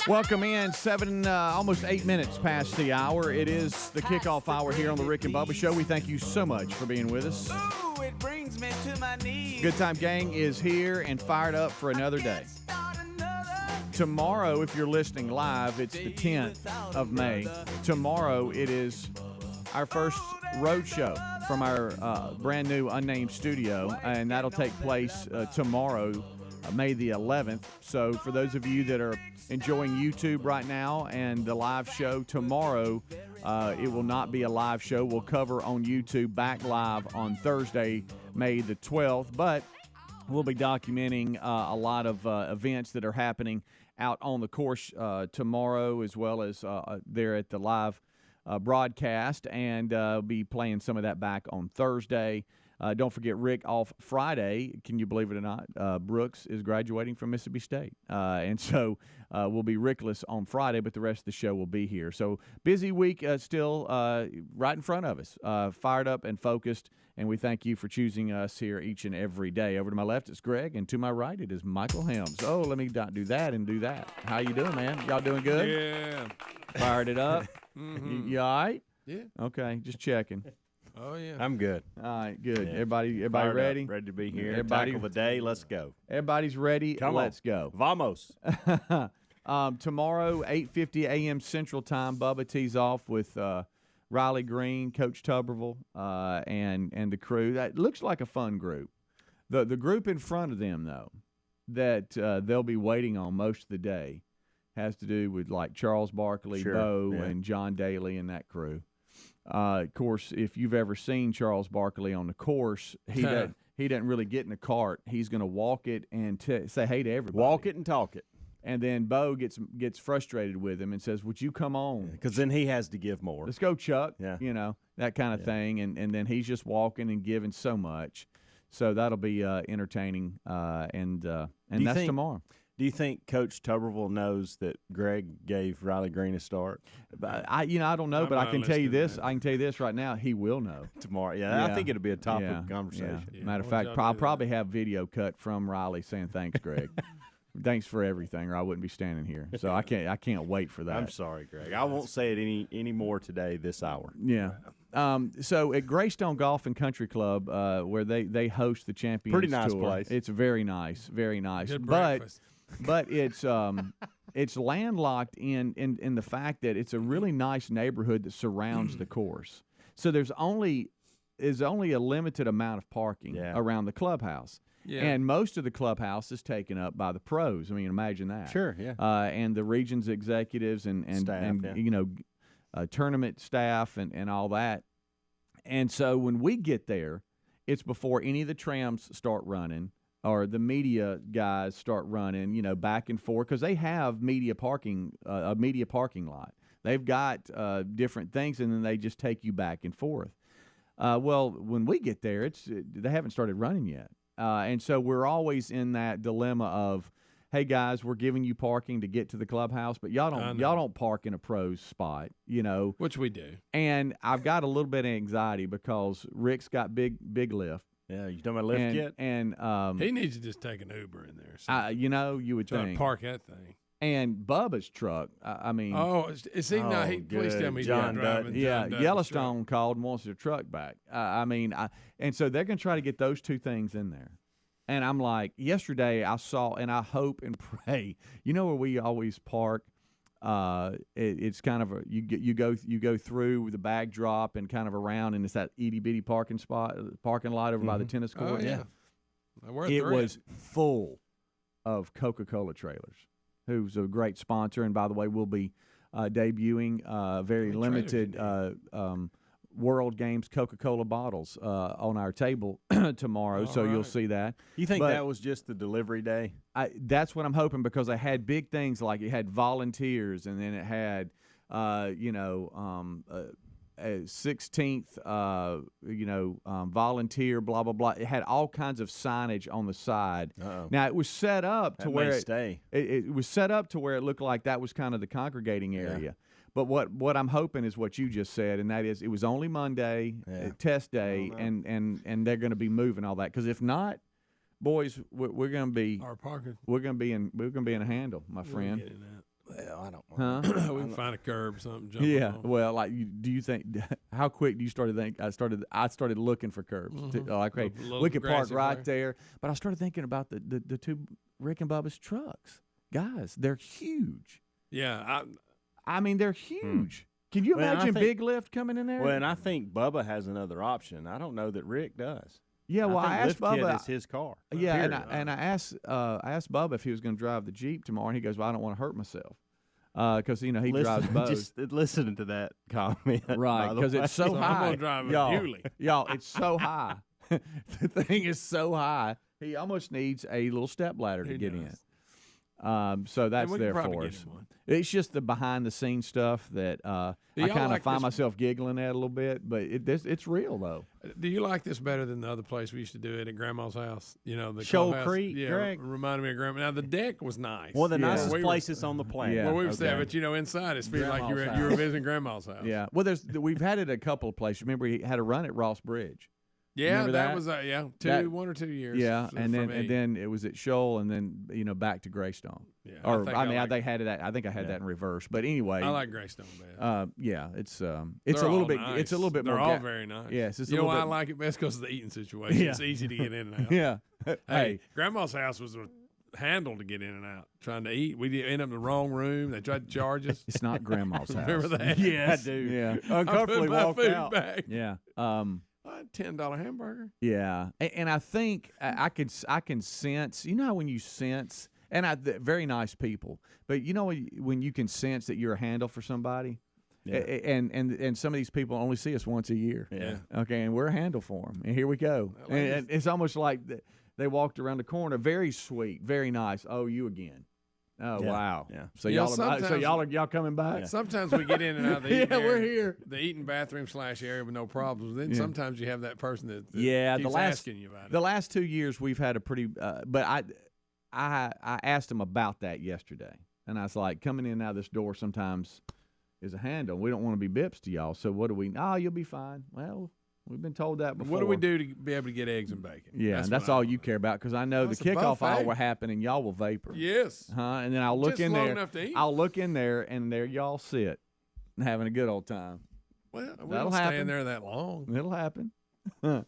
Welcome in, almost 8 minutes past the hour. It is the kickoff hour here on the Rick and Bubba Show. We thank you so much for being with us. Ooh, it brings me to my knees. Good Time Gang is here and fired up for another day. Tomorrow, if you're listening live, it's the 10th of May. Tomorrow, it is our first road show from our brand new unnamed studio, and that'll take place tomorrow, May the 11th. So for those of you that are enjoying YouTube right now and the live show tomorrow, it will not be a live show. We'll cover on YouTube back live on Thursday, May the 12th, but we'll be documenting a lot of events that are happening out on the course tomorrow, as well as there at the live broadcast, and be playing some of that back on Thursday. Don't forget Rick off Friday. Can you believe it or not? Brooks is graduating from Mississippi State. And so we'll be Rickless on Friday, but the rest of the show will be here. So busy week still right in front of us. Fired up and focused, and we thank you for choosing us here each and every day. Over to my left, it's Greg, and to my right, it is Michael Helms. Oh, let me not do that and do that. How you doing, man? Y'all doing good? Yeah. Fired it up? Mm-hmm. You all right? Yeah. Okay, just checking. Oh, yeah. I'm good. All right, good. Yeah. Everybody Fired ready? up, ready to be here. Everybody- Tackle the day. Let's go. Everybody's ready. Come Let's on. go. Vamos. Tomorrow, 8:50 a.m. Central Time, Bubba tees off with Riley Green, Coach Tuberville, and the crew. That looks like a fun group. The group in front of them, though, that they'll be waiting on most of the day has to do with like Charles Barkley, Sure, Bo, yeah. and John Daly and that crew. Of course, if you've ever seen Charles Barkley on the course, he doesn't really get in the cart. He's going to walk it and say hey to everybody. Walk it and talk it. And then Bo gets frustrated with him and says, "Would you come on? Because then he has to give more. Let's go, Chuck." Yeah. You know, that kind of thing. And then he's just walking and giving so much. So that'll be entertaining. And that's tomorrow. Do you think Coach Tuberville knows that Greg gave Riley Green a start? I don't know, but I can tell you this. I can tell you this right now. He will know Tomorrow. Yeah, I think it'll be a topic of conversation. Yeah. Matter of fact, I'll probably have video cut from Riley saying, "Thanks, Greg. Thanks for everything, or I wouldn't be standing here." So I can't wait for that. I'm sorry, Greg. I won't say it any more today this hour. Yeah. So at Greystone Golf and Country Club, where they host the Champions Pretty nice Tour, place. It's very nice, very nice. Good But breakfast. it's landlocked in the fact that it's a really nice neighborhood that surrounds the course. So there's only a limited amount of parking around the clubhouse. Yeah. And most of the clubhouse is taken up by the pros. I mean, imagine that. Sure, yeah. And the region's executives and Staff, yeah. Tournament staff and all that. And so when we get there, it's before any of the trams start running or the media guys start running, back and forth, because they have media parking, a media parking lot. They've got different things, and then they just take you back and forth. Well, when we get there, they haven't started running yet. And so we're always in that dilemma of, hey guys, we're giving you parking to get to the clubhouse, but y'all don't park in a pro's spot, Which we do. And I've got a little bit of anxiety because Rick's got big lift. Yeah, you talking about lift kit? And He needs to just take an Uber in there. you would Trying think. to park that thing. And Bubba's truck, I mean. Oh, is he not? Please tell me he's John not driving. Dutton. Yeah, John Dutton's Yellowstone called and wants their truck back. And so they're going to try to get those two things in there. And I'm like, yesterday I saw, and I hope and pray, where we always park. It's kind of you go through with the bag drop and kind of around, and it's that itty bitty parking lot over by the tennis truck. court. Oh, yeah. It was full of Coca-Cola trailers, who's a great sponsor, and by the way, we'll be debuting very limited World Games Coca-Cola bottles on our table tomorrow, so you'll see that. You think that was just the delivery day? That's what I'm hoping, because I had big things like it had volunteers, and then it had, a 16th, volunteer, blah, blah, blah. It had all kinds of signage on the side. Uh-oh. Now, it was set up to where it was set up to where it looked like that was kind of the congregating area. Yeah. But what I'm hoping is what you just said, and that is it was only Monday, test day, and they're going to be moving all that. Because if not, boys, we're going to be our parking. We're going to be in a handle, my friend. Well, I don't know. Huh? We can find a curb or something. Jump Yeah. on. Well, like, do you think? How quick do you start to think? I started looking for curbs. Okay, Little we could park grassy right place. there. But I started thinking about the two Rick and Bubba's trucks. Guys, they're huge. Yeah, I mean, they're huge. Can you Well, I imagine think- Big Lift coming in there? Well, and I think Bubba has another option. I don't know that Rick does. yeah. Well, I think asked Lift Kit Bubba. is his car. Yeah, period. and I asked Bubba if he was going to drive the Jeep tomorrow, and he goes, "Well, I don't want to hurt myself," because he drives both. Just listening to that comment, Right, because it's so I'm high. gonna drive a y'all, Bewley. y'all, it's so high. The thing is so high. He almost needs a little step ladder to He get does. in. So that's And we there could probably for get us. him one. It's just the behind the scenes stuff that I Do y'all kind of like find this- myself giggling at a little bit, but it's real though. Do you like this better than the other place we used to do it at Grandma's house? You know, the Shoal clubhouse? Creek, Yeah, Greg? reminded me of Grandma. Now the deck was nice. One of the Yeah. nicest We were- places on the planet. Yeah. Well, we were there, okay. but inside it feels like Grandma's you were house. visiting Grandma's house. Yeah. Well, we've had it a couple of places. Remember, we had a run at Ross Bridge. Yeah, Remember that that? was 1 or 2 years. Yeah, for and me. then it was at Shoal, and then back to Greystone. Yeah, Or think they had it. I think I had that in reverse. But anyway, I like Greystone best. yeah, it's a They're little all bit. nice. It's a little bit They're more. all very nice. Yes, it's a you know little why I bit- like it best because of the eating situation. Yeah. It's easy to get in and out. Yeah. Hey, Grandma's house was a handle to get in and out. Trying to eat, we ended up in the wrong room. They tried to charge us. It's not Grandma's house. Remember that? Yes, I do. Yeah. Uncomfortably I put my walked food out. back. Yeah. $10 hamburger. Yeah. And I think I can sense. You know how when you sense, and very nice people, but you know when you can sense that you're a handle for somebody. Yeah. And some of these people only see us once a year. Yeah. Okay, and we're a handle for them. And here we go. And it's almost like they walked around the corner. Very sweet, very nice. Oh, you again. Oh, Yeah. wow. Yeah. So Yeah, y'all coming back? Sometimes we get in and out of the Yeah, eating we're area, here. the eating bathroom / area with no problems. Then Yeah. sometimes you have that person that Yeah, keeps the last asking you about the it. last 2 years we've had a pretty. But I asked him about that yesterday, and I was like, coming in and out of this door sometimes is a handle. We don't want to be bips to y'all. So what do we? Oh, you'll be fine. Well, we've been told that before. What do we do to be able to get eggs and bacon? Yeah, that's what I all want. you care about because I know That's the a kickoff buffet. hour will happen and y'all will vapor. Yes. And then I'll look Just in long there. enough to eat. I'll look in there, and there y'all sit, having a good old time. Well, we That'll don't stay happen. in there that long. It'll happen. And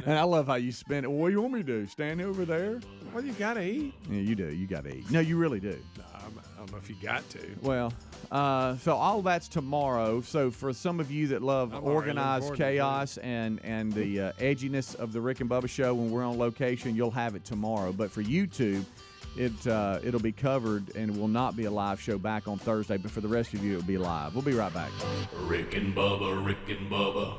I love how you spin it. Well, what do you want me to do? Stand over there? Well, you got to eat. Yeah, you do. You got to eat. No, you really do. No, I don't know if you got to. Well, so all that's tomorrow. So for some of you that love I'm already looking organized forward to chaos and the edginess of the Rick and Bubba show when we're on location, you'll have it tomorrow. But for YouTube, it'll be covered and will not be a live show back on Thursday. But for the rest of you, it'll be live. We'll be right back. Rick and Bubba, Rick and Bubba.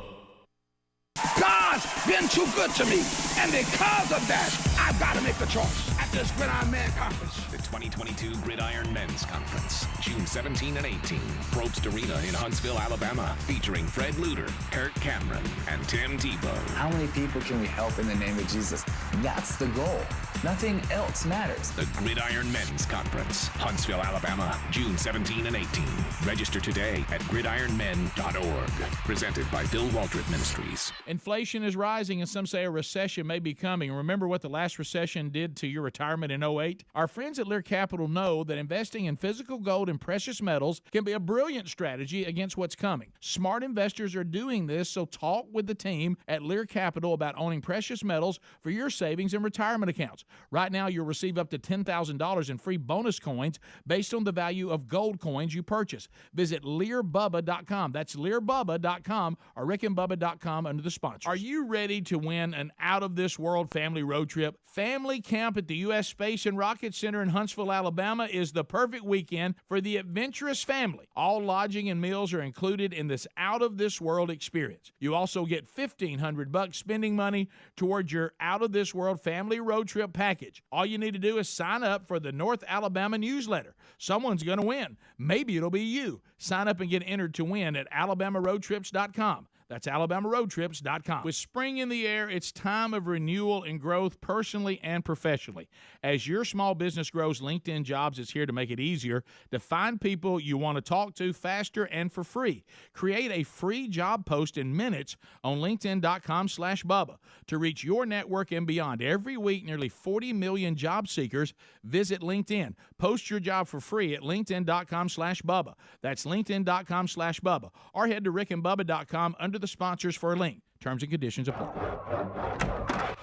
God's been too good to me, and because of that, I've got to make a choice at this Gridiron Man Conference. The 2022 Gridiron Men's Conference, June 17 and 18, Probst Arena in Huntsville, Alabama, featuring Fred Luter, Kurt Cameron, and Tim Tebow. How many people can we help in the name of Jesus? That's the goal. Nothing else matters. The Gridiron Men's Conference, Huntsville, Alabama, June 17 and 18. Register today at gridironmen.org. Presented by Bill Waldrop Ministries. Inflation is rising, and some say a recession may be coming. Remember what the last recession did to your retirement in 2008? Our friends at Lear Capital know that investing in physical gold and precious metals can be a brilliant strategy against what's coming. Smart investors are doing this, so talk with the team at Lear Capital about owning precious metals for your savings and retirement accounts. Right now, you'll receive up to $10,000 in free bonus coins based on the value of gold coins you purchase. Visit LearBubba.com. That's LearBubba.com or RickandBubba.com under the sponsors. Are you ready to win an out-of-this-world family road trip? Family camp at the U.S. Space and Rocket Center in Huntsville, Alabama is the perfect weekend for the adventurous family. All lodging and meals are included in this out-of-this-world experience. You also get $1,500 spending money towards your out-of-this-world family road trip package. All you need to do is sign up for the North Alabama newsletter. Someone's going to win. Maybe it'll be you. Sign up and get entered to win at alabamaroadtrips.com. That's alabamaroadtrips.com. With spring in the air, it's time of renewal and growth personally and professionally. As your small business grows, LinkedIn Jobs is here to make it easier to find people you want to talk to faster and for free. Create a free job post in minutes on linkedin.com/Bubba to reach your network and beyond. Every week, nearly 40 million job seekers visit LinkedIn. Post your job for free at linkedin.com/Bubba. That's linkedin.com/Bubba. Or head to rickandbubba.com under the sponsors for a link. Terms and conditions apply.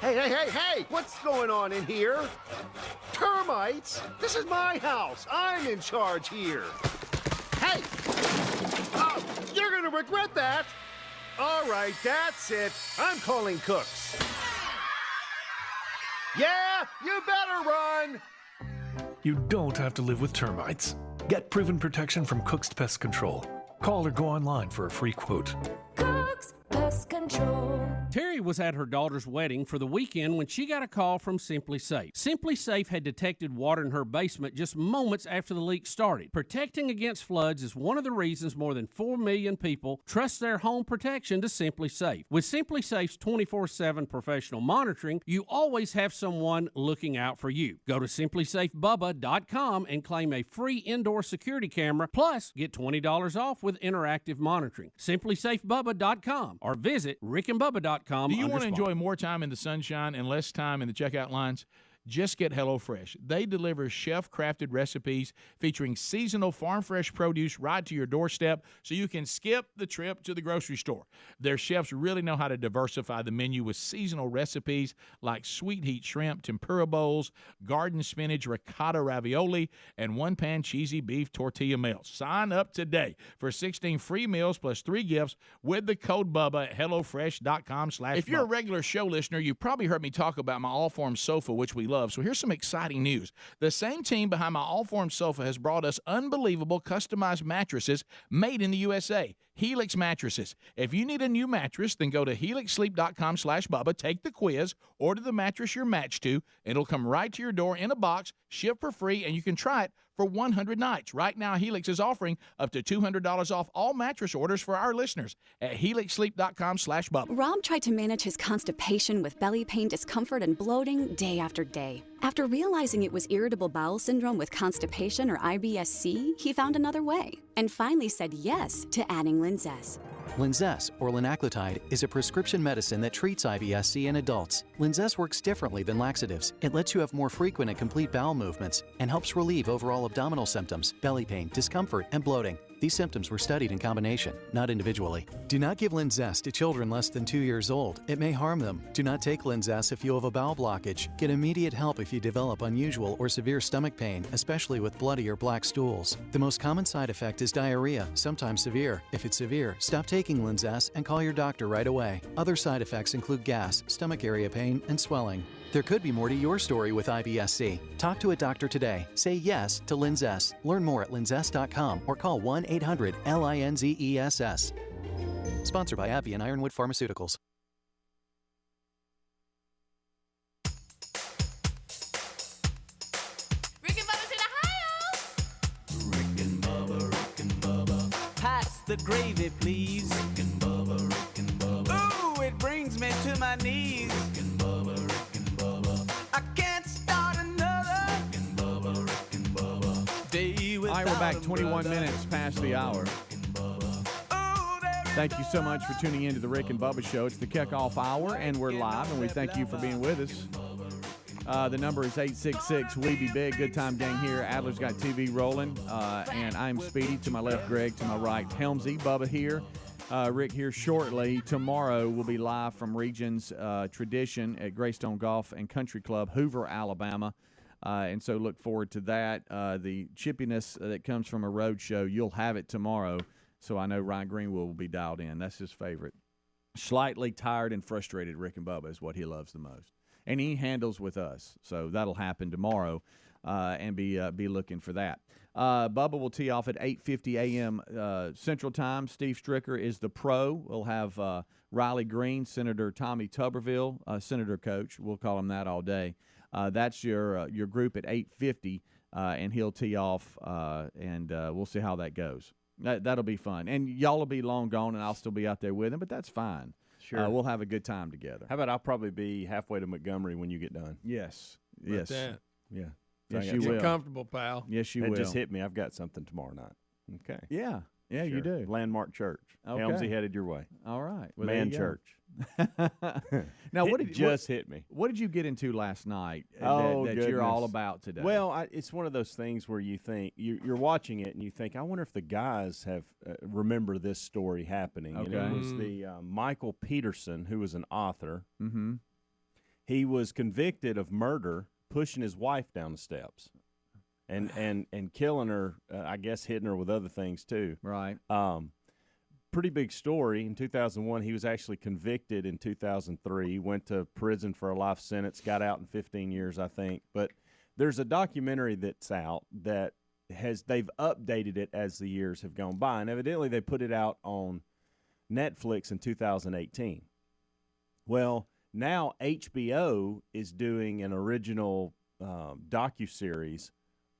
Hey, what's going on in here? Termites? This is my house. I'm in charge here. Hey! Oh, you're gonna regret that. All right, that's it. I'm calling Cooks. Yeah, you better run. You don't have to live with termites. Get proven protection from Cook's Pest Control. Call or go online for a free quote. Cook's Pest Control. Terry was at her daughter's wedding for the weekend when she got a call from Simply Safe. Simply Safe had detected water in her basement just moments after the leak started. Protecting against floods is one of the reasons more than 4 million people trust their home protection to Simply Safe. With Simply Safe's 24/7 professional monitoring, you always have someone looking out for you. Go to simplysafebubba.com and claim a free indoor security camera, plus get $20 off with interactive monitoring. simplysafebubba.com or visit rickandbubba.com. Do you want to enjoy more time in the sunshine and less time in the checkout lines? Just get HelloFresh. They deliver chef-crafted recipes featuring seasonal farm-fresh produce right to your doorstep so you can skip the trip to the grocery store. Their chefs really know how to diversify the menu with seasonal recipes like sweet heat shrimp, tempura bowls, garden spinach, ricotta ravioli, and one-pan cheesy beef tortilla meals. Sign up today for 16 free meals plus 3 gifts with the code BUBBA at HelloFresh.com/Bubba. If you're a regular show listener, you've probably heard me talk about my All-Form sofa, which we love. So here's some exciting news. The same team behind my All-Form sofa has brought us unbelievable customized mattresses made in the USA. Helix mattresses. If you need a new mattress, then go to helixsleep.com/Bubba, take the quiz, order the mattress you're matched to, and it'll come right to your door in a box, shipped for free, and you can try it for 100 nights. Right now, Helix is offering up to $200 off all mattress orders for our listeners at helixsleep.com/Bubba. Rob tried to manage his constipation with belly pain, discomfort, and bloating day after day. After realizing it was irritable bowel syndrome with constipation or IBS-C, he found another way and finally said yes to adding Linzess. Linzess, or linaclotide, is a prescription medicine that treats IBS-C in adults. Linzess works differently than laxatives. It lets you have more frequent and complete bowel movements and helps relieve overall abdominal symptoms, belly pain, discomfort, and bloating. These symptoms were studied in combination, not individually. Do not give Linzess to children less than 2 years old. It may harm them. Do not take Linzess if you have a bowel blockage. Get immediate help if you develop unusual or severe stomach pain, especially with bloody or black stools. The most common side effect is diarrhea, sometimes severe. If it's severe, stop taking Linzess and call your doctor right away. Other side effects include gas, stomach area pain, and swelling. There could be more to your story with IBS-C. Talk to a doctor today. Say yes to Linzess. Learn more at linzess.com or call 1-800-LINZESS. Sponsored by AbbVie and Ironwood Pharmaceuticals. Rick and Bubba's in Ohio. Rick and Bubba. Pass the gravy, please. Rick and Bubba. Ooh, it brings me to my knees. Rick and Bubba. I can't start another. Rick and Bubba. Day without. All right, we're back 21 minutes past the hour. Thank you so much for tuning in to the Rick and Bubba Show. It's the Kickoff Hour, and we're live, and we thank you for being with us. The number is 866-WE-BE-BIG. Good time gang here. Adler's got TV rolling, and I'm Speedy. To my left, Greg. To my right, Helmsy. Bubba here. Rick here shortly. Tomorrow we'll be live from Regions Tradition at Greystone Golf and Country Club, Hoover, Alabama. And so look forward to that. The chippiness that comes from a road show, you'll have it tomorrow. So I know Ryan Greenwood will be dialed in. That's his favorite. Slightly tired and frustrated Rick and Bubba is what he loves the most. And he handles with us. So that'll happen tomorrow, and be looking for that. Bubba will tee off at 8:50 a.m. Central Time. Steve Stricker is the pro. We'll have Riley Green, Senator Tommy Tuberville, Senator Coach. We'll call him that all day. That's your group at 8:50, and he'll tee off, and we'll see how that goes. That'll be fun. And y'all will be long gone, and I'll still be out there with him, but that's fine. Sure. We'll have a good time together. How about I'll probably be halfway to Montgomery when you get done? Yes. Yes. That. Yeah. Yes, So you Get will. comfortable, pal. Yes, you it will. just hit me. I've got something tomorrow night. Okay. Yeah. Yeah, Sure. you do. Landmark Church. Okay. Helmsy headed your way. All right. Well, Man there you Church. go. Now, what It did just hit me? What did you get into last night Oh, that you're all goodness. about today? Well, it's one of those things where you think you're watching it and you think, I wonder if the guys have remember this story happening. And Okay. it was the Michael Peterson, who was an author. Mm-hmm. He was convicted of murder, pushing his wife down the steps, and killing her. I guess hitting her with other things too. Right. Pretty big story. In 2001, he was actually convicted in 2003, went to prison for a life sentence, got out in 15 years, I think. But there's a documentary that's out that they've updated it as the years have gone by. And evidently they put it out on Netflix in 2018. Well, now HBO is doing an original docuseries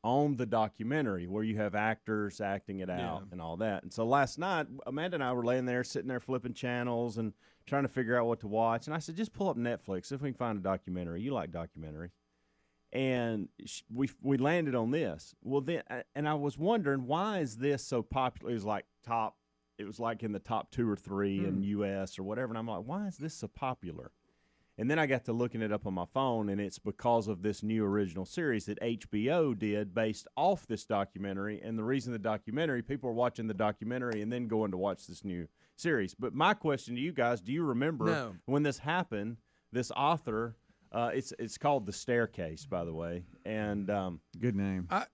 on the documentary where you have actors acting it out and all that. And so last night, Amanda and I were laying there, sitting there flipping channels and trying to figure out what to watch. And I said, just pull up Netflix, see if we can find a documentary. You like documentaries. And we landed on this. Well, then, and I was wondering, why is this so popular? It was like in the top 2 or 3 in U.S. or whatever. And I'm like, why is this so popular? And then I got to looking it up on my phone, and it's because of this new original series that HBO did based off this documentary. And the reason people are watching the documentary and then going to watch this new series. But my question to you guys, do you remember when this happened, this author, it's called The Staircase, by the way. And good name. I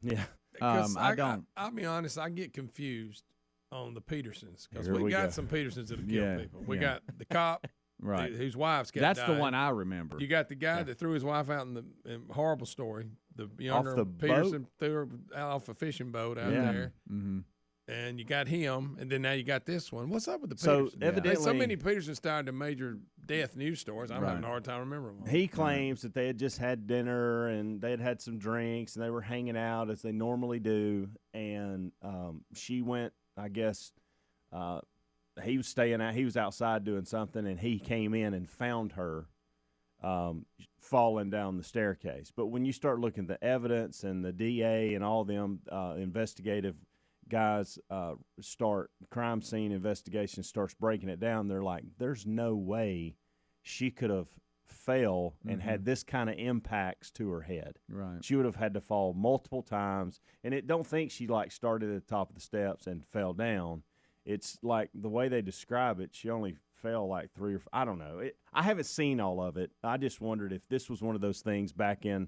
don't. I'll be honest, I get confused on the Petersons because Here we we got go. some Petersons that'll kill people. We got the cop. Right. Whose wife's got That's died. the one I remember. You got the guy that threw his wife out in the horrible story. The younger the Peterson threw her out off a fishing boat out there. Mm-hmm. And you got him, and then now you got this one. What's up with the So, Petersons? evidently- so many Petersons starred in major death news stories. I'm having a hard time remembering them. He claims that they had just had dinner and they had some drinks and they were hanging out as they normally do. And she went, I guess, he was staying out. He was outside doing something, and he came in and found her falling down the staircase. But when you start looking at the evidence and the DA and all them investigative guys crime scene investigation starts breaking it down, they're like, there's no way she could have fell and had this kind of impacts to her head. Right. She would have had to fall multiple times. And don't think she started at the top of the steps and fell down. It's like the way they describe it, she only fell like 3 or 4. I don't know. I haven't seen all of it. I just wondered if this was one of those things back in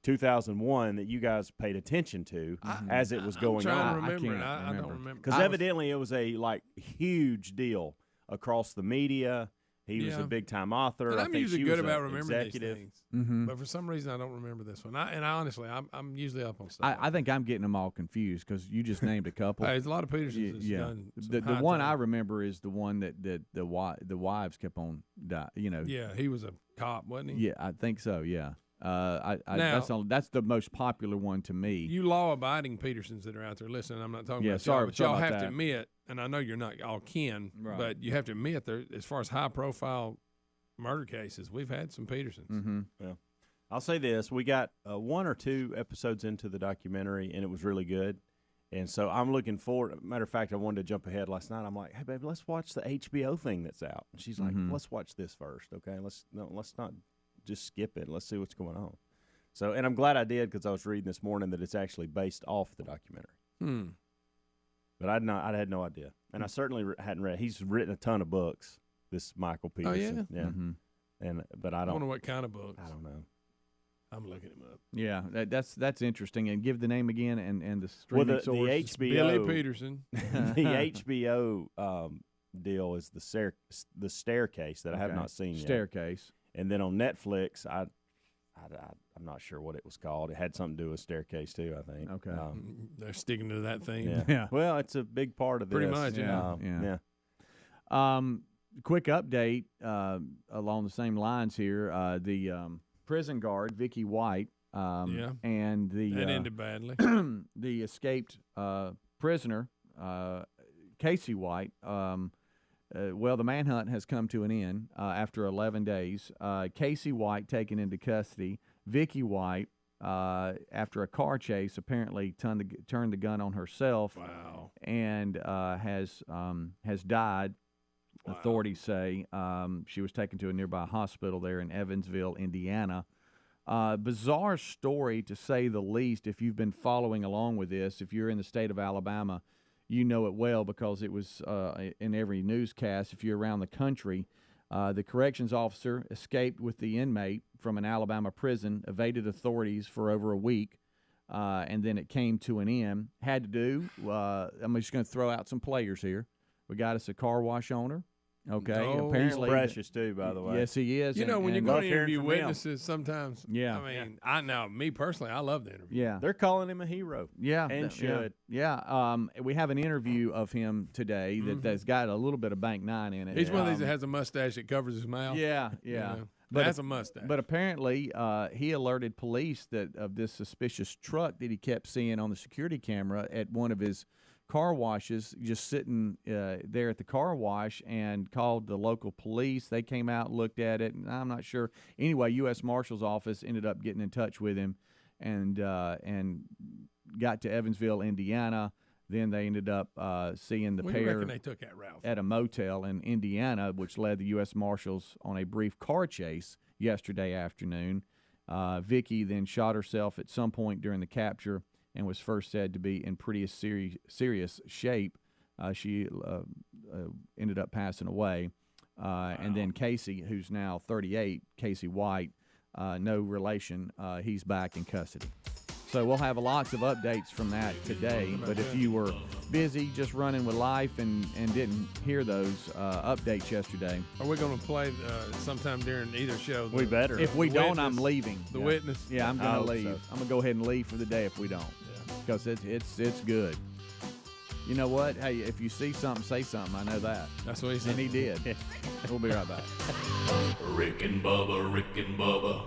2001 that you guys paid attention to as it was going I'm on. trying to remember. I don't remember. Because evidently it was a huge deal across the media. He was a big-time author. And I I'm think usually she good was about an remembering executive. these things. Mm-hmm. But for some reason, I don't remember this one. Honestly, I'm usually up on stuff. I think I'm getting them all confused because you just named a couple. There's a lot of Petersons that's Yeah. done some The high one time. I remember is the one that the wives kept on dying. Yeah, he was a cop, wasn't he? Yeah, I think so. Yeah. Now- That's the most popular one to me. You law-abiding Petersons that are out there listening, I'm not talking Yeah, about sorry- y'all, but sorry y'all about have to that. admit, and I know you're not all kin, Right. but you have to admit there, as far as high-profile murder cases, we've had some Petersons. Mm-hmm. Yeah. I'll say this. We got 1 or 2 episodes into the documentary, and it was really good. And so I'm looking forward. Matter of fact, I wanted to jump ahead last night. I'm like, hey, baby, let's watch the HBO thing that's out. And she's like, let's watch this first, okay? Let's not just skip it. Let's see what's going on. So, and I'm glad I did because I was reading this morning that it's actually based off the documentary. But I had no idea. And I certainly hadn't read. He's written a ton of books, this Michael Peterson. yeah? Yeah. But I I don't wonder what kind of books. I don't know. I'm looking him up. Yeah, that's interesting. And give the name again and the streaming the source. HBO Billy Peterson. The HBO deal is the Staircase that I have not seen yet. Staircase. And then on Netflix, I'm not sure what it was called. It had something to do with Staircase too, I think. Okay. They're sticking to that theme. Yeah. Yeah. Well, it's a big part of this. Pretty much, yeah. Yeah. Quick update along the same lines here. The prison guard, Vicky White, and the That ended badly. the escaped prisoner Casey White. Well, the manhunt has come to an end after 11 days. Casey White taken into custody. Vicky White, after a car chase, apparently turned the gun on herself. Wow. And has died. Wow. Authorities say she was taken to a nearby hospital there in Evansville, Indiana. Bizarre story, to say the least. If you've been following along with this, if you're in the state of Alabama, you know it well because it was in every newscast. If you're around the country, the corrections officer escaped with the inmate from an Alabama prison, evaded authorities for over a week, and then it came to an end. Had to do, I'm just going to throw out some players here. We got us a car wash owner. Okay, apparently he's precious too, by the way. Yes, he is. You know, when you're going to interview witnesses, sometimes. Yeah. I mean, I know me personally, I love the interview. Yeah, they're calling him a hero. Yeah, and should. Yeah. We have an interview of him today that's got a little bit of Bank 9 in it. He's one of these that has a mustache that covers his mouth. Yeah. You know? But that's a mustache. But apparently, he alerted police of this suspicious truck that he kept seeing on the security camera at one of his car washes, just sitting there at the car wash, and called the local police. They came out, looked at it, and I'm not sure. Anyway, U.S. Marshal's office ended up getting in touch with him and got to Evansville, Indiana. Then they ended up seeing the pair they took that route at a motel in Indiana, which led the U.S. Marshals on a brief car chase yesterday afternoon. Vicky then shot herself at some point during the capture and was first said to be in pretty serious shape. She ended up passing away. And then Casey, who's now 38, Casey White, no relation, he's back in custody. So we'll have lots of updates from that today. But if you were busy just running with life and didn't hear those updates yesterday. Are we going to play sometime during either show? We better. If we don't, I'm leaving. The witness? Yeah, I'm going to leave. So. I'm going to go ahead and leave for the day if we don't. Because it's good. You know what? Hey, if you see something, say something. I know that. That's what he said. And he did. We'll be right back. Rick and Bubba, Rick and Bubba.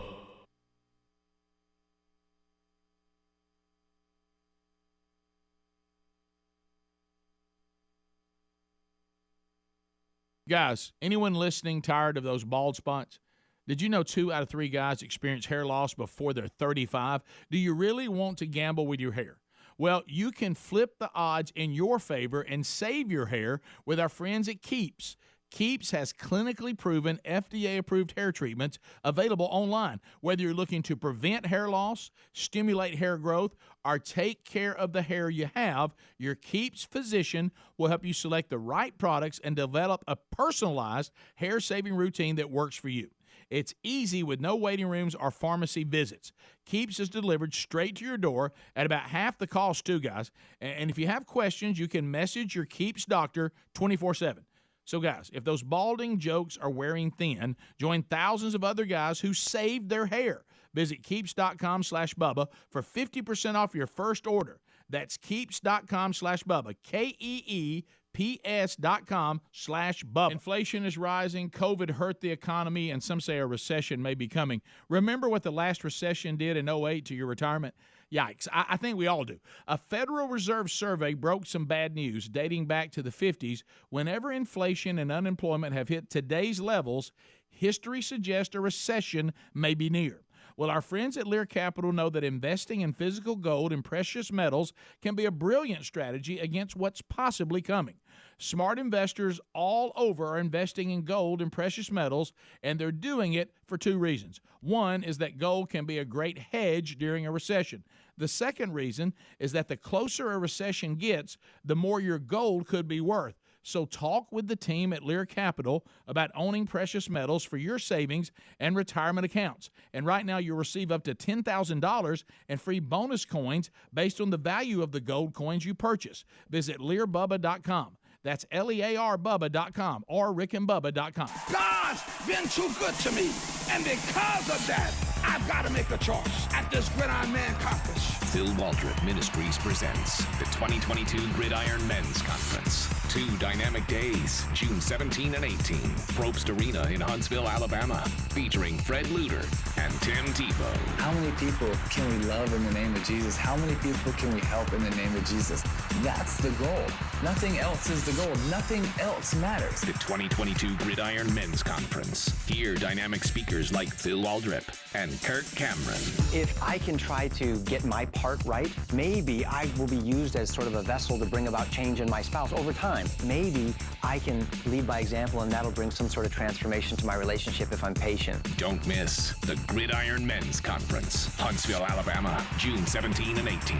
Guys, anyone listening tired of those bald spots? Did you know 2 out of 3 guys experience hair loss before they're 35? Do you really want to gamble with your hair? Well, you can flip the odds in your favor and save your hair with our friends at Keeps. Keeps has clinically proven FDA-approved hair treatments available online. Whether you're looking to prevent hair loss, stimulate hair growth, or take care of the hair you have, your Keeps physician will help you select the right products and develop a personalized hair-saving routine that works for you. It's easy with no waiting rooms or pharmacy visits. Keeps is delivered straight to your door at about half the cost, too, guys. And if you have questions, you can message your Keeps doctor 24/7. So, guys, if those balding jokes are wearing thin, join thousands of other guys who saved their hair. Visit Keeps.com/Bubba for 50% off your first order. That's Keeps.com/Bubba, KEEPS.com/Bubba. Inflation is rising, COVID hurt the economy, and some say a recession may be coming. Remember what the last recession did in 2008 to your retirement? Yikes, I think we all do. A Federal Reserve survey broke some bad news dating back to the 50s. Whenever inflation and unemployment have hit today's levels, history suggests a recession may be near. Well, our friends at Lear Capital know that investing in physical gold and precious metals can be a brilliant strategy against what's possibly coming. Smart investors all over are investing in gold and precious metals, and they're doing it for 2 reasons. One is that gold can be a great hedge during a recession. The second reason is that the closer a recession gets, the more your gold could be worth. So talk with the team at Lear Capital about owning precious metals for your savings and retirement accounts. And right now you'll receive up to $10,000 in free bonus coins based on the value of the gold coins you purchase. Visit LearBubba.com. That's LearBubba.com or RickandBubba.com. God's been too good to me, and because of that, I've got to make a choice at this Gridiron Man Conference. Phil Waldrop Ministries presents the 2022 Gridiron Men's Conference. 2 dynamic days, June 17 and 18, Probst Arena in Huntsville, Alabama, featuring Fred Luter and Tim Tebow. How many people can we love in the name of Jesus? How many people can we help in the name of Jesus? That's the goal. Nothing else is the goal. Nothing else matters. The 2022 Gridiron Men's Conference. Hear dynamic speakers like Phil Waldrop and Kirk Cameron. If I can try to get my part right, maybe I will be used as sort of a vessel to bring about change in my spouse over time. Maybe I can lead by example, and that'll bring some sort of transformation to my relationship if I'm patient. Don't miss the Gridiron Men's Conference, Huntsville, Alabama, June 17 and 18.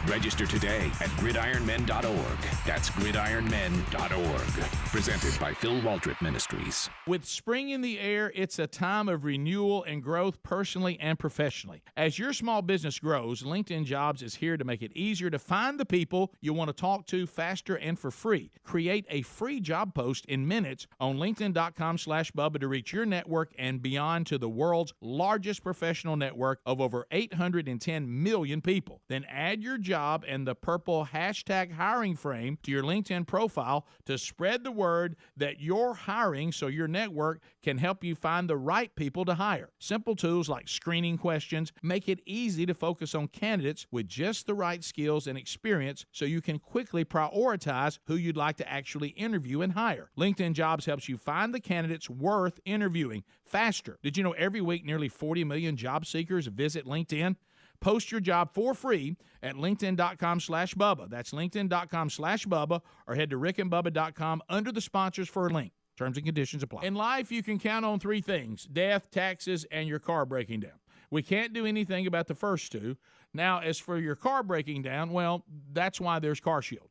Register today at gridironmen.org. That's gridironmen.org. Presented by Phil Waldrop Ministries. With spring in the air, it's a time of renewal and growth personally and professionally. As your small business grows, LinkedIn Jobs is here to make it easier to find the people you want to talk to faster and for free. Create a free job post in minutes on linkedin.com/Bubba to reach your network and beyond to the world's largest professional network of over 810 million people. Then add your job and the purple hashtag hiring frame to your LinkedIn profile to spread the word that you're hiring so your network can help you find the right people to hire. Simple tools like screening questions make it easy to focus on candidates with just the right skills and experience so you can quickly prioritize who you'd like to actually interview and hire. LinkedIn Jobs helps you find the candidates worth interviewing faster. Did you know every week nearly 40 million job seekers visit LinkedIn? Post your job for free at linkedin.com/Bubba. That's linkedin.com/Bubba, or head to rickandbubba.com under the sponsors for a link. Terms and conditions apply. In life, you can count on 3 things: death, taxes, and your car breaking down. We can't do anything about the first 2. Now, as for your car breaking down, well, that's why there's CarShield.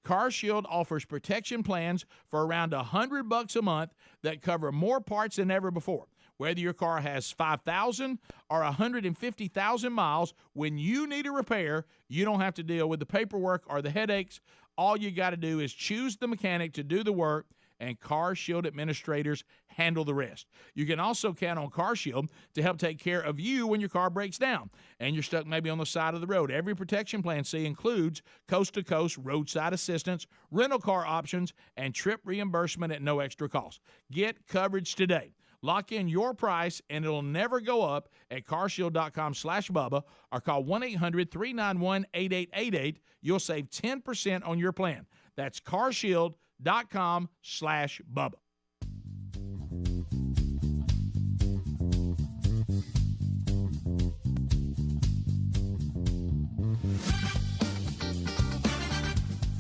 CarShield offers protection plans for around $100 a month that cover more parts than ever before. Whether your car has 5,000 or 150,000 miles, when you need a repair, you don't have to deal with the paperwork or the headaches. All you got to do is choose the mechanic to do the work, and CarShield administrators handle the rest. You can also count on CarShield to help take care of you when your car breaks down and you're stuck maybe on the side of the road. Every protection plan C includes coast-to-coast roadside assistance, rental car options, and trip reimbursement at no extra cost. Get coverage today. Lock in your price, and it'll never go up at carshield.com/Bubba or call 1-800-391-8888. You'll save 10% on your plan. That's carshield.com/Bubba.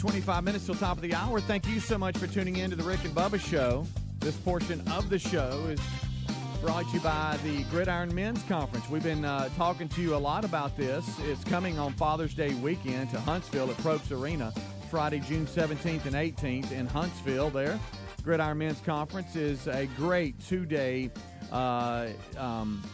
"25 minutes till top of the hour." Thank you so much for tuning in to the Rick and Bubba Show. This portion of the show is brought to you by the Gridiron Men's Conference. We've been talking to you a lot about this. It's coming on Father's Day weekend to Huntsville at Probst Arena, Friday, June 17th and 18th in Huntsville there. Gridiron Men's Conference is a great 2-day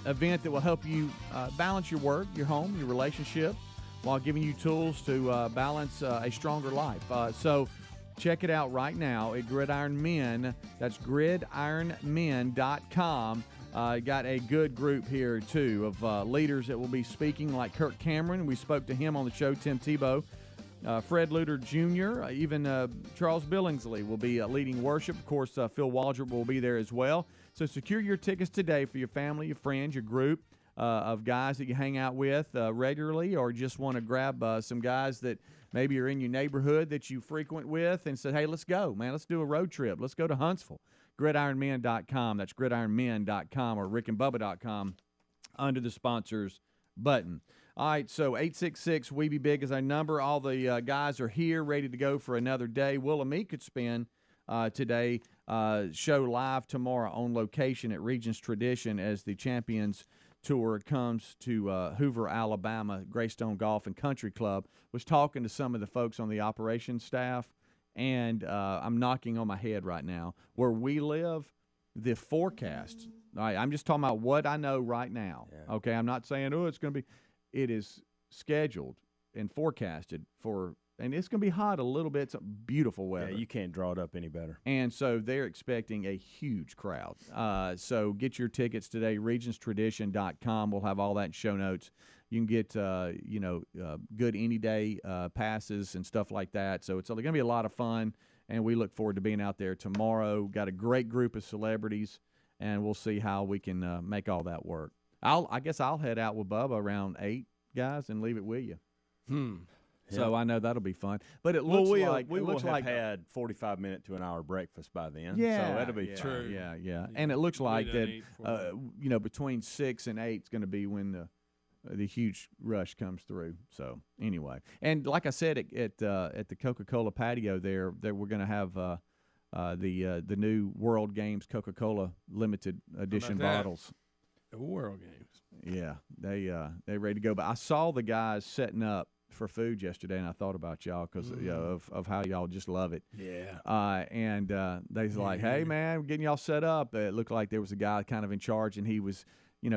event that will help you balance your work, your home, your relationship, while giving you tools to balance a stronger life. So check it out right now at Gridiron Men. That's gridironmen.com. Got a good group here, too, of leaders that will be speaking, like Kirk Cameron. We spoke to him on the show, Tim Tebow. Fred Luter Jr., even Charles Billingsley will be leading worship. Of course, Phil Waldrop will be there as well. So secure your tickets today for your family, your friends, your group of guys that you hang out with regularly, or just want to grab some guys that maybe are in your neighborhood that you frequent with and say, hey, let's go, man. Let's do a road trip. Let's go to Huntsville. gridironmen.com. That's gridironmen.com or rickandbubba.com under the sponsors button. All right, so 866-WE-BE-BIG is our number. All the guys are here, ready to go for another day. Willamette could spend today, show live tomorrow on location at Regents Tradition as the Champions Tour comes to Hoover, Alabama, Greystone Golf and Country Club. Was talking to some of the folks on the operations staff, and I'm knocking on my head right now. Where we live, the forecast, all right, I'm just talking about what I know right now, okay? I'm not saying, it's going to be – it is scheduled and forecasted for and it's going to be hot a little bit. It's beautiful weather. Yeah, you can't draw it up any better. And so they're expecting a huge crowd. So get your tickets today, regentstradition.com. We'll have all that in show notes. You can get, good any day passes and stuff like that. So it's going to be a lot of fun, and we look forward to being out there tomorrow. Got a great group of celebrities, and we'll see how we can make all that work. I guess I'll head out with Bubba around 8, guys, and leave it with you. So I know that'll be fun. But it looks like we will have had 45-minute to an hour breakfast by then. Yeah, so that'll be true. Yeah. And it looks like that, between 6 and 8 is going to be when the huge rush comes through. So anyway, and like I said, at the Coca-Cola patio there we're going to have the new World Games Coca-Cola limited edition bottles. The World Games. Yeah, they ready to go. But I saw the guys setting up for food yesterday, and I thought about y'all because of how y'all just love it. Yeah. And they was like, "Hey man, we're getting y'all set up." It looked like there was a guy kind of in charge, and he was,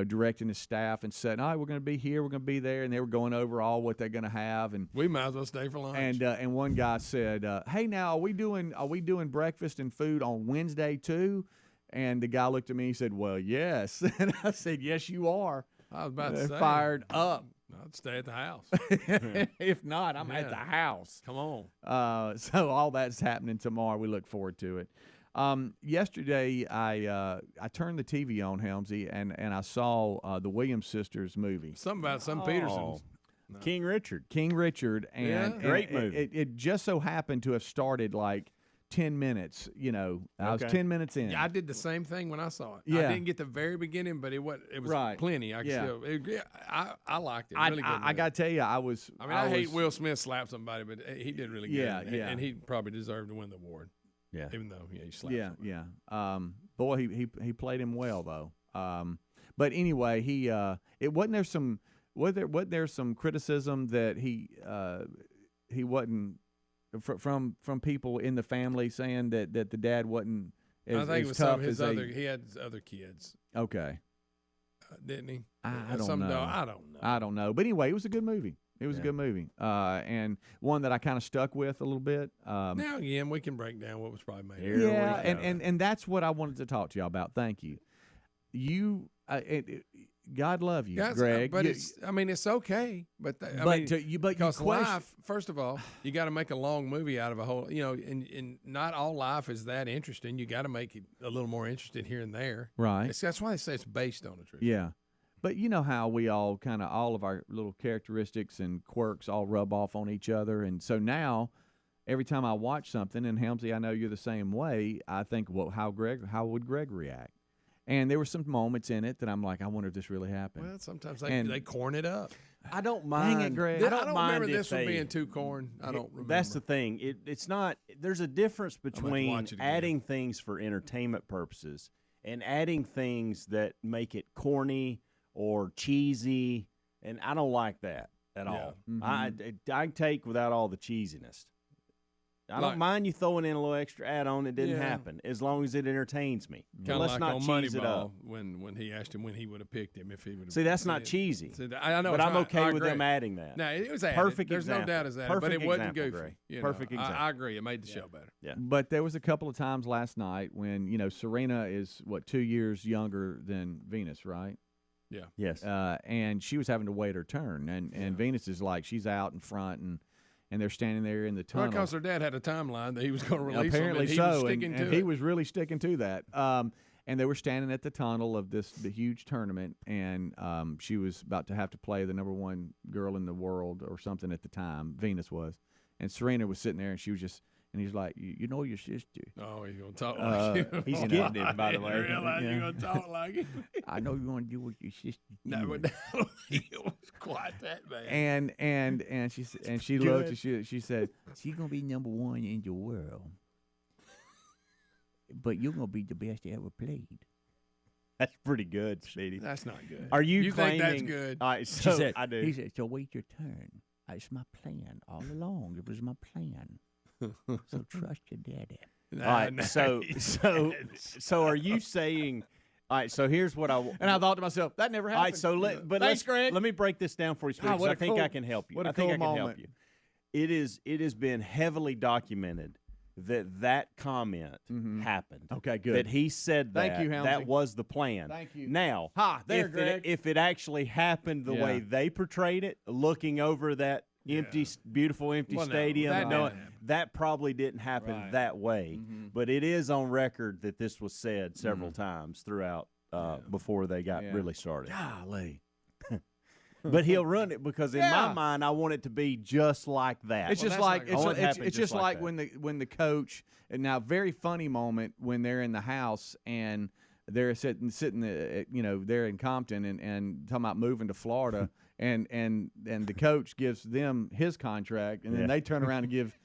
directing his staff and saying, "All right, we're going to be here, we're going to be there," and they were going over all what they're going to have. And we might as well stay for lunch. And one guy said, "Hey, now are we doing breakfast and food on Wednesday too?" And the guy looked at me and said, "Well, yes." And I said, "Yes, you are." I was about to say. Fired up. I'd stay at the house. If not, I'm at the house. Come on. So all that's happening tomorrow. We look forward to it. Yesterday, I turned the TV on, Helmsy, and I saw the Williams sisters movie. Something about some Petersons. No. King Richard. And great movie. It just so happened to have started like 10 minutes. I was 10 minutes in. Yeah, I did the same thing when I saw it. Yeah. I didn't get the very beginning, but it was right. plenty. I liked it. Really good. I got to tell you, I hate Will Smith slap somebody, but he did really good. Yeah. And he probably deserved to win the award. Yeah. Even though he slapped somebody. Yeah. Boy, he played him well though. But anyway, wasn't there some criticism that he wasn't from people in the family saying that the dad wasn't as, I think it was tough some of his as he had other kids. Okay. Didn't he? I don't know. I don't know. But anyway, it was a good movie. It was a good movie, and one that I kind of stuck with a little bit. Now again, we can break down what was probably made. Yeah, and that's what I wanted to talk to y'all about. Thank you. God love you, Greg. But it's okay. But because life, first of all, you got to make a long movie out of a whole. And not all life is that interesting. You got to make it a little more interesting here and there. Right. That's why they say it's based on the truth. Yeah. But you know how we all all of our little characteristics and quirks all rub off on each other. And so now every time I watch something, and Helmsy, I know you're the same way, I think, well, how would Greg react? And there were some moments in it that I'm like, I wonder if this really happened. Well, sometimes they corn it up. I don't mind. Dang it, Greg. I don't remember this one being too corn. I don't remember. That's the thing. It's not. There's a difference between adding things for entertainment purposes and adding things that make it corny or cheesy, and I don't like that at all. Mm-hmm. I take without all the cheesiness. I don't mind you throwing in a little extra add-on. It didn't happen as long as it entertains me. Kind of Let's like not on cheese it Moneyball up. when he asked him when he would have picked him if he would have. See, that's not cheesy. I know, but I'm okay with agree. them adding that. No, it was added. Perfect There's example. no doubt it's added, but it wasn't goofy. Perfect example. I agree. It made the show better. Yeah. But there was a couple of times last night when Serena is 2 years younger than Venus, right? Yeah. Yes. And she was having to wait her turn, and Venus is like she's out in front and they're standing there in the tunnel. Well, because their dad had a timeline that he was going to release Apparently them, and so, he was sticking to it. He was really sticking to that. And they were standing at the tunnel of the huge tournament, and she was about to have to play the number one girl in the world or something at the time. Venus was, and Serena was sitting there, and she was just. And he's like, you know your sister. Oh, he's going to talk like you. He's getting it, by the way. I didn't realize you're going to talk like him. I know you want to do what your sister. No, it was quite that bad. And she looked and she said, she's going to be number one in the world. But you're going to be the best ever played. That's pretty good, Speedy. That's not good. Are you think claiming, that's good? All right, so she said, I do. He said, so wait your turn. It's my plan all along. It was my plan. So trust your daddy. All right, so are you saying? All right, so here's what and I thought to myself, that never happened. All right, so Thanks, Greg. let me break this down for you, Speedy, because I think I can help you. What a I think cool I can moment. help you. it has been heavily documented that comment happened. Okay, good. That he said that. Thank you, Helmsy. That was the plan. Thank you. Now, Greg. if it actually happened the way they portrayed it, looking over that beautiful empty stadium, that probably didn't happen that way. But it is on record that this was said several times throughout before they got really started. Golly. But he'll run it because in my mind, I want it to be just like that. It's just like it's just like when the coach. And now, very funny moment when they're in the house and they're sitting there in Compton and talking about moving to Florida. And the coach gives them his contract, and then they turn around and give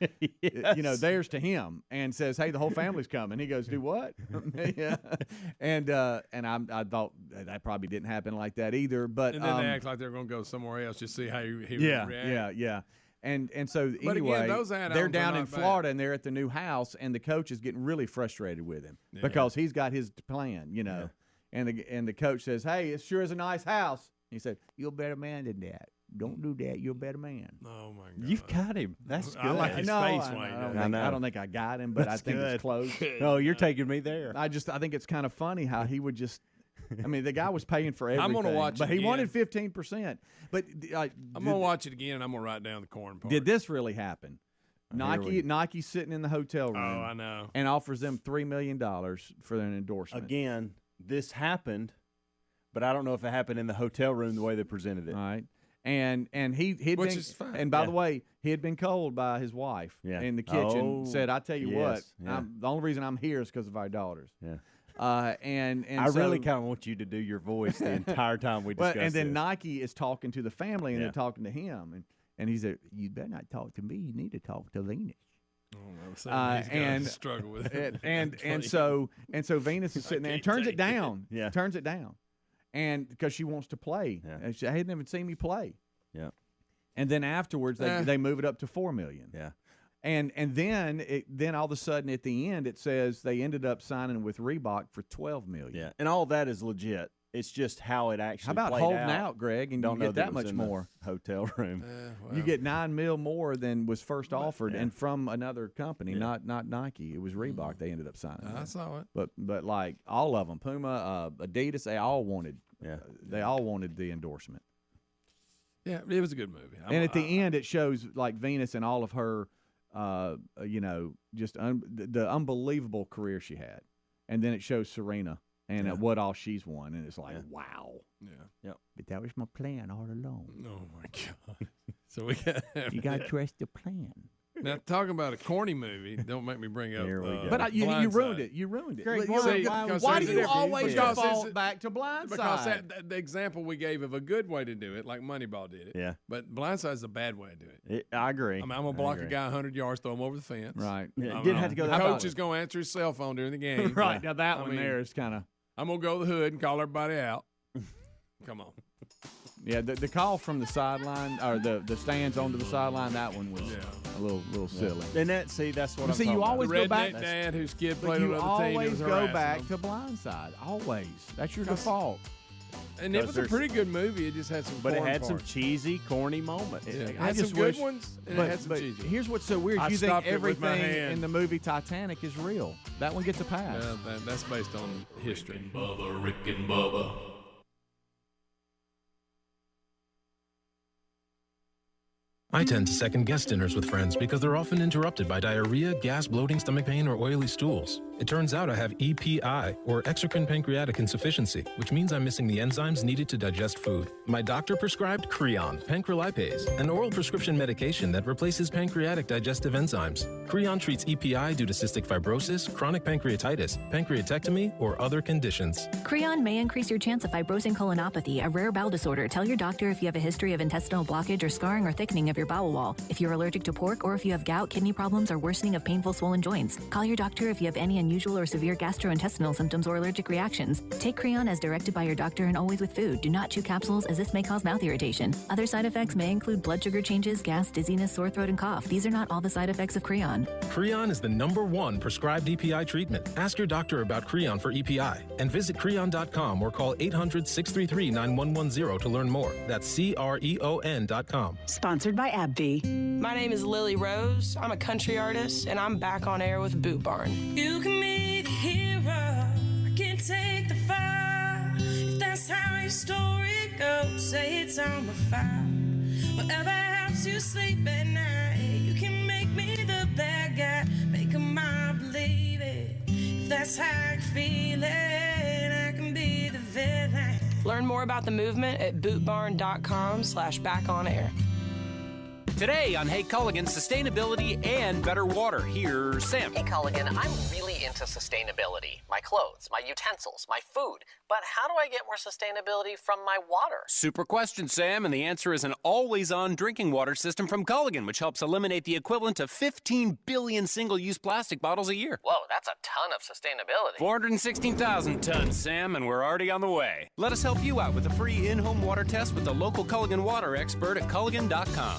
theirs to him, and says, "Hey, the whole family's coming." He goes, "Do what?" And I thought that probably didn't happen like that either. But and then they act like they're going to go somewhere else, just see how he would react. Yeah. And so but anyway, again, those they're down in Florida and they're at the new house, and the coach is getting really frustrated with him because he's got his plan, And the coach says, "Hey, it sure is a nice house." He said, "You're a better man than that. Don't do that. You're a better man." Oh my God! You've got him. That's good. I like his face. I don't think I got him, but I think it's close. No, you're taking me there. I think it's kind of funny how he would just. I mean, the guy was paying for everything. I'm going to watch it but he again. wanted 15%. But I'm going to watch it again, and I'm going to write down the corn part. Did this really happen? Nike's sitting in the hotel room. Oh, I know. And offers them $3 million for an endorsement. Again, this happened. But I don't know if it happened in the hotel room the way they presented it. All right. And he'd Which been, is fine. And by the way, he had been called by his wife in the kitchen. Said, "I tell you what, the only reason I'm here is because of our daughters." Yeah. And I really kind of want you to do your voice the entire time we discuss and then this. Nike is talking to the family, and they're talking to him, and he said, "You better not talk to me. You need to talk to Venus." He's gonna struggle with it. And so Venus is sitting there and turns it down. Yeah. Turns it down. And because she wants to play, and she hadn't even seen me play. Yeah, and then afterwards they move it up to $4 million. Yeah, and then all of a sudden at the end it says they ended up signing with Reebok for $12 million. Yeah, and all that is legit. It's just how it actually. How about played holding out, Greg, and don't you know get that much in the more hotel room. You get $9 million more than was first offered, and from another company, not Nike. It was Reebok. They ended up signing. I saw it. But like all of them, Puma, Adidas, they all wanted. They all wanted the endorsement. Yeah, it was a good movie. And at the end, it shows like Venus and all of her, just the unbelievable career she had, and then it shows Serena and what all she's won, and it's like, wow. Yeah. Yep. But that was my plan all along. Oh my God. So we got. You got to trust the plan. Now, talking about a corny movie, don't make me bring up. Here we go. But you ruined it. You ruined it. Greg, why do you always default back to Blindside? Because the example we gave of a good way to do it, like Moneyball did it. Yeah. But Blindside is a bad way to do it. I agree. I mean, I'm going to block a guy 100 yards, throw him over the fence. Right. Yeah, didn't have to go the that coach far. is going to answer his cell phone during the game. Right. Now that one there is kind of. I'm going to go to the hood and call everybody out. Come on. Yeah, the call from the sideline or the stands onto the sideline, that one was a little silly. And that's what I'm see, talking you about. always The go back. redneck dad whose kid But played on you another team. always go back to Blindside. Always. That's your default. And it was a pretty good movie. It just had some. But it corn had some parts. cheesy, corny moments. Yeah. It I had just some good wish- ones, and but, it had some but cheesy. here's what's so weird. I You think stopped it with my everything hand. in the movie Titanic is real. That one gets a pass. That's based on history. Rick and Bubba. I tend to second-guess dinners with friends because they're often interrupted by diarrhea, gas, bloating, stomach pain, or oily stools. It turns out I have EPI, or exocrine pancreatic insufficiency, which means I'm missing the enzymes needed to digest food. My doctor prescribed Creon, pancrelipase, an oral prescription medication that replaces pancreatic digestive enzymes. Creon treats EPI due to cystic fibrosis, chronic pancreatitis, pancreatectomy, or other conditions. Creon may increase your chance of fibrosing colonopathy, a rare bowel disorder. Tell your doctor if you have a history of intestinal blockage or scarring or thickening of your bowel wall. If you're allergic to pork, or if you have gout, kidney problems, or worsening of painful swollen joints. Call your doctor if you have any unusual or severe gastrointestinal symptoms or allergic reactions. Take Creon as directed by your doctor and always with food. Do not chew capsules as this may cause mouth irritation. Other side effects may include blood sugar changes, gas, dizziness, sore throat, and cough. These are not all the side effects of Creon. Creon is the #1 prescribed EPI treatment. Ask your doctor about Creon for EPI and visit Creon.com or call 800-633-9110 to learn more. That's CREON.com. Sponsored by AbbVie. My name is Lily Rose. I'm a country artist, and I'm back on air with Boot Barn. You can be the hero. I can take the fire. If that's how your story goes, say it's on my file. Whatever helps you sleep at night. You can make me the bad guy. Make 'em all believe it. If that's how you feel it, I can be the villain. Learn more about the movement at bootbarn.com/backonair. Today on Hey Culligan, sustainability and better water. Here's Sam. Hey Culligan, I'm really into sustainability. My clothes, my utensils, my food. But how do I get more sustainability from my water? Super question, Sam, and the answer is an always-on drinking water system from Culligan, which helps eliminate the equivalent of 15 billion single-use plastic bottles a year. Whoa, that's a ton of sustainability. 416,000 tons, Sam, and we're already on the way. Let us help you out with a free in-home water test with the local Culligan water expert at Culligan.com.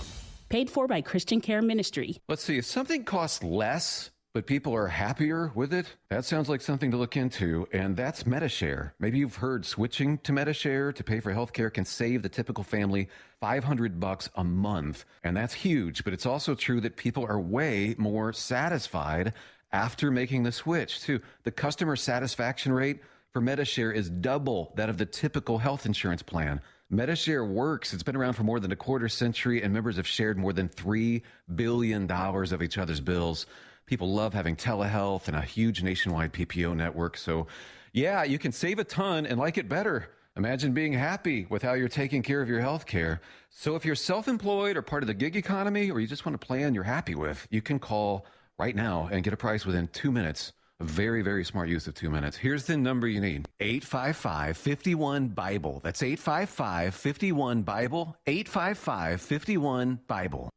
Paid for by Christian Care Ministry. Let's see, if something costs less, but people are happier with it, that sounds like something to look into, and that's MediShare. Maybe you've heard switching to MediShare to pay for healthcare can save the typical family $500 a month, and that's huge, but it's also true that people are way more satisfied after making the switch, too. The customer satisfaction rate for MediShare is double that of the typical health insurance plan. MediShare works. It's been around for more than a quarter century, and members have shared more than $3 billion of each other's bills. People love having telehealth and a huge nationwide PPO network. So, yeah, you can save a ton and like it better. Imagine being happy with how you're taking care of your health care. So if you're self-employed or part of the gig economy, or you just want a plan you're happy with, you can call right now and get a price within 2 minutes. A very, very smart use of 2 minutes. Here's the number you need. 855-51-BIBLE. That's 855-51-BIBLE. 855-51-BIBLE.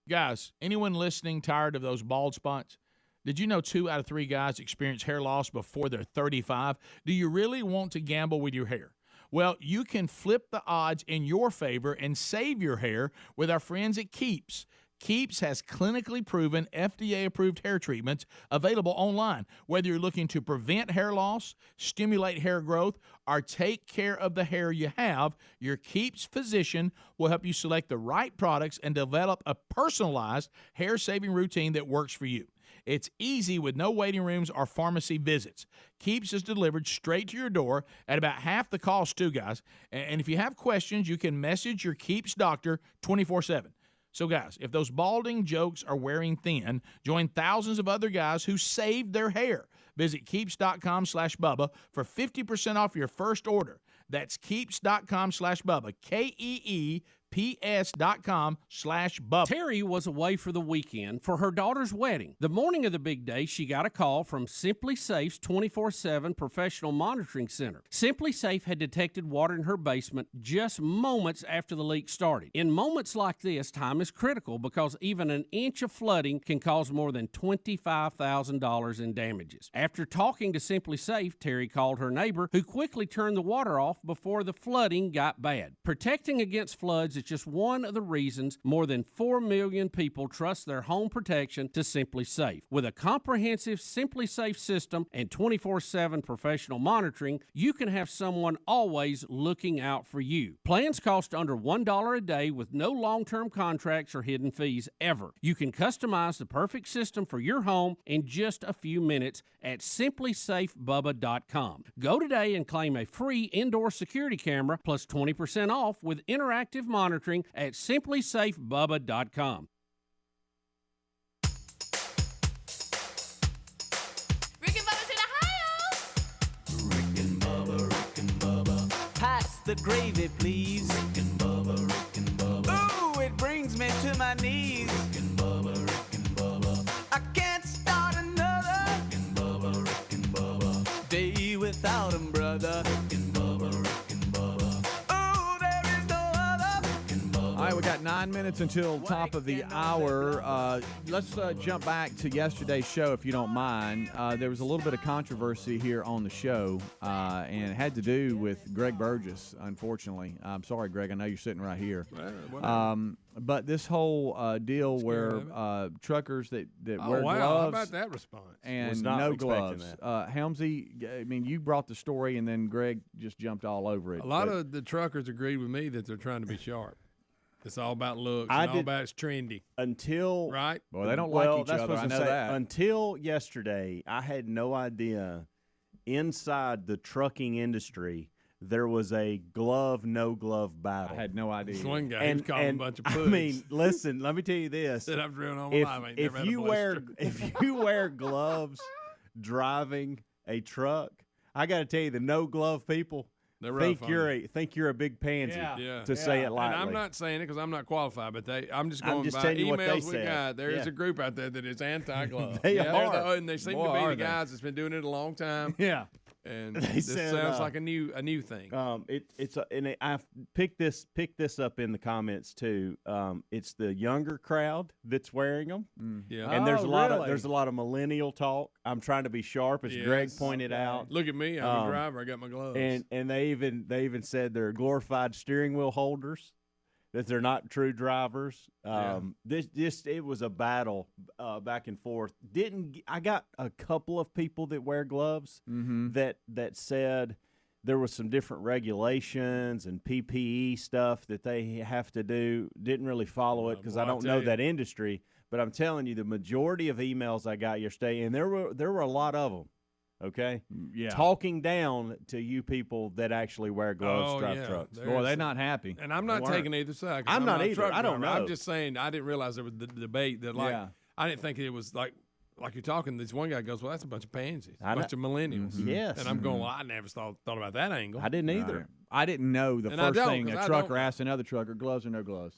Guys, anyone listening tired of those bald spots? Did you know 2 out of 3 guys experience hair loss before they're 35? Do you really want to gamble with your hair? Well, you can flip the odds in your favor and save your hair with our friends at Keeps. Keeps has clinically proven FDA-approved hair treatments available online. Whether you're looking to prevent hair loss, stimulate hair growth, or take care of the hair you have, your Keeps physician will help you select the right products and develop a personalized hair-saving routine that works for you. It's easy with no waiting rooms or pharmacy visits. Keeps is delivered straight to your door at about half the cost, too, guys. And if you have questions, you can message your Keeps doctor 24/7. So, guys, if those balding jokes are wearing thin, join thousands of other guys who saved their hair. Visit Keeps.com/Bubba for 50% off your first order. That's Keeps.com/Bubba. KEEPS.com/Bubba. Terry was away for the weekend for her daughter's wedding. The morning of the big day, she got a call from Simply Safe's 24/7 professional monitoring center. Simply Safe had detected water in her basement just moments after the leak started. In moments like this, time is critical because even an inch of flooding can cause more than $25,000 in damages. After talking to Simply Safe, Terry called her neighbor, who quickly turned the water off before the flooding got bad. Protecting against floods is just one of the reasons more than 4 million people trust their home protection to Simply Safe. With a comprehensive Simply Safe system and 24/7 professional monitoring, you can have someone always looking out for you. Plans cost under $1 a day with no long-term contracts or hidden fees ever. You can customize the perfect system for your home in just a few minutes at simplysafebubba.com. Go today and claim a free indoor security camera plus 20% off with interactive monitoring at simplysafebubba.com. Rick and Bubba's in Ohio! Rick and Bubba. Pass the gravy, please. Rick and Bubba. Ooh, it brings me to my knees. Rick and Bubba. I can't start another Rick and Bubba. Day without 'em, brother. Rick and Bubba. All right, we got 9 9 minutes until top of the hour. Let's jump back to yesterday's show, if you don't mind. There was a little bit of controversy here on the show, and it had to do with Greg Burgess, unfortunately. I'm sorry, Greg. I know you're sitting right here. But this whole deal where truckers that wear gloves. How about that response? And no gloves. Helmsy, I mean, you brought the story, and then Greg just jumped all over it. A lot of the truckers agreed with me that they're trying to be sharp. It's all about looks. All about it's trendy. Right? Well, they don't like each other. I know that. Until yesterday, I had no idea inside the trucking industry there was a no glove battle. I had no idea. This one guy was calling a bunch of pussies. I mean, listen, let me tell you this. Said I've driven all my life. If you wear gloves driving a truck, I got to tell you, the no glove people think you're a big pansy to say it lightly. And I'm not saying it because I'm not qualified, but I'm just going by telling you what emails they we got. There is a group out there that is anti-glove. They are, and they seem to be the guys that's been doing it a long time. Yeah. And this sounds like a new thing. I've picked this up in the comments too. It's the younger crowd that's wearing them. Yeah, and there's a lot of millennial talk. I'm trying to be sharp, as Greg pointed out. Look at me, I'm a driver. I got my gloves. And they even said they're glorified steering wheel holders. That they're not true drivers. It was a battle back and forth. I got a couple of people that wear gloves that said there was some different regulations and PPE stuff that they have to do. Didn't really follow it because I don't know that industry. But I'm telling you, the majority of emails I got yesterday, and there were a lot of them. Okay, talking down to you people that actually wear gloves, drive trucks. Boy, they're not happy. And I'm not taking either side. I'm not either. I don't know. I'm just saying I didn't realize there was the debate that I didn't think it was like you're talking. This one guy goes, "Well, that's a bunch of pansies, a bunch of millennials." Yes, and I'm going, "Well, I never thought about that angle." I didn't either. I didn't know the first thing a trucker asked another trucker, gloves or no gloves,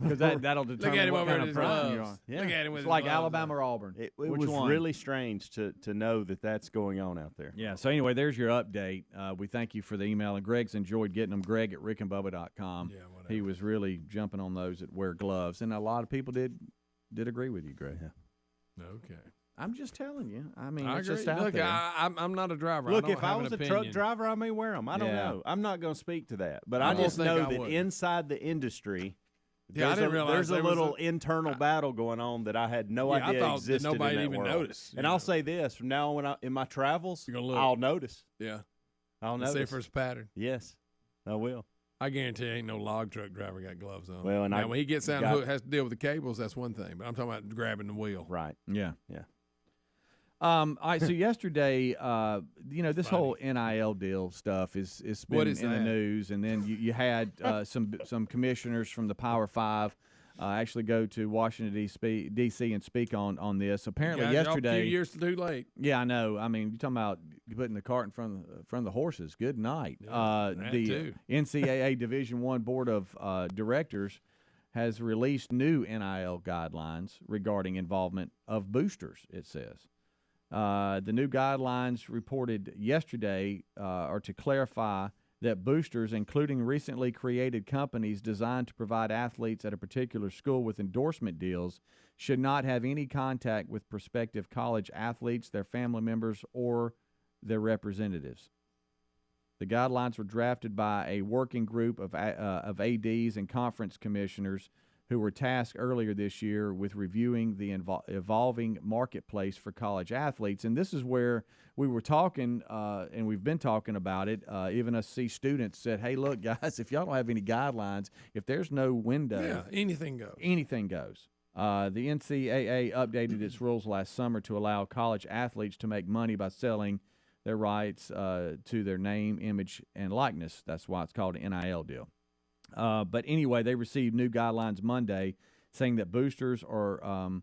because that'll determine what kind of person you are. Yeah. Look at him with it's like Alabama or Auburn. It was really strange to know that's going on out there. Yeah. So anyway, there's your update. We thank you for the email, and Greg's enjoyed getting them. Greg at rickandbubba.com. Yeah, whatever. He was really jumping on those that wear gloves, and a lot of people did agree with you, Greg. Yeah. Okay. I'm just telling you. I mean, I it's agree. just out Look, there. I'm not a driver. Look, if I was a truck driver, I may wear them. I don't know. I'm not going to speak to that. But I just know that inside the industry, I didn't realize there's a little internal battle going on that I had no idea existed in that nobody even world. noticed. And I'll say this, from now on in my travels, I'll notice. Yeah. I'll notice. See if there's a pattern. Yes, I will. I guarantee ain't no log truck driver got gloves on. Well, and when he gets out and has to deal with the cables, that's one thing. But I'm talking about grabbing the wheel. Right. Yeah. Yeah. All right, so yesterday, this whole NIL deal stuff is been in the news, and then you had some commissioners from the Power Five actually go to Washington D.C. and speak on this. Apparently, yesterday, a few years too late. Yeah, I know. I mean, you're talking about putting the cart in front of the horses. Good night. The NCAA Division I Board of Directors has released new NIL guidelines regarding involvement of boosters. It says. The new guidelines reported yesterday are to clarify that boosters, including recently created companies designed to provide athletes at a particular school with endorsement deals, should not have any contact with prospective college athletes, their family members, or their representatives. The guidelines were drafted by a working group of ADs and conference commissioners who were tasked earlier this year with reviewing the evolving marketplace for college athletes. And this is where we were talking, and we've been talking about it. Even us students said, hey, look, guys, if y'all don't have any guidelines, if there's no window. Anything goes. Anything goes. The NCAA updated its rules last summer to allow college athletes to make money by selling their rights to their name, image, and likeness. That's why it's called an NIL deal. But anyway, they received new guidelines Monday saying that boosters or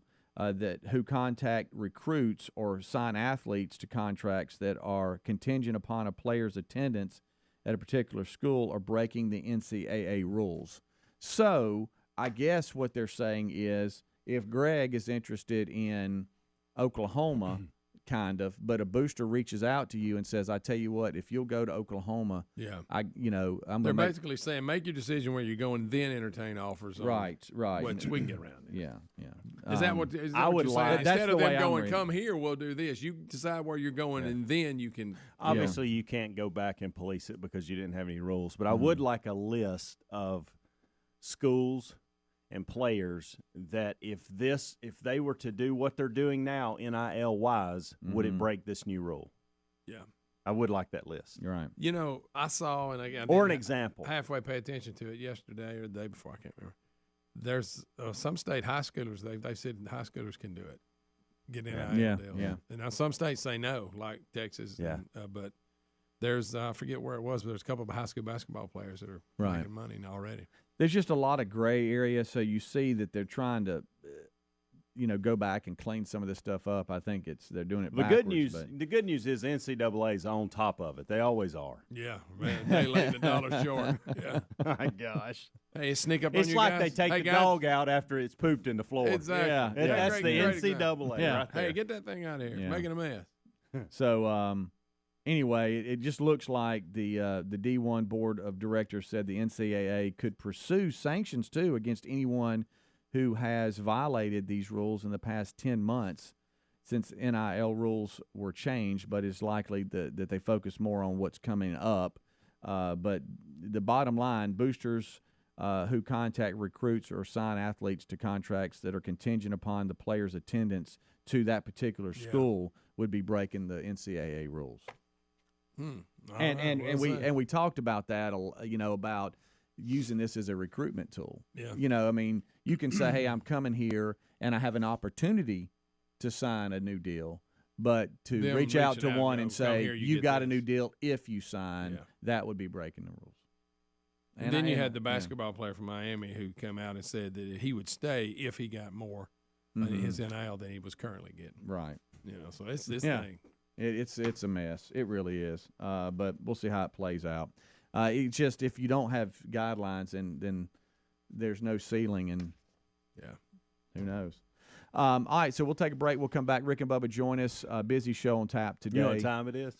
who contact recruits or sign athletes to contracts that are contingent upon a player's attendance at a particular school are breaking the NCAA rules. So I guess what they're saying is if Greg is interested in Oklahoma kind of, but a booster reaches out to you and says, I tell you what, if you'll go to Oklahoma, They're basically saying make your decision where you're going, then entertain offers. Right. Which we can get around it. Yeah. Is that what you're saying? Instead of them going, come here, we'll do this. You decide where you're going, and then you can. Obviously, you can't go back and police it because you didn't have any rules. But I would like a list of schools and players that if they were to do what they're doing now, NIL wise, would it break this new rule? Yeah. I would like that list. You're right. I saw, and again, or an example. Halfway pay attention to it yesterday or the day before, I can't remember. There's some state high schoolers, they said high schoolers can do it. Get in NIL deal. Yeah. And now some states say no, like Texas. Yeah. But there's, I forget where it was, but there's a couple of high school basketball players that are making money already. There's just a lot of gray area, so you see that they're trying to, go back and clean some of this stuff up. I think they're doing it backwards. The good news is the NCAA is on top of it. They always are. Yeah, man, they laid $1 short. Yeah. My gosh. Hey, sneak up on you guys. It's like they take the dog out after it's pooped in the floor. Exactly. Yeah, that's the NCAA right there. Hey, get that thing out of here. Yeah. Making a mess. So, anyway, it just looks like the D1 board of directors said the NCAA could pursue sanctions, too, against anyone who has violated these rules in the past 10 months since NIL rules were changed, but it's likely that they focus more on what's coming up. But the bottom line, boosters who contact recruits or sign athletes to contracts that are contingent upon the player's attendance to that particular school would be breaking the NCAA rules. And we talked about that, about using this as a recruitment tool. Yeah. I mean, you can say, hey, I'm coming here and I have an opportunity to sign a new deal, but to reach out to one and say, you got a new deal if you sign, that would be breaking the rules. And then you had the basketball player from Miami who came out and said that he would stay if he got more in his NIL than he was currently getting. Right. So it's this thing. It's a mess. It really is. But we'll see how it plays out. It's just if you don't have guidelines, then there's no ceiling, and who knows. All right, so we'll take a break. We'll come back. Rick and Bubba join us. Busy show on tap today. You know what time it is?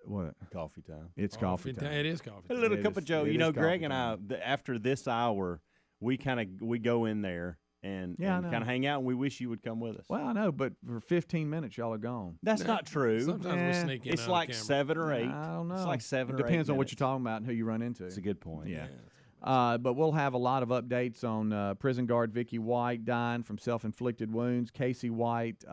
What? Coffee time. It's coffee time. It is coffee time. A little cup of Joe. Greg and I, after this hour, we go in there and kind of hang out, and we wish you would come with us. Well, I know, but for 15 minutes, y'all are gone. That's not true. Sometimes we sneak in. It's like 7 or 8. I don't know. It's like 7 or 8 Depends on what you're talking about and who you run into. It's a good point. Yeah. But we'll have a lot of updates on prison guard Vicky White dying from self-inflicted wounds, Casey White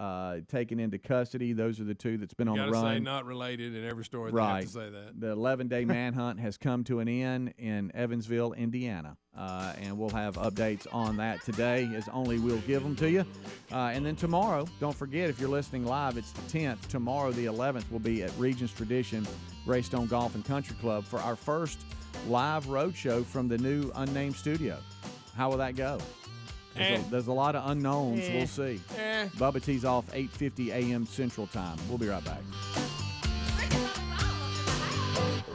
taken into custody. Those are the two that's been on the run. You got to say not related in every story. They have to say that. The 11-day manhunt has come to an end in Evansville, Indiana. And we'll have updates on that today, as only we'll give them to you. And then tomorrow, don't forget, if you're listening live, it's the 10th. Tomorrow, the 11th, we'll be at Regents Tradition, Greystone Golf and Country Club for our first live road show from the new unnamed studio. How will that go? There's a lot of unknowns. We'll see. Bubba tees off 8:50 a.m. Central Time. We'll be right back.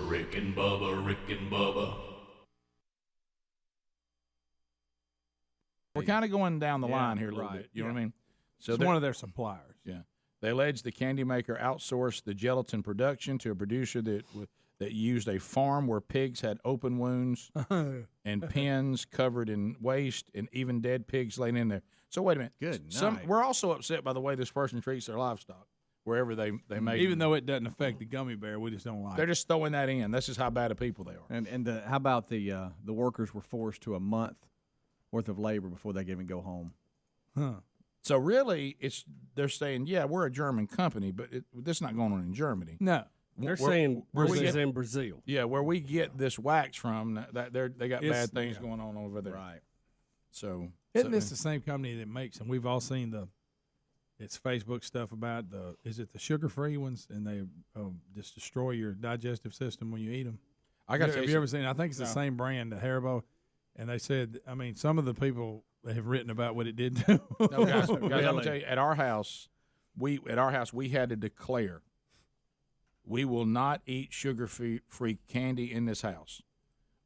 Rick and Bubba, Rick and Bubba. We're kind of going down the line here a little bit. You know what I mean? So it's one of their suppliers. Yeah. They allege the candy maker outsourced the gelatin production to a producer that used a farm where pigs had open wounds and pens covered in waste and even dead pigs laying in there. So wait a minute. Good night. We're also upset by the way this person treats their livestock wherever they make. Even though it doesn't affect the gummy bear, we just don't like it. They're just throwing that in. That's just how bad of people they are. And how about the workers were forced to a month worth of labor before they can even go home? Huh. So really, they're saying, yeah, we're a German company, but this is not going on in Germany. No. They're saying this is in Brazil. Yeah, where we get this wax from, they got bad things going on over there. Right. So isn't this the same company that makes them? We've all seen it's Facebook stuff about is it the sugar-free ones, and they just destroy your digestive system when you eat them? Have you ever seen? I think it's the same brand, the Haribo, and they said, I mean, some of the people have written about what it did to. No, guys, I'm gonna tell you, at our house, we had to declare we will not eat sugar-free candy in this house.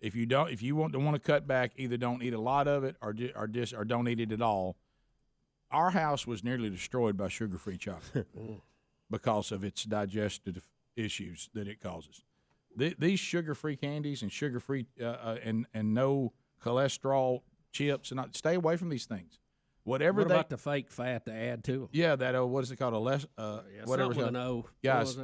If you want to cut back, either don't eat a lot of it or don't eat it at all. Our house was nearly destroyed by sugar-free chocolate. because of its digestive issues that it causes. These sugar-free candies and sugar-free and no cholesterol chips, and stay away from these things. What about the fake fat to add to them? Yeah, that what is it called? Whatever. Something with an O. Guys,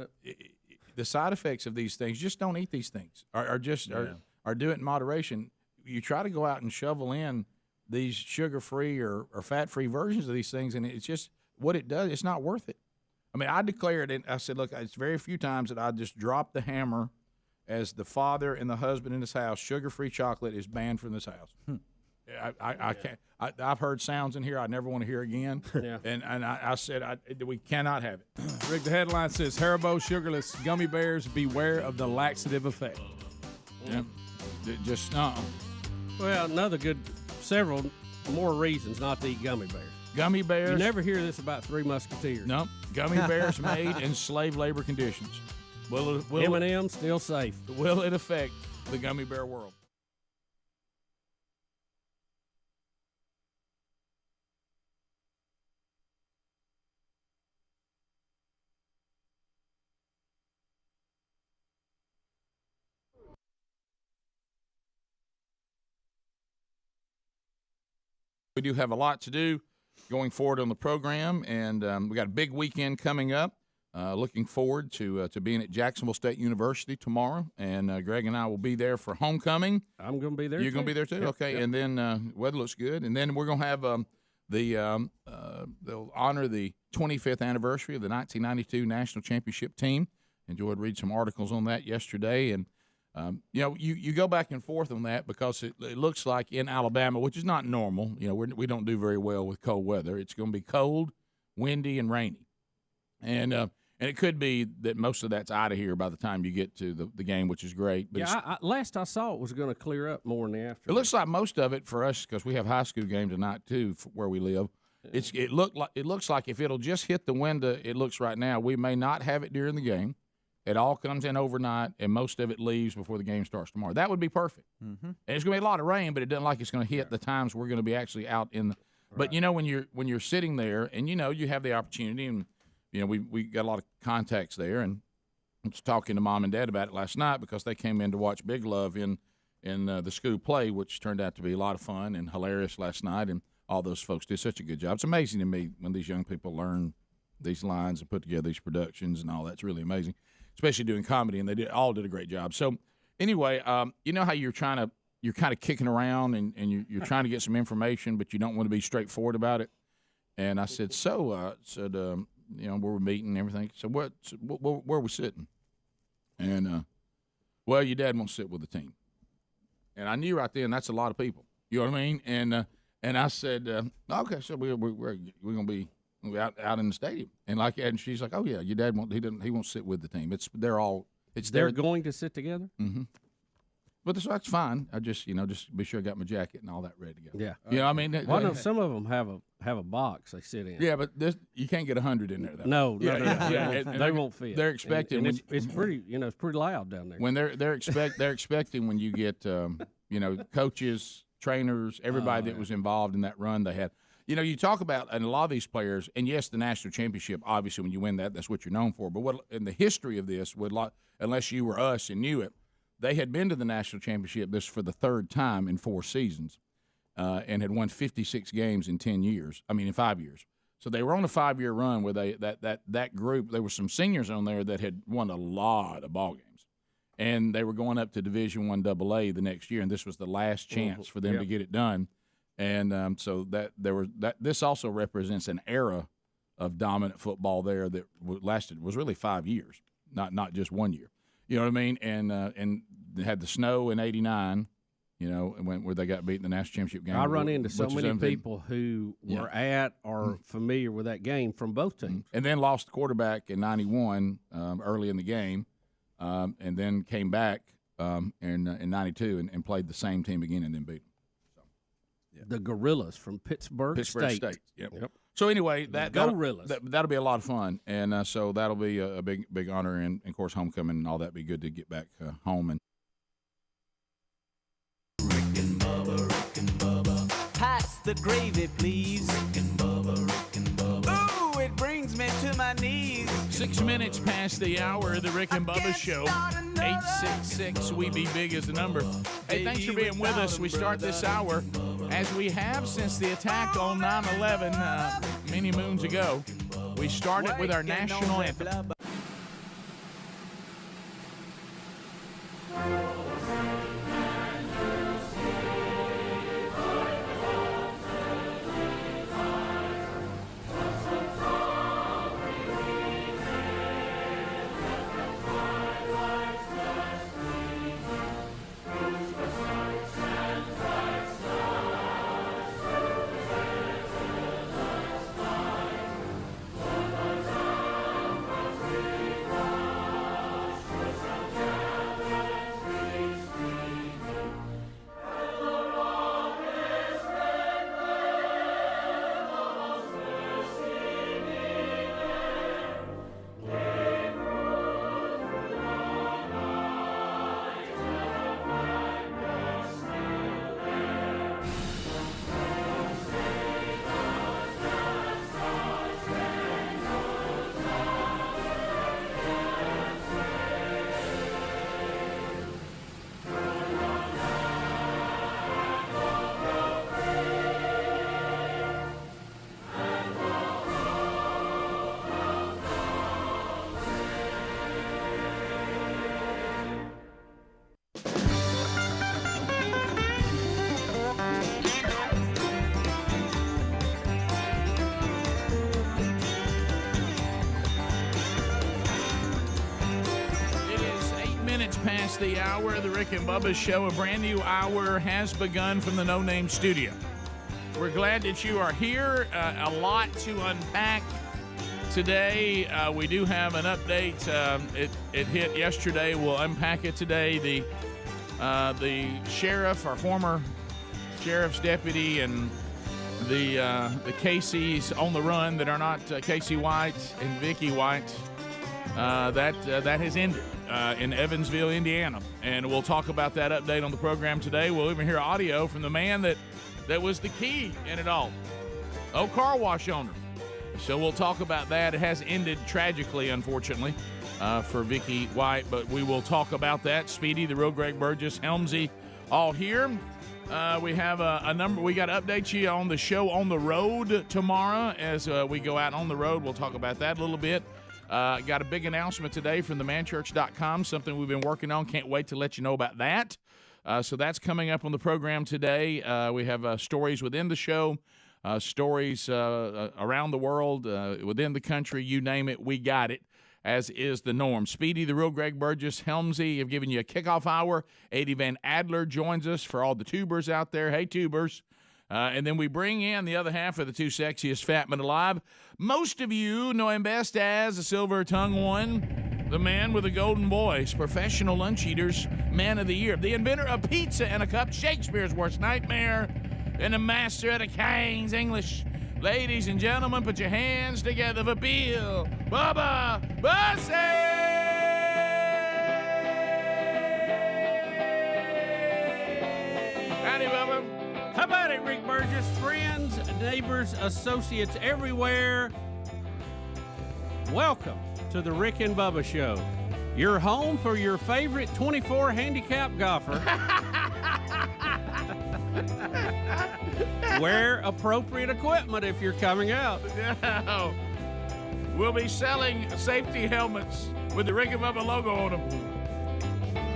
the side effects of these things, just don't eat these things. Or do it in moderation. You try to go out and shovel in these sugar-free or fat-free versions of these things, and it's just what it does. It's not worth it. I mean, I declared it. I said, look, it's very few times that I just drop the hammer as the father and the husband in this house. Sugar-free chocolate is banned from this house. I can't. I've heard sounds in here I never want to hear again. Yeah. And I said we cannot have it. Rick, the headline says Haribo sugarless gummy bears, beware of the laxative effect. Yeah. Just Well, several more reasons not to eat gummy bears. Gummy bears. You never hear this about Three Musketeers. No, gummy bears made in slave labor conditions. Will M&M still safe? Will it affect the gummy bear world? We do have a lot to do going forward on the program, and we got a big weekend coming up. Looking forward to being at Jacksonville State University tomorrow, and Greg and I will be there for homecoming. I'm going to be there. You're going to be there too? Yep, Okay, yep. And then weather looks good, and then we're going to have they'll honor the 25th anniversary of the 1992 National Championship team. Enjoyed reading some articles on that yesterday, and you go back and forth on that because it looks like in Alabama, which is not normal. We don't do very well with cold weather. It's going to be cold, windy, and rainy, and it could be that most of that's out of here by the time you get to the game, which is great. But last I saw it was going to clear up more in the afternoon. It looks like most of it for us, because we have high school game tonight too, where we live. It looks like if it'll just hit the window, it looks right now, we may not have it during the game. It all comes in overnight, and most of it leaves before the game starts tomorrow. That would be perfect. Mm-hmm. And it's going to be a lot of rain, but it doesn't like it's going to hit the times we're going to be actually out in the. Right. But when you're sitting there, and you have the opportunity, and we got a lot of contacts there, and I was talking to Mom and Dad about it last night because they came in to watch Big Love in the school play, which turned out to be a lot of fun and hilarious last night, and all those folks did such a good job. It's amazing to me when these young people learn these lines and put together these productions and all. That's really amazing, especially doing comedy, and they all did a great job. So anyway, you know how you're kind of kicking around and you're trying to get some information, but you don't want to be straightforward about it. And I said, where we're meeting and everything. So where are we sitting? And well, your dad won't sit with the team. And I knew right then that's a lot of people. You know what I mean? And I said, okay, so we're gonna be out in the stadium. And she's like, oh yeah, your dad won't sit with the team. They're going to sit together. Mm-hmm. But that's fine. I just be sure I got my jacket and all that ready to go. Yeah. I mean, some of them have a box they sit in. Yeah, but you can't get 100 in there though. No. They won't fit. They're expecting. And it's pretty. It's pretty loud down there. When they're expecting when you get coaches, trainers, everybody that was involved in that run they had. You talk about, and a lot of these players, and yes, the national championship, obviously when you win that's what you're known for. But what in the history of this, unless you were us and knew it, they had been to the national championship this for the third time in 4 seasons, and had won 56 games in 5 years. So they were on a 5-year run where that group, there were some seniors on there that had won a lot of ball games, and they were going up to Division I AA the next year, and this was the last chance for them to get it done. And so this also represents an era of dominant football there that was really 5 years, not just 1 year. You know what I mean? And they had the snow in '89, where they got beat in the national championship game. I run into so many people who were at or familiar with that game from both teams, and then lost the quarterback in '91 early in the game, and then came back in '92 and played the same team again and then beat them. The Gorillas from Pittsburgh State. Yep. So anyway, that'll be a lot of fun, and so that'll be a big honor, and of course homecoming and all that. Be good to get back home and. Rick and Bubba. Pass the gravy, please. Rick and Bubba. Ooh, it brings me to my knees. 6 minutes past the hour of the Rick and Bubba Show. 866 We Be Big is the number. Hey, thanks for being with us. We start this hour, as we have since the attack on 9/11 many moons ago. We started with our national anthem. Past the hour of the Rick and Bubba Show. A brand new hour has begun from the No Name Studio. We're glad that you are here. A lot to unpack today. We do have an update. It hit yesterday. We'll unpack it today. The sheriff, our former sheriff's deputy, and the Casey's on the run that are not Casey White and Vicky White. That has ended in Evansville, Indiana, and we'll talk about that update on the program today. We'll even hear audio from the man that was the key in it all, car wash owner. So we'll talk about that. It has ended tragically, unfortunately, for Vicky White, but we will talk about that. Speedy, the real Greg Burgess, Helmsy, all here. We have a number. We got to update you on the show on the road tomorrow as we go out on the road. We'll talk about that a little bit. Got a big announcement today from themanchurch.com, something we've been working on. Can't wait to let you know about that. So that's coming up on the program today. We have stories within the show, stories around the world, within the country, you name it, we got it, as is the norm. Speedy, the real Greg Burgess, Helmsy have given you a kickoff hour. Eddie Van Adler joins us for all the tubers out there. Hey, tubers. And then we bring in the other half of the two sexiest fat men alive. Most of you know him best as the silver-tongued one, the man with a golden voice, professional lunch eaters, man of the year, the inventor of pizza and a cup, Shakespeare's worst nightmare, and the master of the King's English. Ladies and gentlemen, put your hands together for Bill Bubba Bussey! Howdy, Bubba. How about it, Rick Burgess? Friends, neighbors, associates everywhere, welcome to the Rick and Bubba Show. Your home for your favorite 24 handicap golfer. Wear appropriate equipment if you're coming out. No. We'll be selling safety helmets with the Rick and Bubba logo on them.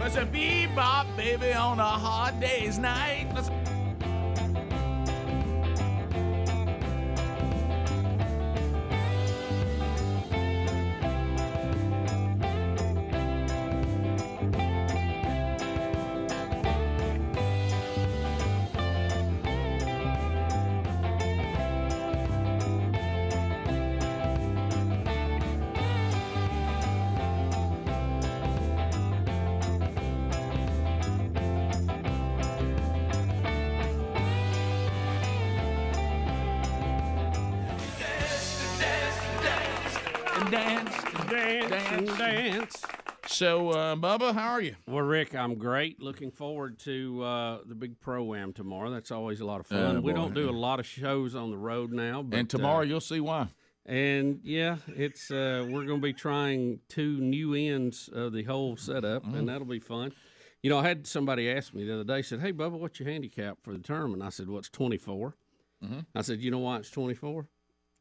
It's a bebop, baby, on a hot day's night. Dance. So, Bubba, how are you? Well, Rick, I'm great. Looking forward to the big pro-am tomorrow. That's always a lot of fun. We don't do a lot of shows on the road now. But, and tomorrow you'll see why. And it's we're going to be trying 2 new ends of the whole setup, and that'll be fun. You know, I had somebody ask me the other day, said, "Hey, Bubba, what's your handicap for the tournament?" I said, "Well, it's 24." I said, "You know why it's 24?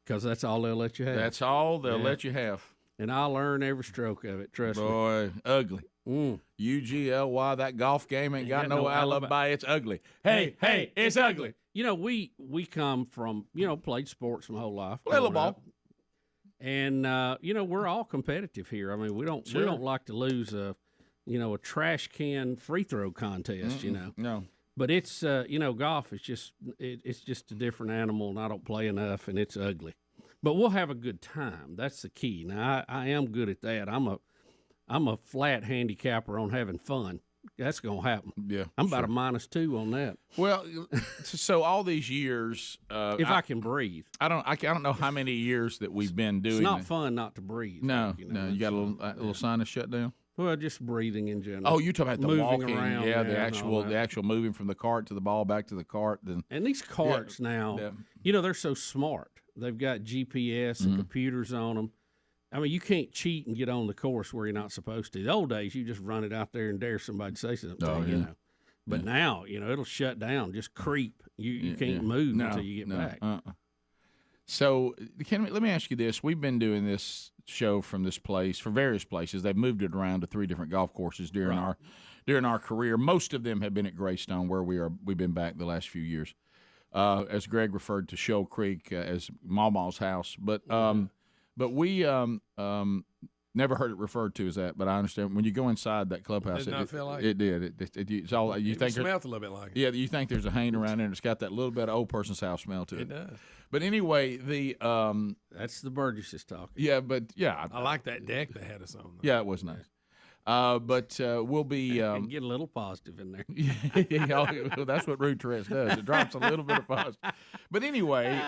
Because that's all they'll let you have." That's all they'll let you have. And I'll earn every stroke of it, trust me. Boy, ugly. UGLY, that golf game ain't got no alibi. It's ugly. Hey, it's ugly. You know, we come from, played sports my whole life. Play a little ball. And, we're all competitive here. I mean, we don't like to lose a trash can free throw contest, No. But it's, golf is just it's just a different animal, and I don't play enough, and it's ugly. But we'll have a good time. That's the key. Now, I am good at that. I'm a flat handicapper on having fun. That's going to happen. Yeah, I'm about a -2 on that. Well, so all these years, if I can breathe, I don't know how many years that we've been doing. It's not fun not to breathe. No, you got a little sinus shutdown. Well, just breathing in general. Oh, you're talking about the moving walking, around, the actual moving from the cart to the ball, back to the cart. And these carts now, they're so smart. They've got GPS and computers on them. I mean, you can't cheat and get on the course where you're not supposed to. The old days, you just run it out there and dare somebody to say something to you, But now, it'll shut down, just creep. You can't move until you get back. So, let me ask you this. We've been doing this show from this place, for various places. They've moved it around to 3 different golf courses during our career. Most of them have been at Greystone, where we've been back the last few years. As Greg referred to Shoal Creek as Mama's house, but we never heard it referred to as that. But I understand when you go inside that clubhouse, did not feel like it did. It's all you think. It smelled a little bit like it. Yeah, you think there's a hang around there, and it's got that little bit of old person's house smell to it. It does. But anyway, that's the Burgesses talking. Yeah, but I like that deck they had us on. Though. Yeah, it was nice. But we'll be get a little positive in there. That's what Rude Tourette's does. It drops a little bit of positive. But anyway,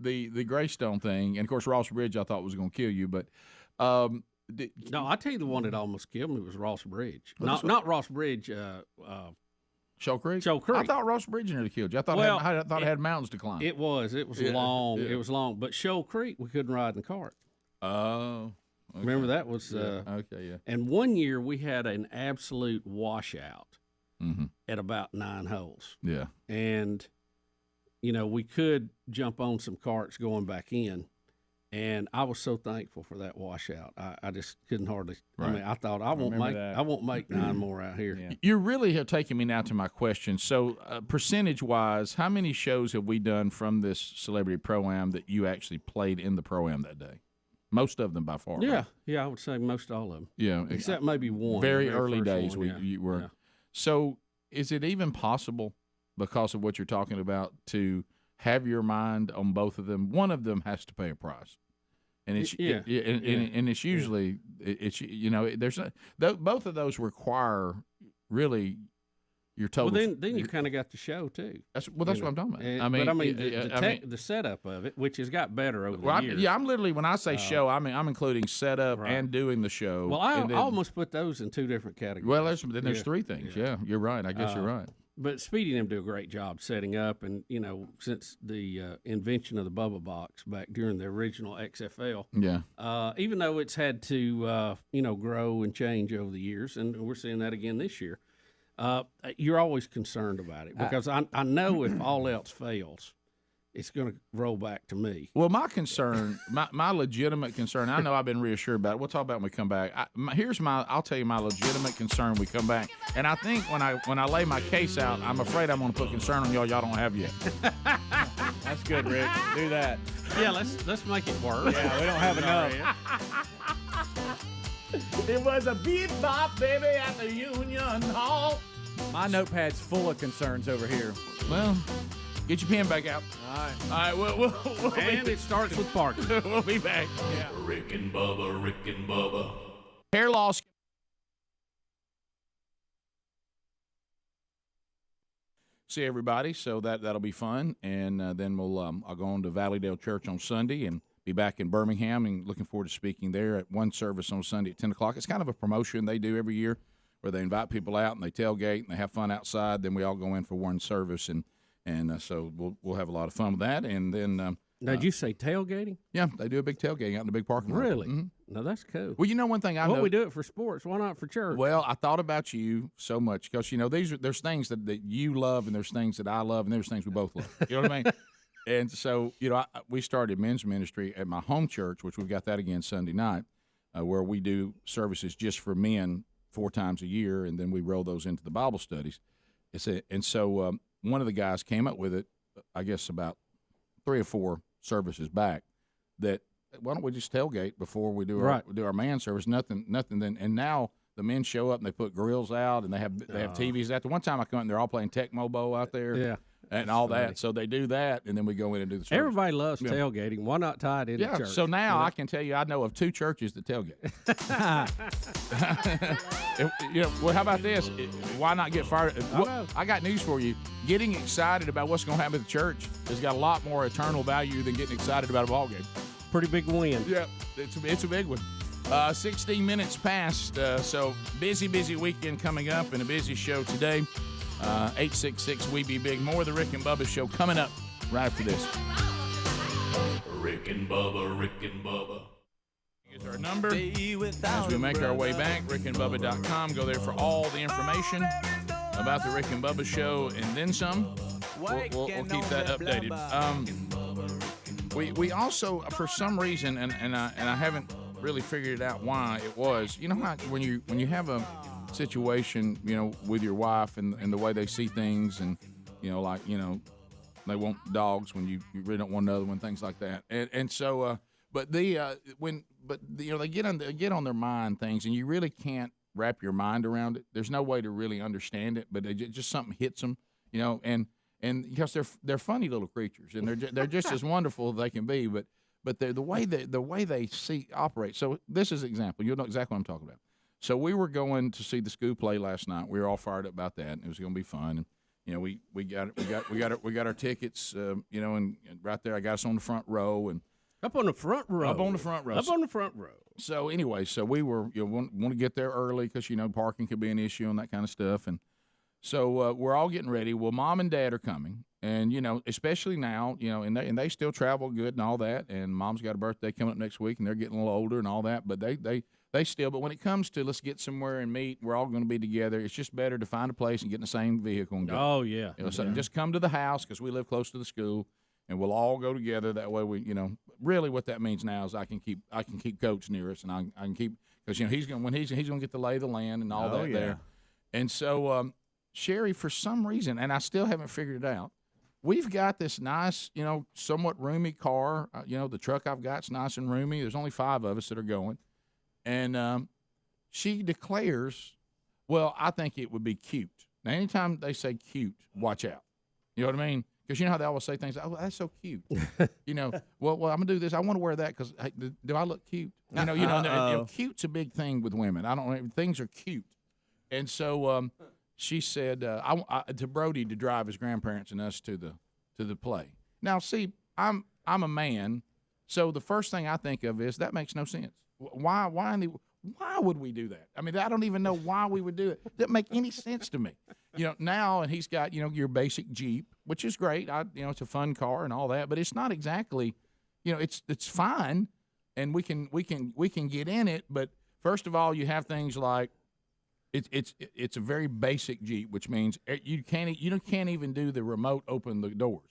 the Greystone thing, and of course Ross Bridge, I thought was going to kill you, but no, I tell you the one that almost killed me was Ross Bridge. Not Ross Bridge. Shoal Creek. Shoal Creek. I thought Ross Bridge nearly killed you. I thought it had mountains to climb. It was long. Yeah. It was long. But Shoal Creek, we couldn't ride in the cart. Oh. Okay. Remember that was okay, yeah. And one year we had an absolute washout at about 9 holes. Yeah. And we could jump on some carts going back in, and I was so thankful for that washout. I just couldn't hardly. Right. I mean, I thought I won't make 9 more out here. Yeah. You really have taken me now to my question. So, percentage-wise, how many shows have we done from this Celebrity Pro-Am that you actually played in the Pro-Am that day? Most of them by far. Yeah, right? Yeah, I would say most all of them. Yeah, except maybe one. Very early days one, you were. Yeah. So, is it even possible, because of what you're talking about, to have your mind on both of them? One of them has to pay a price, and it's and it's usually it's there's both of those require really your total. Well, then you kind of got the show too. That's what I'm talking about. The setup of it, which has got better over the years. I'm literally, when I say show, I'm including setup and doing the show. Well, I almost put those in 2 different categories. Well, there's 3 things. Yeah, you're right. I guess you're right. But Speedy and them do a great job setting up, and since the invention of the Bubba box back during the original XFL, even though it's had to grow and change over the years, and we're seeing that again this year. You're always concerned about it because I know if all else fails, it's going to roll back to me. Well, my concern, my legitimate concern, I know I've been reassured about it. We'll talk about it when we come back. I'll tell you my legitimate concern when we come back. And I think when I lay my case out, I'm afraid I'm going to put concern on y'all don't have yet. That's good, Rick. Do that. Yeah, let's make it work. Yeah, we don't have enough. It was a bebop, baby, at the Union Hall. My notepad's full of concerns over here. Well, get your pen back out. All right. All right, we'll and it starts with parking. We'll be back. Yeah. Rick and Bubba. Hair loss. See everybody, so that'll be fun. And then I'll go on to Valleydale Church on Sunday and be back in Birmingham, and looking forward to speaking there at one service on Sunday at 10 o'clock. It's kind of a promotion they do every year where they invite people out and they tailgate and they have fun outside. Then we all go in for one service, and so we'll have a lot of fun with that. And then Now, did you say tailgating? Yeah, they do a big tailgating out in the big parking lot. Really? Mm-hmm. No, that's cool. Well, you know one thing I know. Well, we do it for sports. Why not for church? Well, I thought about you so much because, there's things that you love and there's things that I love and there's things we both love. You know what I mean? And so, we started men's ministry at my home church, which we've got that again Sunday night, where we do services just for men 4 times a year, and then we roll those into the Bible studies. And so one of the guys came up with it, I guess about 3 or 4 services back, that why don't we just tailgate before we do our man service? Nothing. Then and now the men show up and they put grills out and they have TVs out. The one time I come in, they're all playing Tecmo Bowl out there, and all that. So they do that, and then we go in and do the service. Everybody loves tailgating. Why not tie it into church? So now I can tell you, I know of 2 churches that tailgate. Well, how about this? Why not get fired? I got news for you. Getting excited about what's going to happen at the church has got a lot more eternal value than getting excited about a ball game. Pretty big win. Yeah, it's a big one. 16 minutes past, so busy weekend coming up and a busy show today. 866-WE-BE-BIG. More of the Rick and Bubba show coming up right after this. Rick and Bubba. Here's our number. As we make our way back, rickandbubba.com. Go there for all the information about the Rick and Bubba show and then some. We'll keep that updated. We also, for some reason, and I haven't really figured it out why it was. You know how when you have a situation, with your wife and the way they see things, and they want dogs when you really don't want another one, things like that. And so, they get on their mind things, and you really can't wrap your mind around it. There's no way to really understand it, but just something hits them, and because they're funny little creatures, and they're just as wonderful as they can be, but the way they operate. So this is an example. You'll know exactly what I'm talking about. So we were going to see the school play last night. We were all fired up about that, and it was going to be fun. And we got our tickets. And right there, I got us on the front row and up on the front row. So anyway, we were want to get there early because parking could be an issue and that kind of stuff. And so we're all getting ready. Well, Mom and Dad are coming, and especially now, and they still travel good and all that. And Mom's got a birthday coming up next week, and they're getting a little older and all that. But they still. But when it comes to let's get somewhere and meet, we're all going to be together. It's just better to find a place and get in the same vehicle and go. Oh yeah. So just come to the house because we live close to the school, and we'll all go together. That way, we really what that means now is I can keep Coach near us, and I can keep because he's going to get to lay the land and all that there. And so. Sherry, for some reason, and I still haven't figured it out, we've got this nice, somewhat roomy car. The truck I've got's nice and roomy. There's only 5 of us that are going. And she declares, well, I think it would be cute. Now, anytime they say cute, watch out. You know what I mean? Because how they always say things like, oh, that's so cute. Well, I'm going to do this. I want to wear that because do I look cute? Cute's a big thing with women. I don't know. Things are cute. And so she said to Brody to drive his grandparents and us to the play. Now, see, I'm a man, so the first thing I think of is that makes no sense. Why would we do that? I mean, I don't even know why we would do it. It doesn't make any sense to me. Now, and he's got your basic Jeep, which is great. It's a fun car and all that, but it's not exactly, it's fine, and we can get in it. But first of all, you have things like. It's a very basic Jeep, which means you can't even do the remote open the doors.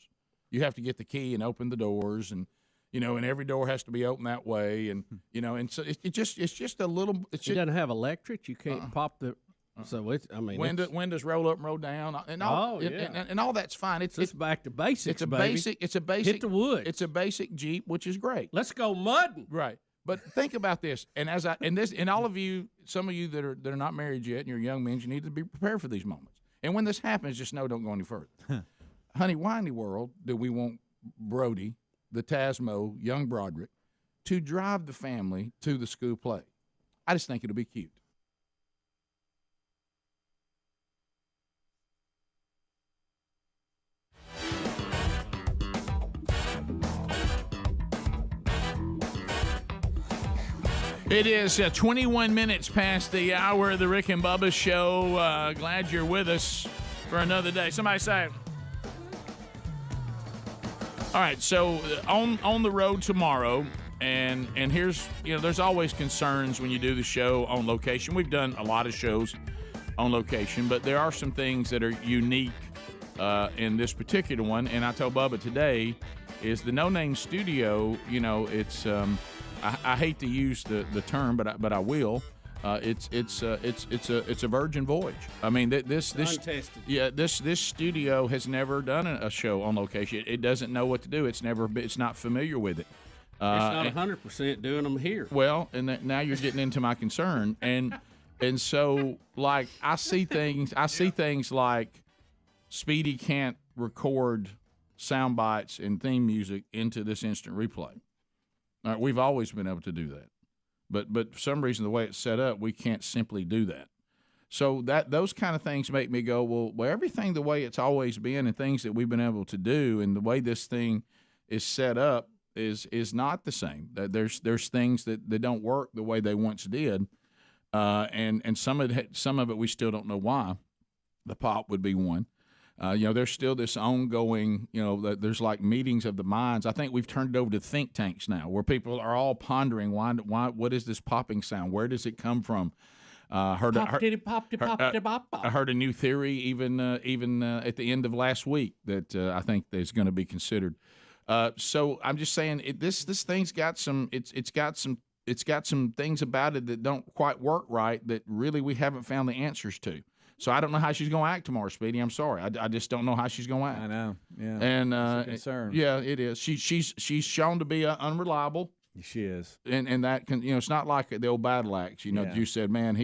You have to get the key and open the doors, and and every door has to be open that way, and and so it's just a little. It doesn't have electric. You can't pop the. So it's windows roll up and roll down, and all and all that's fine. It's back to basics. It's a baby. basic. It's a basic. Hit the wood. It's a basic Jeep, which is great. Let's go mudding. Right. But think about this, and all of you, some of you that are not married yet, and you're young men, you need to be prepared for these moments. And when this happens, just know don't go any further. Honey, why in the world do we want Brody, the Tasmo, young Broderick, to drive the family to the school play? I just think it'll be cute. It is 21 minutes past the hour of the Rick and Bubba show. Glad you're with us for another day. Somebody say, All right, so on the road tomorrow, and here's, there's always concerns when you do the show on location. We've done a lot of shows on location, but there are some things that are unique in this particular one. And I told Bubba today is the No Name Studio. It's I hate to use the term, but I will. It's a virgin voyage. I mean, this untested. Yeah, this studio has never done a show on location. It doesn't know what to do. It's not familiar with it. It's not 100% doing them here. Well, and now you're getting into my concern, and so like I see things like Speedy can't record sound bites and theme music into this instant replay. All right, we've always been able to do that. But for some reason, the way it's set up, we can't simply do that. So those kind of things make me go, well, everything the way it's always been and things that we've been able to do and the way this thing is set up is not the same. There's things that don't work the way they once did, and some of it we still don't know why. The pop would be one. There's still this ongoing, there's like meetings of the minds. I think we've turned it over to think tanks now, where people are all pondering why, what is this popping sound? Where does it come from? I heard a new theory even at the end of last week that I think is going to be considered. So I'm just saying this thing's got some it's got some things about it that don't quite work right that really we haven't found the answers to. So I don't know how she's going to act tomorrow, Speedy. I'm sorry. I just don't know how she's going to act. I know. Yeah. And it's a concern. Yeah, it is. She's shown to be unreliable. She is. And that can, it's not like the old battle axe. You said, man,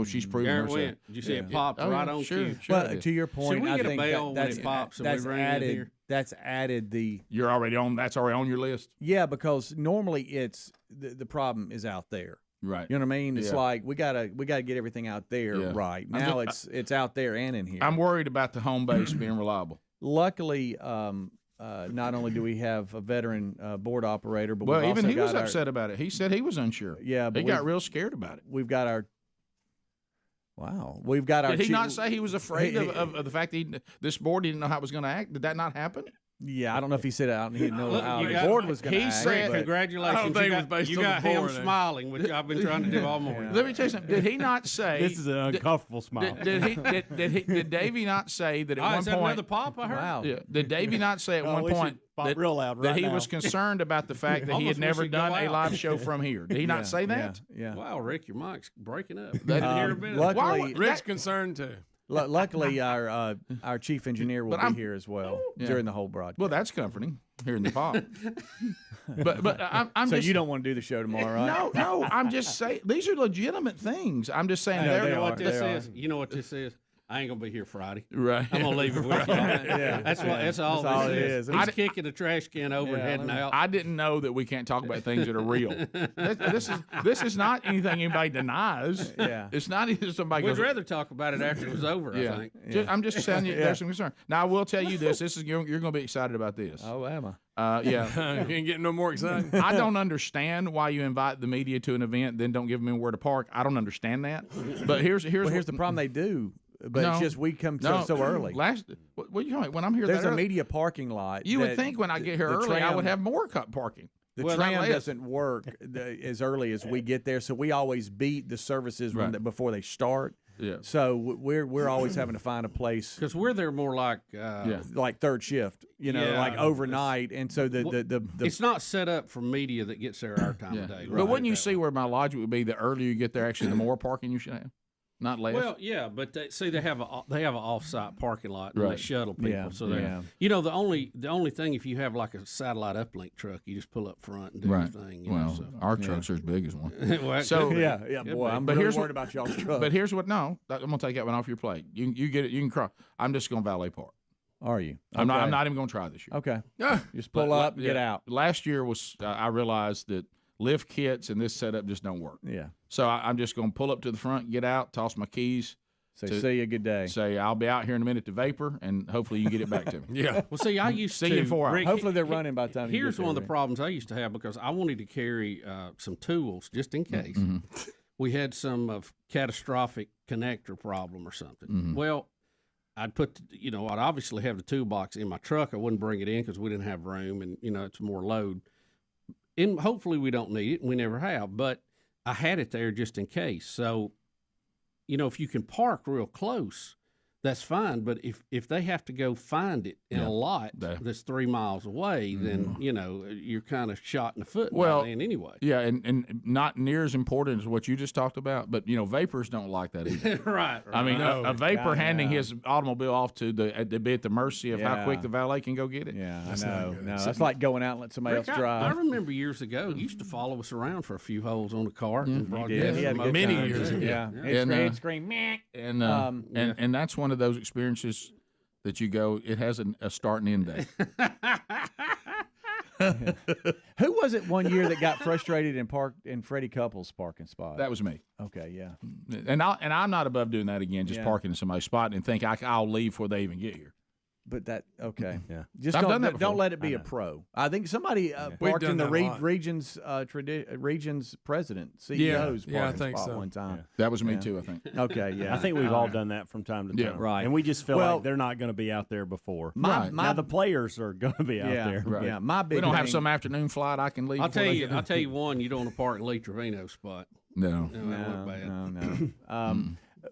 she's proven herself. Did you see it popped right on cue? Well, to your point, Should we I get think a bell when it pops and we ring in here? That's added the. You're already on. That's already on your list. Yeah, because normally it's the problem is out there. Right. You know what I mean? It's like we gotta get everything out there right. Now it's out there and in here. I'm worried about the home base being reliable. Luckily, not only do we have a veteran board operator, but even he was upset about it. He said he was unsure. Yeah, but he got real scared about it. We've got our. Wow, we've got our. Did he not say he was afraid of the fact that this board didn't know how it was going to act? Did that not happen? Yeah, I don't know if he said it out and he didn't know how the board was going to act. He said, congratulations, you got him smiling, which I've been trying to do all morning. Let me tell you something. Did he not say... This is an uncomfortable smile. Did Davey not say that at one point... another pop, I heard? Wow. Yeah, did Davey not say at one point that he was concerned about the fact that he had never done a live show from here? Did he not say that? Yeah. Wow, Rick, your mic's breaking up. Didn't hear a bit. Luckily, Rick's concerned too. Luckily, our chief engineer will be here as well during the whole broadcast. Well, that's comforting, hearing the pop. but I'm so just, you don't want to do the show tomorrow, right? No. I'm just saying these are legitimate things. I'm just saying. You know what this is? You know what this is? I ain't gonna be here Friday. Right. I'm gonna leave it with you. That's all it is. He's kicking the trash can over and heading out. I didn't know that we can't talk about things that are real. This is not anything anybody denies. Yeah. It's not either somebody. We'd rather talk about it after it was over. I think. I'm just telling you, there's some concern. Now I will tell you this. You're gonna be excited about this. Oh, am I? Yeah. You ain't getting no more excited. I don't understand why you invite the media to an event, then don't give them anywhere to park. I don't understand that. But here's the problem. They do. But it's just we come so early. What are you talking about? When I'm here, there's a media parking lot. You would think when I get here early, I would have more parking. The tram doesn't work as early as we get there, so we always beat the services before they start. Yeah. So we're always having to find a place because we're there more like third shift, like overnight, and so the it's not set up for media that gets there our time of day. But wouldn't you see where my logic would be? The earlier you get there, actually, the more parking you should have. Not less. Well, yeah, but they have an off-site parking lot and they shuttle people. Yeah, so the only thing if you have like a satellite uplink truck, you just pull up front and do your thing. Our trucks are as big as one. Boy, I'm really worried about y'all's truck. But here's what. No, I'm gonna take that one off your plate. You get it. You can cry. I'm just gonna valet park. Are you? I'm not even gonna try this year. Okay. Just pull up, get out. Last year was I realized that lift kits and this setup just don't work. Yeah. So I'm just going to pull up to the front, get out, toss my keys. Say, see you, good day. Say, I'll be out here in a minute to vapor, and hopefully you get it back to me. Yeah. Well, see, I used to. See you in 4 hours. Rick, hopefully they're running by the time you get there. Here's one of the problems I used to have because I wanted to carry some tools just in case. Mm-hmm. We had some catastrophic connector problem or something. Mm-hmm. Well, I'd I'd obviously have the toolbox in my truck. I wouldn't bring it in because we didn't have room, and it's more load. And hopefully we don't need it, and we never have. But I had it there just in case. So, if you can park real close, that's fine. But if they have to go find it in a lot that's 3 miles away, then you're kind of shot in the foot. Well, by then anyway. Yeah, and not near as important as what you just talked about. But vapors don't like that either. Right. I mean, a vapor handing his automobile off to be at the mercy of how quick the valet can go get it. Yeah, I know. No, that's like going out and let somebody else drive. I remember years ago, he used to follow us around for a few holes on the car and broadcast. He had many years ago. Yeah, he'd scream, meh. And that's one of those experiences that you go, it has a start and end date. Who was it one year that got frustrated and parked in Freddie Couples' parking spot? That was me. Okay, yeah. And I'm not above doing that again, just parking in somebody's spot and think I'll leave before they even get here. But okay. Yeah. Just don't let it be a pro. I think somebody parked in the region's president, CEO's parking spot one time. Yeah. That was me too, I think. Okay, yeah. I think we've all done that from time to time. Yeah, right. And we just feel like they're not going to be out there before. Now the players are going to be out there. Right. Yeah, my big we don't have some afternoon flight I can leave. I'll tell you one, you don't want to park in Lee Trevino's spot. No. No.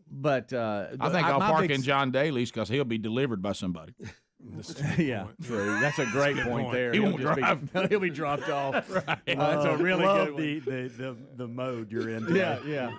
But I think I'll park in John Daly's because he'll be delivered by somebody. Yeah, true. That's a great point there. He won't drive. He'll be dropped off. Right. That's a really good one. The mode you're in. Yeah.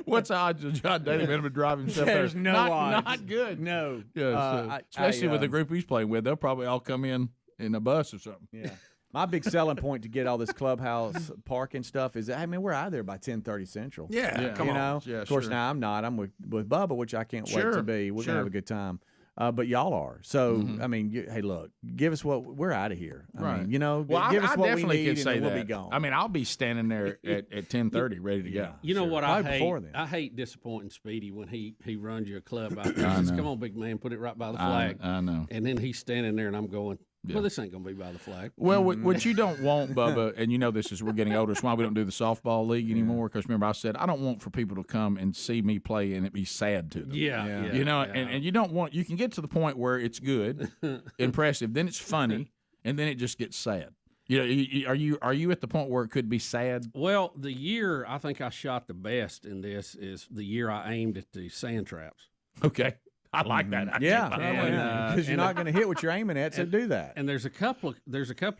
What's the odds of John Daly being able to drive himself there? There's no odds. Not good. No. Especially with the group he's playing with. They'll probably all come in a bus or something. Yeah. My big selling point to get all this clubhouse parking stuff is, we're out of there by 10:30 Central. Yeah, come on. Yeah, of course, now I'm not. I'm with Bubba, which I can't wait to be. We're gonna have a good time. But y'all are. So hey, look, give us what we're out of here. I mean, give us what we need, and we'll be gone. I mean, I'll be standing there at 10:30, ready to go. You know what I hate? I hate disappointing Speedy when he runs you a club out there. Says, come on, big man, put it right by the flag. I know. And then he's standing there, and I'm going, well, this ain't going to be by the flag. Well, what you don't want, Bubba, and this is we're getting older, it's why we don't do the softball league anymore, because remember I said I don't want for people to come and see me play and it be sad to them. Yeah. And you don't want, you can get to the point where it's good, impressive, then it's funny, and then it just gets sad. Are you at the point where it could be sad? Well, the year I think I shot the best in this is the year I aimed at the sand traps. Okay. I like that. Because you're not going to hit what you're aiming at, so do that. And there's a couple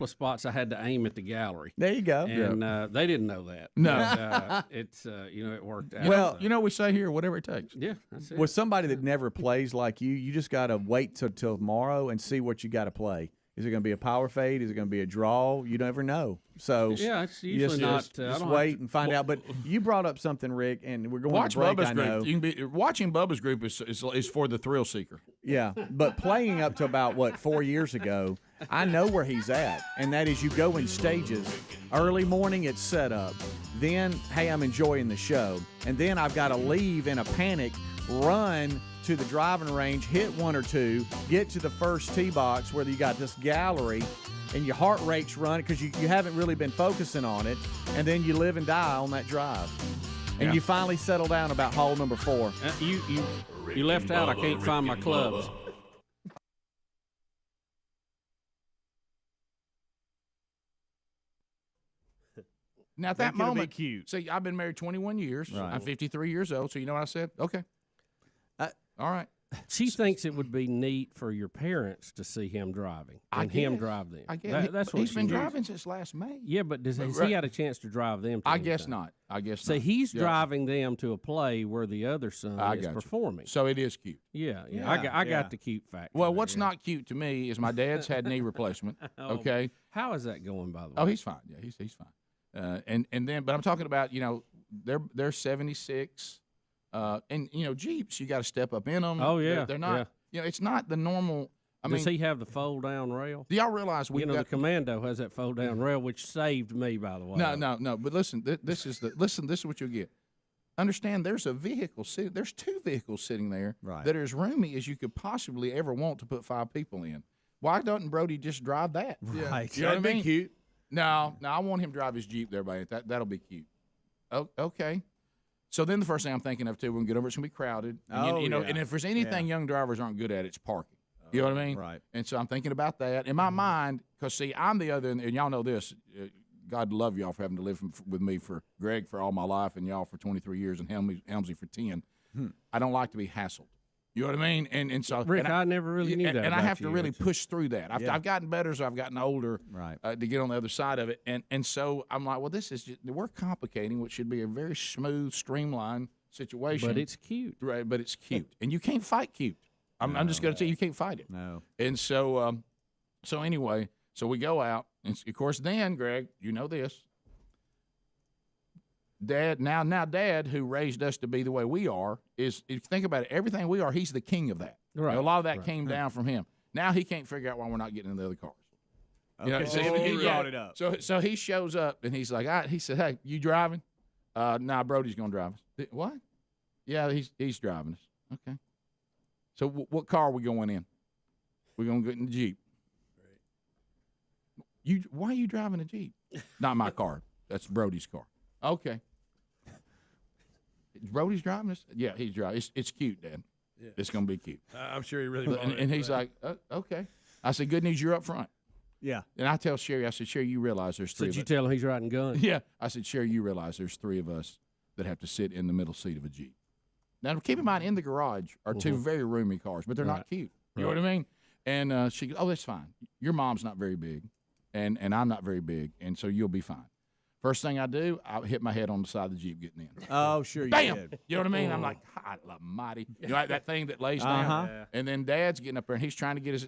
of spots I had to aim at the gallery. There you go. And they didn't know that. No, but, it's it worked out. Well, we say here, whatever it takes. Yeah, that's it. With somebody that never plays like you just got to wait till tomorrow and see what you got to play. Is it going to be a power fade? Is it going to be a draw? You never know. So it's usually just wait and find out. But you brought up something, Rick, and we're going to break. Bubba's I know. group. Watching Bubba's group is for the thrill seeker. Yeah, but playing up to about 4 years ago, I know where he's at, and that is you go in stages. Early morning, it's set up. Then, hey, I'm enjoying the show, and then I've got to leave in a panic, run to the driving range, hit one or two, get to the first tee box where you got this gallery, and your heart rate's running because you haven't really been focusing on it, and then you live and die on that drive. And you finally settle down about hole number 4. You left out, I can't find my clubs. Now at that moment, cute. See, I've been married 21 years. Right. I'm 53 years old, so you know what I said? Okay. All right. She thinks it would be neat for your parents to see him driving and him drive them. I guess. That's what he's been driving since last May. Yeah, but has he had a chance to drive them? I guess not. So he's driving them to a play where the other son is performing. So it is cute. Yeah. I got the cute factor. Well, what's not cute to me is my dad's had knee replacement. Okay. How is that going, by the way? Oh, he's fine. Yeah, he's fine. And then, but I'm talking about they're 76. And Jeeps, you got to step up in them. Oh yeah, they're not. It's not the normal. Does he have the fold down rail? Do y'all realize the Commando has that fold down rail, which saved me, by the way. No. But listen, this is what you'll get. Understand? There's a vehicle sitting. There's 2 vehicles sitting there that are as roomy as you could possibly ever want to put 5 people in. Why doesn't Brody just drive that? Right. You know what I mean? Be cute. No, I want him to drive his Jeep there, buddy. That'll be cute. Oh, okay. So then the first thing I'm thinking of, too, when we get over, it's going to be crowded. And, and if there's anything young drivers aren't good at, it's parking. You know what I mean? Right. And so I'm thinking about that. In my mind, because, see, I'm the other, and y'all know this, God love y'all for having to live with me for Greg for all my life and y'all for 23 years and Helmsley for 10. I don't like to be hassled. You know what I mean? And so Rick, I never really knew that. And I have to really push through that. I've gotten better as I've gotten older to get on the other side of it. And so I'm like, well, this is just, we're complicating what should be a very smooth, streamlined situation. But it's cute. Right, but it's cute. And you can't fight cute. I'm just going to tell you, you can't fight it. No. And so, so anyway, so we go out. And, of course, then, Greg, you know this. Dad, now Dad, who raised us to be the way we are, is, if you think about it, everything we are, he's the king of that. Right. You know, a lot of that came down from him. Now he can't figure out why we're not getting in the other cars. Okay. You know, So he brought it up. So he shows up, and he's like, all right, he said, hey, you driving? Nah, Brody's going to drive us. What? Yeah, he's driving us. Okay. So what car are we going in? We're going to get in the Jeep. Why are you driving a Jeep? Not my car. That's Brody's car. Okay. Brody's driving this? Yeah, he's driving. It's cute, Dad. Yeah. It's going to be cute. I'm sure he really wanted and he's like, okay. I said, good news, you're up front. Yeah. And I tell Sherry, I said, Sherry, you realize there's three of us. Did you tell him he's riding guns? Yeah. I said, Sherry, you realize there's three of us that have to sit in the middle seat of a Jeep. Now, keep in mind, in the garage are two very roomy cars, but they're not cute. You know what I mean? And she goes, oh, that's fine. Your mom's not very big, and I'm not very big, and so you'll be fine. First thing I do, I hit my head on the side of the Jeep getting in. Oh, sure you Bam! did. You know what I mean? I'm like, God almighty. You know, that thing that lays down. Yeah. And then Dad's getting up there, and he's trying to get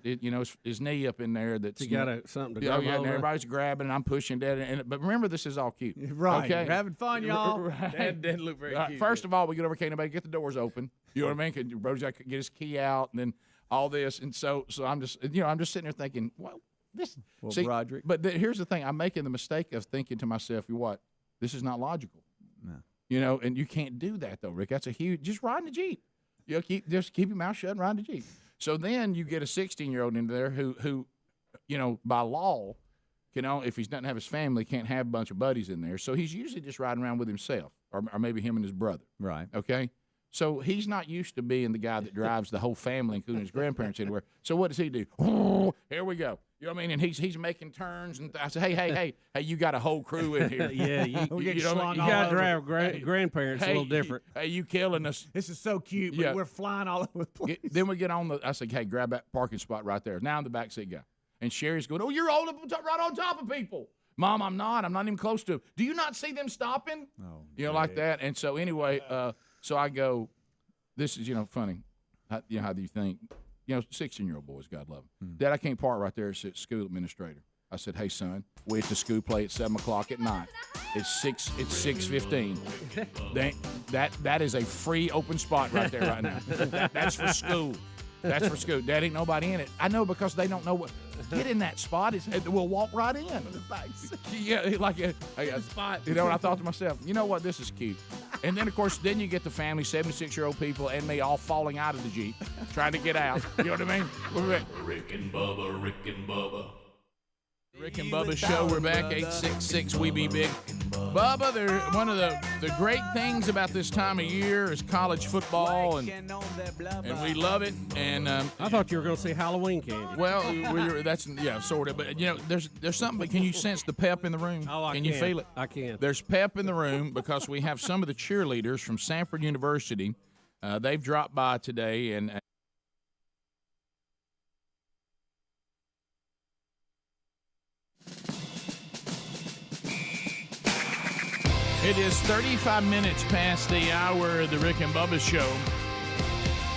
his knee up in there. That's He got something to grab and over. everybody's grabbing, and I'm pushing Dad. But remember, this is all cute. Right. Okay? You're having fun, y'all. Right. Dad didn't look very cute. First of all, we get over, can't nobody get the doors open. You know what I mean? Because Brody's got to get his key out, and then all this. And so I'm just, I'm just sitting there thinking, well, this. Well, see, Broderick. But here's the thing. I'm making the mistake of thinking to myself, what? This is not logical. No. And you can't do that, though, Rick. That's a huge – just ride in the Jeep. Just keep your mouth shut and ride in the Jeep. So then you get a 16-year-old in there who, by law, if he doesn't have his family, can't have a bunch of buddies in there. So he's usually just riding around with himself or maybe him and his brother. Right. Okay? So he's not used to being the guy that drives the whole family, including his grandparents, anywhere. So what does he do? Oh, here we go. You know what I mean? And he's making turns, and I say, hey, you got a whole crew in here. Yeah, you got to drive grandparents a little different. Hey, you killing us. This is so cute, but we're flying all over the place. Then we get on I say, hey, grab that parking spot right there. Now I'm the backseat guy. And Sherry's going, oh, you're all up right on top of people. Mom, I'm not. I'm not even close to them. Do you not see them stopping? Oh, like that. And so anyway, so I go, this is, funny. How do you think? 16-year-old boys, God love them. Dad, I can't park right there. It's school administrator. I said, hey, son, we at the school play at 7 o'clock at night. It's 6:15. That is a free open spot right there right now. That's for school. That's for school. Dad, ain't nobody in it. I know because they don't know what. Get in that spot. We'll walk right in. Yeah, like a spot. And I thought to myself, you know what? This is cute. And then, of course, then you get the family, 76-year-old people, and me all falling out of the Jeep, trying to get out. You know what I mean? Rick and Bubba, Rick and Bubba. Rick and Bubba show. We're back, 866 We Be Big. Bubba, one of the great things about this time of year is college football, and we love it. And I thought you were going to say Halloween candy. Well, that's sort of. But there's something. But can you sense the pep in the room? Oh, I can. You feel it? I can. There's pep in the room because we have some of the cheerleaders from Samford University. They've dropped by today and. It is 35 minutes past the hour of the Rick and Bubba Show.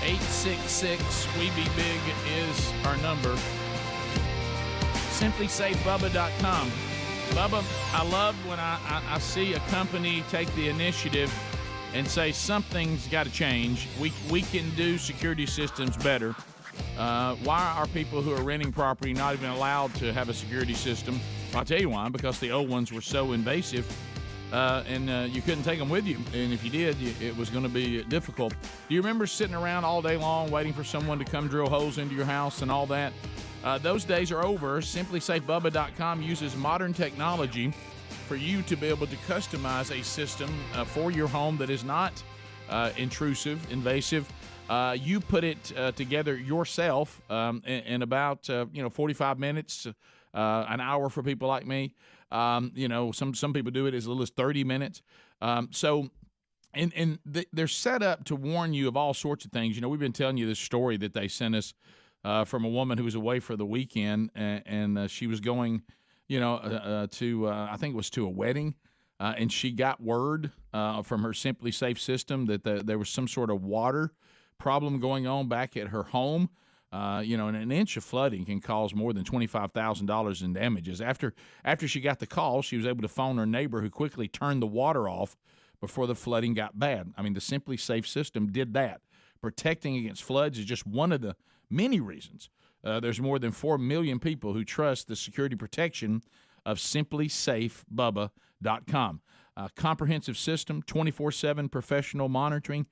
866 We Be Big is our number. SimplySafeBubba.com. Bubba, I love when I see a company take the initiative and say something's got to change. We can do security systems better. Why are people who are renting property not even allowed to have a security system? I'll tell you why. Because the old ones were so invasive. And you couldn't take them with you. And if you did, it was going to be difficult. Do you remember sitting around all day long waiting for someone to come drill holes into your house and all that? Those days are over. SimplySafeBubba.com uses modern technology for you to be able to customize a system for your home that is not intrusive, invasive. You put it together yourself in about 45 minutes, an hour for people like me. Some people do it as little as 30 minutes. They're set up to warn you of all sorts of things. We've been telling you this story that they sent us from a woman who was away for the weekend, and she was going, to I think it was to a wedding, and she got word from her Simply Safe system that there was some sort of water problem going on back at her home. And an inch of flooding can cause more than $25,000 in damages. After she got the call, she was able to phone her neighbor, who quickly turned the water off before the flooding got bad. I mean, the Simply Safe system did that. Protecting against floods is just one of the many reasons. There's more than 4 million people who trust the security protection of simplysafebubba.com. Comprehensive system, 24/7 professional monitoring.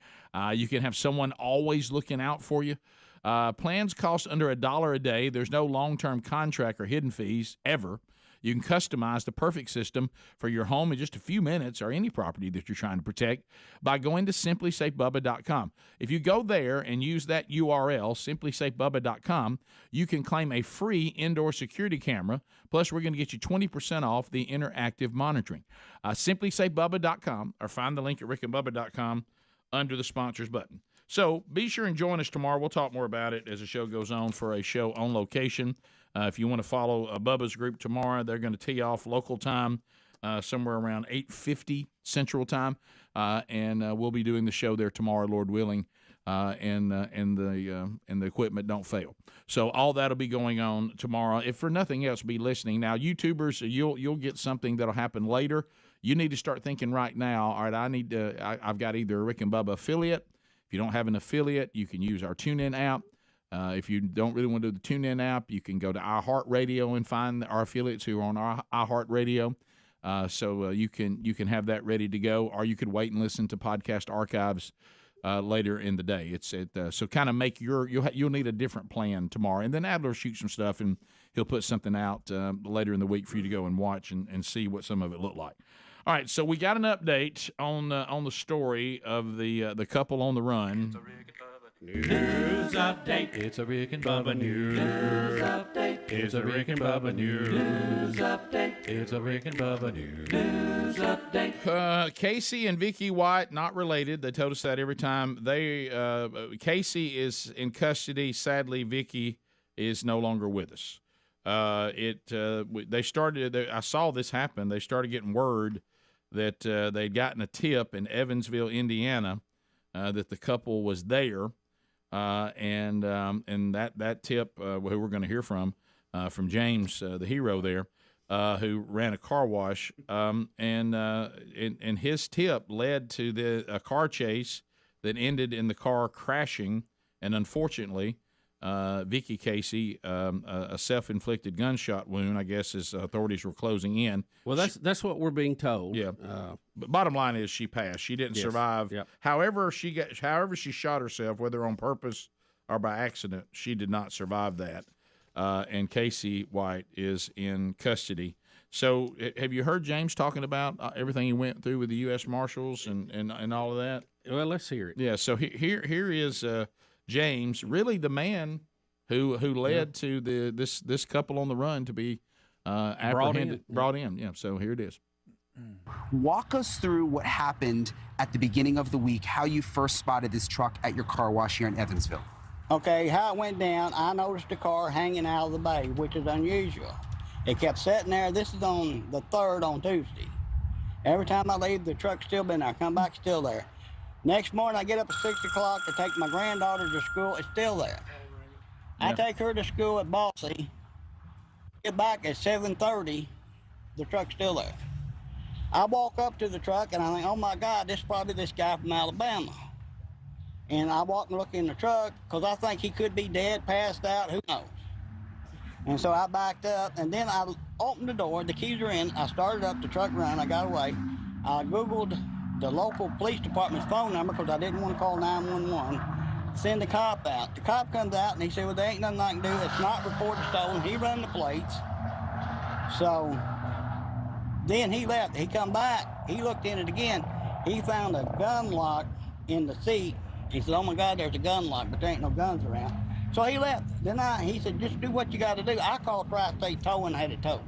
You can have someone always looking out for you. Plans cost under $1 a day. There's no long-term contract or hidden fees ever. You can customize the perfect system for your home in just a few minutes, or any property that you're trying to protect, by going to simplysafebubba.com. If you go there and use that URL, simplysafebubba.com, you can claim a free indoor security camera. Plus, we're going to get you 20% off the interactive monitoring. Simplysafebubba.com, or find the link at rickandbubba.com under the sponsors button. So be sure and join us tomorrow. We'll talk more about it as the show goes on, for a show on location. If you want to follow Bubba's group tomorrow, they're going to tee off local time somewhere around 8:50 Central Time, and we'll be doing the show there tomorrow, Lord willing, and the equipment don't fail. So all that'll be going on tomorrow. If for nothing else, be listening. Now, YouTubers, you'll get something that'll happen later. You need to start thinking right now. All right, I've got either a Rick and Bubba affiliate. If you don't have an affiliate, you can use our TuneIn app. If you don't really want to do the TuneIn app, you can go to iHeartRadio and find our affiliates who are on our iHeartRadio. So you can have that ready to go, or you could wait and listen to podcast archives later in the day. So kind of make you'll need a different plan tomorrow. And then Adler will shoot some stuff, and he'll put something out later in the week for you to go and watch and see what some of it looked like. All right, so we got an update on the story of the couple on the run. News update. It's a Rick and Bubba news update. It's a Rick and Bubba news update. It's a Rick and Bubba news update. Casey and Vicky White, not related. They told us that every time. Casey is in custody. Sadly, Vicky is no longer with us. They started. I saw this happen. They started getting word that they'd gotten a tip in Evansville, Indiana, that the couple was there. And that tip, who we're going to hear from James, the hero there, who ran a car wash, and his tip led to a car chase that ended in the car crashing, and unfortunately, Vicky Casey, a self-inflicted gunshot wound, I guess, as authorities were closing in. Well, that's what we're being told. Yeah. But bottom line is she passed. She didn't survive. Yep. However she shot herself, whether on purpose or by accident, she did not survive that. And Casey White is in custody. So have you heard James talking about everything he went through with the U.S. Marshals and all of that? Well, let's hear it. Yeah. So here is James, really the man who led to this couple on the run to be apprehended, brought in. Yeah. So here it is. Walk us through what happened at the beginning of the week, how you first spotted this truck at your car wash here in Evansville. Okay, how it went down, I noticed the car hanging out of the bay, which is unusual. It kept sitting there. This is on the 3rd on Tuesday. Every time I leave, the truck's still been there. Come back, still there. Next morning, I get up at 6 o'clock to take my granddaughter to school. It's still there. I take her to school at Bossy. Get back at 7:30. The truck's still there. I walk up to the truck, and I think, oh, my God, this is probably this guy from Alabama. And I walk and look in the truck, because I think he could be dead, passed out, who knows. And so I backed up, and then I opened the door. The keys are in. I started up, the truck ran. I got away. I Googled the local police department's phone number, because I didn't want to call 911. Send the cop out. The cop comes out, and he said, well, there ain't nothing I can do. It's not reported stolen. He run the plates. So Then he left. He come back. He looked in it again. He found a gun lock in the seat. He said, "Oh my God, there's a gun lock, but there ain't no guns around." So he left. Then he said, "Just do what you got to do." I called Tri-State Tow and had it towed.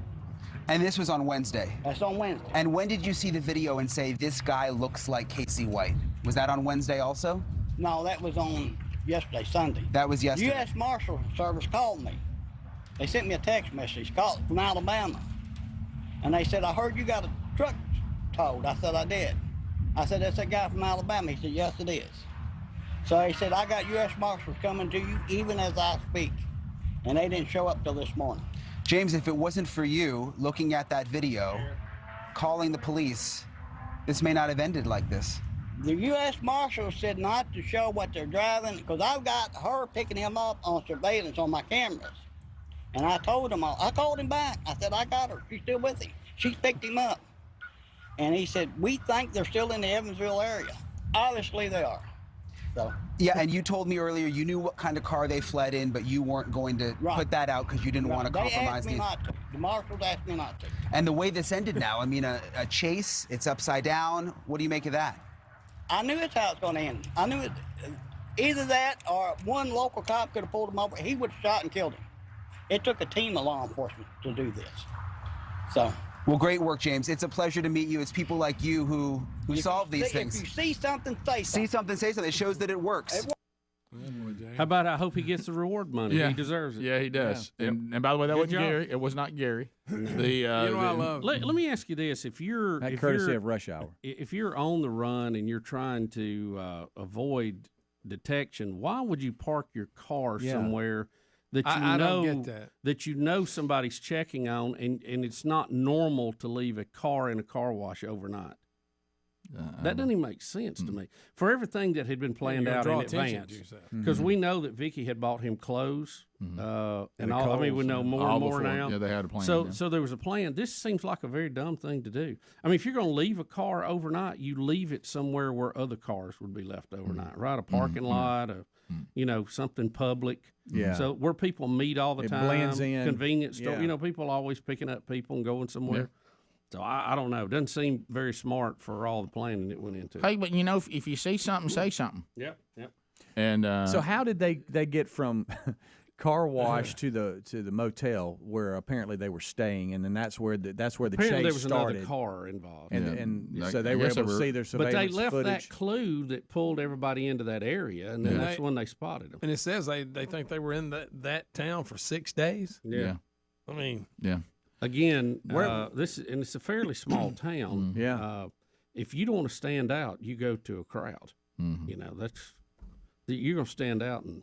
And this was on Wednesday? That's on Wednesday. And when did you see the video and say, "This guy looks like Casey White"? Was that on Wednesday also? No, that was on yesterday, Sunday. That was yesterday? U.S. Marshal Service called me. They sent me a text message from Alabama. And they said, "I heard you got a truck towed." I said, "I did." I said, "That's that guy from Alabama." He said, "Yes, it is." So he said, "I got U.S. Marshals coming to you even as I speak." And they didn't show up till this morning. James, if it wasn't for you looking at that video, calling the police, this may not have ended like this. The U.S. Marshal said not to show what they're driving, because I've got her picking him up on surveillance on my cameras. And I told him, I called him back. I said, "I got her. She's still with him." She picked him up. And he said, "We think they're still in the Evansville area." Obviously they are. So. Yeah, and you told me earlier you knew what kind of car they fled in, but you weren't going to put that out because you didn't want to compromise They asked me not to. The marshals asked me not to. And the way this ended now, I mean, a chase, it's upside down. What do you make of that? I knew it's how it's going to end. I knew it. Either that or one local cop could have pulled him over. He would have shot and killed him. It took a team of law enforcement to do this. So. Well, great work, James. It's a pleasure to meet you. It's people like you who solve these things. If you see something, say something. See something, say something. It shows that it works. How about I hope he gets the reward money? Yeah. He deserves it. Yeah, he does. Yeah. And by the way, that wasn't Gary. It was not Gary. I love. Let me ask you this: if you're courtesy of Rush Hour, if you're on the run and you're trying to avoid detection, why would you park your car somewhere that I don't get that you know somebody's checking on, and it's not normal to leave a car in a car wash overnight? That doesn't even make sense to me. For everything that had been planned out in advance, because we know that Vicky had bought him clothes, and all. I mean, we know more and more now. Yeah, they had a plan. So there was a plan. This seems like a very dumb thing to do. I mean, if you're going to leave a car overnight, you leave it somewhere where other cars would be left overnight, right? A parking lot, something public. Yeah. So where people meet all the time, blends in. Convenience store. Yeah. People always picking up people and going somewhere. Yeah. So I don't know. It doesn't seem very smart for all the planning that went into it. Hey, but if you see something, say something. Yep. And so how did they get from car wash to the motel where apparently they were staying, and then that's where the apparently chase there was started. Another car involved, and so they were able to see their surveillance But they left footage. that clue that pulled everybody into that area, and then that's when they spotted them. And it says they think they were in that town for 6 days. Yeah. I mean, yeah. Again, it's a fairly small town. Yeah. If you don't want to stand out, you go to a crowd. Mm-hmm. You're going to stand out in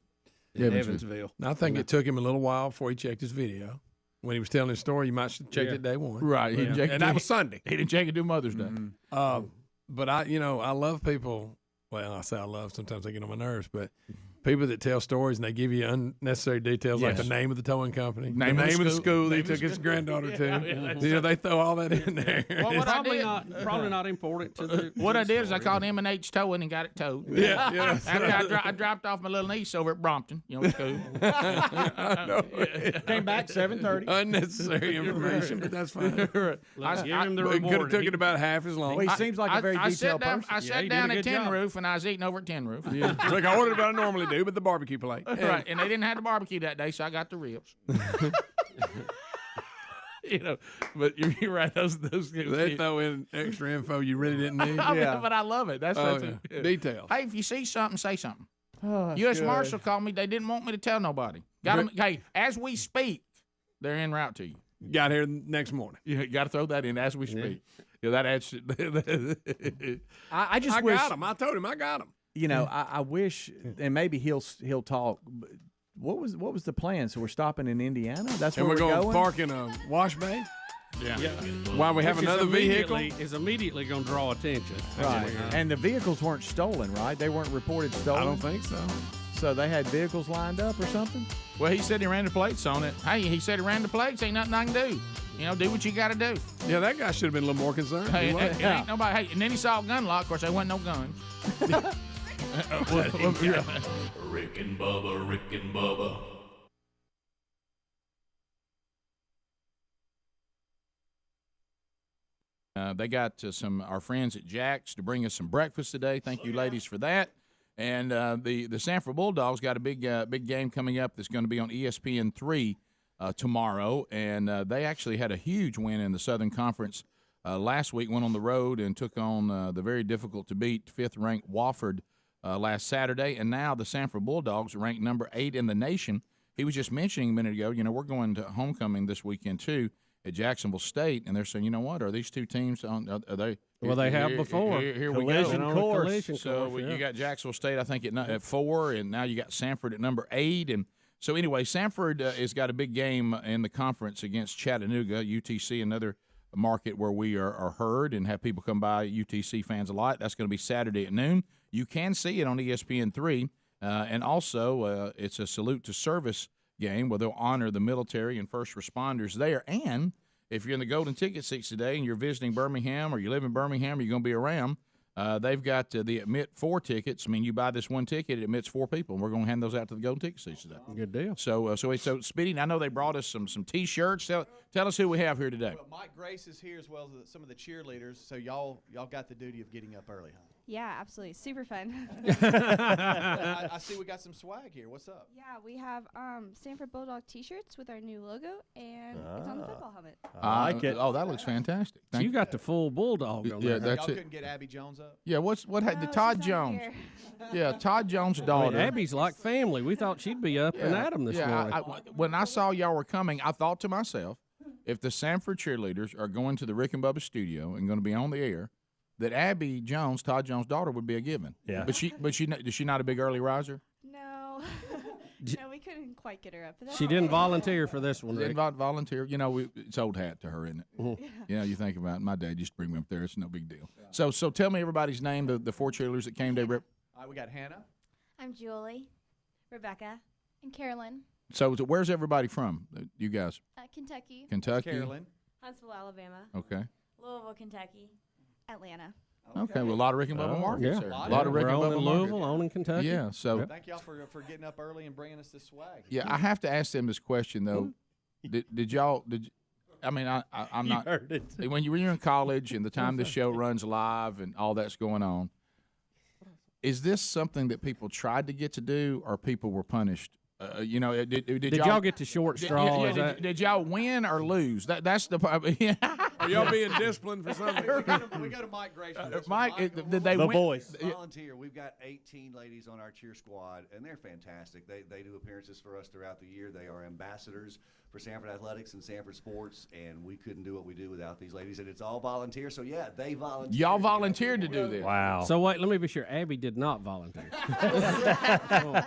Evansville. I think it took him a little while before he checked his video. When he was telling his story, you might have checked it day one. Right. And that was Sunday. He didn't check it to Mother's Day. But I love people. Well, I say I love. Sometimes they get on my nerves, but people that tell stories and they give you unnecessary details, like the name of the towing company, the name of the school he took his granddaughter to. They throw all that in there. Well, probably not important to the. What I did is I called M&H Towing and got it towed. Yeah. After I dropped off my little niece over at Brompton. School. Came back 7:30. Unnecessary information, but that's fine. Let's give him the He could have reward. took it about half as long. Well, he seems like a very detailed person. I sat down at Tin Roof and I was eating over at Tin Roof. Yeah. Like I ordered what I normally do, but the barbecue plate. Right, and they didn't have the barbecue that day, so I got the ribs. But you're right. Those they throw in extra info you really didn't need. But I love it. That's detail. Hey, if you see something, say something. Oh, U.S. Marshal called me. They didn't want me to tell nobody. Hey, as we speak, they're en route to you. Got here next morning. You got to throw that in as we speak. Yeah, that adds. I just wish. Got him. I told him I got him. I wish, and maybe he'll talk. What was the plan? So we're stopping in Indiana. That's where we're going to going. park in a wash bay. Yeah. While we have another vehicle, is immediately going to draw attention. Right. And the vehicles weren't stolen, right? They weren't reported stolen. I don't think so. So they had vehicles lined up or something. Well, he said he ran the plates on it. Hey, he said he ran the plates. Ain't nothing I can do. Do what you got to do. Yeah, that guy should have been a little more concerned. Hey, it ain't nobody. Hey, and then he saw a gun lock. Of course, there wasn't no guns. Rick and Bubba. They got our friends at Jack's to bring us some breakfast today. Thank you, ladies, for that. And the Samford Bulldogs got a big game coming up that's going to be on ESPN3 tomorrow. And they actually had a huge win in the Southern Conference last week. Went on the road and took on the very difficult-to-beat fifth-ranked Wofford last Saturday. And now the Samford Bulldogs are ranked number 8 in the nation. He was just mentioning a minute ago, we're going to homecoming this weekend, too, at Jacksonville State, and they're saying, you know what? Are these two teams on? Are they? Well, they have before. Here we go. You got Jacksonville State, I think, at 4, and now you got Samford at number 8. And so anyway, Samford has got a big game in the conference against Chattanooga, UTC, another market where we are heard and have people come by. UTC fans a lot. That's going to be Saturday at noon. You can see it on ESPN3, and also it's a salute to service game where they'll honor the military and first responders there. And if you're in the golden ticket seats today and you're visiting Birmingham or you live in Birmingham or you're going to be around, they've got the admit 4 tickets. I mean, you buy this one ticket, it admits 4 people, and we're going to hand those out to the golden ticket seats today. Good deal. So Speedy, I know they brought us some T-shirts. Tell us who we have here today. Well, Mike Grace is here as well as some of the cheerleaders. So y'all got the duty of getting up early, huh? Yeah, absolutely. Super fun. I see we got some swag here. What's up? Yeah, we have Samford Bulldog T-shirts with our new logo, and it's on the football helmet. I like it. Oh, that looks fantastic. So you got the full Bulldog on there. That's y'all couldn't get Abby Jones up? Yeah, the Todd Jones. Yeah, Todd Jones' daughter. Abby's like family. We thought she'd be up and at 'em this morning. When I saw y'all were coming, I thought to myself, if the Samford cheerleaders are going to the Rick and Bubba studio and going to be on the air, that Abby Jones, Todd Jones' daughter, would be a given. Yeah. But is she not a big early riser? No. No, we couldn't quite get her up. She didn't volunteer for this one, Rick. Didn't volunteer. It's old hat to her, isn't it? Yeah. You think about it. My dad used to bring me up there. It's no big deal. So tell me everybody's name, the 4 cheerleaders that came today, Rip. All right, we got Hannah. I'm Julie, Rebecca, and Carolyn. So where's everybody from, you guys? Kentucky. Kentucky. Carolyn. Huntsville, Alabama. Okay. Louisville, Kentucky. Atlanta. Okay, well, a lot of Rick and Bubba markets there. A lot of Rick and Bubba in Louisville, on in Kentucky. Yeah, so thank y'all for getting up early and bringing us this swag. Yeah, I have to ask them this question though. Did y'all? I mean, I'm not. Heard it. When you're in college and the time this show runs live and all that's going on, is this something that people tried to get to do, or people were punished? Did y'all get the short straw? Did y'all win or lose? That's the part. Are y'all being disciplined for something? we go to Mike Grace. Mike, did they the win? Voice. Volunteer. We've got 18 ladies on our cheer squad, and they're fantastic. They do appearances for us throughout the year. They are ambassadors for Samford Athletics and Samford Sports, and we couldn't do what we do without these ladies. And it's all volunteer. So yeah, they volunteer. Y'all volunteered to do this. Wow. So wait, let me be sure. Abby did not volunteer. Yeah.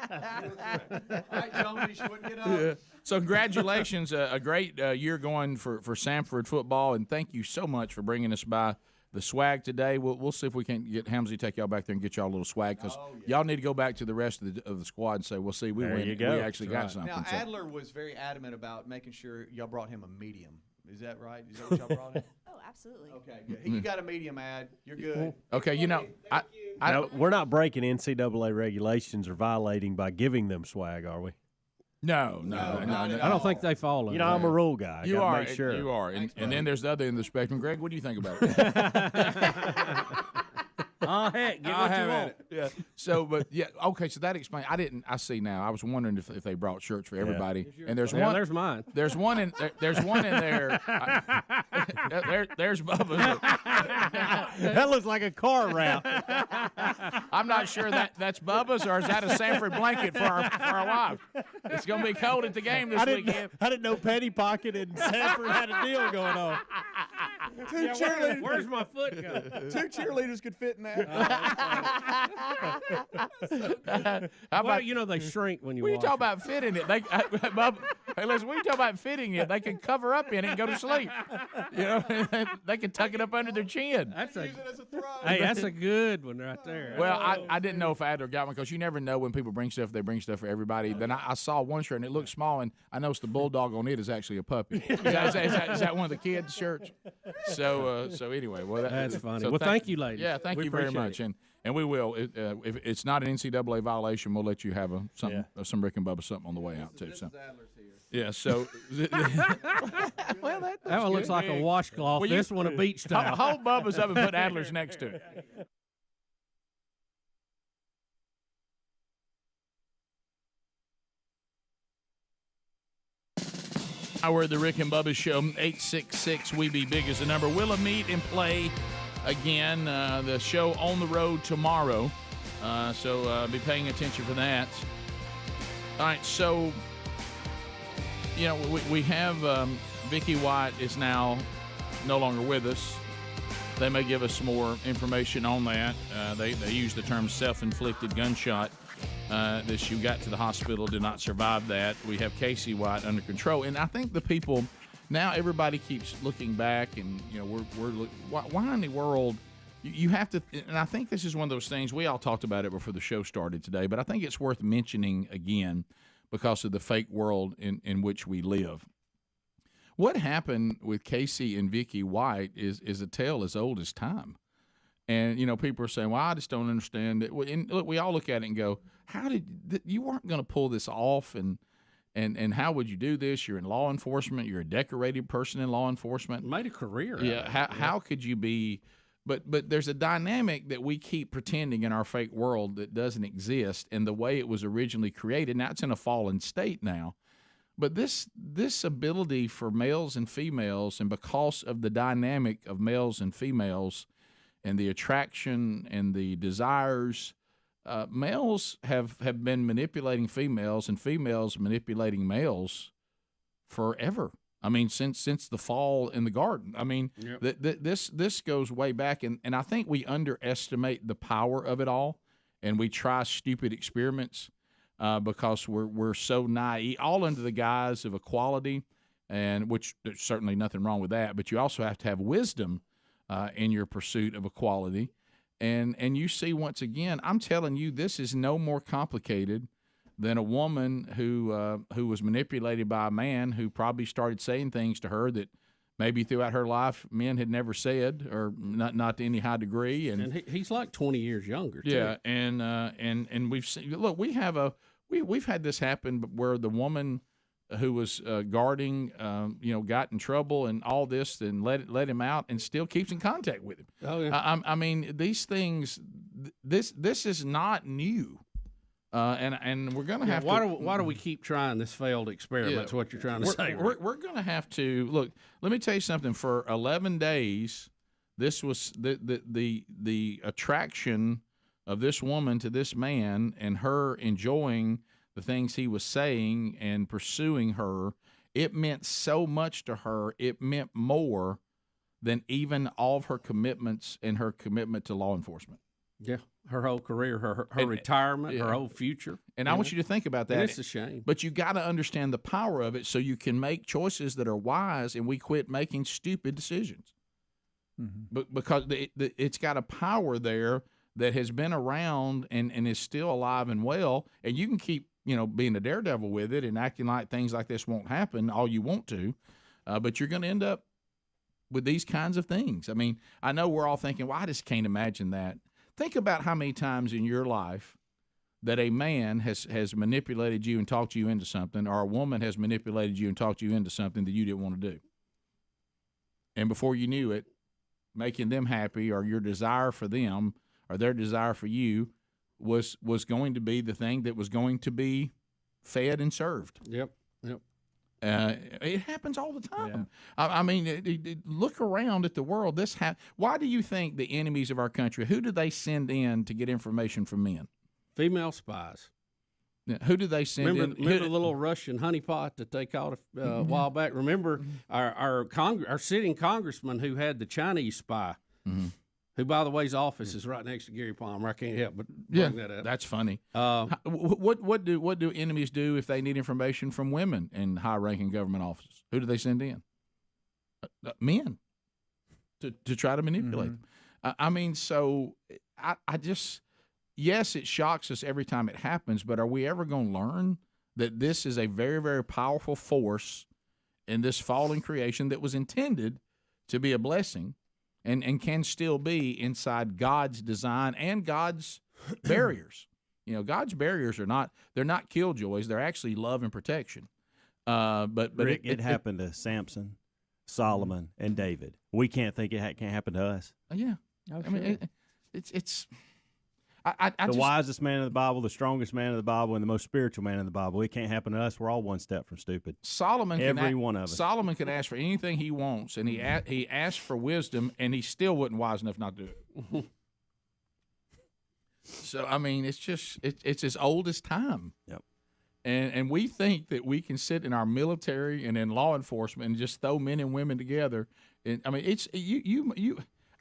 So congratulations, a great year going for Samford football, and thank you so much for bringing us by the swag today. We'll see if we can get Hamsey take y'all back there and get y'all a little swag, because y'all need to go back to the rest of the squad and say, "Well, see, we actually got something." Now Adler was very adamant about making sure y'all brought him a medium. Is that right? Is that what y'all brought him? Oh, absolutely. Okay, good. You got a medium, Ad. You're good. Okay, we're not breaking NCAA regulations or violating by giving them swag, are we? No. I don't think they follow. I'm a rule guy. You are. Make sure. You are. And then there's the other end of the spectrum. Greg, what do you think about it? Oh, heck, get what you want. Yeah. So, but yeah, okay. So that explains. I see now. I was wondering if they brought shirts for everybody. And there's one. There's mine. There's one in. There's one in there. There's Bubba's. That looks like a car route. I'm not sure that's Bubba's, or is that a Samford blanket for our wife? It's gonna be cold at the game this weekend. I didn't know Petty Pocket and Samford had a deal going on. Two cheerleaders. Where's my foot go? 2 cheerleaders could fit in that. How about they shrink when you. When you wash talk it. about fitting it, hey, listen. When you talk about fitting it, they can cover up in it and go to sleep. They can tuck it up under their chin. Use it as a throw. Hey, that's a good one right there. Well, I didn't know if Adler got one, because you never know when people bring stuff. They bring stuff for everybody. Then I saw one shirt and it looked small, and I noticed the bulldog on it is actually a puppy. Is that one of the kids' shirts? So anyway, well that's funny. So thank you, ladies. Yeah, thank you very much, and we will. If it's not an NCAA violation, we'll let you have some Rick and Bubba something on the way out too. So. Adler's here. Yeah, so well, that one looks like a washcloth. This one a beach towel. Hold Bubba's up and put Adler's next to it. Hour of the Rick and Bubba Show, 866 We Be Big is the number. We'll meet and play again. The show on the road tomorrow, so be paying attention for that. All right, so we have Vicky White is now no longer with us. They may give us more information on that. They use the term self-inflicted gunshot. That she got to the hospital, did not survive that. We have Casey White under control, and I think the people now, everybody keeps looking back, and why in the world you have to? And I think this is one of those things we all talked about it before the show started today, but I think it's worth mentioning again because of the fake world in which we live. What happened with Casey and Vicky White is a tale as old as time. And, people are saying, well, I just don't understand it. And look, we all look at it and go, how did you weren't going to pull this off? And how would you do this? You're in law enforcement. You're a decorated person in law enforcement. Made a career. Yeah. How could you be? But there's a dynamic that we keep pretending in our fake world that doesn't exist. And the way it was originally created, now it's in a fallen state now. But this ability for males and females, and because of the dynamic of males and females, and the attraction and the desires, males have been manipulating females and females manipulating males forever. I mean, since the fall in the garden. I mean, this goes way back, and I think we underestimate the power of it all, and we try stupid experiments because we're so naive, all under the guise of equality, and which there's certainly nothing wrong with that, but you also have to have wisdom in your pursuit of equality. And you see, once again, I'm telling you, this is no more complicated than a woman who was manipulated by a man who probably started saying things to her that maybe throughout her life men had never said, or not to any high degree. And he's like 20 years younger, too. Yeah, and we've seen, look, we've had this happen where the woman who was guarding, got in trouble and all this, and let him out, and still keeps in contact with him. Oh yeah. I mean, these things. This is not new, and we're going to have. Why do we keep trying this failed experiment? That's what you're trying to say. We're going to have to look. Let me tell you something. For 11 days, this was the attraction of this woman to this man, and her enjoying the things he was saying and pursuing her. It meant so much to her. It meant more than even all of her commitments and her commitment to law enforcement. Yeah, her whole career, her retirement, her whole future. And I want you to think about that. And it's a shame. But you got to understand the power of it so you can make choices that are wise, and we quit making stupid decisions. Mm-hmm. But because it's got a power there that has been around and is still alive and well, and you can keep being a daredevil with it and acting like things like this won't happen all you want to, but you're going to end up with these kinds of things. I mean, I know we're all thinking, well, I just can't imagine that. Think about how many times in your life that a man has manipulated you and talked you into something, or a woman has manipulated you and talked you into something that you didn't want to do. And before you knew it, making them happy, or your desire for them or their desire for you was going to be the thing that was going to be fed and served. Yep. It happens all the time. Yeah. I mean, look around at the world. Why do you think the enemies of our country, who do they send in to get information from men? Female spies. Now, who do they send in? Remember the little Russian honeypot that they caught a while back? Remember our sitting congressman who had the Chinese spy? Mm-hmm. Who, by the way, his office is right next to Gary Palmer. I can't help but bring that up. That's funny. What do enemies do if they need information from women in high-ranking government offices? Who do they send in? Men to try to manipulate them. I mean, so I just, yes, it shocks us every time it happens, but are we ever going to learn that this is a very, very powerful force in this fallen creation that was intended to be a blessing? And can still be inside God's design and God's barriers. God's barriers they're not killjoys. They're actually love and protection. But Rick, it happened to Samson, Solomon, and David. We can't think it can't happen to us. Yeah, I mean, it's. I the just, wisest man in the Bible, the strongest man in the Bible, and the most spiritual man in the Bible. It can't happen to us. We're all one step from stupid. Every one of us. Solomon can ask for anything he wants, and he asked for wisdom, and he still wasn't wise enough not to do it. So I mean, it's just it's as old as time. Yep. And we think that we can sit in our military and in law enforcement and just throw men and women together. And I mean, it's you.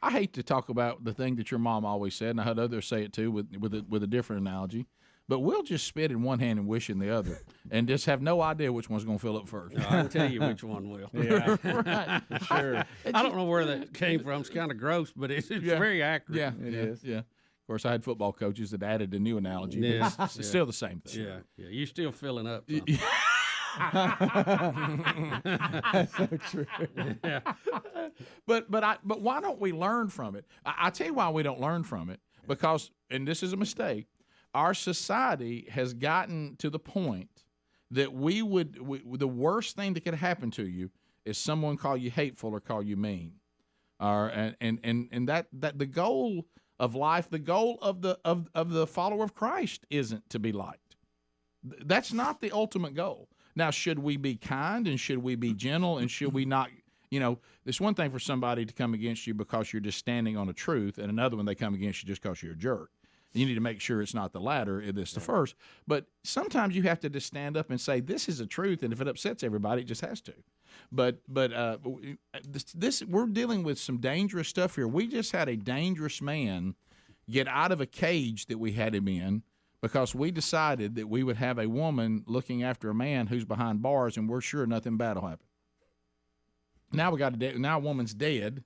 I hate to talk about the thing that your mom always said, and I heard others say it too with a different analogy. But we'll just spit in one hand and wish in the other, and just have no idea which one's going to fill up first. No, I can tell you which one will. Yeah, right. Sure. I don't know where that came from. It's kind of gross, but it's very accurate. Yeah, it is. Yeah. Of course, I had football coaches that added a new analogy. Yeah. But it's still the same thing. Yeah. You're still filling up. That's so true. Yeah. But why don't we learn from it? I tell you why we don't learn from it. Because, and this is a mistake, our society has gotten to the point that the worst thing that could happen to you is someone call you hateful or call you mean. And that the goal of life, the goal of the follower of Christ isn't to be liked. That's not the ultimate goal. Now, should we be kind and should we be gentle and should we not, it's one thing for somebody to come against you because you're just standing on a truth, and another one they come against you just because you're a jerk. You need to make sure it's not the latter, it's the first. But sometimes you have to just stand up and say, this is a truth, and if it upsets everybody, it just has to. But we're dealing with some dangerous stuff here. We just had a dangerous man get out of a cage that we had him in because we decided that we would have a woman looking after a man who's behind bars, and we're sure nothing bad will happen. Now now a woman's dead,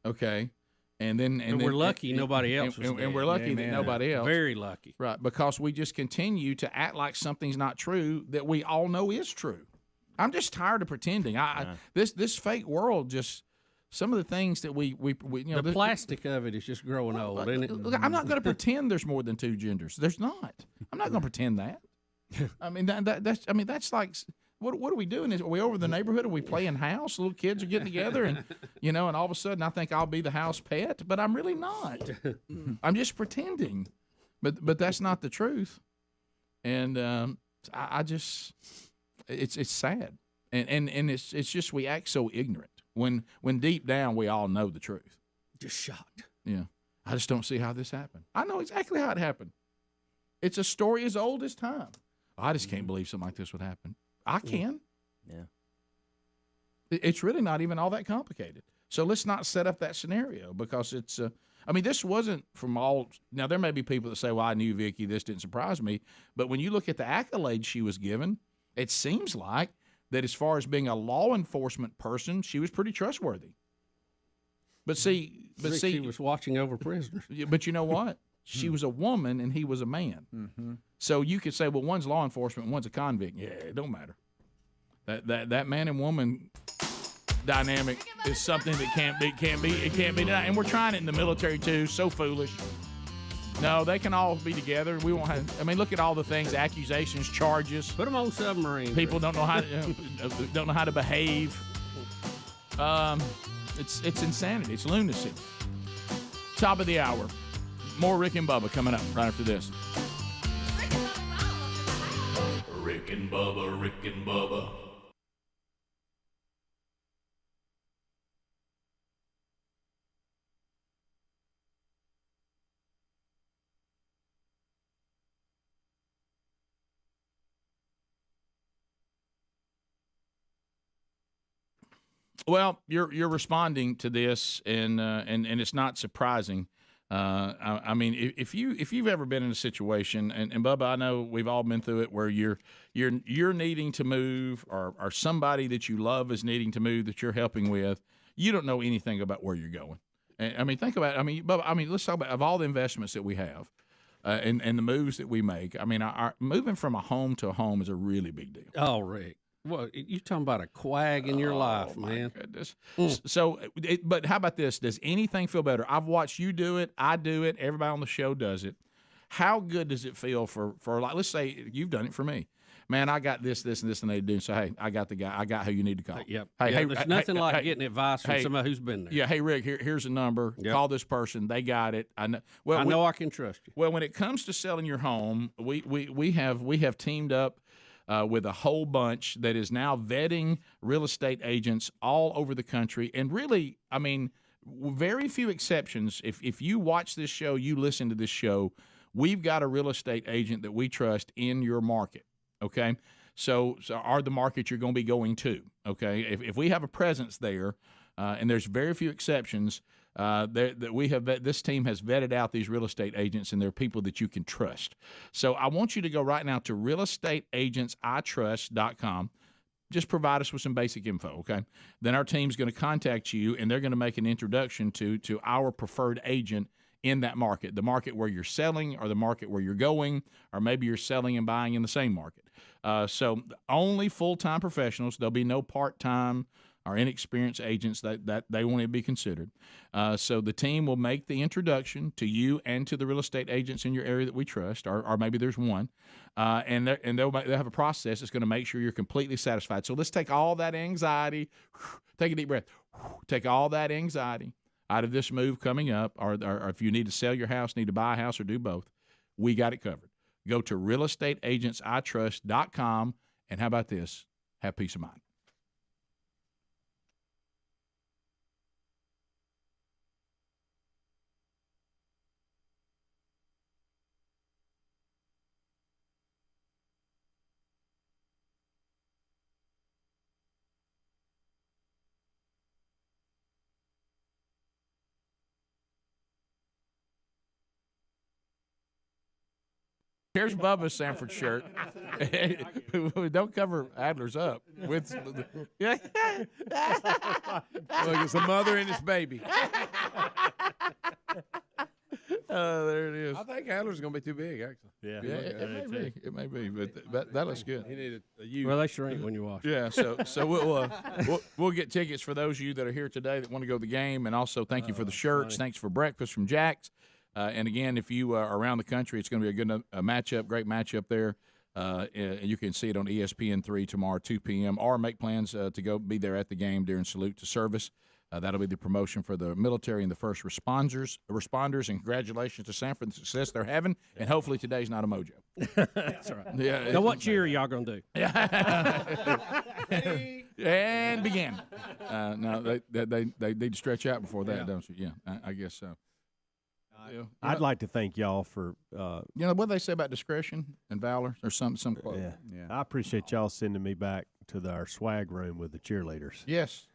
okay, and we're lucky nobody else was dead. And we're lucky that nobody else. Very lucky, right? Because we just continue to act like something's not true that we all know is true. I'm just tired of pretending. This fake world just. Some of the things that we the plastic of it is just growing old, isn't it? Look, I'm not going to pretend there's more than two genders. There's not. I'm not going to pretend that. I mean that's like what are we doing? Are we over the neighborhood? Are we playing house? Little kids are getting together, and and all of a sudden I think I'll be the house pet, but I'm really not. I'm just pretending, but that's not the truth, and I just it's sad, and it's just we act so ignorant. When deep down we all know the truth. Just shocked. Yeah. I just don't see how this happened. I know exactly how it happened. It's a story as old as time. I just can't believe something like this would happen. I can. Yeah. It's really not even all that complicated. So let's not set up that scenario because it's this wasn't from all. Now, there may be people that say, well, I knew Vicky. This didn't surprise me. But when you look at the accolades she was given, it seems like that as far as being a law enforcement person, she was pretty trustworthy. But see, she was watching over prisoners. But you know what? She was a woman and he was a man. Mm-hmm. So you could say, well, one's law enforcement, one's a convict. Yeah, it don't matter. That man and woman dynamic is something that can't be denied. And we're trying it in the military too. So foolish. No, they can all be together. We won't have. Look at all the things: accusations, charges. Put them on submarines. People don't know how to behave. It's insanity. It's lunacy. Top of the hour. More Rick and Bubba coming up right after this. Rick and Bubba, Rick and Bubba. Well, you're responding to this, and it's not surprising. If you've ever been in a situation, and Bubba, I know we've all been through it, where you're needing to move, or somebody that you love is needing to move that you're helping with, you don't know anything about where you're going. And think about it. Bubba, let's talk about of all the investments that we have, and the moves that we make. Our moving from a home to a home is a really big deal. Oh, Rick. Well, you're talking about a quag in your life, man. Goodness. So, but how about this? Does anything feel better? I've watched you do it. I do it. Everybody on the show does it. How good does it feel for like, let's say you've done it for me. man, I got this, and this, and they do. So hey, I got the guy. I got who you need to call. Yep. Hey, there's nothing like getting advice from somebody who's been there. Yeah. Hey, Rick, here's a number. Yep. Call this person. They got it. I know. Well, I know I can trust you. Well, when it comes to selling your home, we have teamed up with a whole bunch that is now vetting real estate agents all over the country, and really, I mean, very few exceptions. If you watch this show, you listen to this show, we've got a real estate agent that we trust in your market. Okay, so are the market you're going to be going to. Okay, if we have a presence there, and there's very few exceptions. This team has vetted out these real estate agents, and they're people that you can trust. So I want you to go right now to realestateagentsitrust.com. Just provide us with some basic info, okay? Then our team's going to contact you, and they're going to make an introduction to our preferred agent in that market, the market where you're selling or the market where you're going, or maybe you're selling and buying in the same market. So only full-time professionals. There'll be no part-time or inexperienced agents that they want to be considered. So the team will make the introduction to you and to the real estate agents in your area that we trust, or maybe there's one, and they'll have a process that's going to make sure you're completely satisfied. So let's take all that anxiety, take a deep breath, take all that anxiety out of this move coming up, or if you need to sell your house, need to buy a house, or do both, we got it covered. Go to realestateagentsitrust.com, and how about this? Have peace of mind. Here's Bubba's Samford shirt. Don't cover Adler's up. Look, it's a mother and his baby. Oh, there it is. I think Adler's going to be too big, actually. Yeah, it may be, but that looks good. He needed a U. Well, they shrink when you wash. Yeah, so we'll get tickets for those of you that are here today that want to go to the game, and also thank you for the shirts. Thanks for breakfast from Jack's. And again, if you are around the country, it's going to be a good matchup, great matchup there. You can see it on ESPN3 tomorrow, 2 p.m., or make plans to go be there at the game during Salute to Service. That'll be the promotion for the military and the first responders. And congratulations to Samford for the success they're having. And hopefully today's not a mojo. That's right. Yeah. Now, what cheer are y'all going to do? And begin. No, they need to stretch out before that, don't you? Yeah, I guess so. I'd like to thank y'all for what they say about discretion and valor, or some quote. Yeah. I appreciate y'all sending me back to our swag room with the cheerleaders. Yes.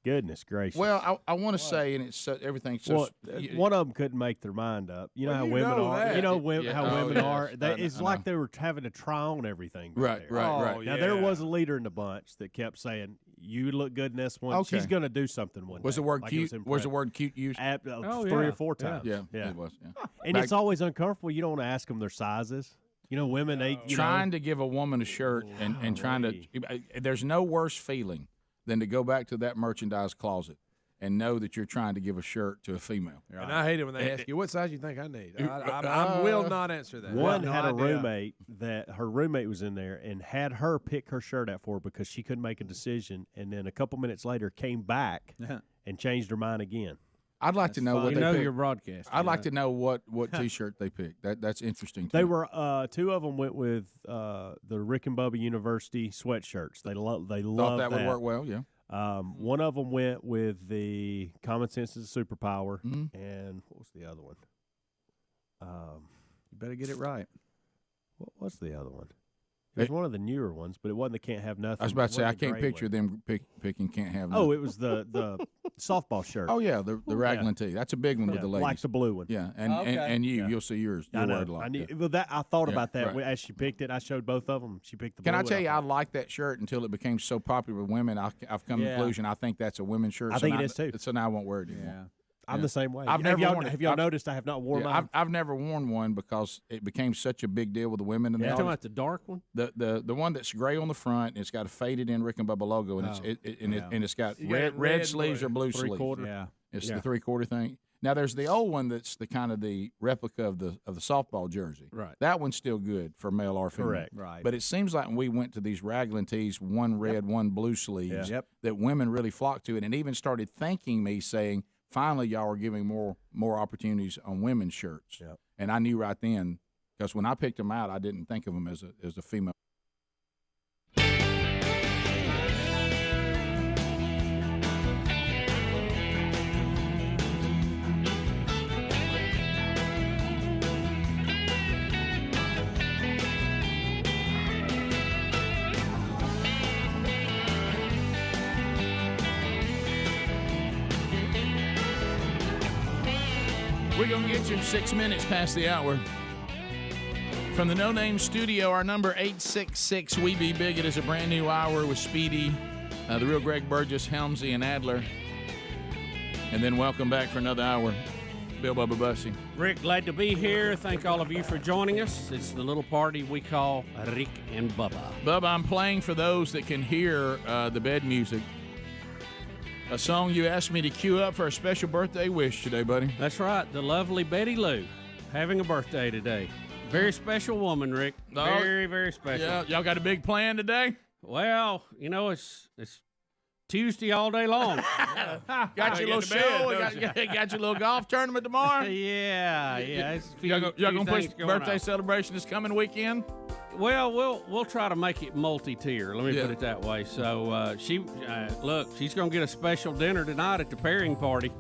Goodness gracious. Well, I want to say, and it's everything's so. One of them couldn't make their mind up. You know how women are. That. You know how women are. It's like they were having to try on everything. Right. Now there was a leader in the bunch that kept saying, "You look good in this one. Okay. She's going to do something one." Was day. the word like cute? Was the word cute used? 3 or 4 times. Yeah, it was. Yeah. And it's always uncomfortable. You don't want to ask them their sizes. You know, women, trying to give a woman a shirt and trying to. There's no worse feeling than to go back to that merchandise closet and know that you're trying to give a shirt to a female. Right. And I hate it when they ask you, what size you think I need? I will not answer that. One had a roommate that her roommate was in there and had her pick her shirt out for her because she couldn't make a decision, and then a couple minutes later came back and changed her mind again. I'd like to know what they picked. Your broadcast. I'd like to know what T-shirt they picked. That's interesting. They were 2 of them went with the Rick and Bubba University sweatshirts. They love that would work well. Yeah. One of them went with the Common Sense is a Superpower, and what was the other one? You better get it right. What was the other one? It was one of the newer ones, but it wasn't the Can't Have Nothing. I was about to say, I can't picture them picking Can't Have Nothing. Oh, it was the softball shirt. Oh, yeah, the Raglan tee. That's a big one with the ladies. Like the blue one. Yeah, and you'll see yours. I know. I thought about that as she picked it. I showed both of them. She picked the blue one. Can I tell you, I like that shirt until it became so popular with women. I've come to the conclusion I think that's a women's shirt. I think it is, too. So now I won't wear it anymore. Yeah. I'm the same way. Have y'all noticed I have not worn mine? I've never worn one because it became such a big deal with the women. And you're talking about the dark one? The one that's gray on the front. It's got a faded in Rick and Bubba logo, and it's got red sleeves or blue sleeves. Three-quarter. Yeah. It's the 3/4 thing. Now there's the old one that's the kind of the replica of the softball jersey. Right. That one's still good for male or female. Correct. Right. But it seems like when we went to these raglan tees, one red, one blue sleeves, that women really flocked to it, and even started thanking me, saying, "Finally, y'all are giving more opportunities on women's shirts." Yep. And I knew right then, because when I picked them out, I didn't think of them as a female. We're going to get you 6 minutes past the hour. From the No Name Studio, our number 866 We Be Big. It is a brand new hour with Speedy, the real Greg Burgess, Helmsy, and Adler. And then welcome back for another hour, Bill Bubba Bussy. Rick, glad to be here. Thank all of you for joining us. It's the little party we call Rick and Bubba. Bubba, I'm playing for those that can hear the bed music. A song you asked me to cue up for a special birthday wish today, buddy. That's right. The lovely Betty Lou having a birthday today. Very special woman, Rick. Very, very special. Yeah, y'all got a big plan today? Well, you know, it's Tuesday all day long. Got your little show? Got your little golf tournament tomorrow? Yeah. Y'all going to push birthday celebration this coming weekend? Well, we'll try to make it multi-tier. Let me put it that way. So look, she's going to get a special dinner tonight at the pairing party.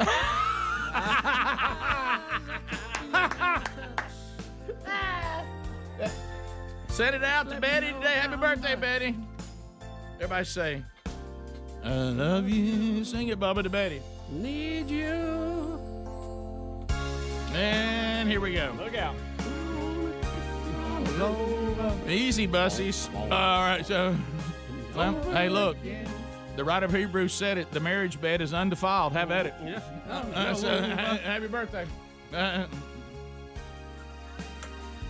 Send it out to Betty today. Happy birthday, Betty. Everybody say, I love you. Sing it, Bubba, to Betty. Need you. And here we go. Look out. Easy, bussies. All right, so, well, hey, look. The writer of Hebrews said it. The marriage bed is undefiled. Have at it. Yeah. Happy birthday.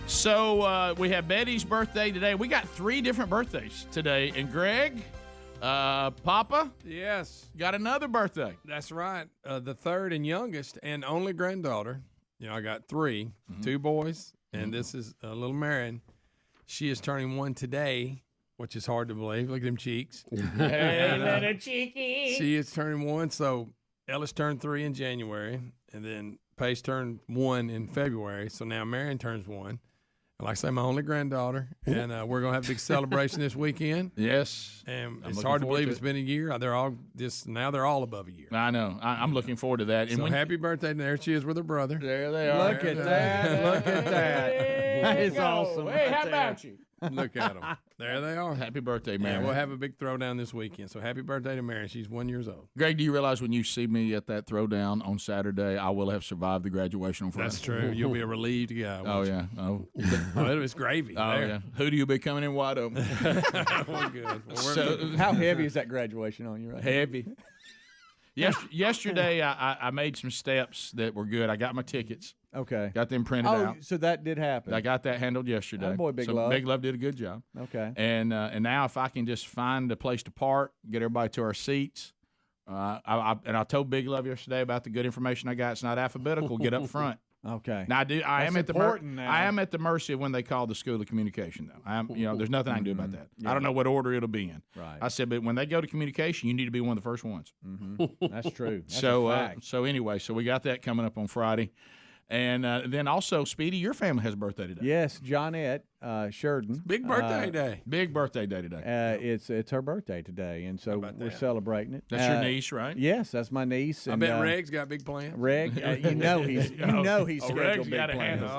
So we have Betty's birthday today. We got 3 different birthdays today. And Greg, Papa, yes, got another birthday. That's right. The third and youngest and only granddaughter. You know, I got 3, 2 boys, and this is little Marion. She is turning 1 today, which is hard to believe. Look at them cheeks. Hey, little cheeky. She is turning 1. So Ellis turned 3 in January, and then Pace turned 1 in February. So now Marion turns 1. And like I say, my only granddaughter, and we're gonna have a big celebration this weekend. Yes, and it's hard to believe it's been a year. They're all all above a year. I know. I'm looking forward to that. So happy birthday! And there she is with her brother. There they are. Look at that! Look at that! That is awesome. Hey, right how there. about you? Look at them. There they are. Happy birthday, Marion. Yeah, we'll have a big throwdown this weekend. So happy birthday to Marion. She's 1 year old. Greg, do you realize when you see me at that throwdown on Saturday, I will have survived the graduation on Friday? That's true. You'll be a relieved guy. Oh, yeah. Oh, it was gravy. Oh, there. yeah. Who do you be coming in wide open? We're good. Well, So, How heavy is that graduation on you right now? heavy. Yesterday, I made some steps that were good. I got my tickets. Okay. Got them printed out. So that did happen. I got that handled yesterday. Oh, boy, Big so Love. Big Love did a good job. Okay. And now if I can just find a place to park, get everybody to our seats. I told Big Love yesterday about the good information I got. It's not alphabetical. Get up front. Okay. Now I am at the mercy of when they call the School of Communication, though. There's nothing I can do about that. Yeah. I don't know what order it'll be in. Right. I said, but when they go to communication, you need to be one of the first ones. That's true. That's so a fact. so anyway, so we got that coming up on Friday. And then also, Speedy, your family has a birthday today. Yes, Johnette Sheridan. Big birthday day. Big birthday day today. It's her birthday today, and so we're celebrating it. That's your niece, right? Yes, that's my niece. I And, bet Reg's got big plans. Reg, he's scheduled Reg's big got a plans. handle.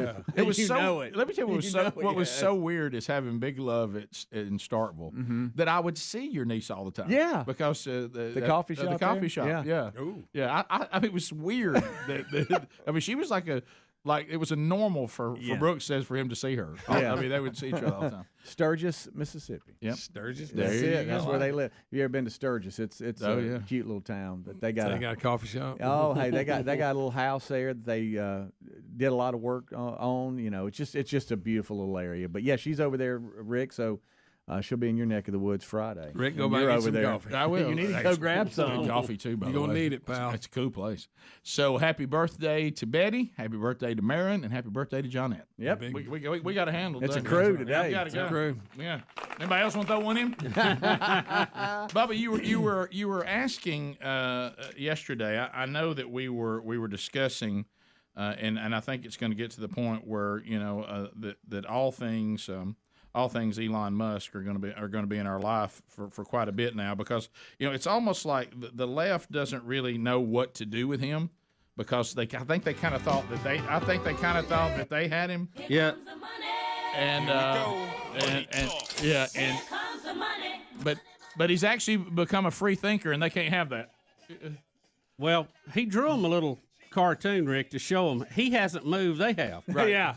Yeah. It was know it. Let me tell you what was has. so weird is having Big Love in Starkville that I would see your niece all the time. Yeah. Because the coffee shop The coffee there? shop. Yeah. Yeah. I mean, it was weird. I mean, she was like it was a normal for Brooks says for him to see her. Yeah. I mean, they would see each other all the time. Sturgis, Mississippi. Yep. Sturgis. That's There you it. That's go. where they live. Have you ever been to Sturgis? It's Oh, a yeah. cute little town, but they got a coffee shop. Oh, hey, they got a little house there that they did a lot of work on. It's just a beautiful little area. But yeah, she's over there, Rick. So She'll be in your neck of the woods Friday. Rick, go And back you're and over get some there. coffee. I will. You need to go grab some coffee too. By You're the way, gonna need it, pal. It's a cool place. So happy birthday to Betty, happy birthday to Marin, and happy birthday to Johnette. Yep, we got to handle. It's a crew today. We gotta It's go. a crew. Yeah. Anybody else want to throw one in? Bubba, you were asking yesterday. I know that we were discussing, and I think it's going to get to the point where that all things Elon Musk are going to be in our life for quite a bit now, because it's almost like the left doesn't really know what to do with him, because I think they kind of thought that they had him. Yeah. But he's actually become a free thinker, and they can't have that. Well, he drew him a little cartoon, Rick, to show him he hasn't moved. They have. Right. Yeah.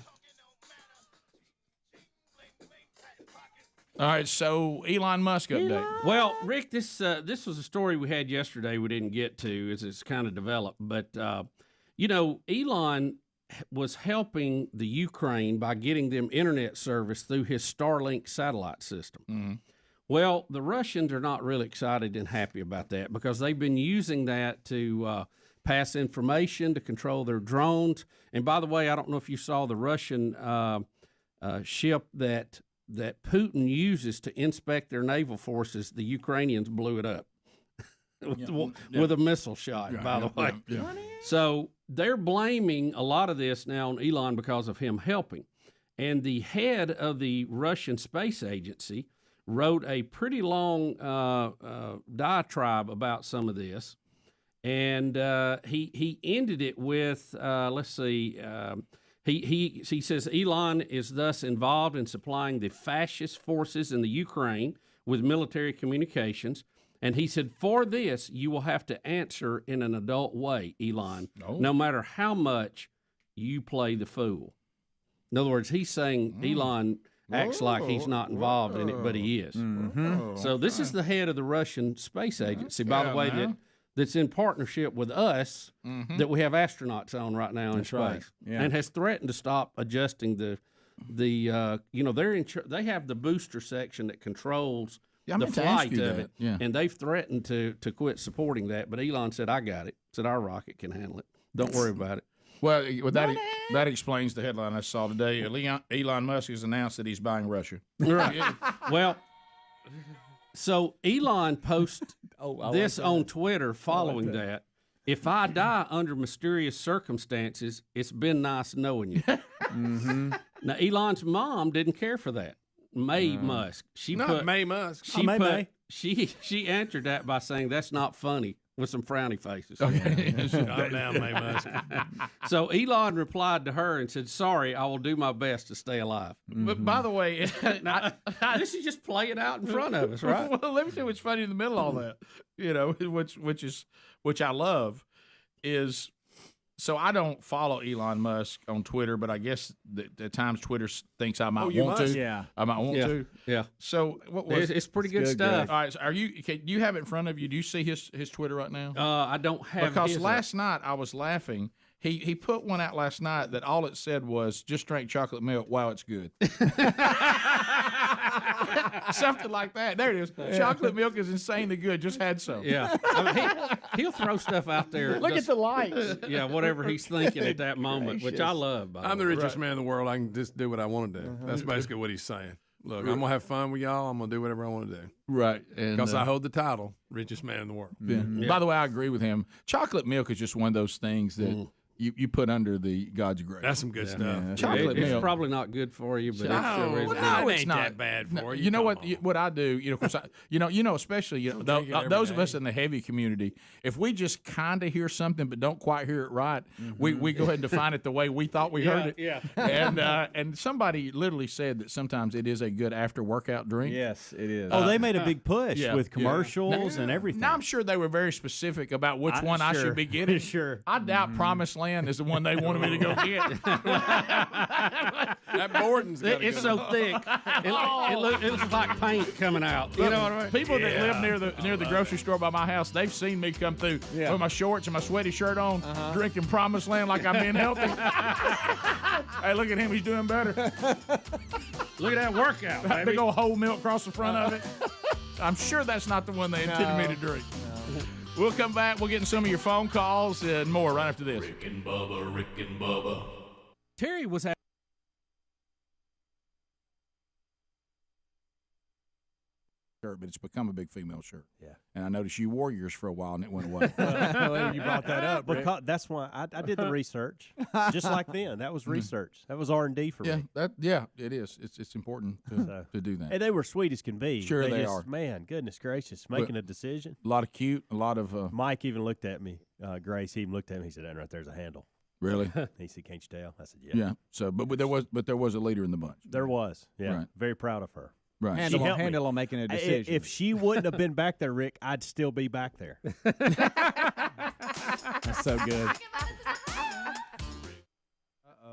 All right, so Elon Musk update. Well, Rick, this was a story we had yesterday we didn't get to as it's kind of developed. But, Elon was helping the Ukraine by getting them internet service through his Starlink satellite system. Mm-hmm. Well, the Russians are not really excited and happy about that, because they've been using that to pass information, to control their drones. And by the way, I don't know if you saw the Russian ship that Putin uses to inspect their naval forces. The Ukrainians blew it up with a missile shot, by the way. Yeah. So they're blaming a lot of this now on Elon because of him helping. And the head of the Russian Space Agency wrote a pretty long diatribe about some of this. And he ended it with, He says Elon is thus involved in supplying the fascist forces in the Ukraine with military communications. And he said, for this, you will have to answer in an adult way, Elon, no matter how much you play the fool. In other words, he's saying Elon acts like he's not involved in it, but he is. Mm-hmm. So this is the head of the Russian Space Agency, by the way, that's in partnership with us, that we have astronauts on right now in space, right. Yeah. and has threatened to stop adjusting the they have the booster section that controls the flight of it, and they've threatened to quit supporting that. But Elon said, "I got it." Said our rocket can handle it. Don't worry about it. Well, that explains the headline I saw today. Elon Musk has announced that he's buying Russia. Right. Well, so Elon posts this on Twitter following that. If I die under mysterious circumstances, it's been nice knowing you. Mm-hmm. Now, Elon's mom didn't care for that. May Musk. She answered that by saying that's not funny, with some frowny faces. Okay. Calm down, May Musk. So Elon replied to her and said, "Sorry, I will do my best to stay alive." But by the way, this is just playing out in front of us, right? Well, let me tell you what's funny in the middle of all that. Which I love is. So I don't follow Elon Musk on Twitter, but I guess at times Twitter thinks I might want to. Yeah, I might want to. Yeah. So what was it's pretty good stuff. All right. So do you have it in front of you? Do you see his Twitter right now? I don't have because last night I was laughing. He put one out last night that all it said was just drank chocolate milk. Wow, it's good. Something like that. There it is. Yeah. Chocolate milk is insanely good. Just had some. Yeah. I mean, he'll throw stuff out there. Look at the lights. Yeah, whatever he's thinking at that moment, which I love. I'm the richest man in the world. I can just do what I want to do. That's basically what he's saying. Look, I'm going to have fun with y'all. I'm going to do whatever I want to do. Right. Because I hold the title, richest man in the world. Yeah. Yeah. By the way, I agree with him. Chocolate milk is just one of those things that you put under the God's grace. That's some good stuff. Yeah. Chocolate milk. It's probably not good for you, but it's not that bad for you. You know what I do? Of course, especially those of us in the heavy community. If we just kind of hear something but don't quite hear it right, we go ahead and define it the way we thought we heard it. Yeah. And somebody literally said that sometimes it is a good after workout drink. Yes, it is. They made a big push with commercials and everything. Now I'm sure they were very specific about which one I should be getting. Sure. I doubt Promised Land is the one they wanted me to go get. That Borden's got it's so thick. It looks like paint coming out. You know what I mean? People that live near the grocery store by my house, they've seen me come through with my shorts and my sweaty shirt on, drinking Promised Land like I'm being healthy. Hey, look at him. He's doing better. Look at that workout, baby. Big old whole milk across the front of it. I'm sure that's not the one they intended me to drink. We'll come back. We'll get in some of your phone calls and more right after this. Rick and Bubba. Terry was having shirt, but it's become a big female shirt. Yeah. And I noticed you wore yours for a while and it went away. Well, you brought that up. Because that's why I did the research. Just like then. That was research. That was R&D for me. Yeah, it is. It's important to do that. And they were sweet as can be. Sure they just, are. Man, goodness gracious, making a decision. A lot of cute, a lot of... Mike even looked at me. Grace even looked at me. He said, "That right there's a handle." Really? He said, "Can't you tell?" I said, "Yeah." Yeah. So, but there was a leader in the bunch. There was. Yeah. Right. Very proud of her. Right. Handle on making a decision. If she wouldn't have been back there, Rick, I'd still be back there. That's so good.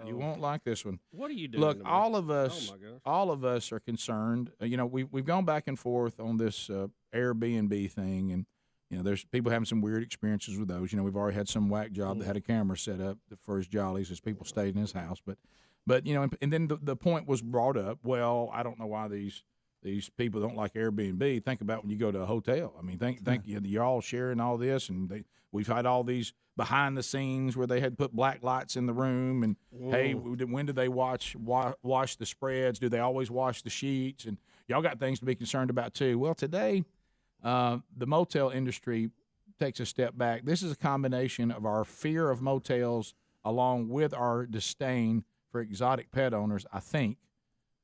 You won't like this one. What are you doing? Look, to me? all of us, Oh my gosh. all of us are concerned. We've gone back and forth on this Airbnb thing, and there's people having some weird experiences with those. We've already had some whack job that had a camera set up for his jollies as people stayed in his house, but and then the point was brought up. Well, I don't know why these people don't like Airbnb. Think about when you go to a hotel. I mean, think you're all sharing all this, and we've had all these behind the scenes where they had put black lights in the room, and hey, when do they wash the spreads? Do they always wash the sheets? And y'all got things to be concerned about too. Well, today, the motel industry takes a step back. This is a combination of our fear of motels along with our disdain for exotic pet owners, I think,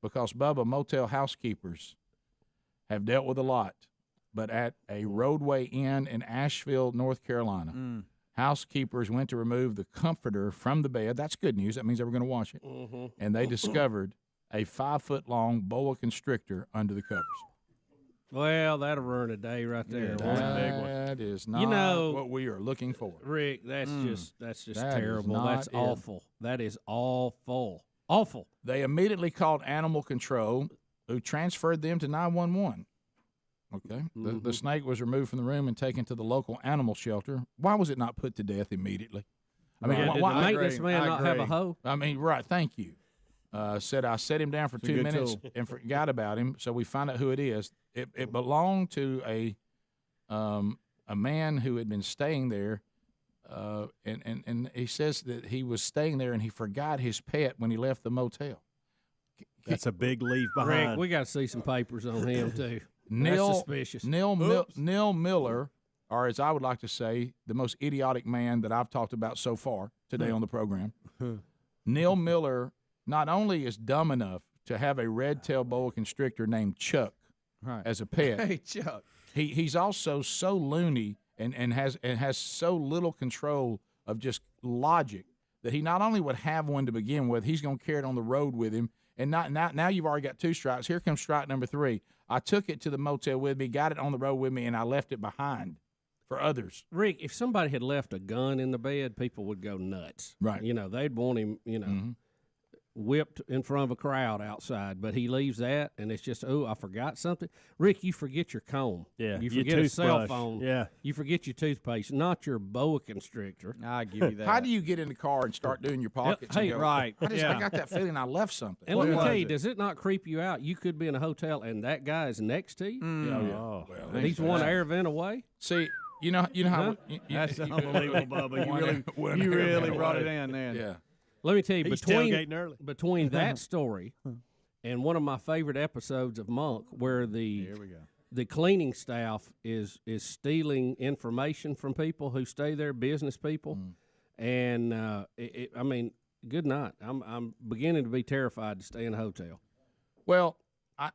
because, Bubba, motel housekeepers have dealt with a lot. But at a Roadway Inn in Asheville, North Carolina, housekeepers went to remove the comforter from the bed. That's good news. That means they were going to wash it. And they discovered a 5-foot-long boa constrictor under the covers. Well, that'll ruin a day right there. That is not what we are looking for. Rick, that's just That terrible. is That's not awful. That is awful. Awful. They immediately called animal control, who transferred them to 911. Okay. The snake was removed from the room and taken to the local animal shelter. Why was it not put to death immediately? I mean, did the maintenance man not have a hoe? I mean, right. Thank you. Said I set him down for 2 minutes and forgot about him. So we find out who it is. It belonged to a man who had been staying there, and he says that he was staying there and he forgot his pet when he left the motel. That's a big leave behind. Rick, we got to see some papers on him too. Neil, That's suspicious. Neil Miller, or as I would like to say, the most idiotic man that I've talked about so far today on the program. Neil Miller not only is dumb enough to have a red-tailed boa constrictor named Chuck as a pet. Hey, Chuck. He's also so loony and has so little control of just logic that he not only would have one to begin with, he's going to carry it on the road with him. And now you've already got 2 strikes. Here comes strike number 3. I took it to the motel with me, got it on the road with me, and I left it behind for others. Rick, if somebody had left a gun in the bed, people would go nuts. Right. They'd want him, whipped in front of a crowd outside. But he leaves that, and it's just, I forgot something. Rick, you forget your comb. Yeah. You your forget a cell toothbrush. phone. Yeah. You forget your toothpaste, not your boa constrictor. I give you that. How do you get in the car and start doing your pockets? Hey, and go, right. I got that feeling I left something. And let me tell you, does it not creep you out? You could be in a hotel, and that guy is next to you. Well, And he's one air vent away. See, you know how That's unbelievable, Bubba. You really brought it in there. Yeah. Let me tell you, He's tailgating early. between that story and one of my favorite episodes of Monk, where the cleaning staff is stealing information from people who stay there, business people, and I mean, good night. I'm beginning to be terrified to stay in a hotel. Well,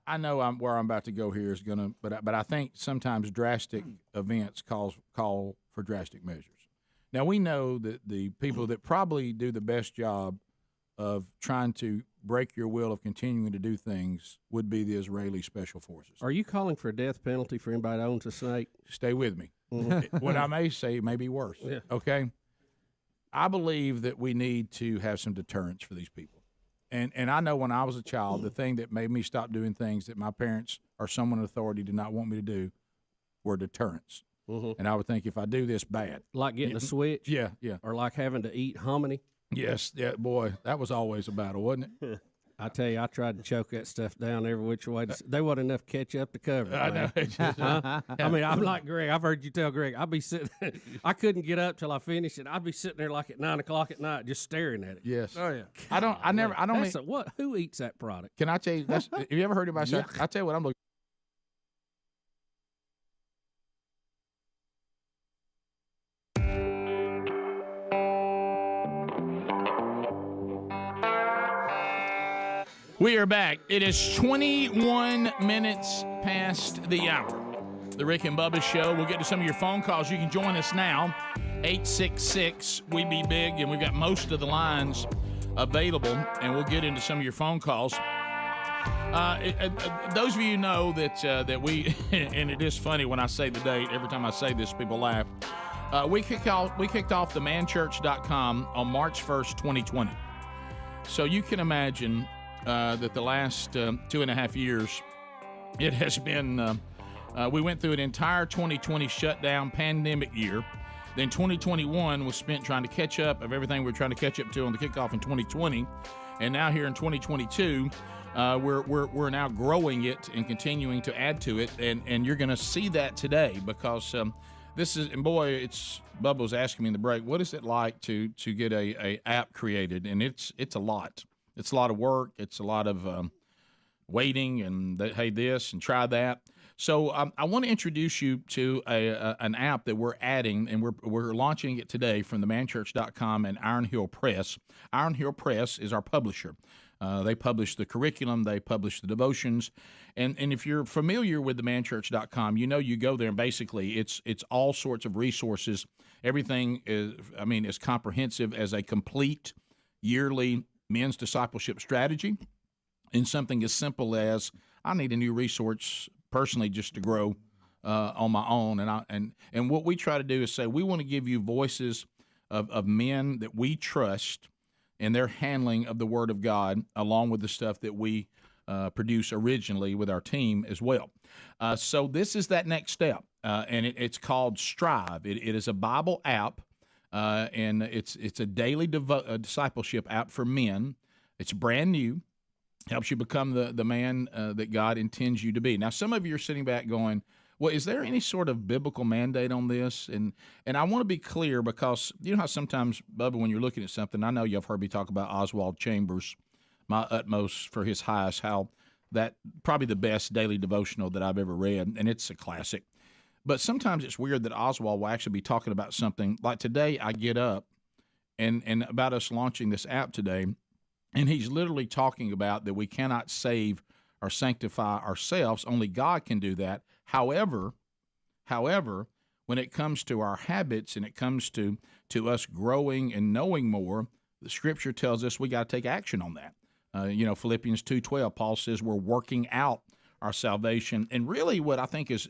I know where I'm about to go here is gonna, but I think sometimes drastic events call for drastic measures. Now, we know that the people that probably do the best job of trying to break your will of continuing to do things would be the Israeli Special Forces. Are you calling for a death penalty for anybody that owns a snake? Stay with me. What I may say may be worse. Yeah. Okay? I believe that we need to have some deterrence for these people. And I know when I was a child, the thing that made me stop doing things that my parents or someone in authority did not want me to do were deterrence. And I would think, if I do this, bad. Like getting a switch? Yeah. Or like having to eat hominy? Yes, yeah, boy, that was always a battle, wasn't it? I tell you, I tried to choke that stuff down every which way. There wasn't enough ketchup to cover it. I know. Huh? I mean, I'm like Greg. I've heard you tell Greg. I'd be sitting. I couldn't get up till I finished it. I'd be sitting there like at 9 o'clock at night, just staring at it. Yes. Oh yeah. I don't. That's what? Who eats that product? Can I tell you? Have you ever heard anybody say? I tell you what, I'm looking. We are back. It is 21 minutes past the hour. The Rick and Bubba Show. We'll get to some of your phone calls. You can join us now. 866-WE-BE-BIG, and we've got most of the lines available, and we'll get into some of your phone calls. Those of you know that we, and it is funny when I say the date. Every time I say this, people laugh. We kicked off themanchurch.com on March 1st, 2020. So you can imagine that the last 2.5 years, it has been, we went through an entire 2020 shutdown pandemic year. Then 2021 was spent trying to catch up of everything we were trying to catch up to on the kickoff in 2020. And now here in 2022, we're now growing it and continuing to add to it. And you're going to see that today because this is, and boy, Bubba was asking me in the break, what is it like to get a app created? And it's a lot. It's a lot of work. It's a lot of waiting and hey, this and try that. So I want to introduce you to an app that we're adding, and we're launching it today from themanchurch.com and Iron Hill Press. Iron Hill Press is our publisher. They publish the curriculum. They publish the devotions. And if you're familiar with themanchurch.com, you know you go there and basically it's all sorts of resources. Everything is as comprehensive as a complete yearly men's discipleship strategy, in something as simple as I need a new resource personally just to grow on my own. And what we try to do is say we want to give you voices of men that we trust in their handling of the Word of God, along with the stuff that we produce originally with our team as well. So this is that next step, and it's called Strive. It is a Bible app. And it's a daily discipleship app for men. It's brand new. Helps you become the man that God intends you to be. Now, some of you are sitting back going, well, is there any sort of biblical mandate on this? And I want to be clear because you know how sometimes, Bubba, when you're looking at something, I know you've heard me talk about Oswald Chambers, My Utmost for His Highest, how that probably the best daily devotional that I've ever read, and it's a classic. But sometimes it's weird that Oswald will actually be talking about something. Like today, I get up and about us launching this app today, and he's literally talking about that we cannot save or sanctify ourselves. Only God can do that. However, when it comes to our habits and it comes to us growing and knowing more, the Scripture tells us we got to take action on that. Philippians 2:12, Paul says we're working out our salvation. And really what I think is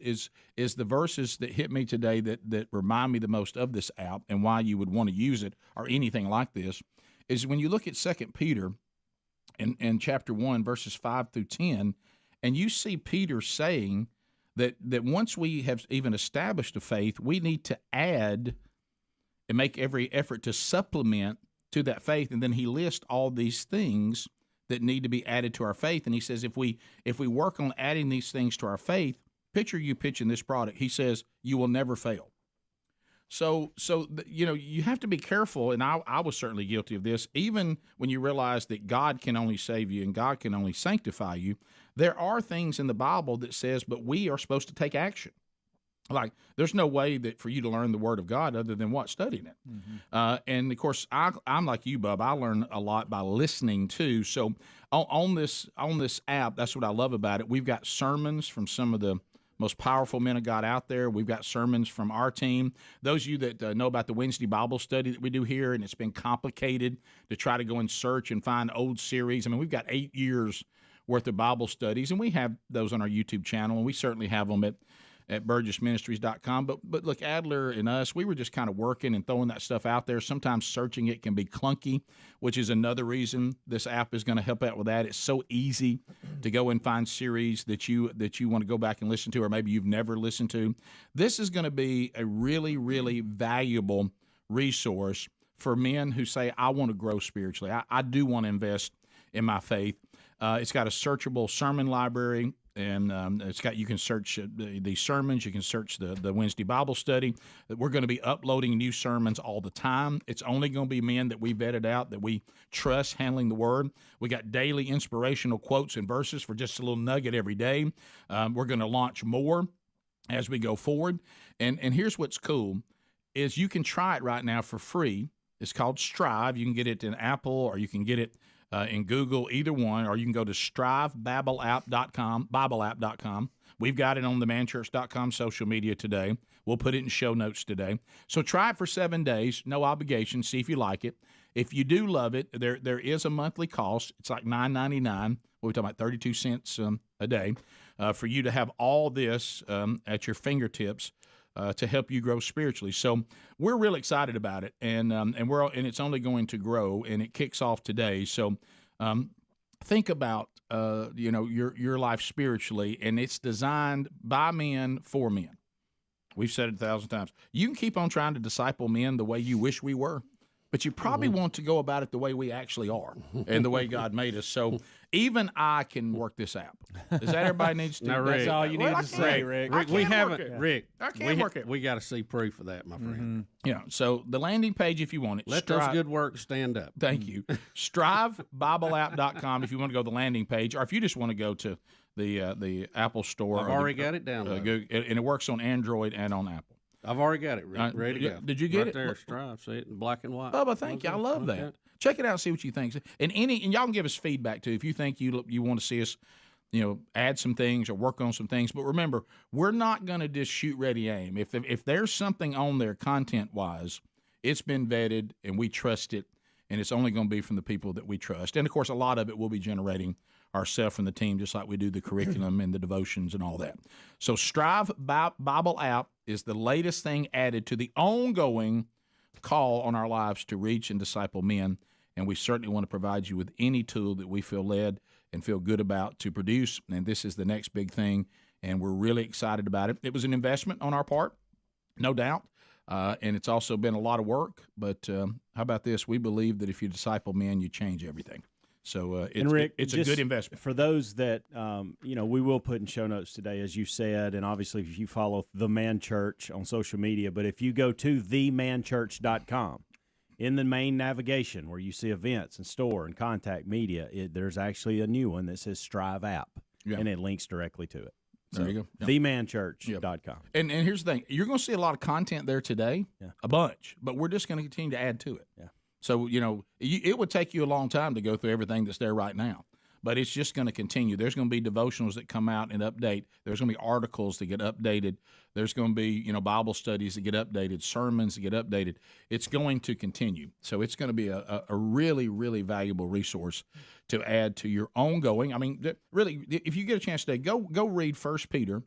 the verses that hit me today that remind me the most of this app and why you would want to use it or anything like this is when you look at 2 Peter in chapter 1, verses 5 through 10, and you see Peter saying that once we have even established a faith, we need to add and make every effort to supplement to that faith. And then he lists all these things that need to be added to our faith. And he says, if we work on adding these things to our faith, picture you pitching this product. He says, you will never fail. So you have to be careful, and I was certainly guilty of this. Even when you realize that God can only save you and God can only sanctify you, there are things in the Bible that says, but we are supposed to take action. Like, there's no way that for you to learn the Word of God other than what? Studying it. Mm-hmm. And, of course, I'm like you, Bub. I learn a lot by listening, too. So on this app, that's what I love about it. We've got sermons from some of the most powerful men of God out there. We've got sermons from our team. Those of you that know about the Wednesday Bible study that we do here, and it's been complicated to try to go and search and find old series. I mean, we've got 8 years worth of Bible studies, and we have those on our YouTube channel, and we certainly have them at burgessministries.com. But look, Adler and us, we were just kind of working and throwing that stuff out there. Sometimes searching it can be clunky, which is another reason this app is going to help out with that. It's so easy to go and find series that you want to go back and listen to, or maybe you've never listened to. This is going to be a really, really valuable resource for men who say, I want to grow spiritually. I do want to invest in my faith. It's got a searchable sermon library, and you can search the sermons. You can search the Wednesday Bible study. We're going to be uploading new sermons all the time. It's only going to be men that we vetted out, that we trust handling the Word. We got daily inspirational quotes and verses for just a little nugget every day. We're going to launch more as we go forward. And here's what's cool, is you can try it right now for free. It's called Strive. You can get it in Apple, or you can get it in Google, either one, or you can go to strivebibleapp.com. We've got it on the manchurch.com social media today. We'll put it in show notes today. So try it for 7 days, no obligation, see if you like it. If you do love it, there is a monthly cost. It's like $9.99. We're talking about 32 cents a day for you to have all this at your fingertips to help you grow spiritually. So we're really excited about it, and it's only going to grow, and it kicks off today. So think about your life spiritually, and it's designed by men for men. We've said it 1,000 times. You can keep on trying to disciple men the way you wish we were, but you probably want to go about it the way we actually are and the way God made us. So even I can work this out. Is that everybody needs to? No, Rick. That's all you need to say, Rick. I We can't haven't, work it. Rick. I can't work it. We got to see proof of that, my friend. Yeah. So the landing page, if you want it. Let those good work stand up. Thank you. StriveBibleApp.com if you want to go to the landing page, or if you just want to go to the Apple Store. I've already got it downloaded. And it works on Android and on Apple. I've already got it ready to go. Did you get right it? There, Strive. See it in black and white. Bubba, thank you. I love that. Check it out and see what you think. And y'all can give us feedback too if you think you want to see us, add some things or work on some things. But remember, we're not going to just shoot, ready, aim. If there's something on there content wise, it's been vetted and we trust it, and it's only going to be from the people that we trust. And of course, a lot of it will be generating ourselves from the team, just like we do the curriculum and the devotions and all that. So Strive Bible App is the latest thing added to the ongoing call on our lives to reach and disciple men, and we certainly want to provide you with any tool that we feel led and feel good about to produce, and this is the next big thing, and we're really excited about it. It was an investment on our part, no doubt, and it's also been a lot of work, but how about this? We believe that if you disciple men, you change everything. So it's a good investment. For those that, we will put in show notes today, as you said, and obviously if you follow The Man Church on social media, but if you go to themanchurch.com, in the main navigation where you see events and store and contact media, there's actually a new one that says Strive App, and it links directly to it. So, there you go. Yep. themanchurch.com. And here's the thing. You're going to see a lot of content there today, a bunch, but we're just going to continue to add to it. Yeah. So, it would take you a long time to go through everything that's there right now, but it's just going to continue. There's going to be devotionals that come out and update. There's going to be articles that get updated. There's going to be, Bible studies that get updated, sermons that get updated. It's going to continue. So it's going to be a really, really valuable resource to add to your ongoing. I mean, really, if you get a chance today, go read 1 Peter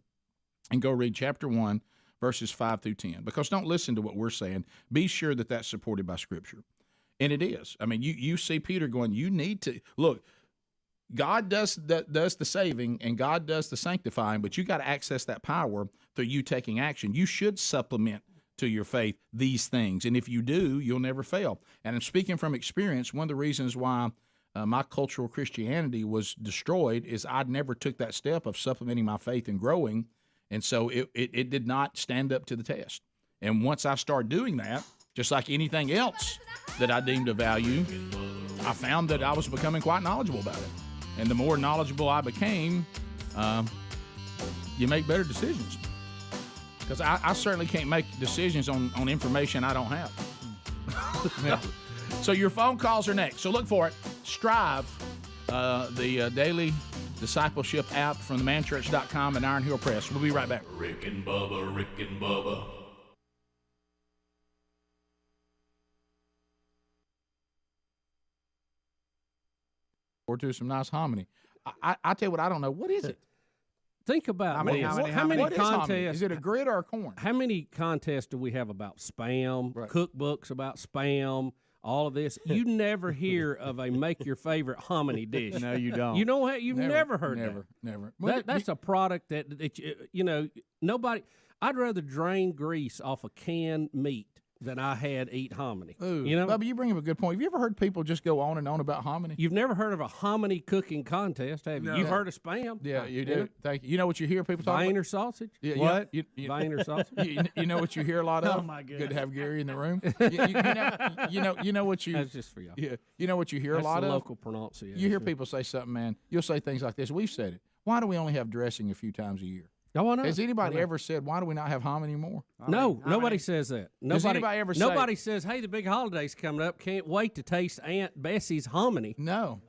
and go read chapter 1, verses 5 through 10, because don't listen to what we're saying. Be sure that that's supported by Scripture. And it is. I mean, you see Peter going, you need to look. God does the saving and God does the sanctifying, but you got to access that power through you taking action. You should supplement to your faith these things, and if you do, you'll never fail. And I'm speaking from experience. One of the reasons why my cultural Christianity was destroyed is I never took that step of supplementing my faith and growing, and so it did not stand up to the test. And once I started doing that, just like anything else that I deemed of value, I found that I was becoming quite knowledgeable about it. And the more knowledgeable I became, you make better decisions. Because I certainly can't make decisions on information I don't have. So your phone calls are next. So look for it. Strive, the daily discipleship app from themanchurch.com and Iron Hill Press. We'll be right back. Rick and Bubba, Rick and Bubba. Or to some nice hominy. I tell you what, I don't know. What is it? Think about how many contests. Is it a grid or a corn? How many contests do we have about spam, cookbooks about spam, all of this? You never hear of a make your favorite hominy dish. No, you don't. You know what? You've never heard that. Never. That's a product that nobody. I'd rather drain grease off a canned meat than I had eat hominy. Ooh, you know, Bubba, you bring up a good point. Have you ever heard people just go on and on about hominy? You've never heard of a hominy cooking contest, have you? No. You've heard of Spam? Yeah, you do. Thank you. You know what you hear people talk Viner about? sausage? Yeah, What? Viner sausage? You know what you hear a lot of? Oh, my Good to have Gary in the room. You know what you. That's just for y'all. Yeah, you know what you hear That's a lot the of. local pronunciation. You hear people say something, man. You'll say things like this. We've said it. Why do we only have dressing a few times a year? Oh, I know. Has anybody ever said, why do we not have hominy more? No, nobody says that. Does anybody ever say? Nobody says, hey, the big holiday's coming up. Can't wait to taste Aunt Bessie's hominy. No.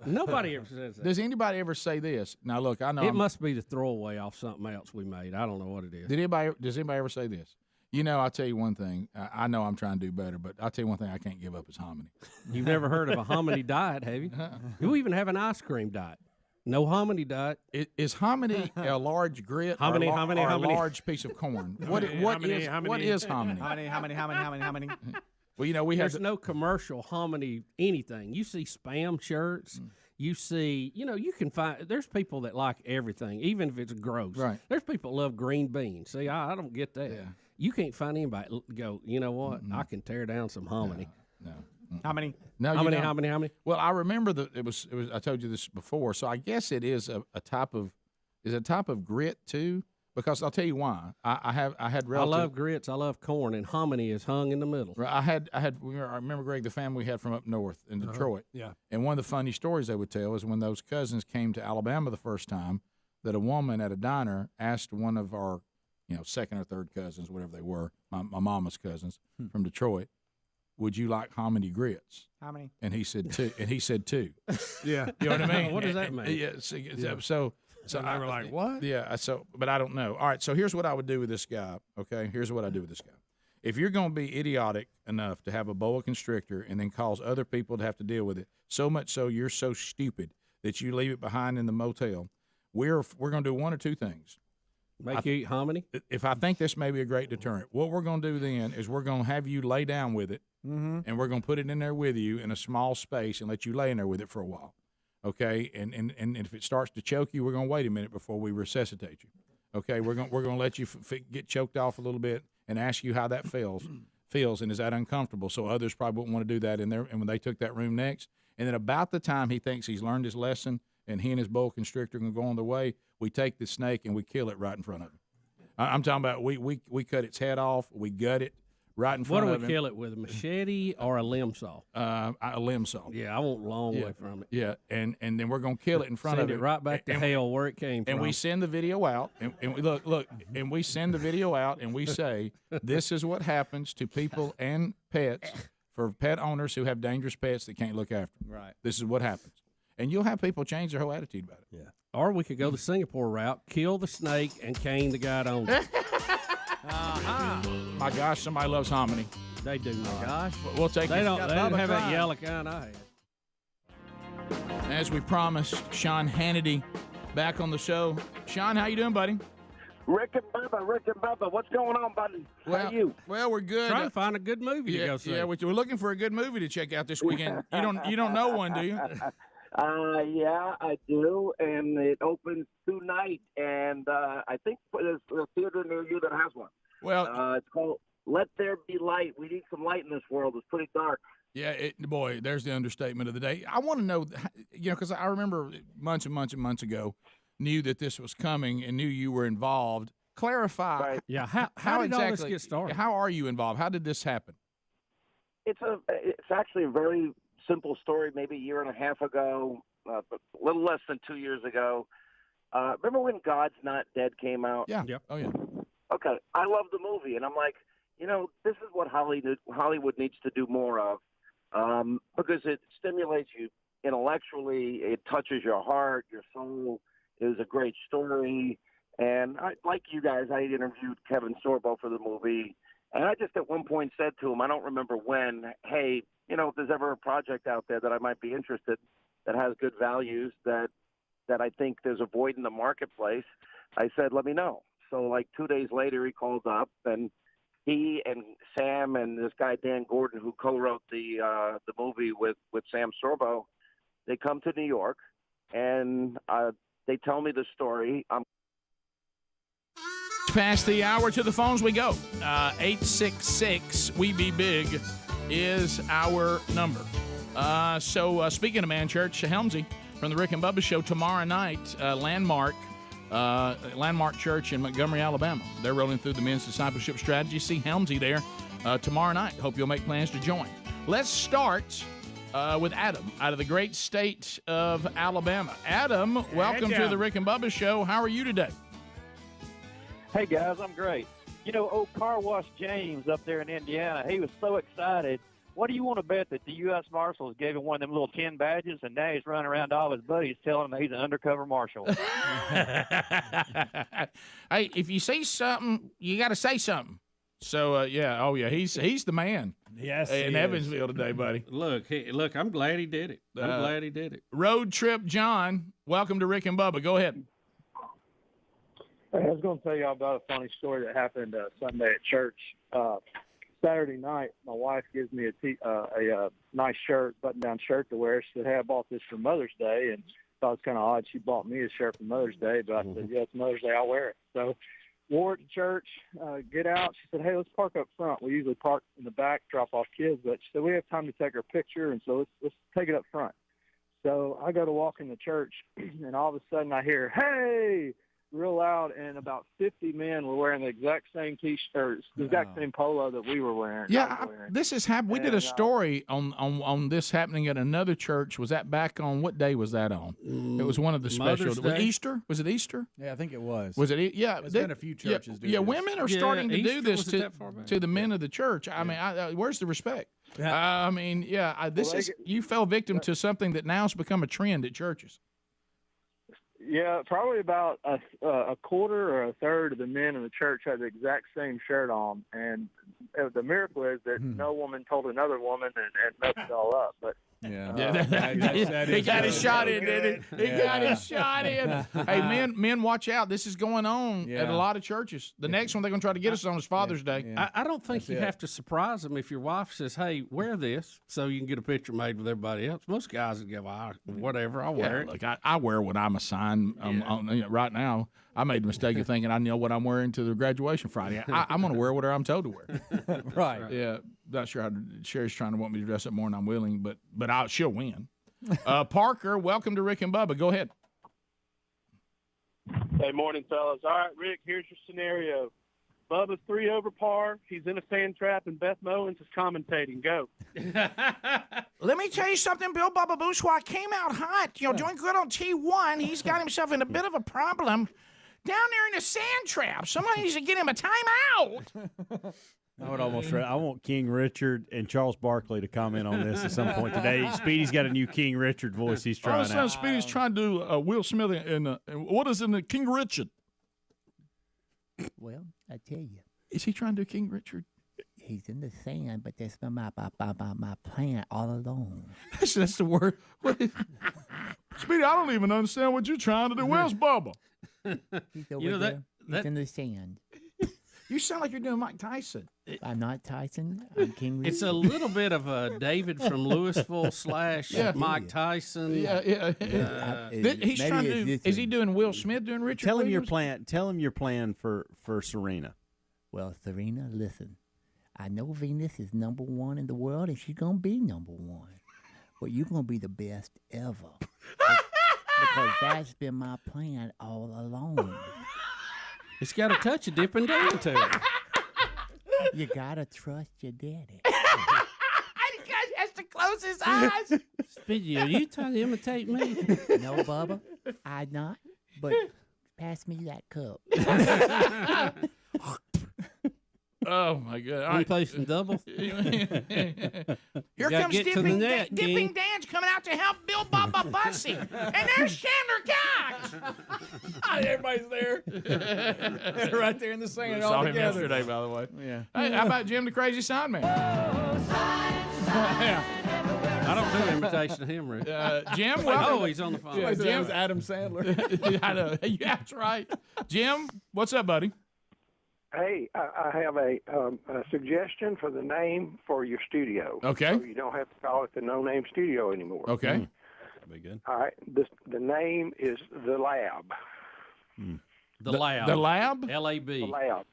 Nobody ever says that. Does anybody ever say this? Now, look, I know. It must be the throwaway off something else we made. I don't know what it is. Does anybody ever say this? You know, I'll tell you one thing. I know I'm trying to do better, but I'll tell you one thing I can't give up is hominy. You've never heard of a hominy diet, have you? You even have an ice cream diet. No hominy diet. Is hominy a large grit hominy, or, hominy, or a hominy. large piece of corn? What is hominy? Hominy. Well, you know, There's no commercial hominy anything. You see Spam shirts. You see, you can find, there's people that like everything, even if it's gross. Right. There's people that love green beans. See, I don't get that. Yeah. You can't find anybody go, you know what? I can tear down some hominy. No. Hominy. No, Hominy, you don't. hominy. Well, I remember that it was. I told you this before, so I guess it is a type of grit too. Because I'll tell you why. I had relatives. I love grits. I love corn, and hominy is hung in the middle. Right. I remember Greg, the family we had from up north in Detroit. Yeah. And one of the funny stories they would tell is when those cousins came to Alabama the first time, that a woman at a diner asked one of our, second or third cousins, whatever they were, my mama's cousins from Detroit, would you like hominy grits? How many? And he said two. Yeah. You know what I mean? What does that mean? Yeah. So they were like, what? Yeah. But I don't know. All right. So here's what I would do with this guy. Okay. Here's what I do with this guy. If you're going to be idiotic enough to have a boa constrictor and then cause other people to have to deal with it, so much so you're so stupid that you leave it behind in the motel, we're going to do one or two things. Make you eat hominy? If I think this may be a great deterrent, what we're going to do then is we're going to have you lay down with it, and we're going to put it in there with you in a small space and let you lay in there with it for a while. Okay, and if it starts to choke you, we're going to wait a minute before we resuscitate you. Okay, we're going to let you get choked off a little bit and ask you how that feels, and is that uncomfortable? So others probably wouldn't want to do that in there. And when they took that room next, and then about the time he thinks he's learned his lesson and he and his boa constrictor can go on their way, we take the snake and we kill it right in front of him. I'm talking about we cut its head off, we gut it right in front of him. What do we kill it with, a machete or a limb saw? A limb saw. Yeah, I want a long way from it. Yeah, and then we're going to kill it in front Send of it right back to hell where it came from. And we send the video out, and we look, and we send the video out, and we say, this is what happens to people and pets for pet owners who have dangerous pets that can't look after them. Right. This is what happens. And you'll have people change their whole attitude about it. Yeah. Or we could go the Singapore route, kill the snake, and cane the guy that owns it. My gosh, somebody loves hominy. They do not. Gosh. We'll take They it. don't have that yellow kind I had. As we promised, Sean Hannity back on the show. Sean, how you doing, buddy? Rick and Bubba, what's going on, buddy? How are you? Well, we're good. Trying to find a good movie to go see. Yeah, we're looking for a good movie to check out this weekend. You don't know one, do you? Yeah, I do, and it opens tonight, and I think there's a theater near you that has one. Well, it's called Let There Be Light. We need some light in this world. It's pretty dark. Yeah, boy, there's the understatement of the day. I want to know, because I remember months and months and months ago, knew that this was coming and knew you were involved. Clarify. Right. Yeah, how did all this get started? How are you involved? How did this happen? It's actually a very simple story. Maybe a year and a half ago, a little less than 2 years ago. Remember when God's Not Dead came out? Yeah. Yep. Oh, yeah. Okay. I love the movie, and I'm like, this is what Hollywood needs to do more of, because it stimulates you intellectually. It touches your heart, your soul. It was a great story. And like you guys, I interviewed Kevin Sorbo for the movie. And I just at one point said to him, I don't remember when, hey, if there's ever a project out there that I might be interested that has good values that I think there's a void in the marketplace, I said, let me know. So like 2 days later, he called up, and he and Sam and this guy, Dan Gordon, who co-wrote the movie with Sam Sorbo, they come to New York, and they tell me the story. Past the hour, to the phones we go. 866-WE-BE-BIG is our number. So speaking of Man Church, Helmsy from the Rick and Bubba Show tomorrow night, Landmark Church in Montgomery, Alabama. They're rolling through the men's discipleship strategy. See Helmsy there tomorrow night. Hope you'll make plans to join. Let's start with Adam out of the great state of Alabama. Adam, welcome to the Rick and Bubba Show. How are you today? Hey, guys, I'm great. You know, old Car Wash James up there in Indiana, he was so excited. What do you want to bet that the U.S. Marshals gave him one of them little tin badges, and now he's running around to all his buddies telling him he's an undercover marshal? Hey, if you see something, you got to say something. So, he's the man. Yes, in Evansville today, buddy. Look, I'm glad he did it. I'm glad he did it. Road Trip John, welcome to Rick and Bubba. Go ahead. Hey, I was going to tell y'all about a funny story that happened Sunday at church. Saturday night, my wife gives me a nice shirt, button-down shirt to wear. She said, hey, I bought this for Mother's Day, and thought it was kind of odd she bought me a shirt for Mother's Day, but I said, yeah, it's Mother's Day, I'll wear it. So wore it to church, get out. She said, hey, let's park up front. We usually park in the back, drop off kids, but she said, we have time to take our picture, and so let's take it up front. So I go to walk in the church, and all of a sudden I hear, hey, real loud, and about 50 men were wearing the exact same T-shirts, the exact same polo that we were wearing. Yeah, this has happened. We did a story on this happening at another church. Was that back on, what day was that on? It was one of the specials. Was Easter? Was it Easter? Yeah, I think it was. Was it? Yeah. There's been a few churches do this. Women are starting to do this to the men of the church. I mean, where's the respect? You fell victim to something that now has become a trend at churches. Yeah, probably about a quarter or a third of the men in the church had the exact same shirt on, and the miracle is that no woman told another woman and messed it all up. But he got his shot in, didn't he? He got his shot in. Hey, men, watch out! This is going on at a lot of churches. The next one they're going to try to get us on is Father's Day. Yeah. I don't think you have to surprise them if your wife says, "Hey, wear this," so you can get a picture made with everybody else. Most guys would go, "Whatever, I'll wear it." Look, I wear what I'm assigned right now. I made the mistake of thinking I know what I'm wearing to the graduation Friday. I'm going to wear whatever I'm told to wear. Right. Yeah. Not sure how Sherry's trying to want me to dress up more than I'm willing, but she'll win. Parker, welcome to Rick and Bubba. Go ahead. Hey, morning, fellas. All right, Rick, here's your scenario. Bubba's 3 over par. He's in a sand trap, and Beth Mowens is commentating. Go. Let me tell you something, Bill Bubba Boussois came out hot. Doing good on T1. He's got himself in a bit of a problem down there in the sand trap. Somebody needs to get him a timeout. I would almost. I want King Richard and Charles Barkley to comment on this at some point today. Speedy's got a new King Richard voice he's trying out. Speedy's trying to do Will Smith and what is in the King Richard? Well, I tell you. Is he trying to do King Richard? He's in the sand, but that's been my plan all along. That's the word. Speedy, I don't even understand what you're trying to do. Where's Bubba? He's over there. He's in the sand. You sound like you're doing Mike Tyson. I'm not Tyson. I'm King Richard. It's a little bit of a David from Louisville / Mike Tyson. Yeah. He's trying to do. Is he doing Will Smith doing Richard? Tell him your plan. Tell him your plan for Serena. Well, Serena, listen. I know Venus is #1 in the world, and she's gonna be #1. But you're gonna be the best ever. Because that's been my plan all along. It's got a touch of dipping down to it. You gotta trust your daddy. He has to close his eyes. Speedy, are you trying to imitate me? No, Bubba, I'm not. But pass me that cup. Oh my God! Want to play some double? Here comes Dipping Dan's coming out to help Bill Bubba Bussy, and there's Chandler Cox. Everybody's there, right there in the sand. We saw him yesterday, by the way. Yeah. Hey, how about Jim the Crazy Sign Man? I don't do an imitation of him, Rick. Jim, oh, he's on the phone. Yeah, Jim's Adam Sandler. I know. Yeah, that's right. Jim, what's up, buddy? Hey, I have a suggestion for the name for your studio. Okay. So you don't have to call it the No Name Studio anymore. Okay. That'd be good. All right. The name is The Lab. The lab. The lab? L-A-B. The lab.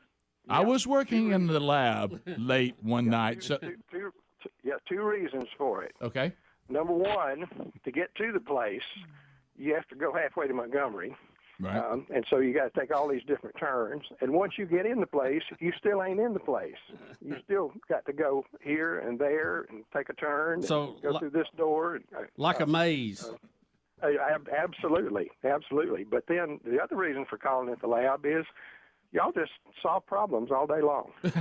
I was working in the lab late one night. So two reasons for it. Okay. Number one, to get to the place, you have to go halfway to Montgomery. Right. And so you got to take all these different turns. And once you get in the place, you still ain't in the place. You still got to go here and there and take a turn. So and go through this door. Like a maze. Absolutely. But then the other reason for calling it the lab is y'all just solve problems all day long. There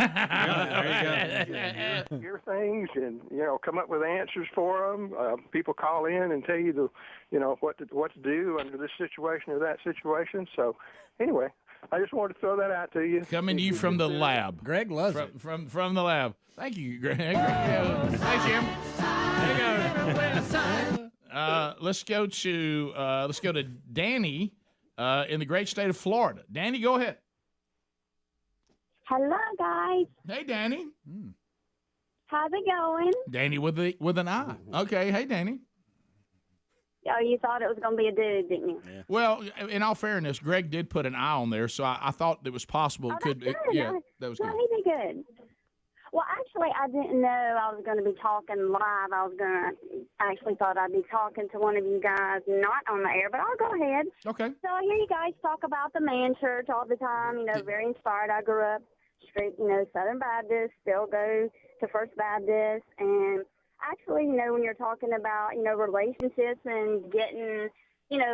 you go. Hear things and come up with answers for them. People call in and tell you what to do under this situation or that situation. So anyway, I just wanted to throw that out to you. Coming to you from the lab. Greg loves it. From the lab. Thank you, Greg. Thanks, Jim. There you go. Let's go to Danny in the great state of Florida. Danny, go ahead. Hello, guys. Hey, Danny. How's it going? Danny with an I. Okay. Hey, Danny. Oh, you thought it was going to be a dude, didn't you? Yeah. Well, in all fairness, Greg did put an I on there, so I thought it was possible. That was good. He did good. Well, actually, I didn't know I was going to be talking live. Actually thought I'd be talking to one of you guys not on the air, but I'll go ahead. Okay. So I hear you guys talk about the man church all the time, very inspired. I grew up straight, Southern Baptist, still go to First Baptist. And actually, when you're talking about, relationships and getting,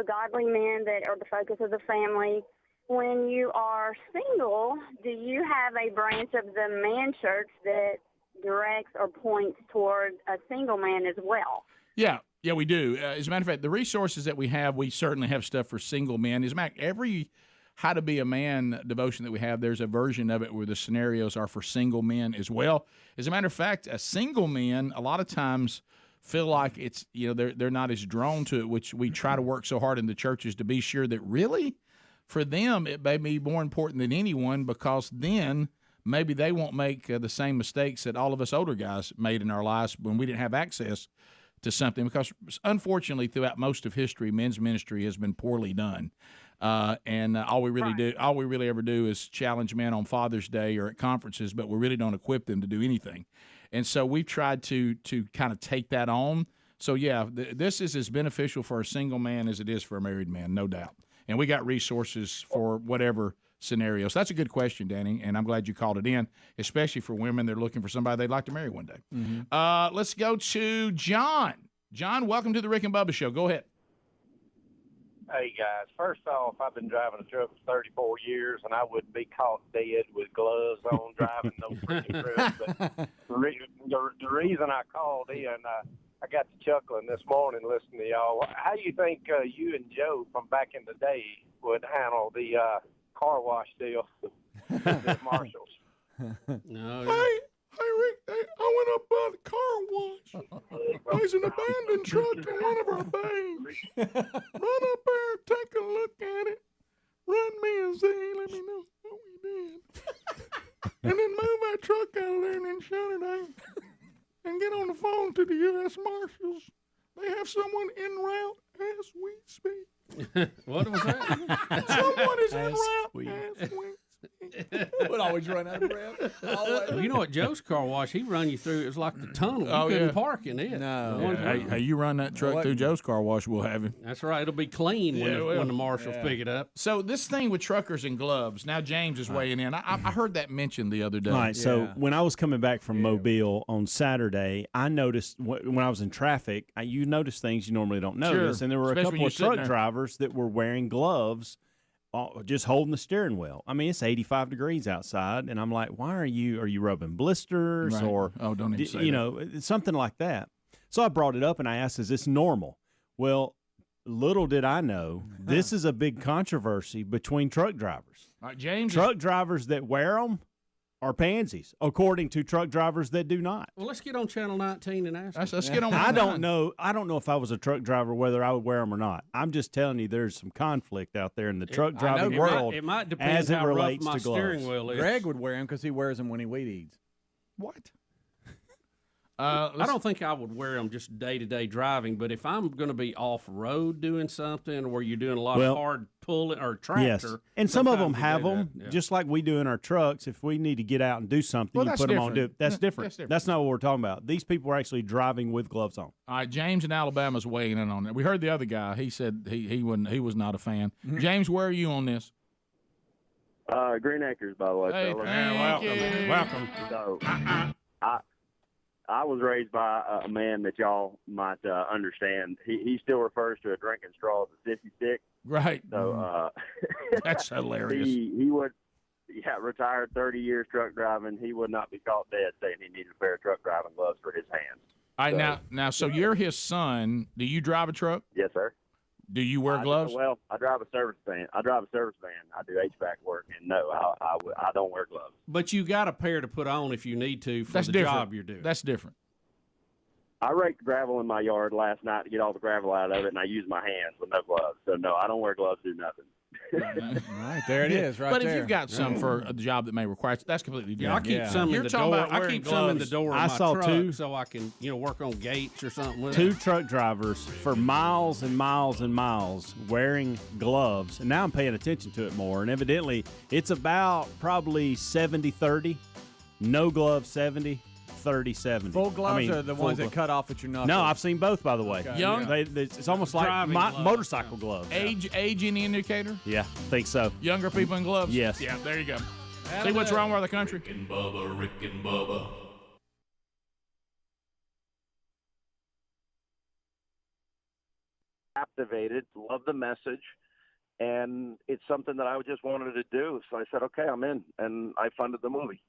godly men that are the focus of the family, when you are single, do you have a branch of the man church that directs or points toward a single man as well? Yeah, we do. As a matter of fact, the resources that we have, we certainly have stuff for single men. As a matter of fact, every How to Be a Man devotion that we have, there's a version of it where the scenarios are for single men as well. As a matter of fact, single men a lot of times feel like it's, they're not as drawn to it, which we try to work so hard in the churches to be sure that really for them it may be more important than anyone, because then maybe they won't make the same mistakes that all of us older guys made in our lives when we didn't have access to something, because unfortunately throughout most of history, men's ministry has been poorly done. And all we really ever do is challenge men on Father's Day or at conferences, but we really don't equip them to do anything. And so we've tried to kind of take that on. So yeah, this is as beneficial for a single man as it is for a married man, no doubt. And we got resources for whatever scenarios. That's a good question, Danny, and I'm glad you called it in, especially for women that are looking for somebody they'd like to marry one day. Mm-hmm. Let's go to John. John, welcome to the Rick and Bubba Show. Go ahead. Hey, guys. First off, I've been driving a truck for 34 years, and I wouldn't be caught dead with gloves on driving those freaking trucks. But the reason I called in, I got to chuckling this morning listening to y'all. How do you think you and Joe from back in the day would handle the car wash deal with Marshalls? No. Hey, Rick, I went up by the car wash. There's an abandoned truck in one of our bays. Run up there, take a look at it, run me a Z, let me know what we did. And then move our truck out of there and then shut it down. And get on the phone to the U.S. Marshals. They have someone en route as we speak. What was that? Someone is en route as we speak. Would always run out of breath. You know what, Joe's car wash, he run you through. It was like the tunnel. You couldn't park in it. No. Hey, you run that truck through Joe's car wash, we'll have him. That's right. It'll be clean when the marshals pick it up. So this thing with truckers and gloves. Now James is weighing in. I heard that mentioned the other day. All right. So when I was coming back from Mobile on Saturday, I noticed when I was in traffic, you notice things you normally don't notice, and there were a couple of truck drivers that were wearing gloves. Just holding the steering wheel. I mean, it's 85 degrees outside, and I'm like, why are you rubbing blisters or don't even say something like that? So I brought it up and I asked, is this normal? Well, little did I know, this is a big controversy between truck drivers. James, truck drivers that wear them are pansies, according to truck drivers that do not. Well, let's get on Channel 19 and ask. Let's get on. I don't know if I was a truck driver whether I would wear them or not. I'm just telling you, there's some conflict out there in the truck driving world. It might depend as it how relates rough my to gloves. steering wheel is. Greg would wear them because he wears them when he weed eats. What? I don't think I would wear them just day-to-day driving, but if I'm going to be off-road doing something where you're doing a lot of hard pulling or tractor. Yes, and some of them have them, just like we do in our trucks. If we need to get out and do something, you put them on. That's different. That's not what we're talking about. These people are actually driving with gloves on. All right, James in Alabama's weighing in on it. We heard the other guy. He said he was not a fan. Mm-hmm. James, where are you on this? Green Acres, by the way. Hey, welcome. So, I was raised by a man that y'all might understand. He still refers to a drinking straw as a sissy stick. Right. So that's hilarious. He would, retired 30 years truck driving. He would not be caught dead saying he needed a pair of truck driving gloves for his hands. All right, now, so you're his son. Do you drive a truck? Yes, sir. Do you wear gloves? Well, I drive a service van. I do HVAC work, and no, I don't wear gloves. But you got a pair to put on if you need to for the job you're doing. That's different. I raked gravel in my yard last night to get all the gravel out of it, and I used my hands with no gloves. So, no, I don't wear gloves to do nothing. All right, there it is, right but there. But if you've got some for a job that may require it, that's completely different. Yeah, I keep some in the door. I keep some in the door of my truck so I can, work on gates or something with Two truck drivers for miles and miles and miles wearing gloves, and now I'm paying attention to it more, and evidently it's about probably 70-30. No gloves 70. 30-70. Full gloves are the ones that cut off at your knuckles? No, I've seen both, by the way. Okay. Young? It's almost like motorcycle gloves. Age any indicator? Yeah, think so. Younger people in gloves? Yes. Yeah, there you go. See what's wrong with the country? Rick and Bubba. Captivated, love the message, and it's something that I just wanted to do. So I said, okay, I'm in, and I funded the movie.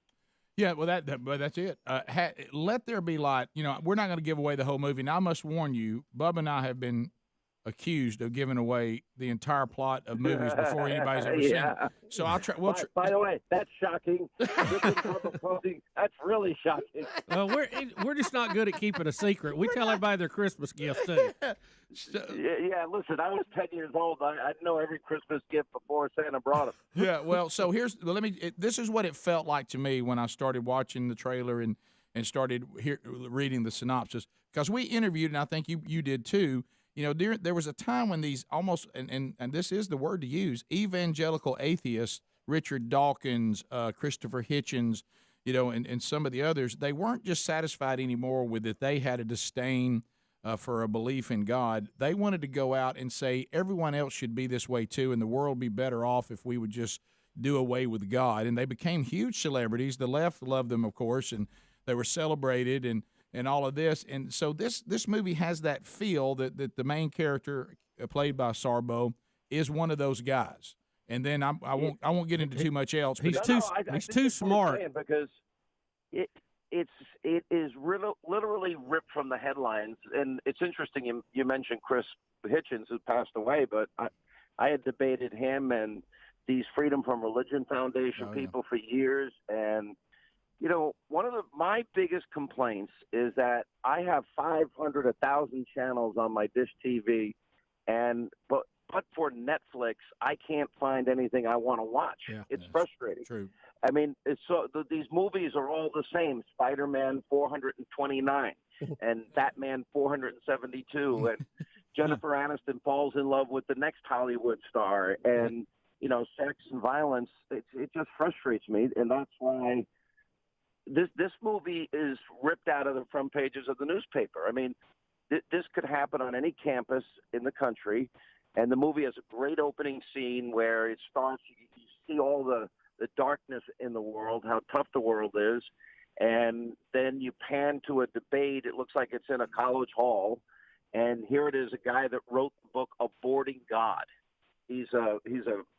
Yeah, well, but that's it. Let there be light. We're not going to give away the whole movie. Now, I must warn you, Bubba and I have been accused of giving away the entire plot of movies before anybody's ever seen it. So I'll try. By the way, that's shocking. That's really shocking. Well, we're just not good at keeping a secret. We tell everybody their Christmas gifts too. Yeah, listen, I was 10 years old. I know every Christmas gift before Santa brought them. Yeah, well, so this is what it felt like to me when I started watching the trailer and started reading the synopsis, because we interviewed, and I think you did too. There was a time when these almost, and this is the word to use, evangelical atheists, Richard Dawkins, Christopher Hitchens, and some of the others, they weren't just satisfied anymore with it. They had a disdain for a belief in God. They wanted to go out and say everyone else should be this way too, and the world would be better off if we would just do away with God. And they became huge celebrities. The left loved them, of course, and they were celebrated and all of this. And so this movie has that feel that the main character, played by Sarbo, is one of those guys. And then I won't get into too much else. He's too smart, because it is literally ripped from the headlines. And it's interesting you mentioned Chris Hitchens, who passed away, but I had debated him and these Freedom from Religion Foundation people for years. And one of my biggest complaints is that I have 500, 1,000 channels on my Dish TV, but for Netflix, I can't find anything I want to watch. Yeah, it's frustrating. True. I mean, these movies are all the same. Spider-Man 429 and Batman 472, and Jennifer Aniston falls in love with the next Hollywood star, and sex and violence. It just frustrates me, and that's why this movie is ripped out of the front pages of the newspaper. I mean, this could happen on any campus in the country, and the movie has a great opening scene where it starts. You see all the darkness in the world, how tough the world is, and then you pan to a debate. It looks like it's in a college hall, and here it is, a guy that wrote the book Aborting God. He's a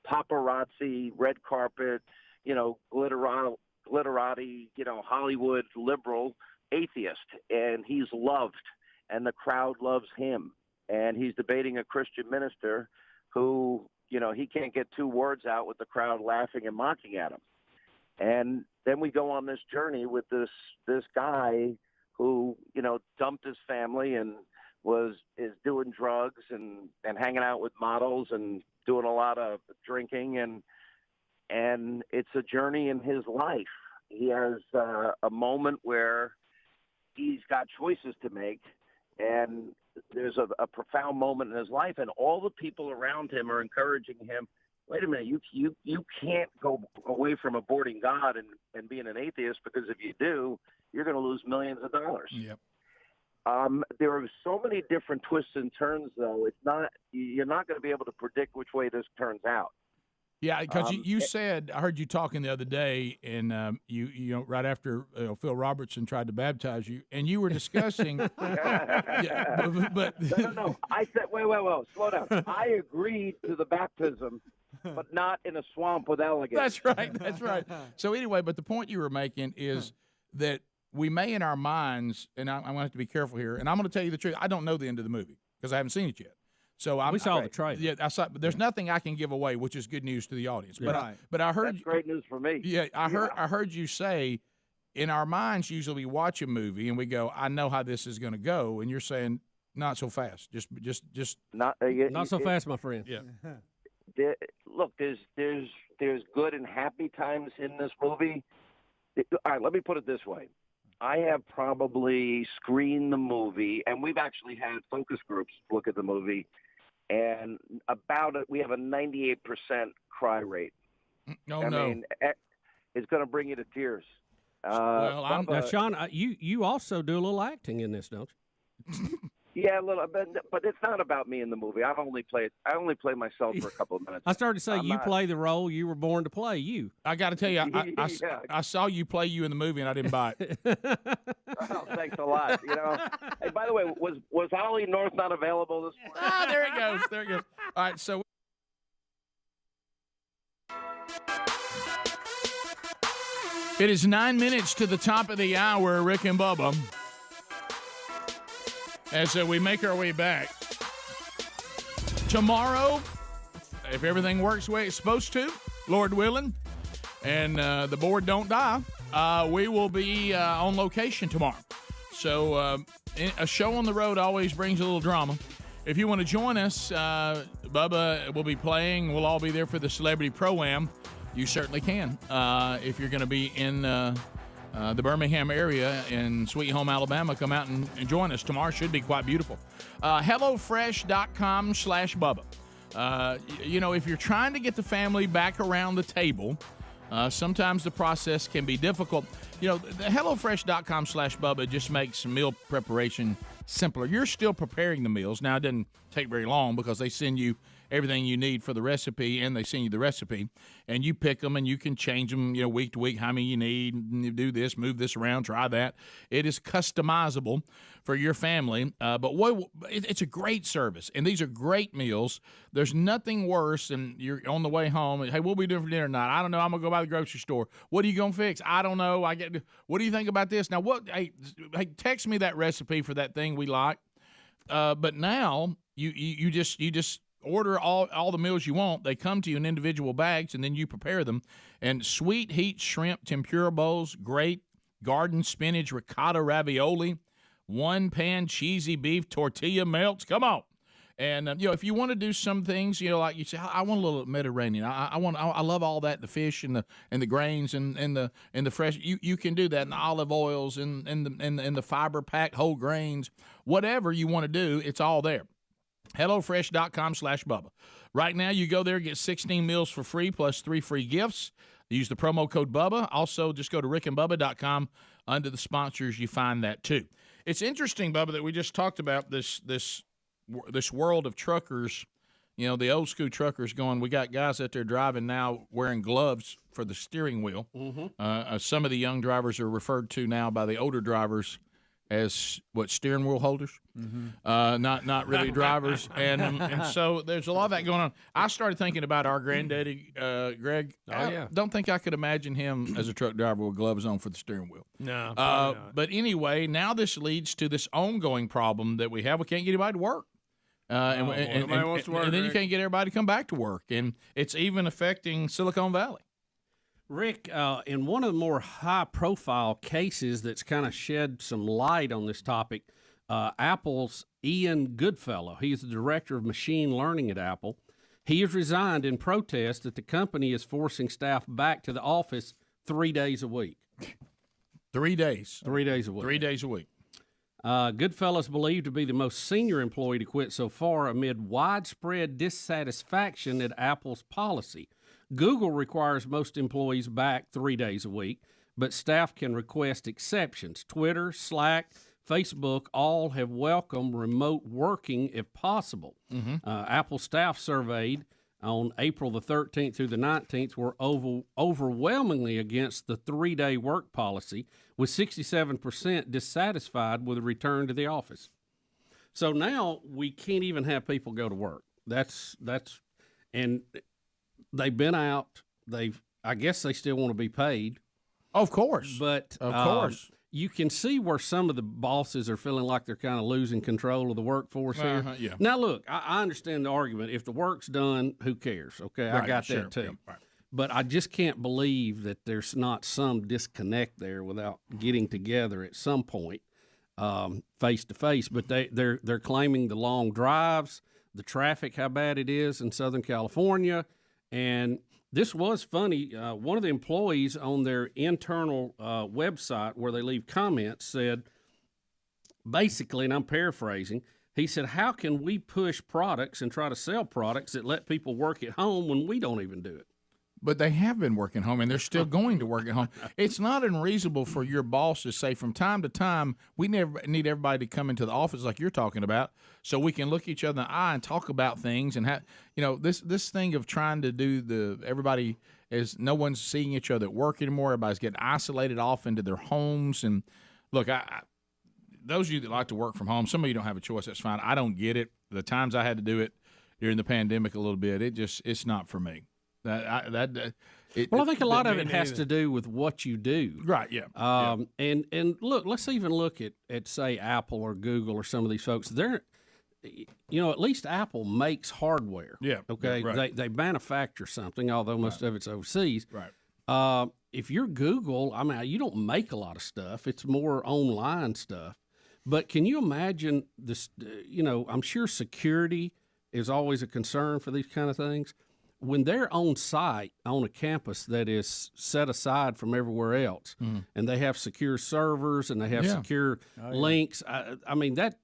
paparazzi, red carpet, glitterati, Hollywood liberal atheist, and he's loved, and the crowd loves him. And he's debating a Christian minister who, he can't get two words out with the crowd laughing and mocking at him. And then we go on this journey with this guy who, dumped his family and is doing drugs and hanging out with models and doing a lot of drinking, and it's a journey in his life. He has a moment where he's got choices to make, and there's a profound moment in his life, and all the people around him are encouraging him. Wait a minute, you can't go away from aborting God and being an atheist, because if you do, you're going to lose millions of dollars. Yep. There are so many different twists and turns, though. You're not going to be able to predict which way this turns out. Yeah, because you said, I heard you talking the other day, and you know, right after Phil Robertson tried to baptize you, and you were discussing. No. I said, wait, slow down. I agreed to the baptism, but not in a swamp with alligators. That's right. So anyway, but the point you were making is that we may in our minds, and I'm going to have to be careful here, and I'm going to tell you the truth. I don't know the end of the movie because I haven't seen it yet. So we saw the trailer. Yeah, I saw. But there's nothing I can give away, which is good news to the audience. But I heard that's great news for me. Yeah, I heard you say, in our minds, usually we watch a movie and we go, I know how this is going to go, and you're saying not so fast. Just not so fast, my friend. Yeah. Look, there's good and happy times in this movie. All right, let me put it this way. I have probably screened the movie, and we've actually had focus groups look at the movie, and we have a 98% cry rate. I mean, it's going to bring you to tears. Now, Sean, you also do a little acting in this, don't you? Yeah, a little, but it's not about me in the movie. I only play myself for a couple of minutes. I started to say you play the role you were born to play. You. I got to tell you, I saw you play you in the movie, and I didn't buy it. Oh, thanks a lot. You know. Hey, by the way, was Holly North not available this morning? Ah, there it goes. There it goes. All right, so. It is 9 minutes to the top of the hour, Rick and Bubba. As we make our way back. Tomorrow, if everything works the way it's supposed to, Lord willing, and the board don't die, we will be on location tomorrow. So a show on the road always brings a little drama. If you want to join us, Bubba will be playing. We'll all be there for the Celebrity Pro-Am. You certainly can. If you're going to be in the Birmingham area in Sweet Home, Alabama, come out and join us. Tomorrow should be quite beautiful. HelloFresh.com/Bubba. You know, if you're trying to get the family back around the table, sometimes the process can be difficult. You know, the HelloFresh.com/Bubba just makes meal preparation simpler. You're still preparing the meals. Now, it doesn't take very long because they send you everything you need for the recipe, and they send you the recipe, and you pick them, and you can change them, you know, week to week, how many you need, and you do this, move this around, try that. It is customizable for your family, but it's a great service, and these are great meals. There's nothing worse than you're on the way home, and, hey, what are we doing for dinner tonight? I don't know. I'm going to go by the grocery store. What are you going to fix? I don't know. What do you think about this? Now, hey, text me that recipe for that thing we like. But now you just order all the meals you want. They come to you in individual bags, and then you prepare them. And sweet heat shrimp tempura bowls, great garden spinach ricotta ravioli, one-pan cheesy beef tortilla melts. Come on. And, you know, if you want to do some things, you know, like you say, I want a little Mediterranean. I love all that, the fish and the grains and the fresh. You can do that, and the olive oils and the fiber-packed whole grains. Whatever you want to do, it's all there. HelloFresh.com/Bubba. Right now, you go there, get 16 meals for free plus 3 free gifts. Use the promo code Bubba. Also, just go to rickandbubba.com. Under the sponsors, you find that too. It's interesting, Bubba, that we just talked about this world of truckers. You know, the old school truckers going, we got guys out there driving now wearing gloves for the steering wheel. Mm-hmm. Some of the young drivers are referred to now by the older drivers as steering wheel holders, not really drivers, and so there's a lot of that going on. I started thinking about our granddaddy, Greg. Don't think I could imagine him as a truck driver with gloves on for the steering wheel. No, but anyway, now this leads to this ongoing problem that we have. We can't get anybody to work. And then you can't get everybody to come back to work, and it's even affecting Silicon Valley. Rick, in one of the more high-profile cases that's kind of shed some light on this topic, Apple's Ian Goodfellow, he's the director of machine learning at Apple. He has resigned in protest that the company is forcing staff back to the office 3 days a week. 3 days. 3 days a week. 3 days a week. Goodfellow believed to be the most senior employee to quit so far amid widespread dissatisfaction at Apple's policy. Google requires most employees back 3 days a week, but staff can request exceptions. Twitter, Slack, Facebook all have welcomed remote working if possible. Apple staff surveyed on April the 13th through the 19th were overwhelmingly against the 3-day work policy, with 67% dissatisfied with a return to the office. So now we can't even have people go to work. And they've been out. I guess they still want to be paid. Of course. But of course. You can see where some of the bosses are feeling like they're kind of losing control of the workforce here. Yeah. Now, look, I understand the argument. If the work's done, who cares? Okay, I got that too. Yeah, right. But I just can't believe that there's not some disconnect there without getting together at some point, face to face. But they're claiming the long drives, the traffic, how bad it is in Southern California, and this was funny. One of the employees on their internal website where they leave comments said, basically, and I'm paraphrasing, he said, how can we push products and try to sell products that let people work at home when we don't even do it? But they have been working home, and they're still going to work at home. It's not unreasonable for your boss to say from time to time, we never need everybody to come into the office like you're talking about, so we can look each other in the eye and talk about things. And this thing of trying to do everybody is no one's seeing each other at work anymore. Everybody's getting isolated off into their homes. And look, those of you that like to work from home, some of you don't have a choice. That's fine. I don't get it. The times I had to do it during the pandemic a little bit, it's not for me. I think a lot of it has to do with what you do. Right, yeah. And look, let's even look at say Apple or Google or some of these folks. They're, at least Apple makes hardware. Yeah. Okay. Yeah, right. They manufacture something, although most of it's overseas. Right. If you're Google, you don't make a lot of stuff. It's more online stuff. But can you imagine this? I'm sure security is always a concern for these kind of things. When they're on site on a campus that is set aside from everywhere else, and they have secure servers and they have secure links,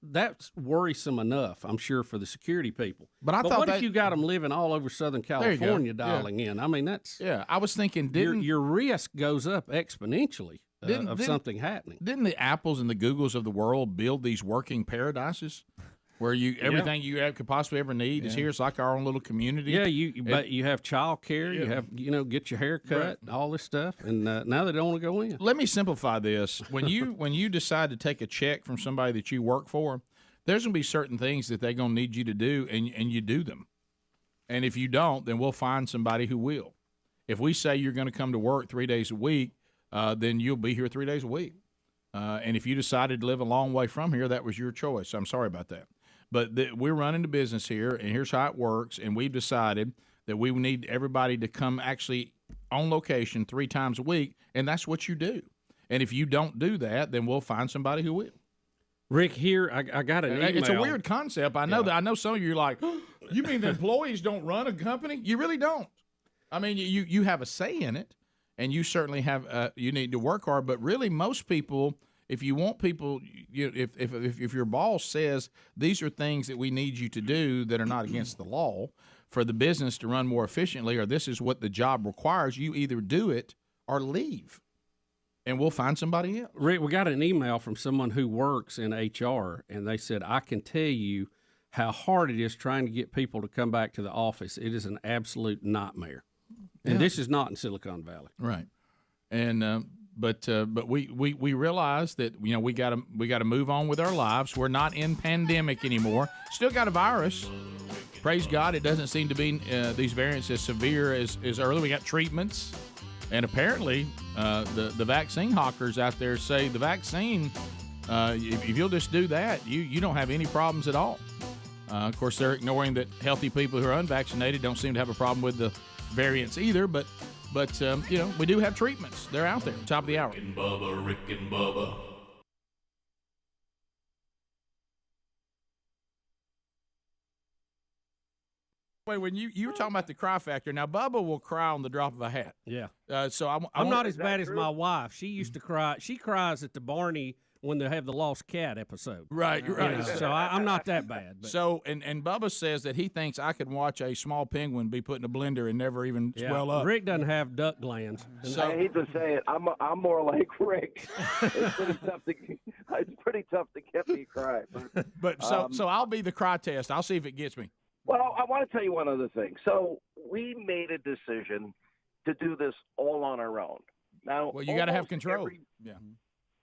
that's worrisome enough, I'm sure, for the security people. But what if you got them living all over Southern California dialing in? I was thinking, your risk goes up exponentially of something happening. Didn't the Apples and the Googles of the world build these working paradises? Where everything you could possibly ever need is here. It's like our own little community. Yeah, but you have child care. You have get your hair cut, all this stuff, and now they don't want to go in. Let me simplify this. When you decide to take a check from somebody that you work for, there's going to be certain things that they're going to need you to do, and you do them. And if you don't, then we'll find somebody who will. If we say you're going to come to work 3 days a week, then you'll be here 3 days a week. And if you decided to live a long way from here, that was your choice. I'm sorry about that. But we're running the business here, and here's how it works, and we've decided that we need everybody to come actually on location 3 times a week, and that's what you do. And if you don't do that, then we'll find somebody who will. Rick, here, I got an email. It's a weird concept. I know that. I know some of you are like, you mean the employees don't run a company? You really don't. I mean, you have a say in it, and you certainly have you need to work hard, but really most people – if you want people, if your boss says these are things that we need you to do that are not against the law for the business to run more efficiently, or this is what the job requires, you either do it or leave, and we'll find somebody else. Rick, we got an email from someone who works in HR, and they said, I can tell you how hard it is trying to get people to come back to the office. It is an absolute nightmare. And this is not in Silicon Valley. Right. And But we realize that we got to move on with our lives. We're not in pandemic anymore. Still got a virus. Praise God, it doesn't seem to be these variants as severe as early. We got treatments, and apparently the vaccine hawkers out there say the vaccine. If you'll just do that, you don't have any problems at all. Of course, they're ignoring that healthy people who are unvaccinated don't seem to have a problem with the variants either. But we do have treatments. They're out there, top of the hour. Rick and Bubba, Rick and Bubba. Wait, when you were talking about the cry factor, now Bubba will cry on the drop of a hat. Yeah. So I'm not as bad as my wife. She used to cry. She cries at the Barney when they have the lost cat episode. Right. So I'm not that bad. But. So and Bubba says that he thinks I could watch a small penguin be put in a blender and never even swell up. Rick doesn't have duck glands. So, I hate to say it, I'm more like Rick. It's pretty tough to get me crying. But so I'll be the cry test. I'll see if it gets me. Well, I want to tell you one other thing. So we made a decision to do this all on our own. Now, well, you got to have control.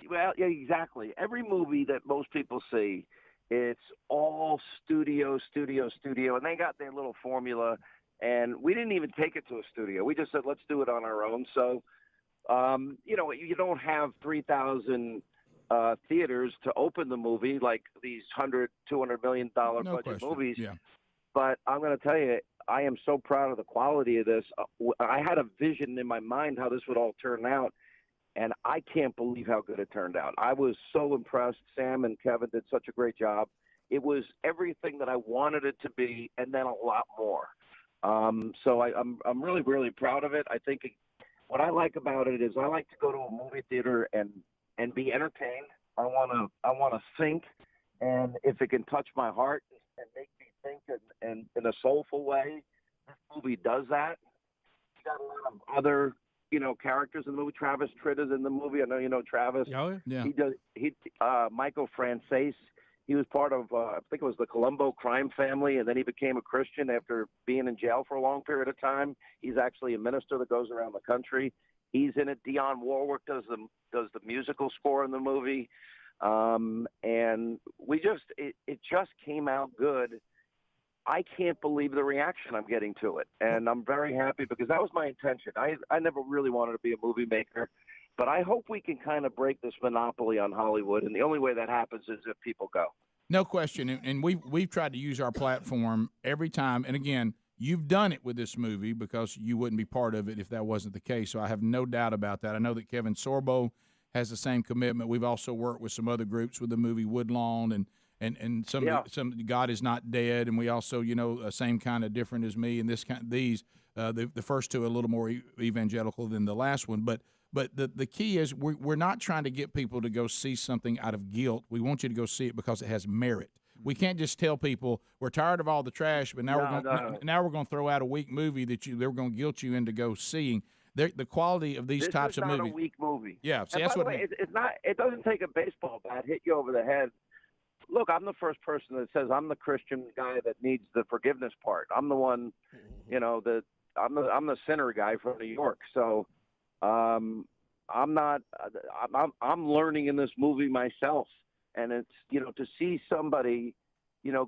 Well, yeah, exactly. Every movie that most people see, it's all studio, and they got their little formula. And we didn't even take it to a studio. We just said, let's do it on our own. So, you don't have 3,000 theaters to open the movie like these $100, $200 million budget movies. Yeah. But I'm going to tell you, I am so proud of the quality of this. I had a vision in my mind how this would all turn out, and I can't believe how good it turned out. I was so impressed. Sam and Kevin did such a great job. It was everything that I wanted it to be, and then a lot more. So I'm really, really proud of it. I think what I like about it is I like to go to a movie theater and be entertained. I want to think, and if it can touch my heart and make me think and in a soulful way, this movie does that. You got a lot of other, characters in the movie. Travis Tritt is in the movie. I know you know Travis. Oh, yeah. Michael Frances. He was part of, I think it was the Colombo crime family, and then he became a Christian after being in jail for a long period of time. He's actually a minister that goes around the country. He's in it. Dionne Warwick does the musical score in the movie. And it just came out good. I can't believe the reaction I'm getting to it. And I'm very happy because that was my intention. I never really wanted to be a movie maker, but I hope we can kind of break this monopoly on Hollywood. And the only way that happens is if people go. No question. And we've tried to use our platform every time. And again, you've done it with this movie because you wouldn't be part of it if that wasn't the case. So I have no doubt about that. I know that Kevin Sorbo has the same commitment. We've also worked with some other groups with the movie Woodlawn and some God Is Not Dead, and we also same kind of different as me and the first two are a little more evangelical than the last one. But the key is we're not trying to get people to go see something out of guilt. We want you to go see it because it has merit. We can't just tell people we're tired of all the trash, but now we're going to throw out a weak movie that they're going to guilt you into go seeing. The quality of these types of movies. This is not a weak movie. Yeah, see, and that's by the what way, it's not. It doesn't take a baseball bat hit you over the head. Look, I'm the first person that says I'm the Christian guy that needs the forgiveness part. I'm the one, I'm the sinner guy from New York. So, I'm not. I'm learning in this movie myself, and it's to see somebody,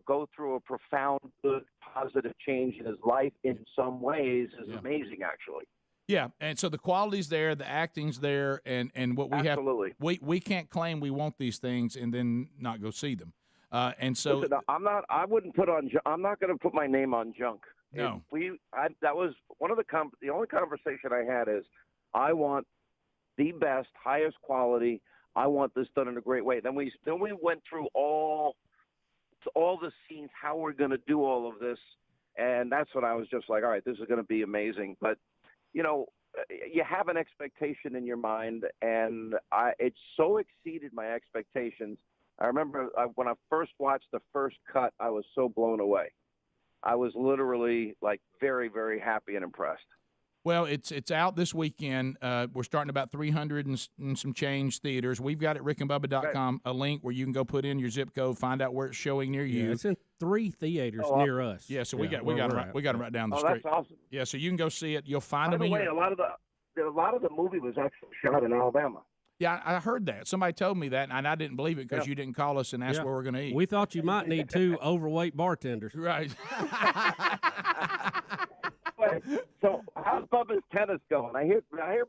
go through a profound, good, positive change in his life in some ways is amazing, actually. Yeah, and so the quality's there, the acting's there, and what we Absolutely. have, we can't claim we want these things and then not go see them. And so listen, I'm not going to put my name on junk. No. That was one of the only conversation I had is I want the best, highest quality. I want this done in a great way. Then we went through all the scenes, how we're going to do all of this, and that's when I was just like, all right, this is going to be amazing. But you have an expectation in your mind, and it so exceeded my expectations. I remember when I first watched the first cut, I was so blown away. I was literally like very, very happy and impressed. Well, it's out this weekend. We're starting about 300 and some change theaters. We've got at rickandbubba.com a link where you can go put in your zip code, find out where it's showing near you. It's in 3 theaters near us. Yeah, so we got them right down the street. That's awesome. Yeah, so you can go see it. You'll find them. By the way, a lot of the movie was actually shot in Alabama. Yeah, I heard that. Somebody told me that, and I didn't believe it because you didn't call us and ask where we're going to eat. We thought you might need 2 overweight bartenders. Right. So how's Bubba's tennis going? I hear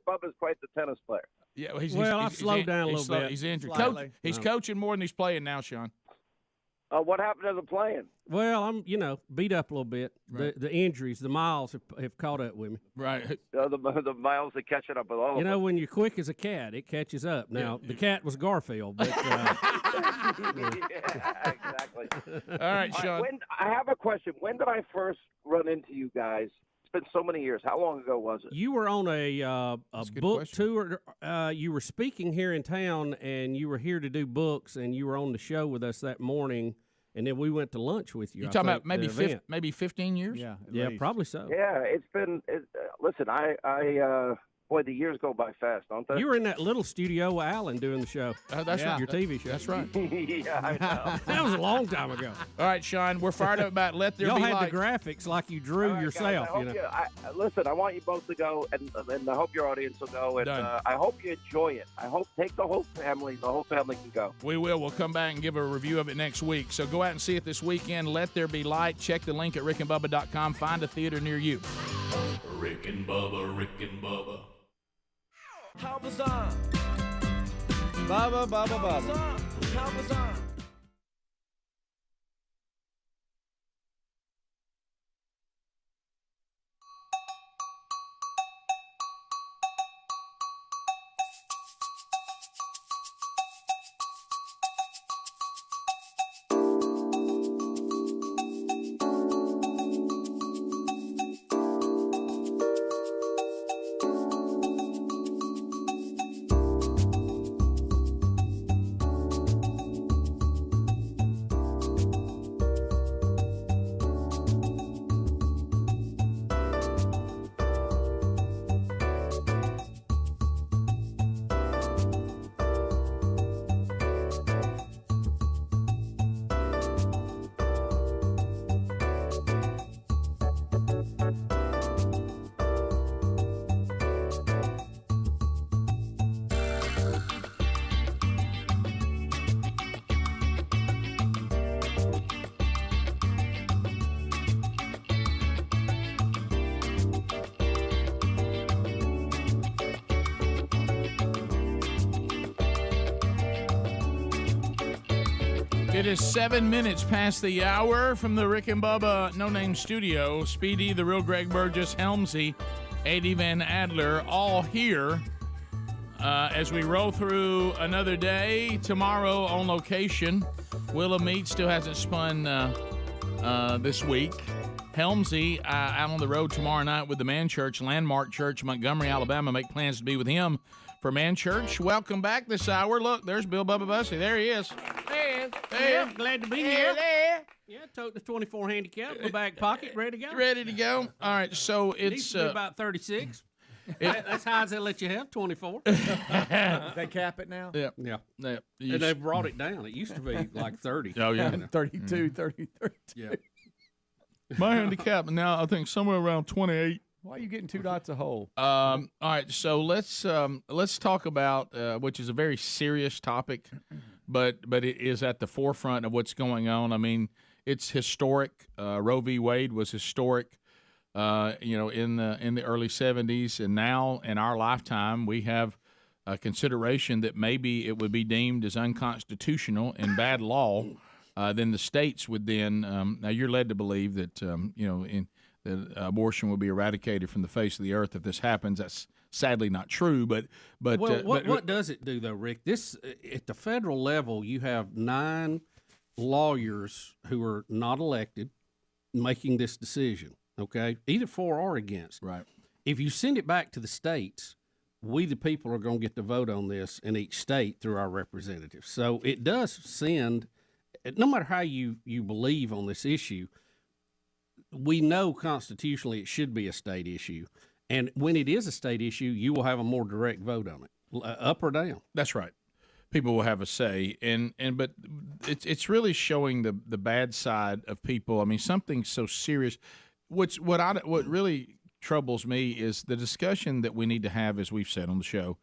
Bubba's quite the tennis player. Yeah, I've slowed down a little bit. He's injured. He's No. coaching more than he's playing now, Sean. What happened to the playing? Well, I'm beat up a little bit. Right. The injuries, the miles have caught up with me. Right. The miles are catching up with all of us. When you're quick as a cat, it catches up. Now the cat was Garfield, but yeah, exactly. All right, Sean. I have a question. When did I first run into you guys been so many years. How long ago was it? You were on a book tour. You were speaking here in town, and you were here to do books, and you were on the show with us that morning, and then we went to lunch with you. You're talking about maybe 15 years? Yeah, probably so. Yeah, it's been. Listen, boy, the years go by fast, don't they? You were in that little studio with Alan doing the show. That's right. Your TV show. That's right. Yeah, I know. That was a long time ago. All right, Sean, we're fired up about Let There Y'all Be had Light. the graphics like you drew yourself. Guys, listen, I want you both to go, and I hope your audience will go, and I hope you enjoy it. I hope take the whole family. The whole family can go. We will. We'll come back and give a review of it next week. So go out and see it this weekend. Let There Be Light. Check the link at rickandbubba.com. Find a theater near you. Rick and Bubba, Rick and Bubba. How was I? Bubba, Bubba, Bubba. How was I? It is 7 minutes past the hour from the Rick and Bubba No Name Studio. Speedy, the real Greg Burgess, Helmsy, Eddie Van Adler, all here as we roll through another day. Tomorrow on location, Willa Meat still hasn't spun this week. Helmsy out on the road tomorrow night with the Man Church, Landmark Church, Montgomery, Alabama. Make plans to be with him for Man Church. Welcome back this hour. Look, there's Bill Bubba Bussey. There he is. Yeah, glad to be here. Yeah, tote the 24 handicap in the back pocket, ready to go. Ready to go. All right, so Needs it's to be about 36. That's high as they let you have 24. They cap it now? Yeah. And they've brought it down. It used to be like 30. Oh, yeah. 32, 30, 32. Yeah. My handicap now, I think somewhere around 28. Why are you getting 2 dots a hole? All right, so let's talk about which is a very serious topic, but it is at the forefront of what's going on. I mean, it's historic. Roe v. Wade was historic, in the early 70s, and now in our lifetime we have a consideration that maybe it would be deemed as unconstitutional and bad law. Then the states would then. Now you're led to believe that that abortion will be eradicated from the face of the earth if this happens. That's sadly not true. But what does it do though, Rick? This at the federal level, you have 9 lawyers who are not elected making this decision. Okay, either for or against. Right. If you send it back to the states, we the people are going to get to vote on this in each state through our representatives. So it does send. No matter how you believe on this issue, we know constitutionally it should be a state issue. And when it is a state issue, you will have a more direct vote on it, up or down. That's right. People will have a say. But it's really showing the bad side of people. I mean, something so serious. What really troubles me is the discussion that we need to have, as we've said on the show,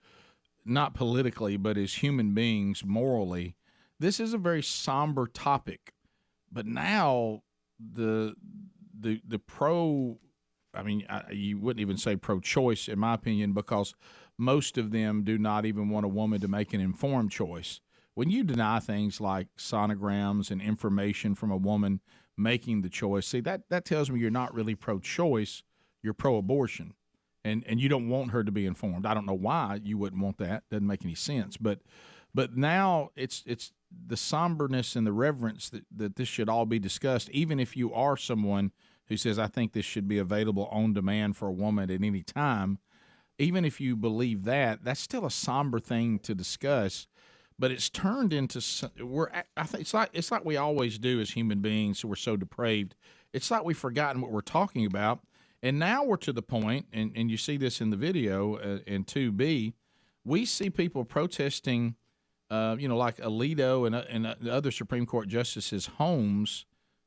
not politically, but as human beings, morally. This is a very somber topic, but now the pro, I mean, you wouldn't even say pro-choice in my opinion, because most of them do not even want a woman to make an informed choice. When you deny things like sonograms and information from a woman making the choice, see, that tells me you're not really pro-choice, you're pro-abortion, and you don't want her to be informed. I don't know why you wouldn't want that. Doesn't make any sense, but now it's the somberness and the reverence that this should all be discussed, even if you are someone who says, I think this should be available on demand for a woman at any time. Even if you believe that, that's still a somber thing to discuss. But it's turned into I think it's like we always do as human beings. So we're so depraved. It's like we've forgotten what we're talking about. And now we're to the point, and you see this in the video in 2B, we see people protesting, like Alito and other Supreme Court justices' homes,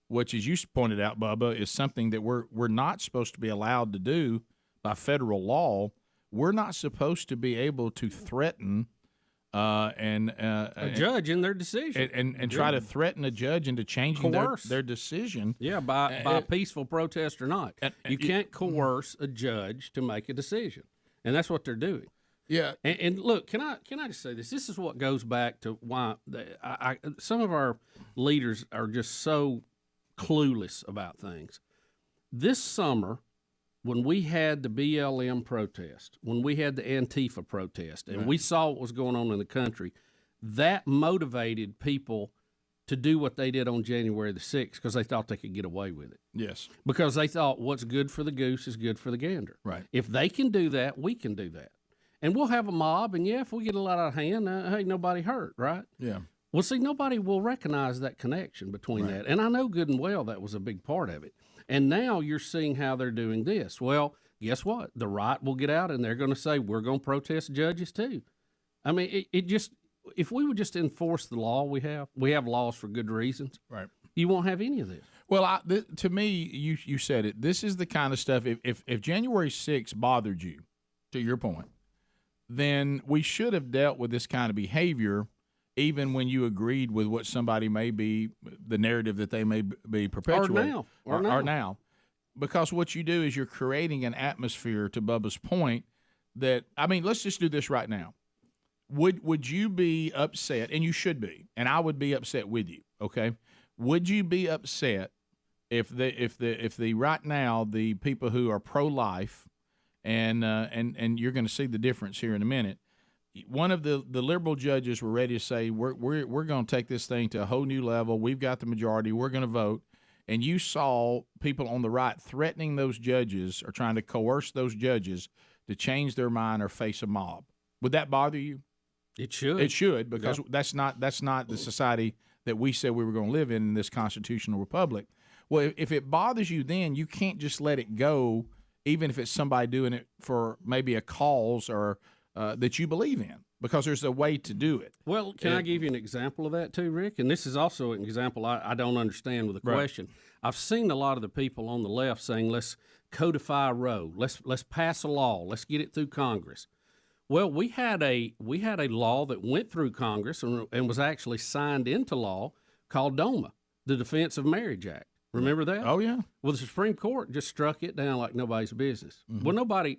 which, as you pointed out, Bubba, is something that we're not supposed to be allowed to do by federal law. We're not supposed to be able to threaten a judge in their decision and try to threaten a judge into changing their decision. Yeah, by peaceful protest or not. You can't coerce a judge to make a decision, and that's what they're doing. Yeah. And look, can I just say this? This is what goes back to why some of our leaders are just so clueless about things. This summer, when we had the BLM protest, when we had the Antifa protest, and we saw what was going on in the country, that motivated people to do what they did on January the 6th because they thought they could get away with it. Yes. Because they thought what's good for the goose is good for the gander. Right. If they can do that, we can do that. And we'll have a mob, and if we get a lot out of hand, hey, nobody hurt, right? Yeah. Well, see, nobody will recognize that connection between that. And I know good and well that was a big part of it. And now you're seeing how they're doing this. Well, guess what? The right will get out, and they're going to say, we're going to protest judges too. I mean, it just, if we would just enforce the law we have laws for good reasons. Right. You won't have any of this. Well, to me, you said it. This is the kind of stuff, if January 6th bothered you, to your point, then we should have dealt with this kind of behavior even when you agreed with what somebody may be, the narrative that they may be perpetuating. Or now. Because what you do is you're creating an atmosphere, to Bubba's point, that, I mean, let's just do this right now. Would you be upset, and you should be, and I would be upset with you, okay? Would you be upset if the right now, the people who are pro-life, and you're going to see the difference here in a minute, one of the liberal judges were ready to say, we're going to take this thing to a whole new level. We've got the majority. We're going to vote. And you saw people on the right threatening those judges or trying to coerce those judges to change their mind or face a mob. Would that bother you? It should. It should, because that's not the society that we said we were going to live in this constitutional republic. Well, if it bothers you, then you can't just let it go, even if it's somebody doing it for maybe a cause or that you believe in, because there's a way to do it. Well, can I give you an example of that too, Rick? And this is also an example I don't understand with the question. I've seen a lot of the people on the left saying, let's codify Roe, let's pass a law, let's get it through Congress. Well, we had a law that went through Congress and was actually signed into law called DOMA, the Defense of Marriage Act. Remember that? Oh, yeah. Well, the Supreme Court just struck it down like nobody's business. Mm-hmm. Well,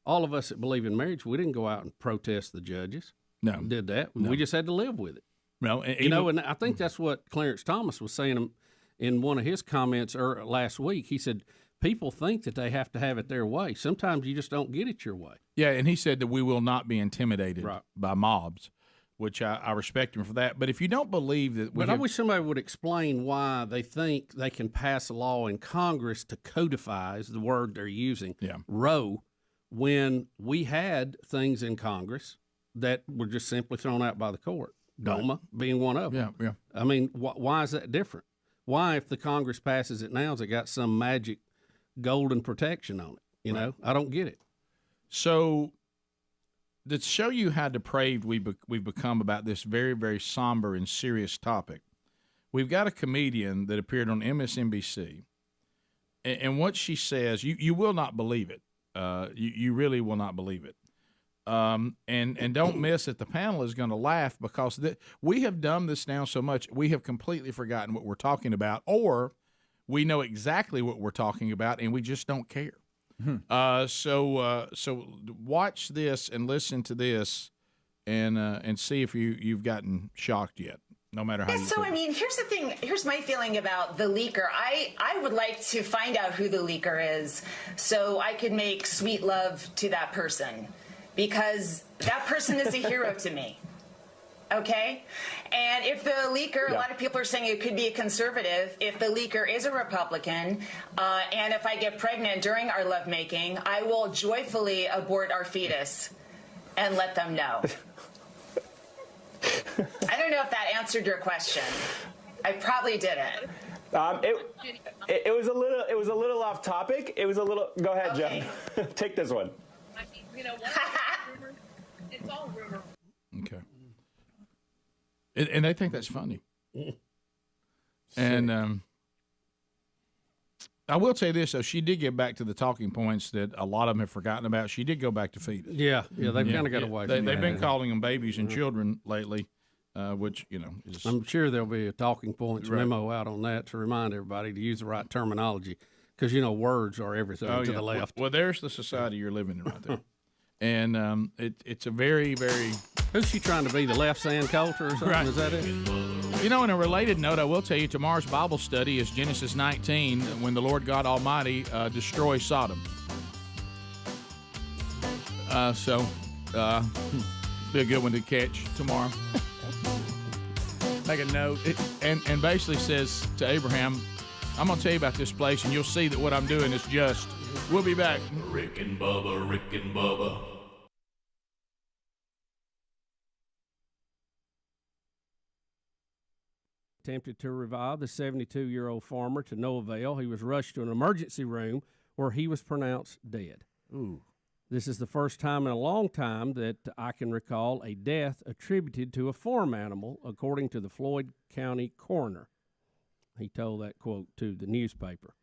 all of us that believe in marriage, we didn't go out and protest the judges. No. Did that. No. We just had to live with it. No, and I think that's what Clarence Thomas was saying in one of his comments last week. He said, people think that they have to have it their way. Sometimes you just don't get it your way. Yeah, and he said that we will not be intimidated by mobs, which I respect him for that. But if you don't believe that... I wish somebody would explain why they think they can pass a law in Congress to codify, is the word they're using, Roe, when we had things in Congress that were just simply thrown out by the court, DOMA being one of them. Yeah. I mean, why is that different? Why, if the Congress passes it now, has it got some magic golden protection on it? You know, I don't get it. So to show you how depraved we've become about this very, very somber and serious topic, we've got a comedian that appeared on MSNBC, and what she says, you will not believe it. You really will not believe it. And don't miss that the panel is going to laugh, because we have done this now so much, we have completely forgotten what we're talking about, or we know exactly what we're talking about and we just don't care. So watch this and listen to this and see if you've gotten shocked yet. No matter how you so, I mean, here's the thing. Here's my feeling about the leaker. I would like to find out who the leaker is so I could make sweet love to that person, because that person is a hero to me. Okay? And if the leaker, a lot of people are saying it could be a conservative, if the leaker is a Republican, and if I get pregnant during our lovemaking, I will joyfully abort our fetus and let them know. I don't know if that answered your question. I probably didn't. It was a little off topic. It was a little. Go ahead, Okay. Jeff. Take this one. You know, it's all rumor. Okay. And they think that's funny. And I will say this, though. She did get back to the talking points that a lot of them have forgotten about. She did go back to fetus. Yeah, they've kind of got away from that. They've been calling them babies and children lately, which, is... I'm sure there'll be a talking points memo out on that to remind everybody to use the right terminology because, words are everything to the left. Well, there's the society you're living in right there. And it's a very, very... Who's she trying to be, the left sand culture or something? Right. Is that it? In a related note, I will tell you tomorrow's Bible study is Genesis 19, when the Lord God Almighty destroys Sodom. Be a good one to catch tomorrow. Make a note. And basically says to Abraham, I'm going to tell you about this place, and you'll see that what I'm doing is just. We'll be back. Rick and Bubba. Attempted to revive the 72-year-old farmer to no avail. He was rushed to an emergency room where he was pronounced dead. Ooh. This is the first time in a long time that I can recall a death attributed to a farm animal, according to the Floyd County coroner. He told that quote to the newspaper.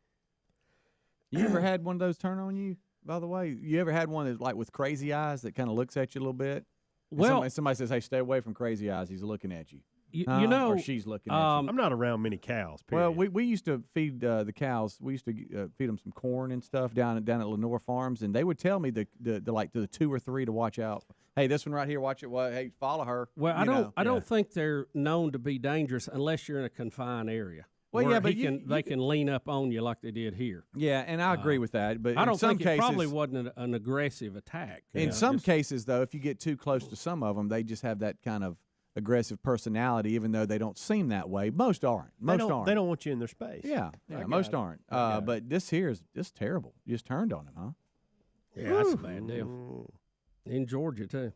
You ever had one of those turn on you, by the way? You ever had one that's like with crazy eyes that kind of looks at you a little bit? And somebody says, hey, stay away from crazy eyes. He's looking at you. Or she's looking at you. I'm not around many cows, period. Well, we used to feed the cows. We used to feed them some corn and stuff down at Lenore Farms, and they would tell me the 2 or 3 to watch out. Hey, this one right here, watch it. Well, hey, follow her. Well, I don't think they're known to be dangerous unless you're in a confined area. Well, yeah, but they can lean up on you like they did here. Yeah, and I agree with that. But I don't in some think cases, it probably wasn't an aggressive attack. In some cases, though, if you get too close to some of them, they just have that kind of aggressive personality, even though they don't seem that way. Most aren't. They don't want you in their space. Yeah, most aren't. But this here is just terrible. You just turned on him, huh? Yeah, that's a bad deal. In Georgia too.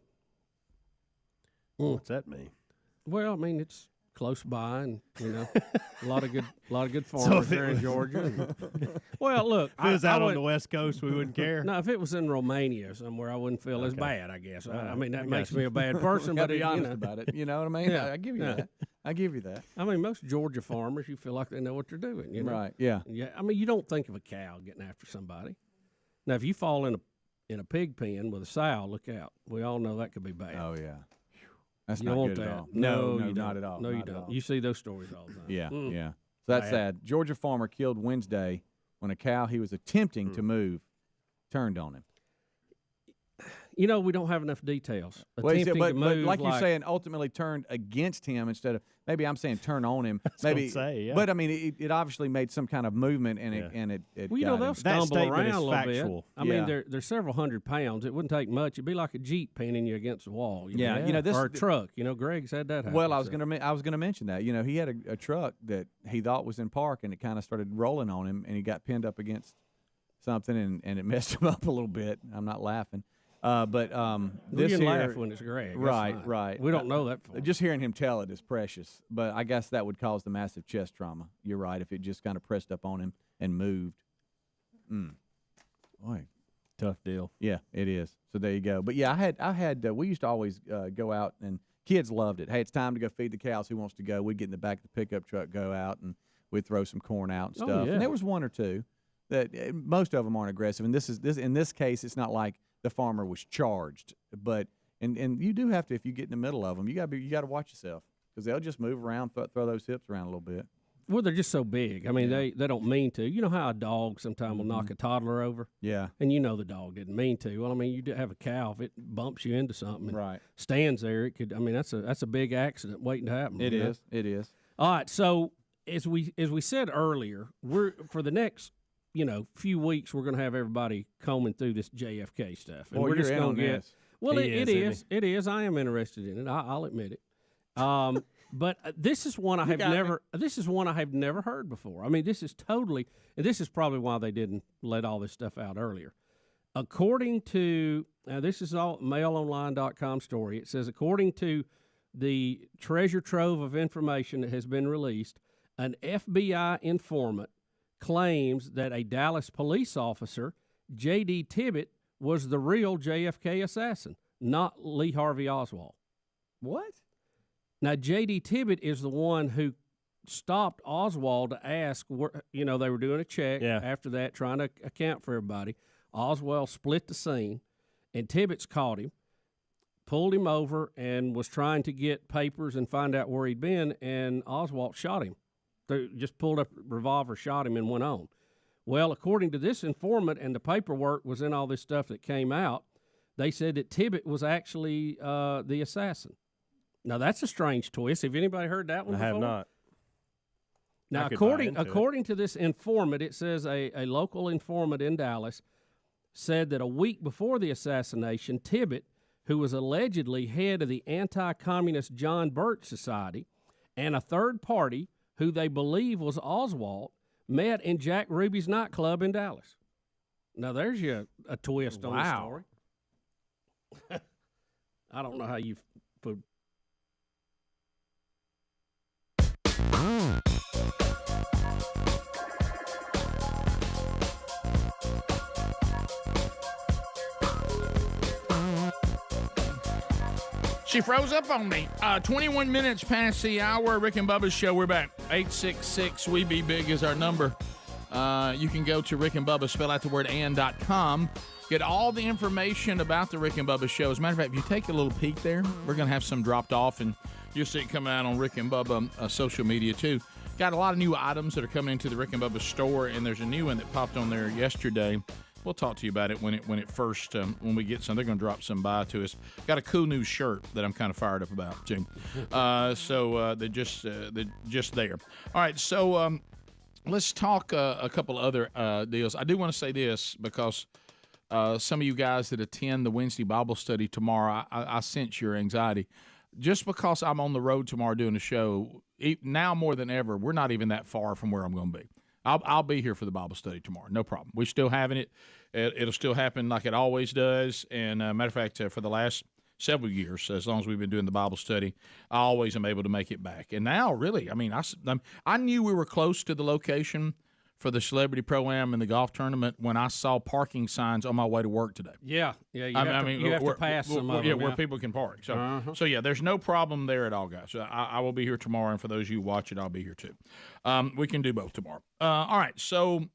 What's that mean? Well, I mean it's close by, and a lot of good farmers there in Georgia. Well, look, if it was out on the West Coast, we wouldn't care. No, if it was in Romania somewhere, I wouldn't feel as bad. I guess. I mean, that makes me a bad person. But be honest about it. You know what I mean? Yeah. I give you that. I give you that. I mean, most Georgia farmers, you feel like they know what they're doing. Right? Yeah. Yeah. I mean, you don't think of a cow getting after somebody. Now, if you fall in a pig pen with a sow, look out. We all know that could be bad. Oh yeah. That's you not don't good want at that. all. No, No, you not don't. at all. No, Not you at don't. all. You see those stories all the time. Yeah, yeah. So that's Bad. sad. Georgia farmer killed Wednesday when a cow he was attempting to move turned on him. We don't have enough details. Well, Attempting but to move, like you're saying, ultimately turned against him instead of maybe I'm saying turn on him. Maybe, yeah. But I mean, it obviously made some kind of movement, and it. Well, got they'll him. stumble around a little factual. bit. I mean, they're several hundred pounds. It wouldn't take much. It'd be like a Jeep pinning you against the wall. This or a truck. Greg's had that happen. Well, I was gonna mention that. He had a truck that he thought was in park, and it kind of started rolling on him, and he got pinned up against something, and it messed him up a little bit. I'm not laughing. But this you can here, laugh when it's Greg. That's right, fine. right. We don't know that. Just hearing him tell it is precious. But I guess that would cause the massive chest trauma. You're right. If it just kind of pressed up on him and moved. Boy, tough deal. Yeah, it is. So there you go. But yeah, I had. We used to always go out, and kids loved it. Hey, it's time to go feed the cows. Who wants to go? We'd get in the back of the pickup truck, go out, and we'd throw some corn out and stuff. Oh, yeah. And there was one or two that most of them aren't aggressive. And in this case, it's not like the farmer was charged, but and you do have to, if you get in the middle of them, you got to watch yourself because they'll just move around, throw those hips around a little bit. Well, they're just so big. I mean, they don't mean to. You know how a dog sometimes will knock a toddler over? Yeah. And the dog didn't mean to. Well, I mean, you do have a cow. If it bumps you into something and right. stands there, it could. I mean, that's a big accident waiting to happen. It is. It is. All right. So as we said earlier, we're for the next few weeks we're going to have everybody combing through this JFK stuff, and we're just going to get. Well, it is. I am interested in it. I'll admit it. But this is one I have never. This is one I have never heard before. I mean, this is totally, and this is probably why they didn't let all this stuff out earlier. According to this is all mailonline.com story. It says according to the treasure trove of information that has been released, an FBI informant claims that a Dallas police officer, J.D. Tibbet, was the real JFK assassin, not Lee Harvey Oswald. What? Now, J.D. Tibbet is the one who stopped Oswald to ask, they were doing a check after that, trying to account for everybody. Oswald split the scene, and Tibbetts caught him, pulled him over, and was trying to get papers and find out where he'd been, and Oswald shot him. They just pulled up a revolver, shot him, and went on. Well, according to this informant, and the paperwork was in all this stuff that came out, they said that Tibbet was actually the assassin. Now, that's a strange twist. Have anybody heard that one before? I have not. Now, according to this informant, it says a local informant in Dallas said that a week before the assassination, Tibbet, who was allegedly head of the anti-communist John Birch Society, and a third party, who they believe was Oswald, met in Jack Ruby's nightclub in Dallas. Now, there's a twist on the story. I don't know how you put. She froze up on me. 21 minutes past the hour. Rick and Bubba's show. We're back. 866-WE-BE-BIG is our number. You can go to Rick and Bubba, spell out the word and.com. Get all the information about the Rick and Bubba show. As a matter of fact, if you take a little peek there, we're going to have some dropped off, and you'll see it coming out on Rick and Bubba social media, too. Got a lot of new items that are coming into the Rick and Bubba store, and there's a new one that popped on there yesterday. We'll talk to you about it when we get some. They're going to drop some by to us. Got a cool new shirt that I'm kind of fired up about, too. So they're just there. All right, so let's talk a couple other deals. I do want to say this because some of you guys that attend the Wednesday Bible study tomorrow, I sense your anxiety. Just because I'm on the road tomorrow doing a show, now more than ever, we're not even that far from where I'm going to be. I'll be here for the Bible study tomorrow, no problem. We're still having it. It'll still happen like it always does. And matter of fact, for the last several years, as long as we've been doing the Bible study, I always am able to make it back. And now, really, I mean, I knew we were close to the location for the Celebrity Pro-Am and the golf tournament when I saw parking signs on my way to work today. Yeah. You have to pass some of them. Where people can park. So, yeah, there's no problem there at all, guys. I will be here tomorrow, and for those of you who watch it, I'll be here too. We can do both tomorrow. All right, so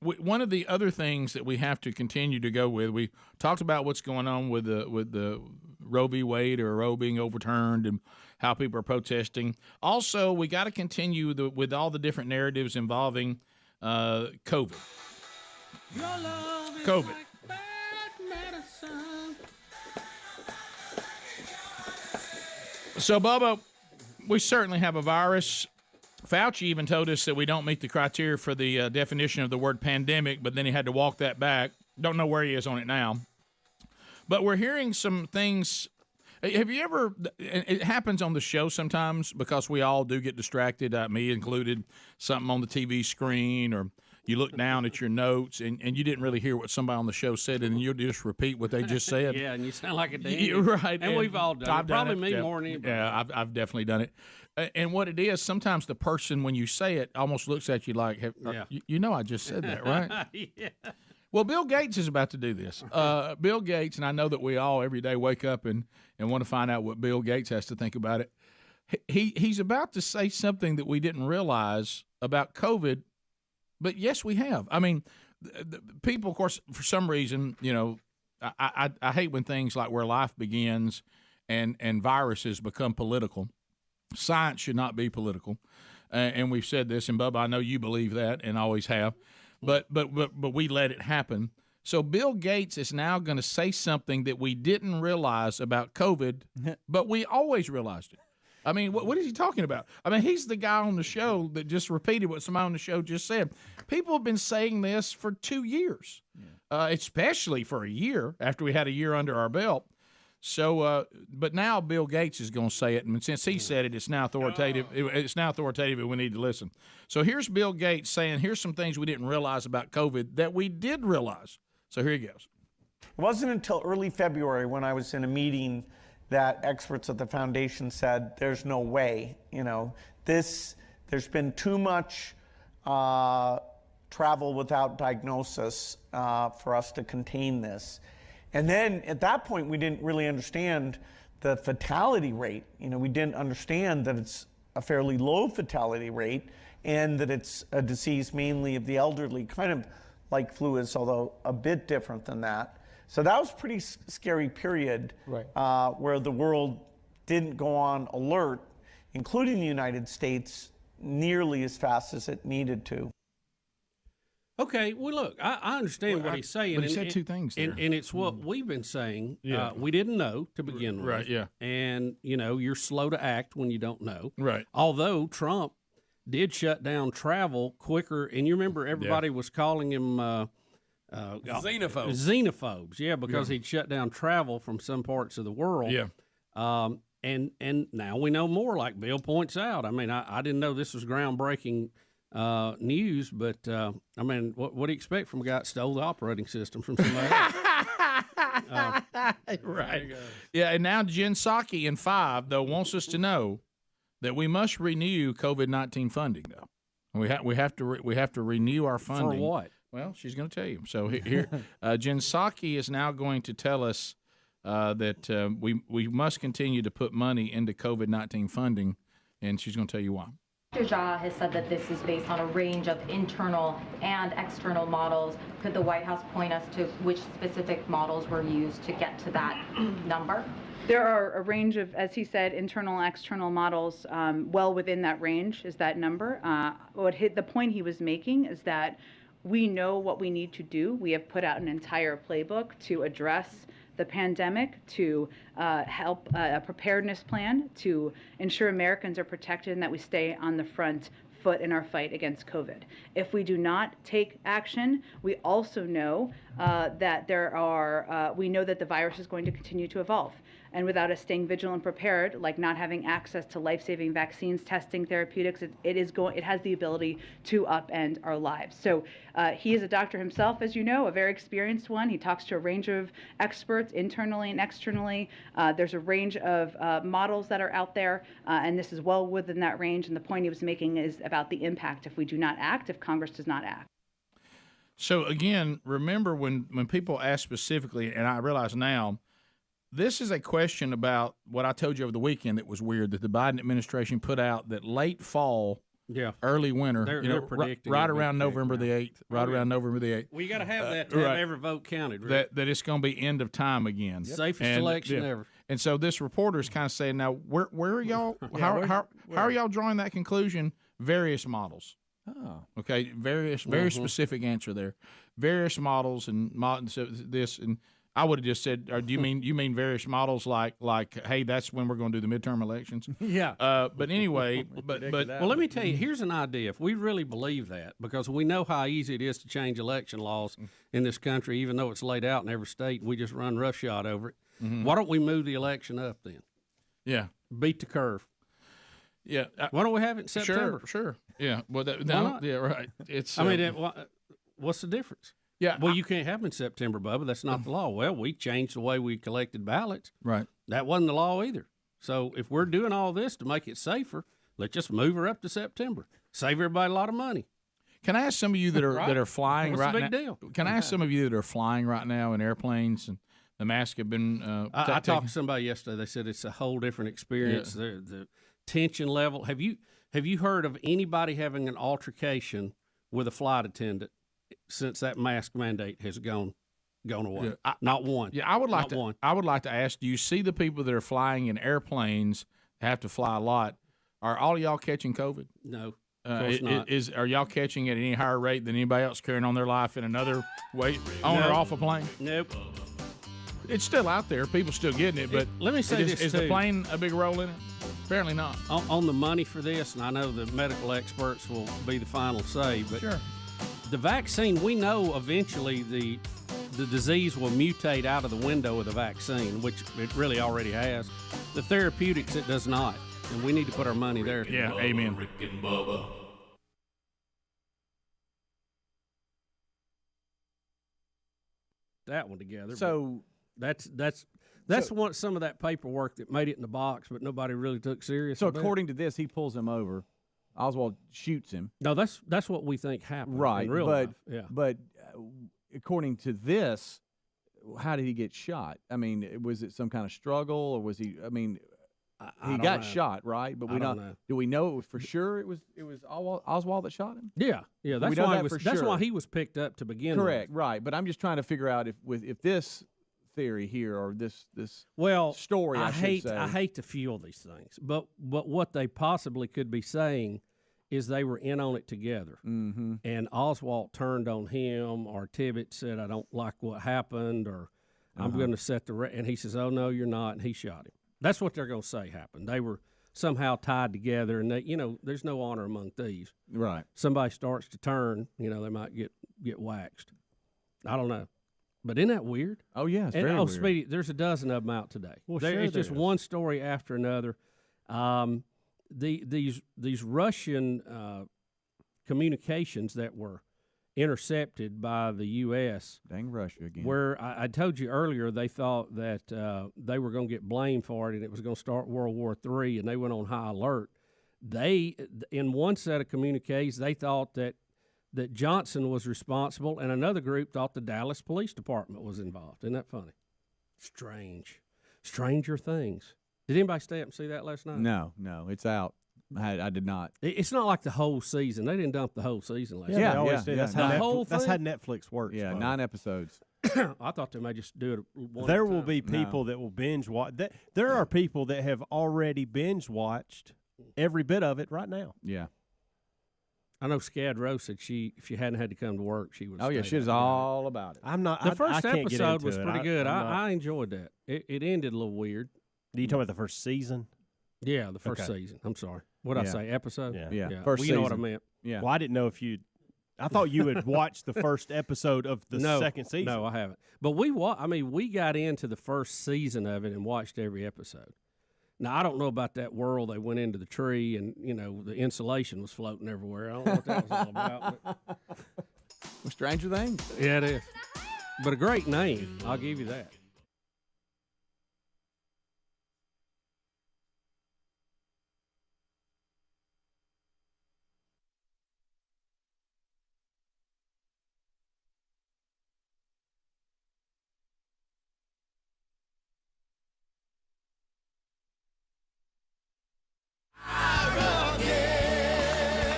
one of the other things that we have to continue to go with, we talked about what's going on with the Roe v. Wade or Roe being overturned and how people are protesting. Also, we got to continue with all the different narratives involving COVID. So, Bubba, we certainly have a virus. Fauci even told us that we don't meet the criteria for the definition of the word pandemic, but then he had to walk that back. Don't know where he is on it now. But we're hearing some things. Have you ever, it happens on the show sometimes because we all do get distracted, me included, something on the TV screen, or you look down at your notes and you didn't really hear what somebody on the show said, and you'll just repeat what they just said. Yeah, and you sound like a dandy. Right. And we've all done it. Probably me more than anybody. Yeah, I've definitely done it. And what it is, sometimes the person, when you say it, almost looks at you like, you know I just said that, right? Yeah. Well, Bill Gates is about to do this. Bill Gates, and I know that we all every day wake up and want to find out what Bill Gates has to think about it. He's about to say something that we didn't realize about COVID, but yes, we have. I mean, the people, of course, for some reason, I hate when things like where life begins and viruses become political. Science should not be political, and we've said this, and Bubba, I know you believe that and always have. But we let it happen. So Bill Gates is now going to say something that we didn't realize about COVID, but we always realized it. I mean, what is he talking about? I mean, he's the guy on the show that just repeated what somebody on the show just said. People have been saying this for 2 years, especially for a year after we had a year under our belt. So, but now Bill Gates is going to say it, and since he said it, it's now authoritative. It's now authoritative, and we need to listen. So here's Bill Gates saying, here's some things we didn't realize about COVID that we did realize. So here he goes. It wasn't until early February when I was in a meeting that experts at the foundation said, there's no way, there's been too much travel without diagnosis for us to contain this. And then at that point, we didn't really understand the fatality rate. We didn't understand that it's a fairly low fatality rate and that it's a disease mainly of the elderly, kind of like flu is, although a bit different than that. So that was a pretty scary period where the world didn't go on alert, including the United States, nearly as fast as it needed to. Okay, well, look, I understand what he's saying. But he said two things there. And it's what we've been saying. We didn't know to begin with. Right, yeah. And, you're slow to act when you don't know. Right. Although Trump did shut down travel quicker. And you remember everybody was calling him xenophobes. Xenophobes, yeah, because he'd shut down travel from some parts of the world. Yeah. And now we know more, like Bill points out. I mean, I didn't know this was groundbreaking news, but what do you expect from a guy that stole the operating system from somebody else? Right. Yeah, and now Jen Psaki in 5 though wants us to know that we must renew COVID-19 funding though. We have to renew our funding. For what? Well, she's going to tell you. So here, Jen Psaki is now going to tell us that we must continue to put money into COVID-19 funding, and she's going to tell you why. Dr. Jha has said that this is based on a range of internal and external models. Could the White House point us to which specific models were used to get to that number? There are a range of, as he said, internal and external models. Well within that range is that number. The point he was making is that we know what we need to do. We have put out an entire playbook to address the pandemic, to help a preparedness plan to ensure Americans are protected and that we stay on the front foot in our fight against COVID. If we do not take action, we also know that we know that the virus is going to continue to evolve. And without us staying vigilant and prepared, like not having access to life-saving vaccines, testing, therapeutics, it has the ability to upend our lives. So he is a doctor himself, as you know, a very experienced one. He talks to a range of experts internally and externally. There's a range of models that are out there, and this is well within that range. And the point he was making is about the impact if we do not act, if Congress does not act. So again, remember when people ask specifically, and I realize now, this is a question about what I told you over the weekend that was weird, that the Biden administration put out that late fall, early winter, they're predicting right around November the 8th, around November the 8th. Well, you got to have that to have every vote counted. Right? That it's going to be end of time again. Safest election ever. And so this reporter is kind of saying, now, where are y'all, how are y'all drawing that conclusion? Various models. Oh. Okay, very specific answer there. Various models and this and I would have just said, do you mean various models like hey, that's when we're going to do the midterm elections? Yeah. But anyway, but well, let me tell you, here's an idea. If we really believe that, because we know how easy it is to change election laws in this country, even though it's laid out in every state, we just run roughshod over it. Mm-hmm. Why don't we move the election up then? Yeah. Beat the curve. Yeah. Why don't we have it in September? Sure. Yeah. Well, yeah, right. It's. What's the difference? Yeah. Well, you can't have them in September, Bubba. That's not the law. Well, we changed the way we collected ballots. Right. That wasn't the law either. So if we're doing all this to make it safer, let's just move her up to September. Save everybody a lot of money. Can I ask some of you that are that are flying What's right the now? big deal? Can I ask some of you that are flying right now in airplanes and the masks have been? I talked to somebody yesterday. They said it's a whole different experience. Yeah. The tension level. Have you heard of anybody having an altercation with a flight attendant since that mask mandate has gone away? Yeah, not one. Yeah, I would like to ask, do you see the people that are flying in airplanes have to fly a lot? Are all of y'all catching COVID? No. Of course not. Are y'all catching it at any higher rate than anybody else carrying on their life in another way on or off a plane? Nope. It's still out there. People still getting it, but let me say this is the plane a big role in it? Apparently not. On the money for this, and I know the medical experts will be the final say, but sure. The vaccine, we know eventually the the disease will mutate out of the window of the vaccine, which it really already has. The therapeutics, it does not. And we need to put our money there. Yeah, amen. Rick and Bubba. That one together. So that's some of that paperwork that made it in the box, but nobody really took serious. So according to this, he pulls him over. Oswald shoots him. No, that's what we think happened. Right, in real life. Yeah. But according to this, how did he get shot? I mean, was it some kind of struggle, or was he? I mean, he got shot, right? But we don't know. Do we know it was for sure? It was Oswald that shot him. Yeah. That's why he was picked up to begin with. Correct. Right. But I'm just trying to figure out if this theory here or this story. I hate to fuel these things, but what they possibly could be saying is they were in on it together, and Oswald turned on him, or Tibbet said, "I don't like what happened," or "I'm going to set the," and he says, "Oh no, you're not," and he shot him. That's what they're going to say happened. They were somehow tied together, and there's no honor among thieves. Right. Somebody starts to turn, they might get waxed. I don't know. But isn't that weird? Oh, yeah, it's very weird. Speedy, there's a dozen of them out today. Well, it's just one story after another. These Russian communications that were intercepted by the U.S. Dang Russia again. Where I told you earlier, they thought that they were going to get blamed for it, and it was going to start World War III, and they went on high alert. In one set of communiques, they thought that Johnson was responsible, and another group thought the Dallas Police Department was involved. Isn't that funny? Strange. Stranger things. Did anybody stay up and see that last night? No, it's out. I did not. It's not like the whole season. They didn't dump the whole season last night. Yeah. That's how Netflix works. Yeah, 9 episodes. I thought they might just do it one There at a will time. be people that will binge watch. There are people that have already binge watched every bit of it right now. Yeah. I know Scad Rose said if she hadn't had to come to work, she would. Oh yeah, she's all about it. I'm not. The first I can't get episode into was it. pretty good. I enjoyed that. It ended a little weird. Do you talk about the first season? Yeah, the first season. I'm sorry. What did I say? Episode? Yeah. First you know what I season. meant. Yeah. Well, I didn't know if you. I thought you had watched the first episode of the second season. No, I haven't. But we got into the first season of it and watched every episode. Now, I don't know about that world they went into the tree and, the insulation was floating everywhere. I don't know what that was all about. But Well, Stranger Things. Yeah, it is. But a great name. I'll give you that.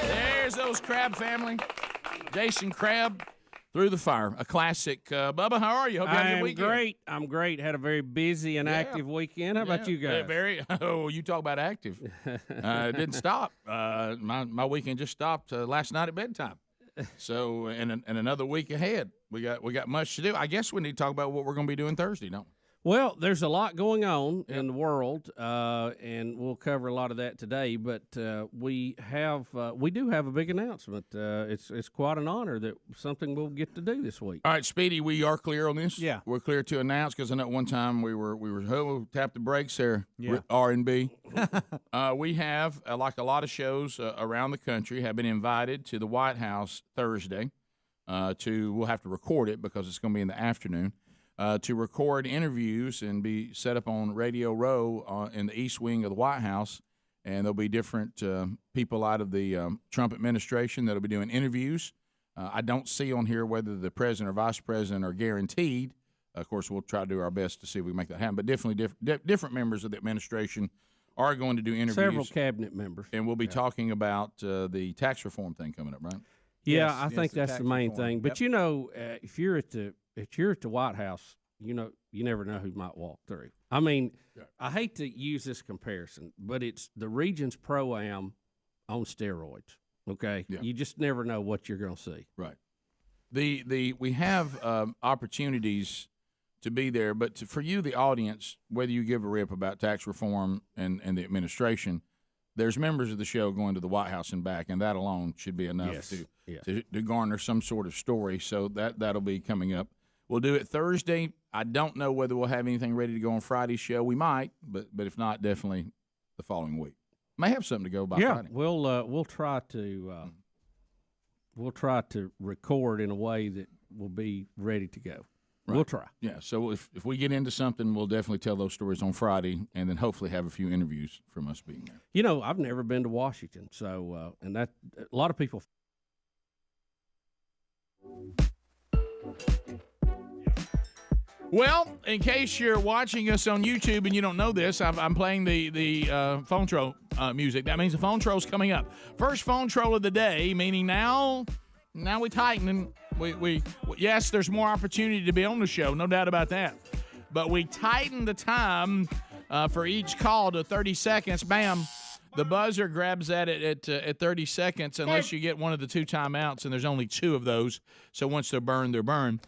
There's those Crab family. Jason Crab through the fire. A classic. Bubba, how are you? Hope you had a good weekend. Great. I'm great. Had a very busy and active weekend. How about you guys? You talk about active. It didn't stop. My weekend just stopped last night at bedtime. So, and another week ahead. We got much to do. I guess we need to talk about what we're going to be doing Thursday, don't we? Well, there's a lot going on in the world, and we'll cover a lot of that today. But we do have a big announcement. It's quite an honor that something we'll get to do this week. All right, Speedy, we are clear on this. Yeah, we're clear to announce because I know at one time we were tap the brakes there. Yeah. R&B. We have like a lot of shows around the country have been invited to the White House Thursday. We'll have to record it because it's going to be in the afternoon. To record interviews and be set up on Radio Row in the east wing of the White House. And there'll be different people out of the Trump administration that'll be doing interviews. I don't see on here whether the president or vice president are guaranteed. Of course, we'll try to do our best to see if we can make that happen. But definitely different members of the administration are going to do interviews. Several cabinet members. And we'll be talking about the tax reform thing coming up, right? Yeah, I think that's the main thing. But if you're at the White House, you never know who might walk through. I mean, I hate to use this comparison, but it's the Regions Pro-Am on steroids. Okay, you just never know what you're going to see. Right. We have opportunities to be there, but for you, the audience, whether you give a rip about tax reform and the administration, there's members of the show going to the White House and back, and that alone should be enough to garner some sort of story. So that'll be coming up. We'll do it Thursday. I don't know whether we'll have anything ready to go on Friday's show. We might, but if not, definitely the following week. May have something to go by Friday. We'll try to record in a way that will be ready to go. Right. We'll try. Yeah, so if we get into something, we'll definitely tell those stories on Friday, and then hopefully have a few interviews from us being there. You know, I've never been to Washington, so and that a lot of people. Well, in case you're watching us on YouTube and you don't know this, I'm playing the phone troll music. That means the phone troll's coming up. First phone troll of the day, meaning now we tighten. We yes, there's more opportunity to be on the show, no doubt about that. But we tighten the time for each call to 30 seconds. Bam. The buzzer grabs at it at 30 seconds unless you get one of the 2 timeouts, and there's only 2 of those. So once they're burned, they're burned.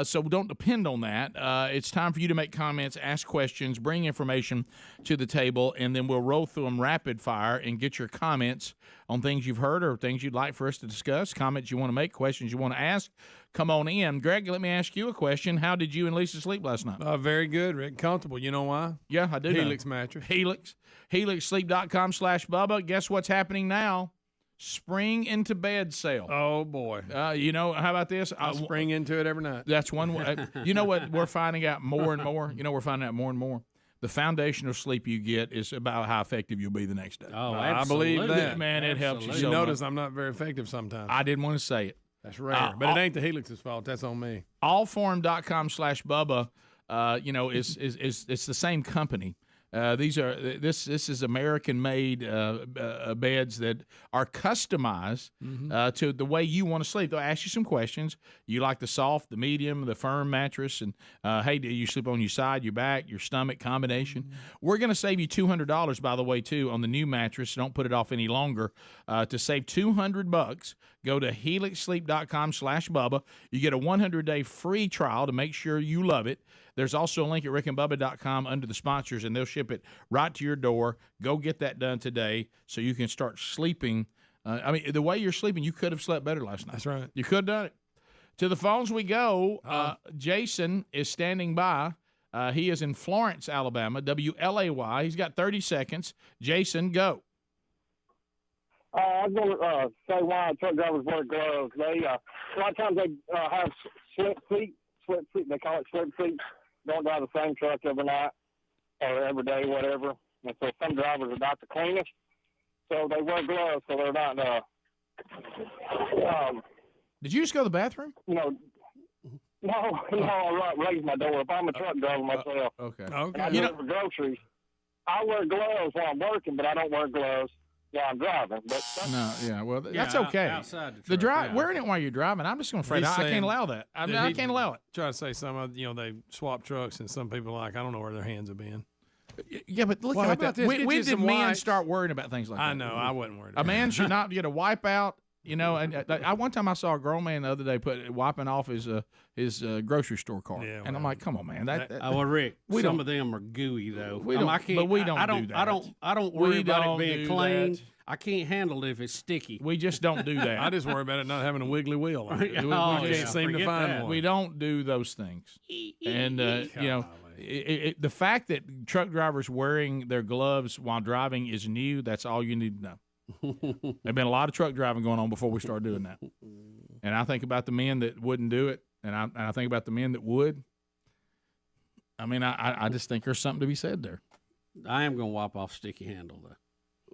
So don't depend on that. It's time for you to make comments, ask questions, bring information to the table, and then we'll roll through them rapid fire and get your comments on things you've heard or things you'd like for us to discuss, comments you want to make, questions you want to ask. Come on in. Greg, let me ask you a question. How did you and Lisa sleep last night? Very good, Rick. Comfortable. You know why? Yeah, I do Helix mattress. Helix. HelixSleep.com/Bubba. Guess what's happening now? Spring into bed sale. Oh, boy. You know, how about this? I spring into it every night. That's one way. You know what we're finding out more and more? We're finding out more and more. The foundational sleep you get is about how effective you'll be the next day. Oh, I believe that. Man, it helps you so You notice much. I'm not very effective sometimes. I didn't want to say it. That's rare. But it ain't the Helix's fault. That's on me. Allform.com/Bubba, is it's the same company. This is American-made beds that are customized to the way you want to sleep. They'll ask you some questions. You like the soft, the medium, the firm mattress, and hey, do you sleep on your side, your back, your stomach combination? We're going to save you $200, by the way, too, on the new mattress. Don't put it off any longer. To save $200, go to helixsleep.com/Bubba. You get a 100-day free trial to make sure you love it. There's also a link at rickandbubba.com under the sponsors, and they'll ship it right to your door. Go get that done today so you can start sleeping. The way you're sleeping, you could have slept better last night. That's right. You could have done it. To the phones we go. Jason is standing by. He is in Florence, Alabama, WLAY. He's got 30 seconds. Jason, go. I was going to say why truck drivers wear gloves. They a lot of times they have slip feet. They call it slip feet. Don't drive the same truck every night or every day, whatever. And so some drivers are not the cleanest, so they wear gloves so they're not. Did you just go to the bathroom? No, I raise my door. If I'm a truck driver myself, okay. And I deliver groceries, I wear gloves while I'm working, but I don't wear gloves while I'm driving. But that's okay. Outside the drive, wearing it while you're driving, I'm just afraid I can't allow that. I can't allow it. Try to say they swap trucks, and some people I don't know where their hands have been. Yeah, but look at that. When did men start worrying about things like that? I know. I wasn't worried. A man should not get a wipeout. And one time I saw a grown man the other day wiping off his grocery store cart, and I'm like, "Come on, man!" Rick, some of them are gooey though. We don't do that. I don't worry about it being clean. That. I can't handle it if it's sticky. We just don't do that. I just worry about it not having a wiggly wheel. We can't seem to find one. We don't do those things. And the fact that truck drivers wearing their gloves while driving is new. That's all you need to know. There've been a lot of truck driving going on before we started doing that. And I think about the men that wouldn't do it, and I think about the men that would. I just think there's something to be said there. I am going to wipe off sticky handle though.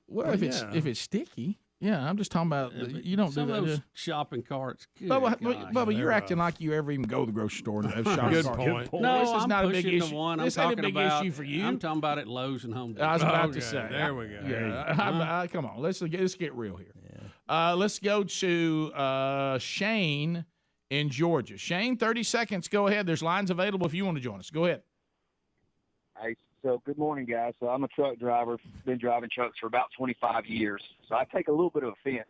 Well, if it's sticky, I'm just talking about you don't some do that. Of those shopping carts. Bubba, you're acting like you ever even go to the grocery store and have shopping carts. Good point. No, this is I'm not a pushing big issue. the one This I'm ain't a talking big about. issue for you. I'm talking about at Lowe's and Home Depot. I was about to say. There we go. Come on, let's get real here. Let's go to Shane in Georgia. Shane, 30 seconds. Go ahead. There's lines available if you want to join us. Go ahead. Hey, so good morning, guys. So I'm a truck driver. Been driving trucks for about 25 years. So I take a little bit of offense.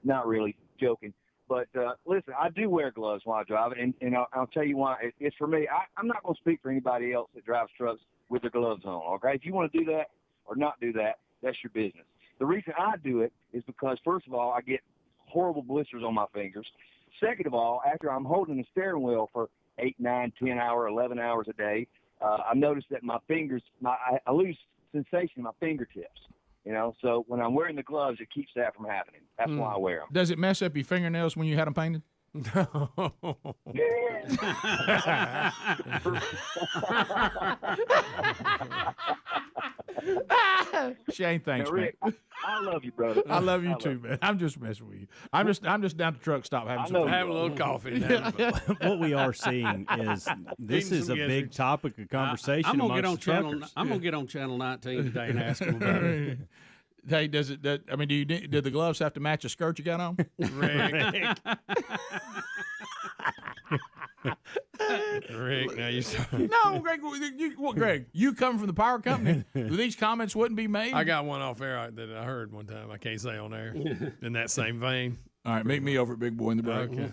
Not really, joking. But listen, I do wear gloves while I drive, and I'll tell you why. It's for me. I'm not going to speak for anybody else that drives trucks with their gloves on, okay? If you want to do that or not do that, that's your business. The reason I do it is because, first of all, I get horrible blisters on my fingers. Second of all, after I'm holding the steering wheel for 8, 9, 10 hour, 11 hours a day. I've noticed that my fingers, I lose sensation in my fingertips. So when I'm wearing the gloves, it keeps that from happening. That's why I wear them. Does it mess up your fingernails when you had them painted? No. Shane, thanks, now, Rick, man. I love you, brother. I love you too, man. I'm just messing with you. I'm just down to truck stop having a little coffee. What we are seeing is this is a big topic of conversation. I'm gonna get on truckers. I'm gonna get on channel 19 today and ask them about it. Hey, do the gloves have to match a skirt you got on? Rick. Rick, now you start. No, Greg. Greg, you come from the power company. These comments wouldn't be made. I got one off air that I heard one time. I can't say on air. In that same vein. All right, meet me over at Big Boy in the break. Okay.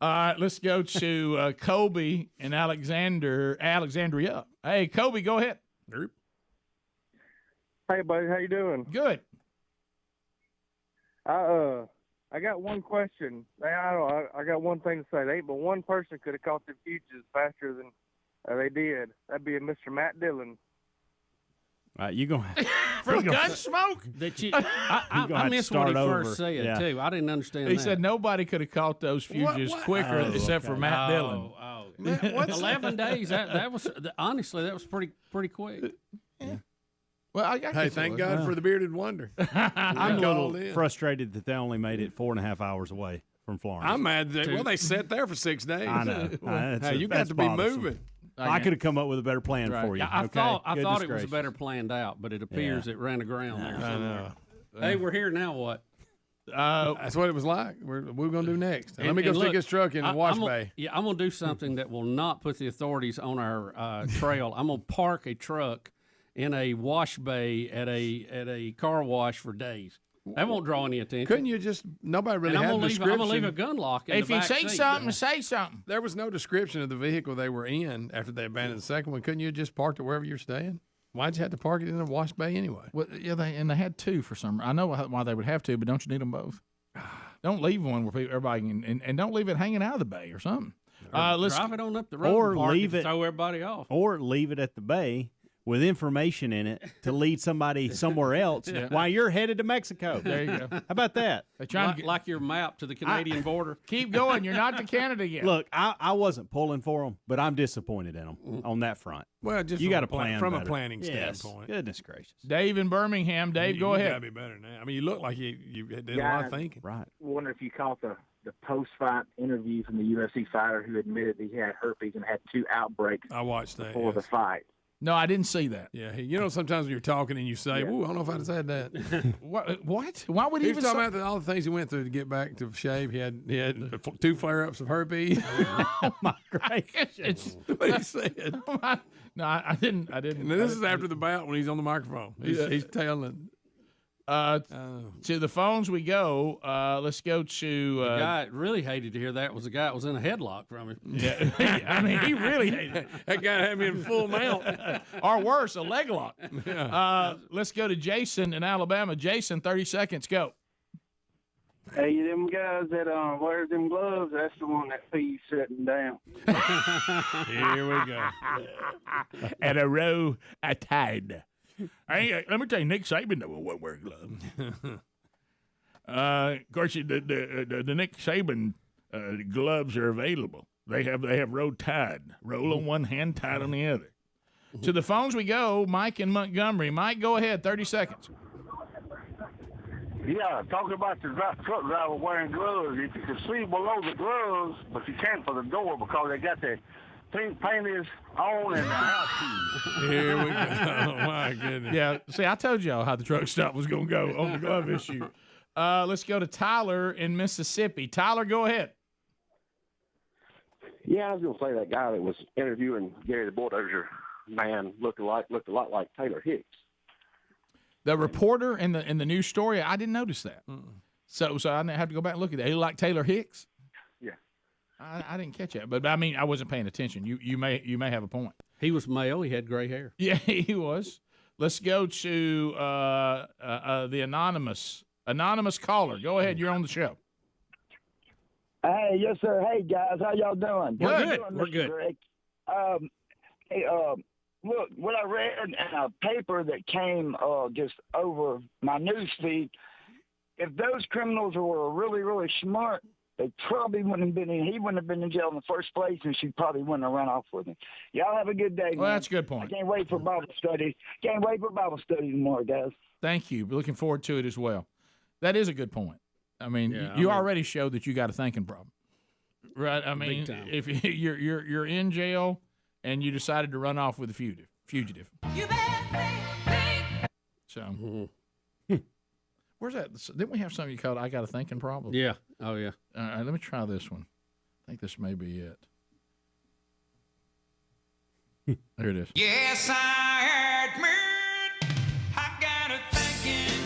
All right, let's go to Kobe and Alexandria. Hey, Kobe, go ahead. Hey, buddy, how you doing? Good. I got one question. I got one thing to say. There ain't but one person could have caught the fugitives faster than they did. That'd be a Mr. Matt Dillon. You gonna from Gunsmoke? I missed what he first said too. I didn't understand. He that. said nobody could have caught those fugitives quicker except for Matt Dillon. 11 days. That was honestly that was pretty quick. Yeah. Well, hey, thank God for the bearded wonder. I'm a little frustrated that they only made it 4.5 hours away from Florence. I'm mad that they sat there for 6 days. I know. Hey, you got to be moving. I could have come up with a better plan for you. Yeah, I thought it was better planned out, but it appears it ran aground there. I know. Hey, we're here now. What? That's what it was like. What we're going to do next? Let me go stick his truck in the wash bay. I'm going to do something that will not put the authorities on our trail. I'm going to park a truck in a wash bay at a car wash for days. That won't draw any attention. Couldn't you just? Nobody really had a description. I'm gonna leave a gun lock in if the back you say seat, something, say something. There was no description of the vehicle they were in after they abandoned the second one. Couldn't you just parked it wherever you're staying? Why'd you have to park it in a wash bay anyway? Well, yeah, they had two for some. I know why they would have to, but don't you need them both? Don't leave one where everybody can, and don't leave it hanging out of the bay or something. Let's drive it on up the road, or park leave it, it, throw everybody off, or leave it at the bay with information in it to lead somebody somewhere else while you're headed to Mexico. There you go. How about that? Like your map to the Canadian border. Keep going. You're not to Canada yet. Look, I wasn't pulling for them, but I'm disappointed in them on that front. Well, just you got to plan from better. a planning standpoint. Goodness gracious. Dave in Birmingham. Dave, go ahead. You got to be better now. I mean, you look like you did a lot of thinking. Right. I wonder if you caught the post-fight interview from the UFC fighter who admitted that he had herpes and had 2 outbreaks. I watched that before the fight. No, I didn't see that. Yeah, sometimes when you're talking and you say, "Ooh, I don't know if I'd have said that." What? Why would he was talking about all the things he went through to get back to shape? He had 2 flare-ups of herpes. Oh my gracious! What he said. No, I didn't. And this is after the bout when he's on the microphone. He's telling. To the phones we go. Let's go to. The guy really hated to hear that was the guy that was in a headlock from him. Yeah, I mean, he really hated it. That guy had me in full mount. Or worse, a leg lock. Let's go to Jason in Alabama. Jason, 30 seconds, go. Hey, them guys that wears them gloves, that's the one that feeds sitting down. Here we go. At a row, a tide. Let me tell you, Nick Saban won't wear gloves. Of course, the Nick Saban gloves are available. They have roll tide, roll on one hand, tide on the other. To the phones we go. Mike in Montgomery. Mike, go ahead. 30 seconds. Yeah, talking about the truck driver wearing gloves. If you can see below the gloves, but you can't for the door because they got the pink painters on and the house keys. Here we go. Oh, my goodness. Yeah, see, I told y'all how the truck stop was going to go on the glove issue. Let's go to Tyler in Mississippi. Tyler, go ahead. Yeah, I was going to say that guy that was interviewing Gary the Bulldozer man looked a lot like Taylor Hicks. The reporter in the news story, I didn't notice that. So I have to go back and look at that. He looked like Taylor Hicks? Yeah. I didn't catch that, but I mean, I wasn't paying attention. You may have a point. He was male. He had gray hair. Yeah, he was. Let's go to the anonymous caller. Go ahead. You're on the show. Hey, yes, sir. Hey, guys, how y'all doing? We're good. Doing, We're Mr. good. Greg? Hey, look, what I read in a paper that came just over my news feed, if those criminals were really, really smart, they probably wouldn't have been he wouldn't have been in jail in the first place, and she probably wouldn't have run off with him. Y'all have a good day, Well, man. that's a good point. I can't wait for Bible study. Can't wait for Bible study tomorrow, guys. Thank you. We're looking forward to it as well. That is a good point. I mean, Yeah, you I mean- already showed that you got a thinking problem, right? I mean, time. if you're in jail and you decided to run off with a fugitive. So, where's that? Didn't we have something you called "I Got a Thinking Problem"? Yeah. Oh, yeah. All right, let me try this one. I think this may be it. There it is. Yes, I admit I got a thinking.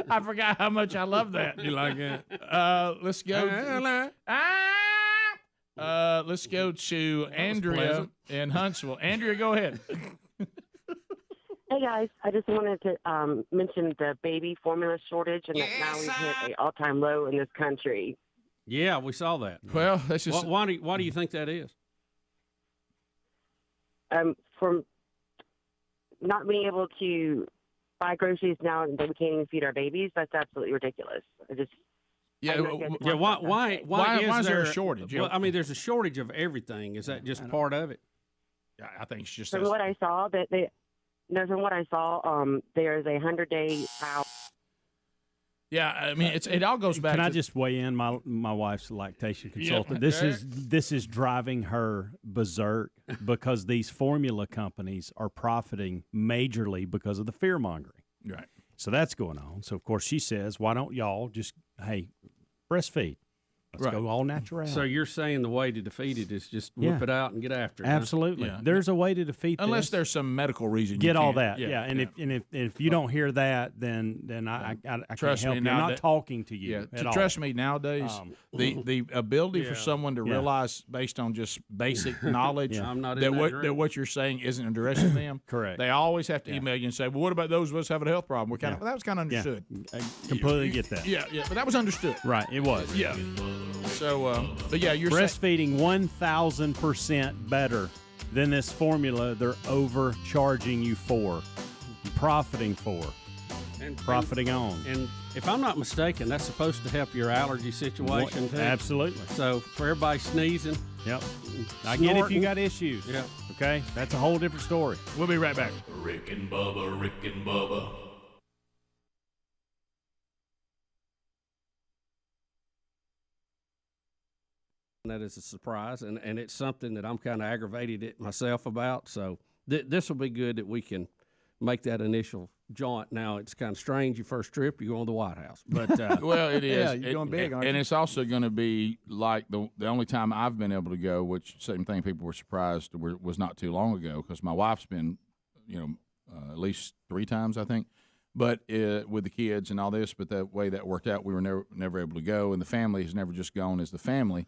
I forgot how much I love that. You like it? Let's go. Let's go to Andrea pleasant. in Huntsville. Andrea, go ahead. Hey guys, I just wanted to mention the baby formula shortage and that now we've hit an all-time low in this country. Yeah, we saw that. Well, that's just Why do you think that is? From not being able to buy groceries now and that we can't even feed our babies, that's absolutely ridiculous. Why is there there a shortage? Well, I mean, there's a shortage of everything. Is that just part of it? Yeah, I think it's just From what I saw, there's a 100-day out. Yeah, I mean, it all goes back. Can I to, just weigh in? My wife's a lactation consultant. Yeah. This is driving her berserk because these formula companies are profiting majorly because of the fear mongering. Right. So that's going on. So of course she says, why don't y'all just breastfeed? Let's go all natural. So you're saying the way to defeat it is just whip it out and get after it? Absolutely. Yeah. There's a way to defeat unless this. there's some medical reason. Get you all can't. that, And if you don't hear that, then I can't Trust help me, you. I'm now not talking to you. at all. Trust me, nowadays the ability for someone to Yeah. realize based on just basic knowledge I'm not in that that that what you're saying isn't addressing them. Correct. They always have to email you and say, "Well, what about those of us having a health problem?" We're kind of that was kind of Yeah. understood. I completely get that. Yeah, but that was understood. Right, it was. Yeah. So, but yeah, you're breastfeeding 1,000% better than this formula they're overcharging you for, profiting for, profiting on. And if I'm not mistaken, that's supposed to help your allergy situation too. Absolutely. So for everybody sneezing, yep. I get if you snorting. got issues. Yeah. Okay, that's a whole different story. We'll be right back. Rick and Bubba, Rick and Bubba. that is a surprise, and it's something that I'm kind of aggravated at myself about. So this will be good that we can make that initial jaunt. Now it's kind of strange. Your first trip, you go on the White House, but well, it is. Yeah, you're going big, aren't and you? it's also going to be like the only time I've been able to go, which same thing people were surprised was not too long ago because my wife's been, at least 3 times I think, but with the kids and all this. But the way that worked out, we were never able to go, and the family has never just gone as the family.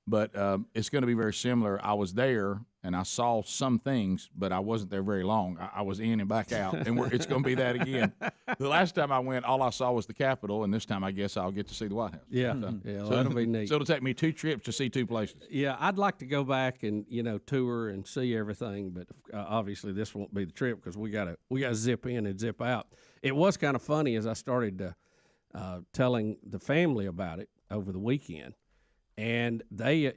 But it's going to be very similar. I was there, and I saw some things, but I wasn't there very long. I was in and back out, and it's going to be that again. The last time I went, all I saw was the Capitol, and this time I guess I'll get to see the White House. Yeah, So that'll be neat. So it'll take me 2 trips to see 2 places. Yeah, I'd like to go back and tour and see everything, but obviously this won't be the trip because we gotta zip in and zip out. It was kind of funny as I started telling the family about it over the weekend. And they,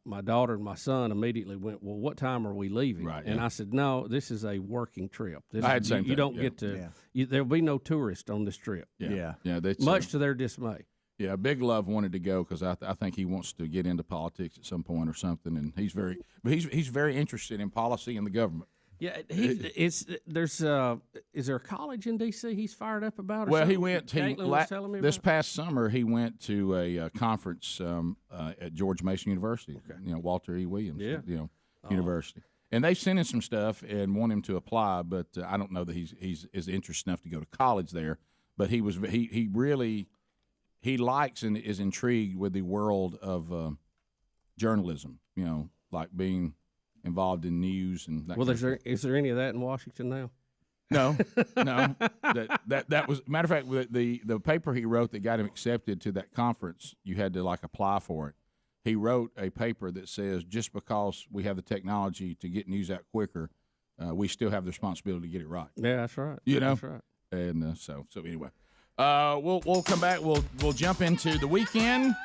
my daughter and my son immediately went, well, what time are we leaving? Right, and yeah. I said, no, this is a working trip. I had the same you thing, don't yeah. get to, there'll be no tourist on this trip. Yeah. Much to their dismay. Yeah, Big Love wanted to go because I think he wants to get into politics at some point or something, and he's very interested in policy and the government. Yeah, is there a college in D.C. he's fired up about? Or Well, something? he went. Caitlin was telling me This about? past summer, he went to a conference at George Mason University. Okay. Walter E. Williams. Yeah. University, and they sent him some stuff and want him to apply, but I don't know that he's interested enough to go to college there. But he really likes and is intrigued with the world of journalism. Like being involved in news and that. Well, kind of is there any of that in Washington now? No. That was matter of fact the paper he wrote that got him accepted to that conference. You had to apply for it. He wrote a paper that says just because we have the technology to get news out quicker, we still have the responsibility to get it right. Yeah, that's right. That's right. And so anyway, we'll come back. We'll jump into the weekend.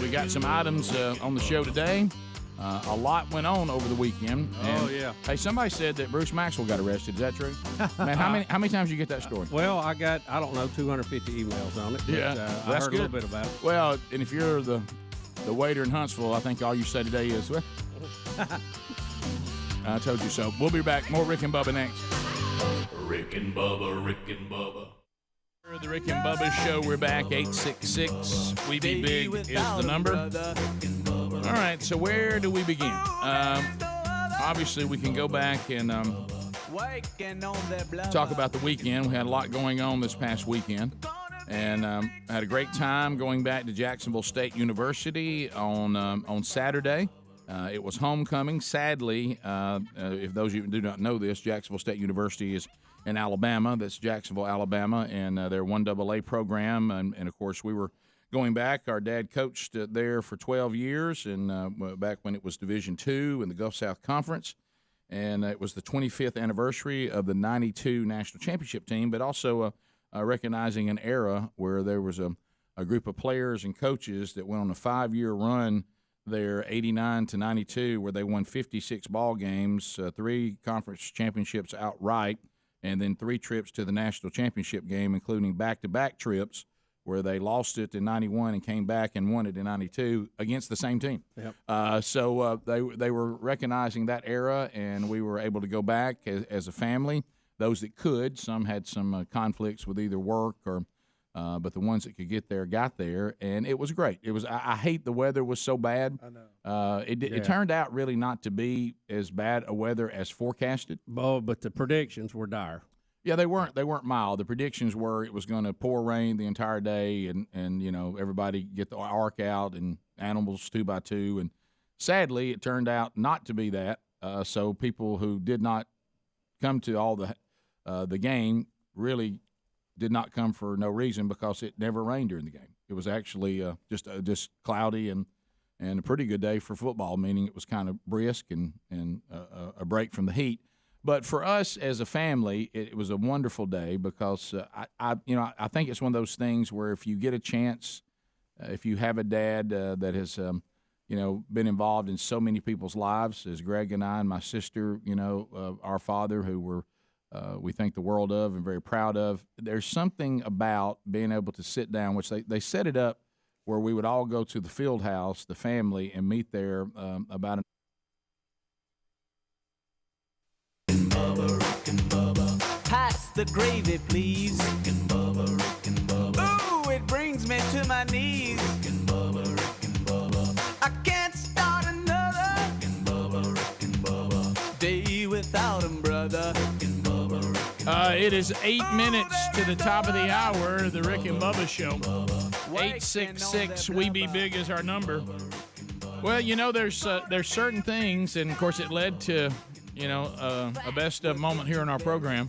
We got some items on the show today. A lot went on over the weekend. Oh, yeah. Hey, somebody said that Bruce Maxwell got arrested. Is that true? Man, how many times did you get that story? Well, I got, 250 emails on it. But, Yeah, I that's heard good. a little bit about it. Well, and if you're the waiter in Huntsville, I think all you say today is, well, I told you so. We'll be back. More Rick and Bubba next. Rick and Bubba, Rick and Bubba. The Rick and Bubba Show. We're back. 866 We Be Big is the number. All right, so where do we begin? Obviously, we can go back and talk about the weekend. We had a lot going on this past weekend, and had a great time going back to Jacksonville State University on Saturday. It was homecoming. Sadly, if those of you who do not know this, Jacksonville State University is in Alabama. That's Jacksonville, Alabama, and their 1AA program. And, of course, we were going back. Our dad coached there for 12 years, and back when it was Division II in the Gulf South Conference. And it was the 25th anniversary of the 92 national championship team, but also recognizing an era where there was a group of players and coaches that went on a 5-year run there, 89 to 92, where they won 56 ball games, 3 conference championships outright, and then 3 trips to the national championship game, including back-to-back trips where they lost it in 91 and came back and won it in 92 against the same team. Yep. So they were recognizing that era, and we were able to go back as a family. Those that could, some had some conflicts with either work or but the ones that could get there got there, and it was great. It was. I hate the weather was so bad. I know. It turned out really not to be as bad a weather as forecasted. Oh, but the predictions were dire. Yeah, they weren't mild. The predictions were it was going to pour rain the entire day, and everybody get the ark out and animals 2 by 2, and sadly it turned out not to be that. So people who did not come to all the game really did not come for no reason, because it never rained during the game. It was actually just cloudy and a pretty good day for football, meaning it was kind of brisk and a break from the heat. But for us as a family, it was a wonderful day, because I think it's one of those things where if you get a chance, if you have a dad that has been involved in so many people's lives, as Greg and I and my sister, our father, who we think the world of and very proud of. There's something about being able to sit down, which they set it up where we would all go to the field house, the family, and meet there about Pass the gravy, please. Rick and Bubba, Rick and Bubba. Ooh, it brings me to my knees. Rick and Bubba, Rick and Bubba. I can't start another. Rick and Bubba, Rick and Bubba. Day without 'em, brother. Rick and Bubba, Rick and Bubba. It is 8 minutes to the top of the hour, the Rick and Bubba Show. 866 We Be Big is our number. Well, there's certain things, and of course it led to a best of moment here in our program.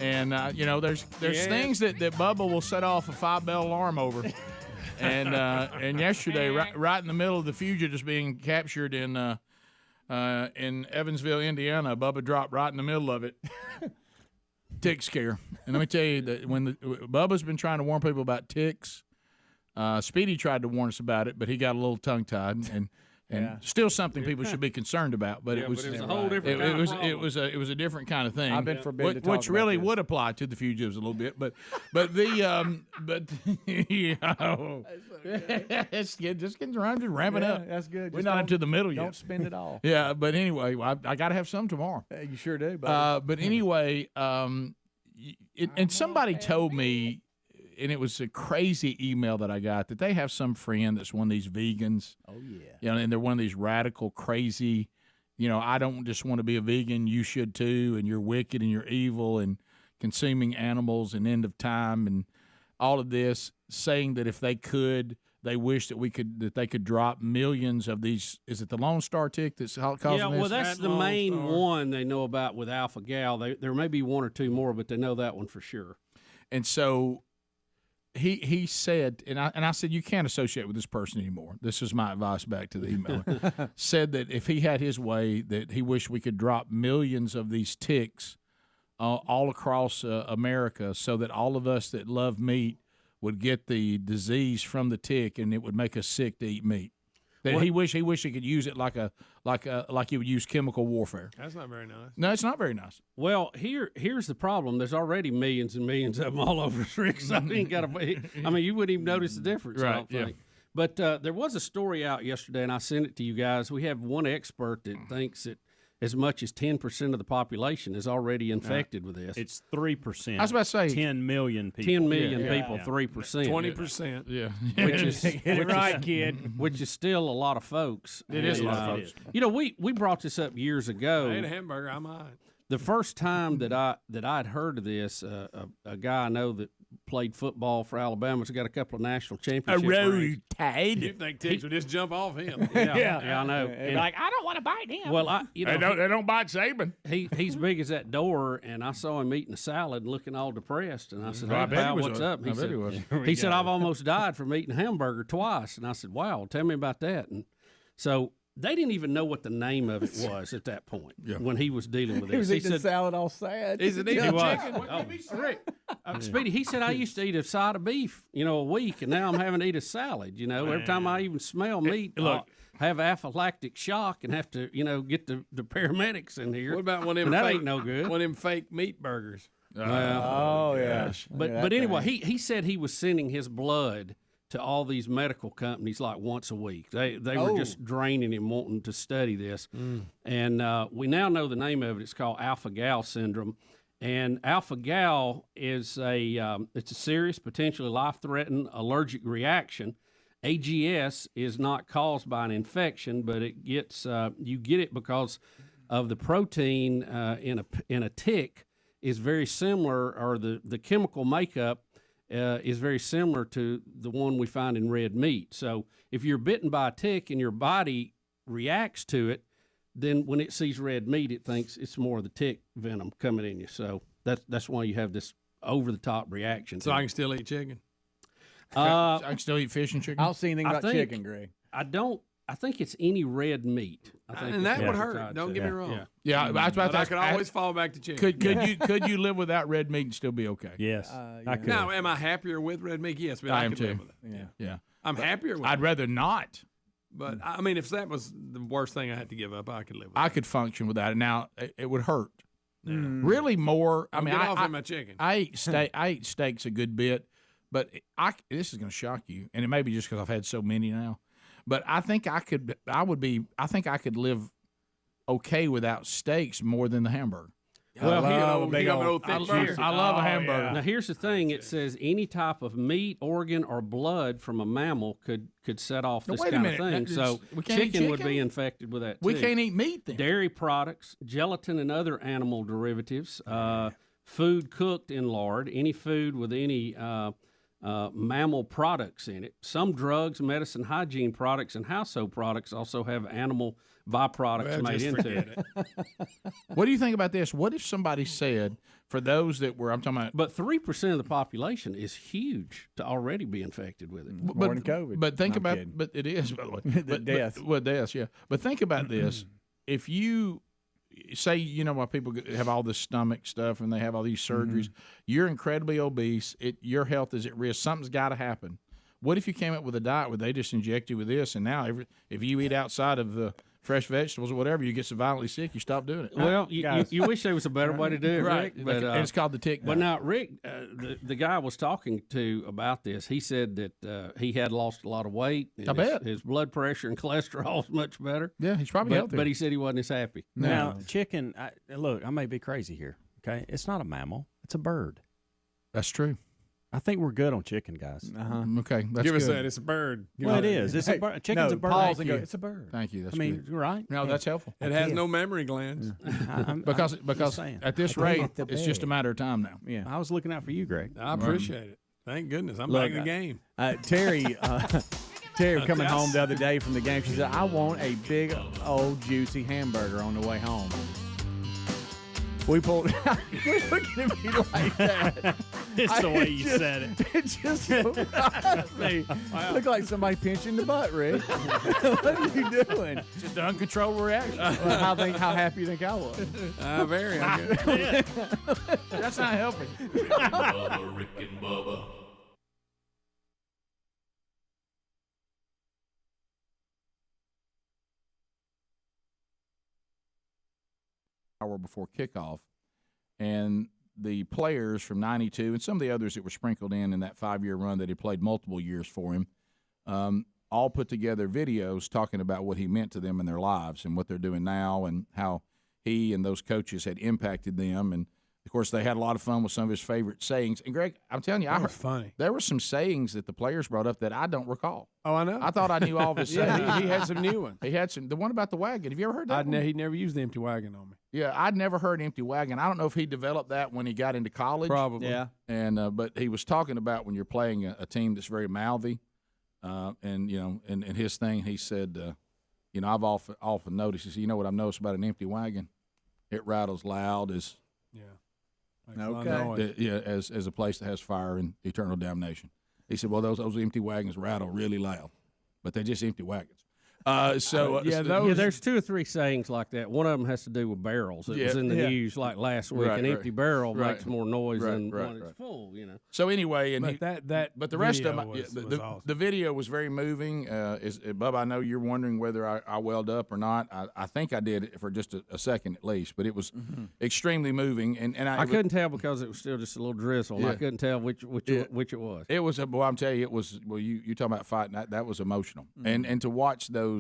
And there's things that Bubba will set off a 5-bell alarm over. And yesterday, right in the middle of the Fugitives being captured in Evansville, Indiana, Bubba dropped right in the middle of it. Tick scare. And let me tell you that when Bubba's been trying to warn people about ticks. Speedy tried to warn us about it, but he got a little tongue-tied, and still something people should be concerned about. But it was a whole different kind of problem. It was a different kind of thing. I've been forbidden to talk which really about this. would apply to the Fugitives a little bit, but it's just getting around to ramping up. That's good. We're not into the middle yet. Don't spend it all. Yeah, but anyway, I got to have some tomorrow. You sure do. Buddy. But anyway, and somebody told me, and it was a crazy email that I got, that they have some friend that's one of these vegans. Oh, yeah. And they're one of these radical, crazy, I don't just want to be a vegan, you should too, and you're wicked and you're evil and consuming animals and end of time and all of this, saying that if they could, they wish that they could drop millions of these. Is it the Lone Star tick that's causing this? Yeah, well, that's the main one they know about with alpha gal. There may be one or two more, but they know that one for sure. And so he said, and I said, you can't associate with this person anymore. This is my advice back to the emailer. Said that if he had his way, that he wished we could drop millions of these ticks all across America, so that all of us that love meat would get the disease from the tick, and it would make us sick to eat meat. That he wish he could use it like you would use chemical warfare. That's not very nice. No, it's not very nice. Well, here's the problem. There's already millions and millions of them all over us, Rick. So you ain't got to. I mean, you wouldn't even notice the difference. Right, I don't think. But there was a story out yesterday, and I sent it to you guys. We have one expert that thinks that as much as 10% of the population is already infected with this. It's 3%. I was about to say 10 million people. 10 million people, 3%. 20%. Yeah. Which is Get it right, kid. Which is still a lot of folks. It is a lot of folks. You know, we brought this up years ago. I ate a hamburger. I might. The first time that I'd heard of this, a guy I know that played football for Alabama, has got a couple of national championships. You think ticks would just jump off him? Yeah, I know. And, like, I don't want to bite him. well, They don't bite Saban. He's big as that door, and I saw him eating a salad and looking all depressed. And I said, I "Hey, bet pal, he was what's a- up?" I bet he was. He said, "I've almost died from eating a hamburger twice." And I said, "Wow, tell me about that." And so they didn't even know what the name of it was at that point when he was dealing with this. He was eating salad all sad. Is it eating chicken? Rick, Speedy, he said, I used to eat a side of beef, a week, and now I'm having to eat a salad. Every time I even smell meat, I have anaphylactic shock and have to, get the paramedics in here. What about one of them? That fake, ain't no good. One of them fake meat burgers. Oh, yeah. But anyway, he said he was sending his blood to all these medical companies like once a week. They were just draining him, wanting to study this. And we now know the name of it. It's called alpha-gal syndrome. And alpha-gal is it's a serious, potentially life-threatening allergic reaction. AGS is not caused by an infection, but it gets you get it because of the protein in a tick is very similar, or the chemical makeup is very similar to the one we find in red meat. So if you're bitten by a tick and your body reacts to it, then when it sees red meat, it thinks it's more of the tick venom coming in you. So that's why you have this over-the-top reaction. So I can still eat chicken? I can still eat fish and chicken? I don't see anything about chicken, Greg. I think it's any red meat. And that would hurt. Don't get me wrong. Yeah, I could always fall back to chicken. Could you live without red meat and still be okay? Yes, I could. Now, am I happier with red meat? Yes, but I am could too. live with it. Yeah. I'm happier with it. I'd rather not. But, I mean, if that was the worst thing I had to give up, I could live with it. I could function without it. Now, it would hurt. Really more. I mean, get off my chicken. I eat steaks a good bit, but this is going to shock you, and it may be just because I've had so many now. But I think I could live okay without steaks more than the hamburger. Well, I love a hamburger. Yeah. Now, here's the thing. It says any type of meat, organ, or blood from a mammal could set off this kind of thing. So chicken would be infected with that, too. We can't eat meat then. Dairy products, gelatin, and other animal derivatives, food cooked in lard, any food with any mammal products in it. Some drugs, medicine, hygiene products, and household products also have animal byproducts made into it. What do you think about this? What if somebody said, for those that were, I'm talking about... But 3% of the population is huge to already be infected with it. More than COVID. But think about... But it is, by the way. Death. Deaths, yeah. But think about this. If you... Say, why people have all this stomach stuff and they have all these surgeries. You're incredibly obese. Your health is at risk. Something's got to happen. What if you came up with a diet where they just inject you with this, and now if you eat outside of the fresh vegetables or whatever, you get so violently sick, you stop doing it. Well, you wish there was a better way to do it, right? Rick. But, and it's called the tick diet. But now, Rick, the guy I was talking to about this, he said that he had lost a lot of weight. I bet. His blood pressure and cholesterol is much better. Yeah, he's probably healthy. But he said he wasn't as happy. Now, chicken, look, I may be crazy here, okay? It's not a mammal. It's a bird. That's true. I think we're good on chicken, guys. Okay, that's Give us good. that. It's a bird. Well, it is. It's a bird. Chicken's a bird. Pause and go, it's a bird. Thank you. That's good. Right? No, that's helpful. It has no memory glands. Because at this rate, it's just a matter of time now. Yeah. I was looking out for you, Greg. I appreciate it. Thank goodness. I'm back in the game. Terry, Terry coming home the other day from the game. She said, "I want a big old juicy hamburger on the way home." We pulled. You're looking at me like that. It's the way you said it. It just surprised me. Look like somebody pinched you in the butt, Rick. What are you doing? Just an uncontrollable reaction. How happy you think I was? Very. That's not helping. Bubba, Rick and Bubba. Hour before kickoff, and the players from '92 and some of the others that were sprinkled in that 5-year run that he played multiple years for him, all put together videos talking about what he meant to them in their lives and what they're doing now and how he and those coaches had impacted them. And of course, they had a lot of fun with some of his favorite sayings. And Greg, I'm telling you, funny. There were some sayings that the players brought up that I don't recall. Oh, I know. I thought I knew all of his sayings. Yeah, he had some new ones. He had some. The one about the wagon. Have you ever heard that? He never used the empty wagon on me. Yeah, I'd never heard empty wagon. I don't know if he developed that when he got into college. Probably. Yeah. And but he was talking about when you're playing a team that's very mouthy, and in his thing, he said, I've often noticed. He said, you know what I've noticed about an empty wagon? It rattles loud as as a place that has fire and eternal damnation. He said, well, those empty wagons rattle really loud, but they're just empty wagons. There's 2 or 3 sayings like that. One of them has to do with barrels. It was in the news like last week. An empty barrel makes more noise than one that's full. So anyway, but the rest of the video was very moving. Bubba, I know you're wondering whether I welled up or not. I think I did for just a second at least, but it was extremely moving. And I couldn't tell because it was still just a little drizzle. I couldn't tell which it was. It was I'm telling you, it was. Well, you talking about fighting that was emotional, and to watch those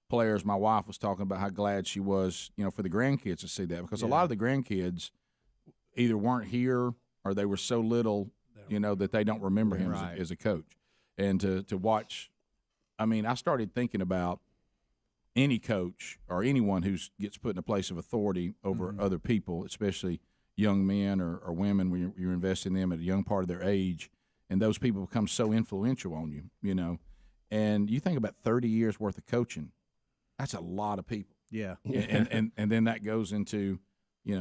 players. My wife was talking about how glad she was, for the grandkids to see that, because a lot of the grandkids either weren't here or they were so little, that they don't remember him as a coach. And to watch, I started thinking about any coach or anyone who gets put in a place of authority over other people, especially young men or women, when you're investing in them at a young part of their age, and those people become so influential on you, And you think about 30 years worth of coaching, that's a lot of people. Yeah. and then that goes into,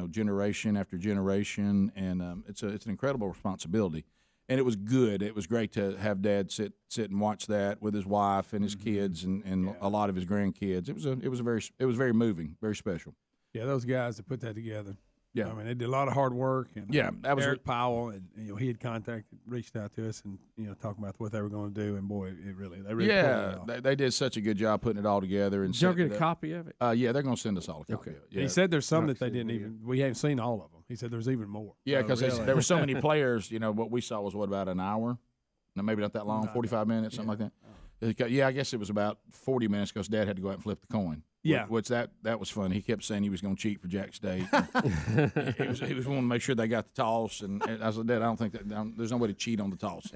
generation after generation, and it's an incredible responsibility. And it was good. It was great to have Dad sit and watch that with his wife and his kids and a lot of his grandkids. It was very moving, very special. Yeah, those guys that put that together. Yeah, they did a lot of hard work. And that was Eric Powell, and he had reached out to us, and talking about what they were going to do, and boy, they really pulled it off. They did such a good job putting it all together. And did y'all get a copy of it? Yeah, they're going to send us all a copy. Okay. Yeah. He said there's some that they didn't even. We haven't seen all of them. He said there's even more. Yeah, because there were so many players. What we saw was about an hour? No, maybe not that long. 45 minutes, something like that. Yeah, I guess it was about 40 minutes because Dad had to go out and flip the coin. Yeah, which that was fun. He kept saying he was going to cheat for Jack State. he was wanting to make sure they got the toss, and I said, Dad, I don't think there's no way to cheat on the toss.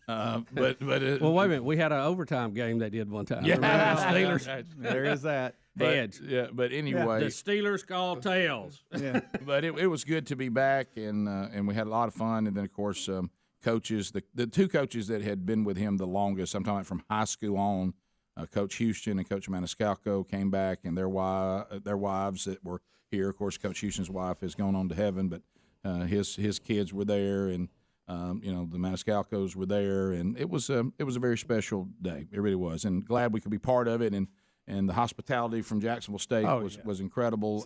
But well, wait a minute, we had an overtime game they did one time. Yeah, Remember the Steelers. There is that. Heads. Yeah, but anyway, the Steelers called tails. Yeah, but it was good to be back, and we had a lot of fun, and then of course coaches, the 2 coaches that had been with him the longest. I'm talking about from high school on. Coach Houston and Coach Maniscalco came back, and their wives that were here. Of course, Coach Houston's wife has gone on to heaven, but his kids were there, and the Maniscalcos were there, and it was a very special day. It really was, and glad we could be part of it. And the hospitality from Jacksonville State was incredible.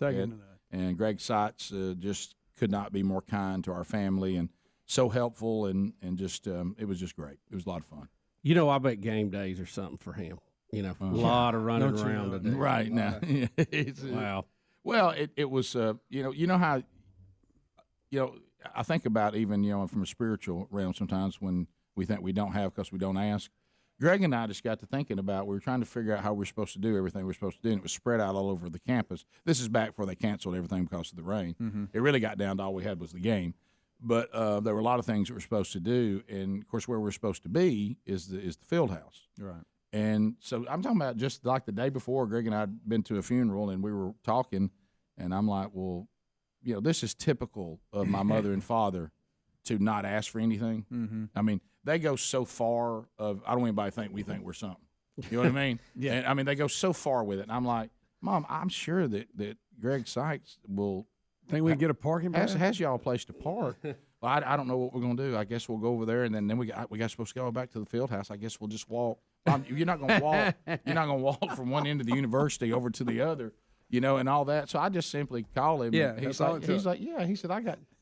And Greg Seitz just could not be more kind to our family, and so helpful, and just it was just great. It was a lot of fun. I bet game days are something for him. A lot of running around today. Right now. Wow. Well, it was, how, I think about even, from a spiritual realm sometimes when we think we don't have because we don't ask. Greg and I just got to thinking about, we were trying to figure out how we're supposed to do everything we're supposed to do, and it was spread out all over the campus. This is back before they canceled everything because of the rain. Mm-hmm. It really got down to all we had was the game. But there were a lot of things that we're supposed to do, and, of course, where we're supposed to be is the field house. Right. And so I'm talking about just like the day before, Greg and I had been to a funeral, and we were talking, and I'm like, well, this is typical of my mother and father to not ask for anything. Mm-hmm. I mean, they go so far of, I don't want anybody to think we think we're something. You know what I mean? Yeah. And, I mean, they go so far with it. And I'm like, Mom, I'm sure that Greg Sykes will think we can get a parking pass. Has y'all a place to park? Well, I don't know what we're gonna do. I guess we'll go over there, and then we got supposed to go back to the field house. I guess we'll just walk. You're not gonna walk. You're not gonna walk from one end of the university over to the other. You know, and all that. So I just simply call him. Yeah, he's like, yeah. He said,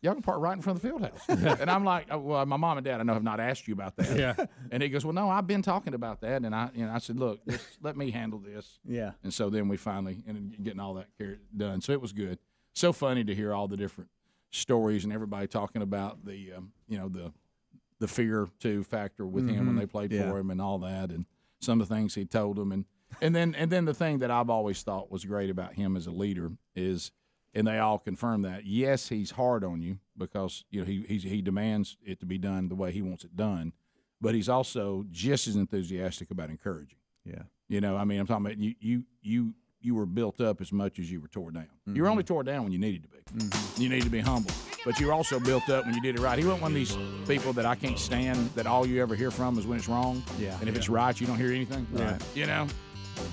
y'all can park right in front of the field house. And I'm like, well, my mom and dad, I know, have not asked you about that. Yeah. And he goes, well, no, I've been talking about that. And I said, look, just let me handle this. Yeah. And so then we finally ended up getting all that done. So it was good. So funny to hear all the different stories and everybody talking about the fear too factor with him when they played for him and all that, and some of the things he told them, and then the thing that I've always thought was great about him as a leader is, and they all confirm that, yes, he's hard on you because he demands it to be done the way he wants it done, but he's also just as enthusiastic about encouraging. Yeah. I mean, I'm talking about you were built up as much as you were tore down. You were only tore down when you needed to be. You needed to be humble. But you were also built up when you did it right. He wasn't one of these people that I can't stand that all you ever hear from is when it's wrong. Yeah. And if it's right, you don't hear anything. Right.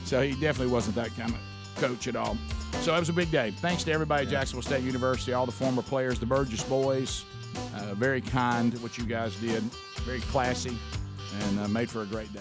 So he definitely wasn't that kind of coach at all. So it was a big day. Thanks to everybody at Jacksonville State University, all the former players, the Burgess boys. Very kind what you guys did. Very classy and made for a great day.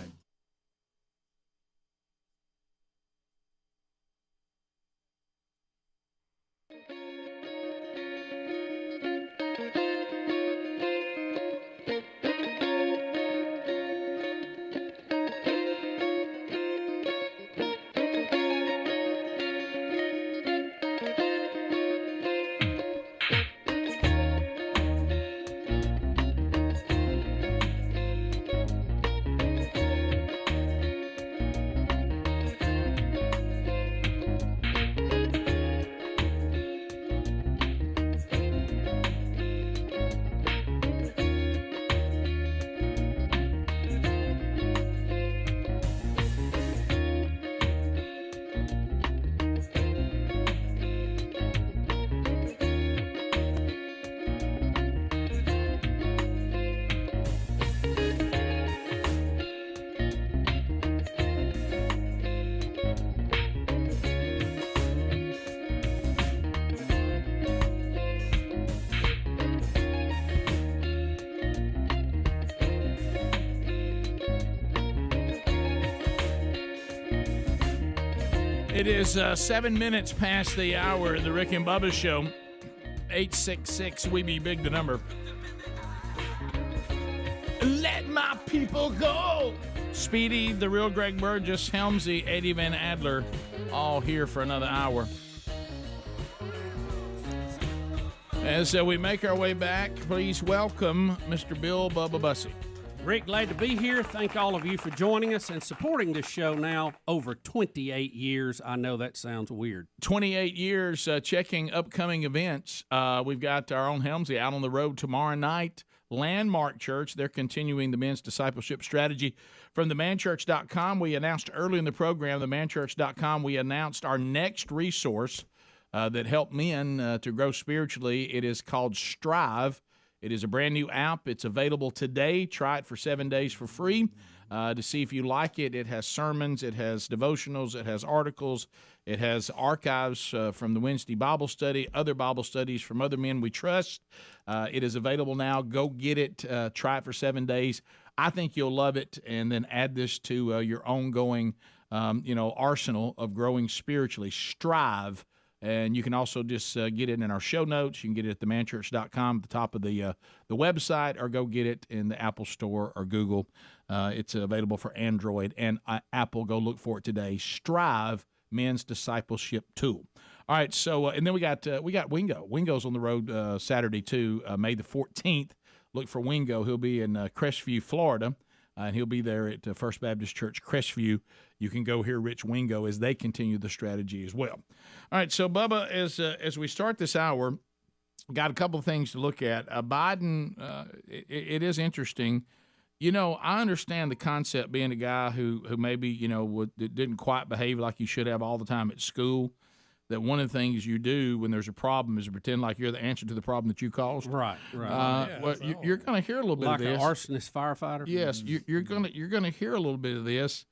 It is 7 minutes past the hour of the Rick and Bubba Show. 866-WE-BE-BIG, the number. Let my people go. Speedy, the real Greg Burgess, Helmsy, Eddie Van Adler, all here for another hour. As we make our way back, please welcome Mr. Bill Bubba Bussey. Rick, glad to be here. Thank all of you for joining us and supporting this show now over 28 years. I know that sounds weird. 28 years checking upcoming events. We've got our own Helmsy out on the road tomorrow night. Landmark Church, they're continuing the men's discipleship strategy. From themanchurch.com, we announced early in the program, themanchurch.com, we announced our next resource that helped men to grow spiritually. It is called Strive. It is a brand new app. It's available today. Try it for 7 days for free to see if you like it. It has sermons. It has devotionals. It has articles. It has archives from the Wednesday Bible study, other Bible studies from other men we trust. It is available now. Go get it. Try it for 7 days. I think you'll love it, and then add this to your ongoing arsenal of growing spiritually. Strive. And you can also just get it in our show notes. You can get it at themanchurch.com at the top of the website, or go get it in the Apple Store or Google. It's available for Android and Apple. Go look for it today. Strive, men's discipleship tool. All right, so and then we got Wingo. Wingo's on the road Saturday too, May the 14th. Look for Wingo. He'll be in Crestview, Florida. And he'll be there at First Baptist Church, Crestview. You can go hear Rich Wingo as they continue the strategy as well. All right, so Bubba, as we start this hour, got a couple of things to look at. Biden, it is interesting. I understand the concept being a guy who maybe didn't quite behave like you should have all the time at school. That one of the things you do when there's a problem is to pretend like you're the answer to the problem that you caused. Right. You're going to hear a little bit of this. Like an arsonist firefighter. Yes, you're going to hear a little bit of this.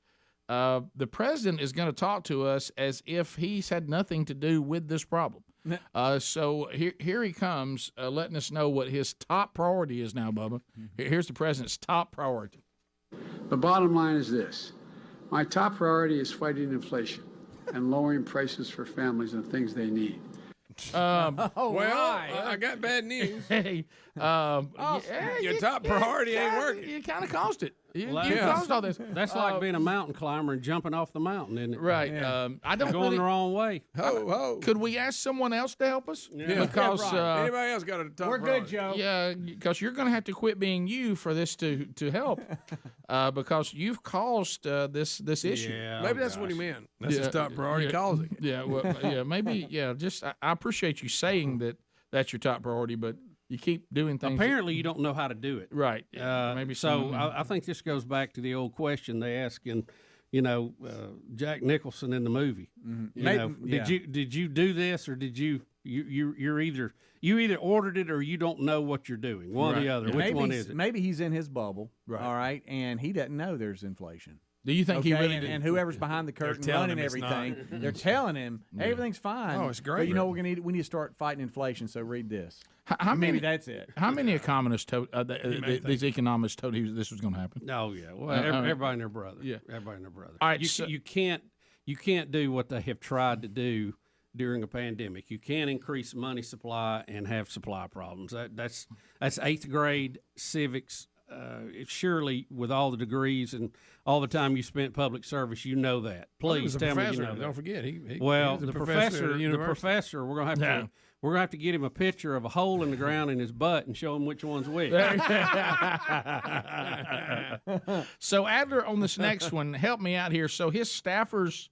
the president is going to talk to us as if he's had nothing to do with this problem. So here he comes, letting us know what his top priority is now, Bubba. Here's the president's top priority. The bottom line is this. My top priority is fighting inflation and lowering prices for families and things they need. I got bad news. Hey, your top priority ain't working. You kind of caused it. You Yeah. caused all this. That's like being a mountain climber and jumping off the mountain, isn't it? Right. I don't going really- the wrong way. Could we ask someone else to help us? Yeah. Because right. Anybody else got a top priority? Joe. Yeah, because you're going to have to quit being you for this to help, because you've caused this issue. Yeah, Maybe that's what he meant. That's his top priority, causing it. Yeah, well, yeah, maybe. Yeah, just I appreciate you saying that that's your top priority, but you keep doing things. Apparently, you don't know how to do it. Right. Maybe So some- I think this goes back to the old question they ask in, Jack Nicholson in the movie. Mm-hmm. You know, did you do this or did you either ordered it or you don't know what you're doing? One or the other. Which one is it? Maybe he's in his bubble, all right, and he doesn't know there's inflation. Do you think he really did? And whoever's behind the curtain telling running him it's everything, not. they're telling him everything's fine. Oh, it's great. But you know what we need to start fighting inflation. So read this. How Maybe many? that's it. How many economists told these economists told you this was going to happen? Oh yeah, well, everybody and their brother. Yeah, everybody and their brother. All right, you can't do what they have tried to do during a pandemic. You can't increase money supply and have supply problems. That's 8th grade civics. Surely, with all the degrees and all the time you spent public service, you know that. Please tell me you know that. Don't forget, he Well, was a the professor at the university. professor, we're gonna have to get him a picture of a hole in the ground in his butt and show him which one's which. So Adler, on this next one, help me out here. So his staffers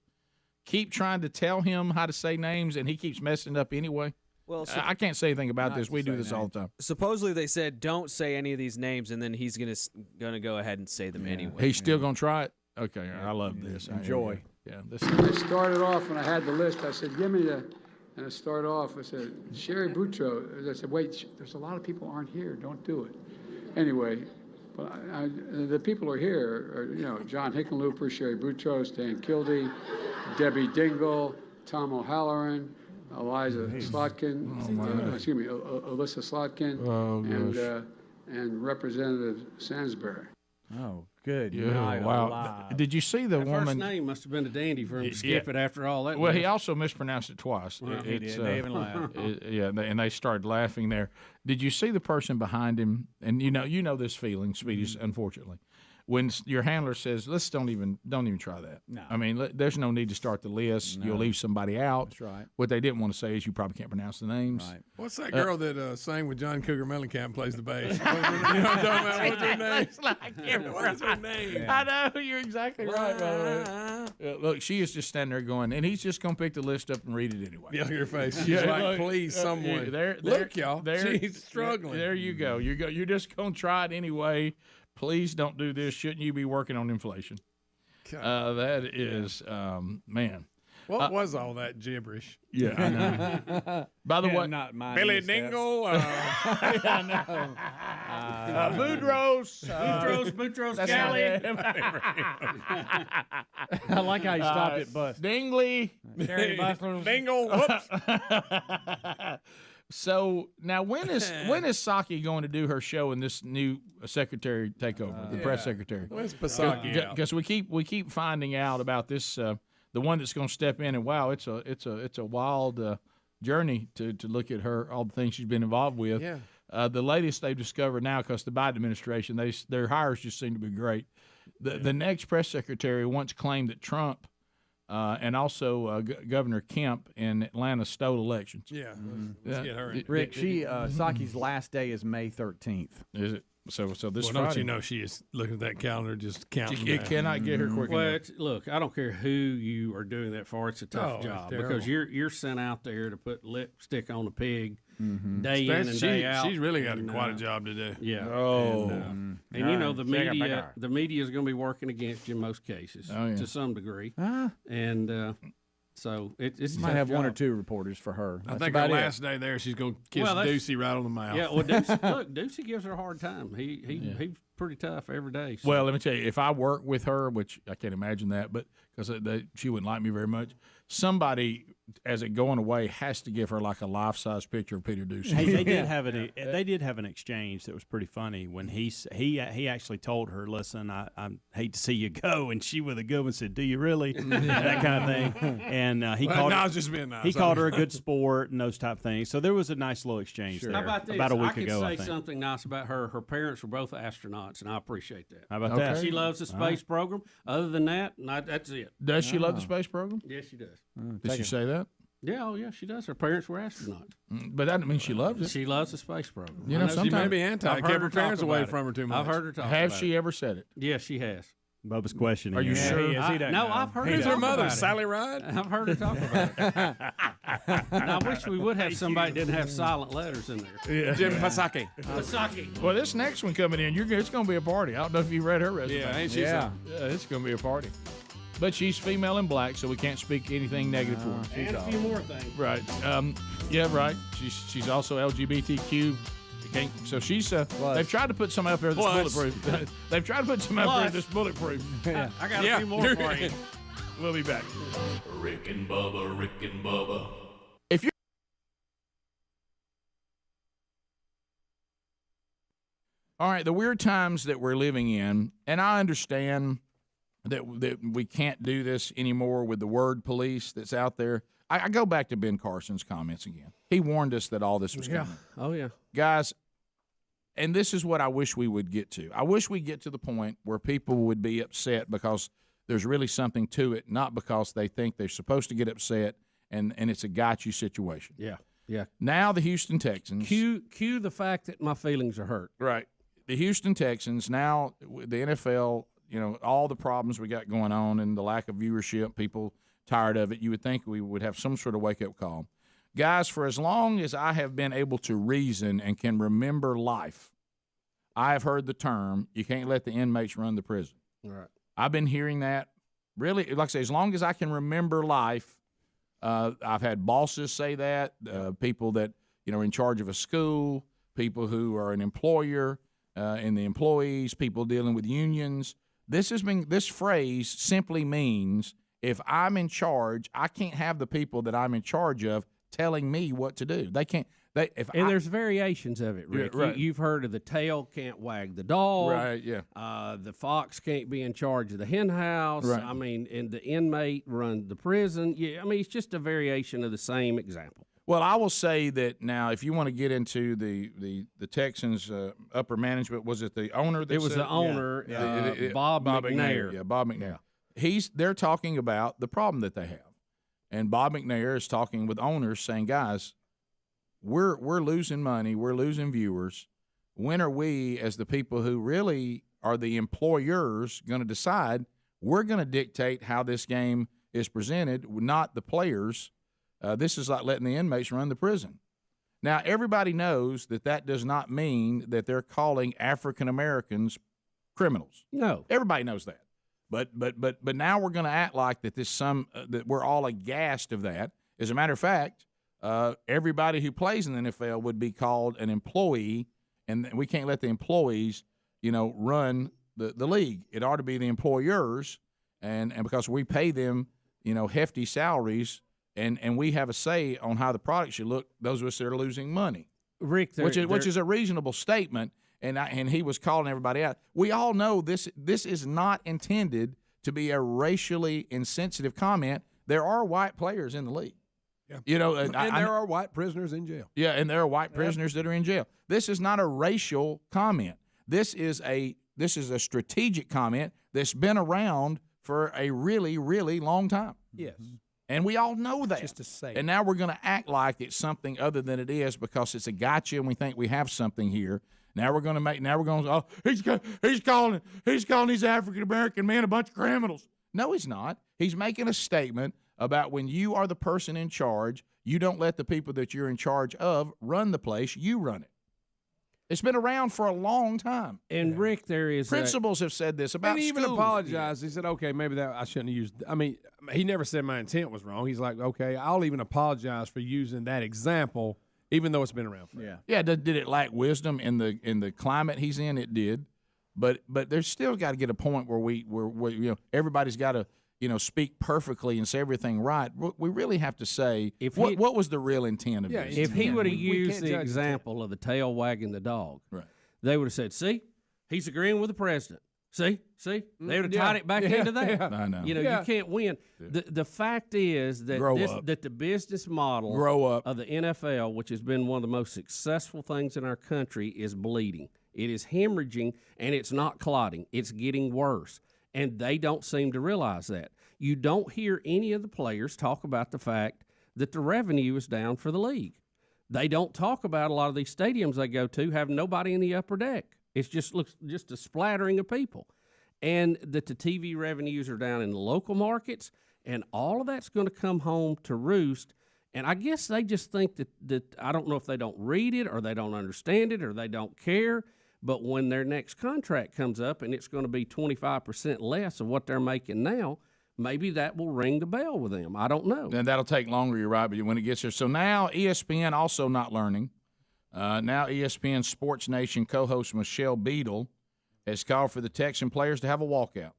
keep trying to tell him how to say names, and he keeps messing up anyway. Well, I can't say anything about this. We do this all the time. Supposedly they said don't say any of these names, and then he's gonna go ahead and say them anyway. He's still gonna try it. Okay, I love this. Enjoy. Yeah, I started off when I had the list. I said, give me the, and I started off. I said, Sherry Boutros. I said, wait, there's a lot of people aren't here. Don't do it. Anyway, but the people are here. Are, John Hickenlooper, Sherry Boutros, Dan Kildee, Debbie Dingle, Tom O'Halloran, Eliza Slotkin, Alyssa Slotkin, and Representative Sansbury. Oh, good. Yeah, night wow. alive. Did you see the That woman? first name must have been a dandy for him to skip it after all that. Well, mess. he also mispronounced it twice. Well, he did. They even laughed. And they started laughing there. Did you see the person behind him? And you know this feeling, Speedy, unfortunately. When your handler says, "Let's don't even try that." No. I mean, there's no need to start the list. You'll leave somebody out. That's right. What they didn't want to say is you probably can't pronounce the names. Right. What's that girl that sang with John Cougar Mellencamp and plays the bass? You know what I'm talking about? What's her name? What is her name? Yeah. I know, you're exactly right, by the way. Look, she is just standing there going, and he's just going to pick the list up and read it anyway. Yeah, your face. She's like, please, someone. Look, y'all. She's struggling. There you go. You're just going to try it anyway. Please don't do this. Shouldn't you be working on inflation? That is, man. What was all that gibberish? Yeah, I know. By the way, not mine. Billy Dingle. I know. Boutros Galley. I like how you stopped it, Bust. Dingley. Dingle. Whoops. So now, when is Psaki going to do her show in this new secretary takeover, the press secretary? When's Psaki out? Because we keep finding out about this, the one that's going to step in, and wow, it's a wild journey to look at her, all the things she's been involved with. Yeah. The latest they've discovered now, because the Biden administration, their hires just seem to be great. The next press secretary once claimed that Trump. And also Governor Kemp in Atlanta stole elections. Yeah, let's get her in. Rick, Psaki's last day is May 13th. Is it? So this Well, Friday. don't you know she is looking at that calendar, just counting. It cannot get her quick Well, enough. look, I don't care who you are doing that for. It's a tough job because you're sent out there to put lipstick on a pig day in and day out. She's really got quite a job to do. Yeah. Oh. And you know the media is going to be working against you in most cases to some degree. And So it's might have one or two reporters for her. I think her last day there, she's going to kiss Deucey right on the mouth. Yeah, well, Deucey gives her a hard time. He's pretty tough every day. So. Well, let me tell you, if I work with her, which I can't imagine that, but because she wouldn't like me very much, somebody, as it going away, has to give her like a life-size picture of Peter Deucey. Hey, they did have an exchange that was pretty funny when he actually told her, "Listen, I hate to see you go," and she with a good one said, "Do you really?" that kind of thing. And he called. I was just being nice. He called her a good sport and those type of things. So there was a nice little exchange there. How about this? About a week ago, I I could say think. something nice about her. Her parents were both astronauts, and I appreciate that. How about that? She loves the space program. Other than that, that's it. Does she love the space program? Yes, she does. Did she say that? Yeah, she does. Her parents were astronauts. But that doesn't mean she loves it. She loves the space program. You know, she may be anti. I've heard Kept her her parents talk away about from her too much. I've heard her talk Have about she it. ever said it? Yes, she has. Bubba's questioning. Are you sure? No, I've heard her Who's talk her mother, about it. Sally Ride? I've heard her talk about it. Now, I wish we would have somebody that didn't have silent letters in there. Yeah. Jim Pasaki. Pasaki. Well, this next one coming in, it's going to be a party. I don't know if you read her resume. Yeah, ain't she Yeah, it's going to be a party. But she's female and black, so we can't speak anything negative for her. And a few more things. Right. Yeah, right. She's also LGBTQ. So she's. They've tried to put some up there that's bulletproof. They've tried to put some up there that's bulletproof. Yeah. I got a few more for you. We'll be back. Rick and Bubba, Rick and Bubba. If you. All right, the weird times that we're living in, and I understand that we can't do this anymore with the word police that's out there. I go back to Ben Carson's comments again. He warned us that all this was coming. Oh, yeah. Guys, and this is what I wish we would get to. I wish we get to the point where people would be upset because there's really something to it, not because they think they're supposed to get upset and it's a got you situation. Yeah, yeah. Now the Houston Texans. Cue the fact that my feelings are hurt. Right. The Houston Texans, now the NFL, all the problems we got going on and the lack of viewership, people tired of it, you would think we would have some sort of wake-up call. Guys, for as long as I have been able to reason and can remember life, I have heard the term, you can't let the inmates run the prison. Right. I've been hearing that really, like I say, as long as I can remember life. I've had bosses say that, people that are in charge of a school, people who are an employer, and the employees, people dealing with unions. This phrase simply means if I'm in charge, I can't have the people that I'm in charge of telling me what to do. They can't. There's variations of it, Rick. Yeah, right. You've heard of the tail can't wag the dog. Right, yeah. The fox can't be in charge of the hen house. Right. I mean, and the inmate run the prison. Yeah, I mean, it's just a variation of the same example. Well, I will say that now, if you want to get into the Texans' upper management, was it the owner? That It was said, the owner, Bob McNair. Yeah, Bob McNair. They're talking about the problem that they have, and Bob McNair is talking with owners, saying, "Guys, we're losing money, we're losing viewers. When are we, as the people who really are the employers, going to decide? We're going to dictate how this game is presented, not the players." This is like letting the inmates run the prison. Now, everybody knows that does not mean that they're calling African Americans criminals. No, everybody knows that. But now we're going to act like that that we're all aghast of that. As a matter of fact, everybody who plays in the NFL would be called an employee, and we can't let the employees, run the league. It ought to be the employers, and because we pay them, hefty salaries. And we have a say on how the product should look. Those of us that are losing money, Rick, which is a reasonable statement. And he was calling everybody out. We all know this is not intended to be a racially insensitive comment. There are white players in the league. Yeah. And there are white prisoners in jail. Yeah, and there are white prisoners that are in jail. This is not a racial comment. This is a strategic comment that's been around for a really, really long time. Yes. And we all know that. Just to say. And now we're going to act like it's something other than it is because it's a gotcha and we think we have something here. Now we're going to he's calling these African American men a bunch of criminals. No, he's not. He's making a statement about when you are the person in charge, you don't let the people that you're in charge of run the place, you run it. It's been around for a long time. And Rick, there is principals have said this about and he even schools. apologized. He said, "Okay, maybe that I shouldn't have used." I mean, he never said my intent was wrong. He's like, "Okay, I'll even apologize for using that example, even though it's been around for." Yeah. Did it lack wisdom in the climate he's in? It did, but there's still got to get a point where we everybody's got to speak perfectly and say everything right. We really have to say what was the real intent of this. If he would have used the example of the tail wagging the dog, right, they would have said, "See, he's agreeing with the president. See, they would have tied it back into that." I know. You can't win. The fact is that that the business model of the NFL, which has been one of the most successful things in our country, is bleeding. It is hemorrhaging, and it's not clotting. It's getting worse. And they don't seem to realize that. You don't hear any of the players talk about the fact that the revenue is down for the league. They don't talk about a lot of these stadiums they go to have nobody in the upper deck. It just looks just a splattering of people. And that the TV revenues are down in the local markets, and all of that's going to come home to roost. And I guess they just think that I don't know if they don't read it or they don't understand it or they don't care. But when their next contract comes up and it's going to be 25% less of what they're making now, maybe that will ring the bell with them. I don't know. And that'll take longer, you're right, but when it gets there. So now ESPN also not learning. Now ESPN Sports Nation co-host Michelle Beadle has called for the Texan players to have a walkout.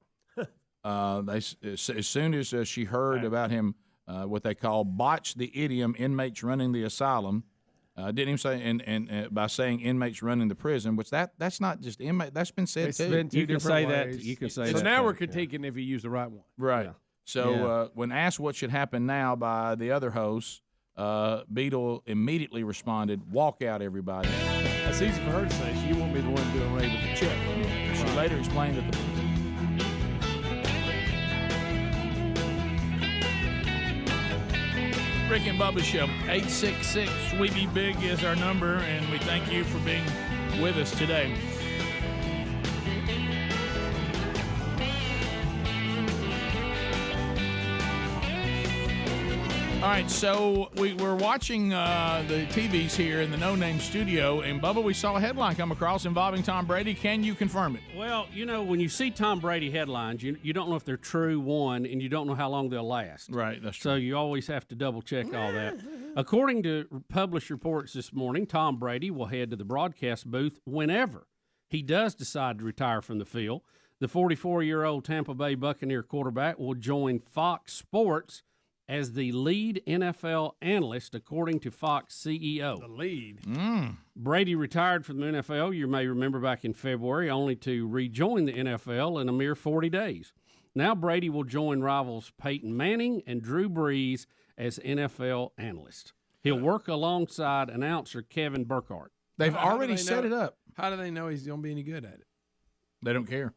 As soon as she heard about him, what they call botch the idiom, inmates running the asylum, didn't even say and by saying inmates running the prison, which that's not just inmate. That's been said too. Been two you can different say ways. that. You can say so that. So now too. we're critiquing if he used the right one. Right. Yeah. So when asked what should happen now by the other hosts, Beadle immediately responded, "Walk out, everybody." That's easy for her to say. She won't be the one doing away with the check. She later explained that the Rick and Bubba Show, 866-WE-BE-BIG is our number, and we thank you for being with us today. All right, so we're watching the TVs here in the No Name studio, and Bubba, we saw a headline come across involving Tom Brady. Can you confirm it? Well, when you see Tom Brady headlines, you don't know if they're true, one, and you don't know how long they'll last. Right, that's true. So you always have to double-check all that. According to published reports this morning, Tom Brady will head to the broadcast booth whenever he does decide to retire from the field. The 44-year-old Tampa Bay Buccaneer quarterback will join Fox Sports as the lead NFL analyst, according to Fox CEO. The lead. Brady retired from the NFL, you may remember, back in February, only to rejoin the NFL in a mere 40 days. Now Brady will join rivals Peyton Manning and Drew Brees as NFL analyst. He'll work alongside announcer Kevin Burkhardt. They've already set it up. How do they know he's going to be any good at it? They don't care.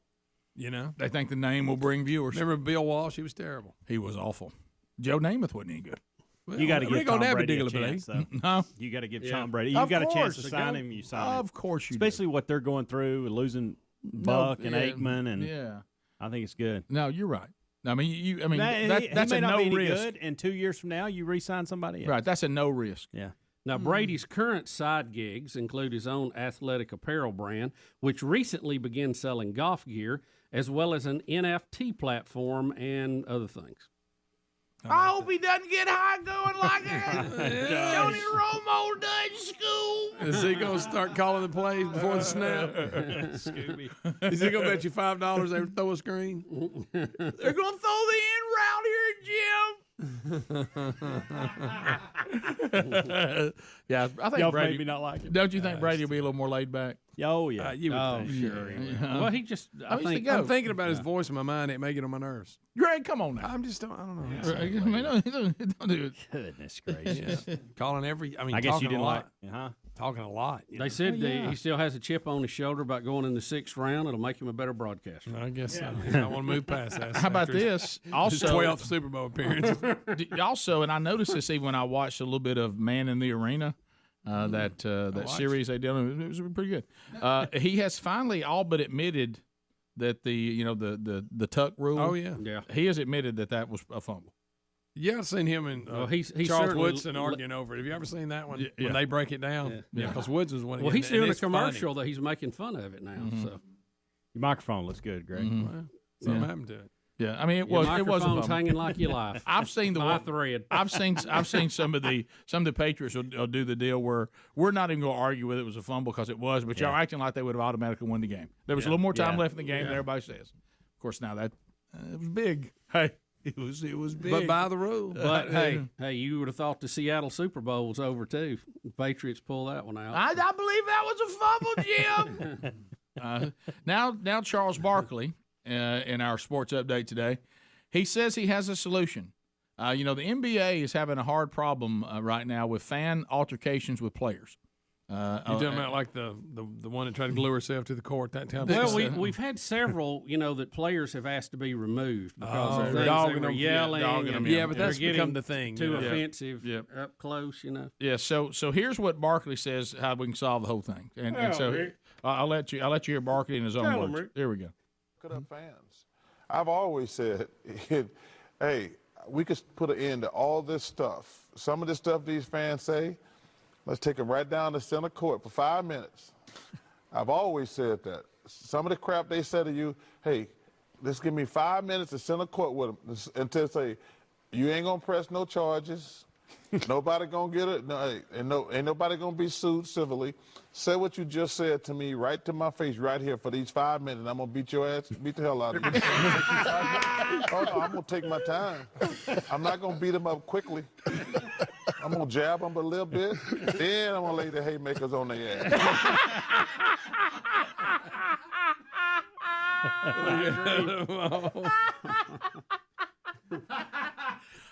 They think the name will bring viewers. Remember Bill Walsh? He was terrible. He was awful. Joe Namath wasn't any good. Well, you got to give Tom Brady a chance, though. No, you got to give Tom Brady. You've got a chance to sign him. You sign him. Of course you Especially what they're going through, losing Buck and Aikman, and I think it's good. No, you're right. I mean, that's a no risk. Good, and 2 years from now, you re-sign somebody else. Right, that's a no risk. Yeah. Now, Brady's current side gigs include his own athletic apparel brand, which recently began selling golf gear, as well as an NFT platform and other things. I hope he doesn't get high going like that. Tony Romo does school. Is he going to start calling the plays before the snap? Scooby. Is he going to bet you $5 they throw a screen? They're going to throw the in route here, Jim. Yeah, I think Y'all Brady maybe not like it. Don't you think Brady will be a little more laid back? Oh yeah, you would think. Sure. Well, he just. I'm thinking about his voice in my mind. It may get on my nerves. Greg, come on now. I don't know. Don't do it. Goodness gracious. Calling every. I guess you didn't like. Talking a lot. They said he still has a chip on his shoulder about going in the 6th round. It'll make him a better broadcaster. I guess so. I want to move past that. How about this? Also, his 12th Super Bowl appearance. Also, and I noticed this even when I watched a little bit of Man in the Arena. That series they did, it was pretty good. He has finally all but admitted that the tuck rule. Oh yeah. He has admitted that was a fumble. Yeah, I've seen him and he's Charles certainly Woodson arguing over it. Have you ever seen that one? Yeah. When they break it down? Yeah, because Woods was one. Well, he's doing a commercial funny. that he's making fun of it now. Mm-hmm. So Your microphone looks good, Greg. Well, something happened to it. Yeah, I mean it Your was a microphone's fumble. hanging like your life. I've seen My thread. I've seen some of the Patriots will do the deal where we're not even going to argue whether it was a fumble because it was, but y'all acting like they would have automatically won the game. There was a little more time left in the game than everybody says. Of course, now that it was big. Hey, it was big. But by the rule. But hey, you would have thought the Seattle Super Bowl was over too. The Patriots pull that one out. I believe that was a fumble, Jim. Now Charles Barkley in our sports update today, he says he has a solution. The NBA is having a hard problem right now with fan altercations with players. You talking about like the one that tried to glue herself to the court that time? Well, we've had several, that players have asked to be removed because of things they dogging were them, yelling. dogging them, and but that's they're become getting the thing. Too offensive up close, Yeah. So here's what Barkley says how we can solve the whole thing, and so I'll let you hear Barkley in his own words. Rick. Here we go. Look up fans. I've always said, hey, we could put an end to all this stuff. Some of the stuff these fans say, let's take them right down to center court for 5 minutes. I've always said that. Some of the crap they say to you, hey, just give me 5 minutes to center court with them until say, you ain't gonna press no charges. Nobody gonna get it. Ain't nobody gonna be sued civilly. Say what you just said to me right to my face right here for these 5 minutes. I'm gonna beat your ass, beat the hell out of you. Oh no, I'm gonna take my time. I'm not gonna beat them up quickly. I'm gonna jab them a little bit. Then I'm gonna lay the haymakers on their ass.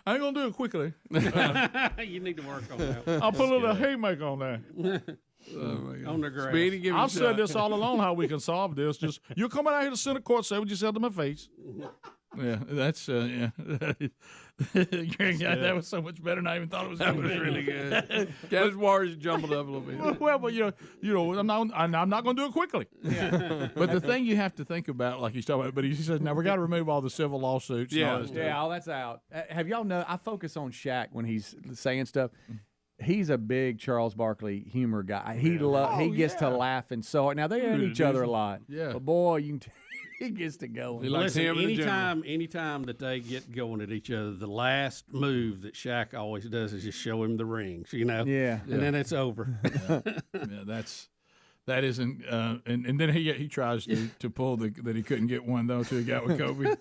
I ain't gonna do it quickly. You need to work on that. I'll put a little haymaker on there. On the grass. Speedy, give me I've a said shot. this all along how we can solve this. Just you're coming out here to center court, say what you said to my face. Yeah, that's yeah. That was so much better than I even thought it was. That was really good. His wires jumbled up a little bit. Well, but I'm not going to do it quickly. Yeah. But the thing you have to think about, like he's talking about, but he says, now we got to remove all the civil lawsuits. and all this stuff. All that's out. Have y'all know? I focus on Shaq when he's saying stuff. He's a big Charles Barkley humor guy. He gets to laughing so hard. Now they hate each other a lot. Yeah. But boy, he gets to go. Listen, anytime that they get going at each other, the last move that Shaq always does is just show him the rings, Yeah. And then it's over. Yeah, that isn't, and then he tries to pull that he couldn't get one though till he got with Kobe.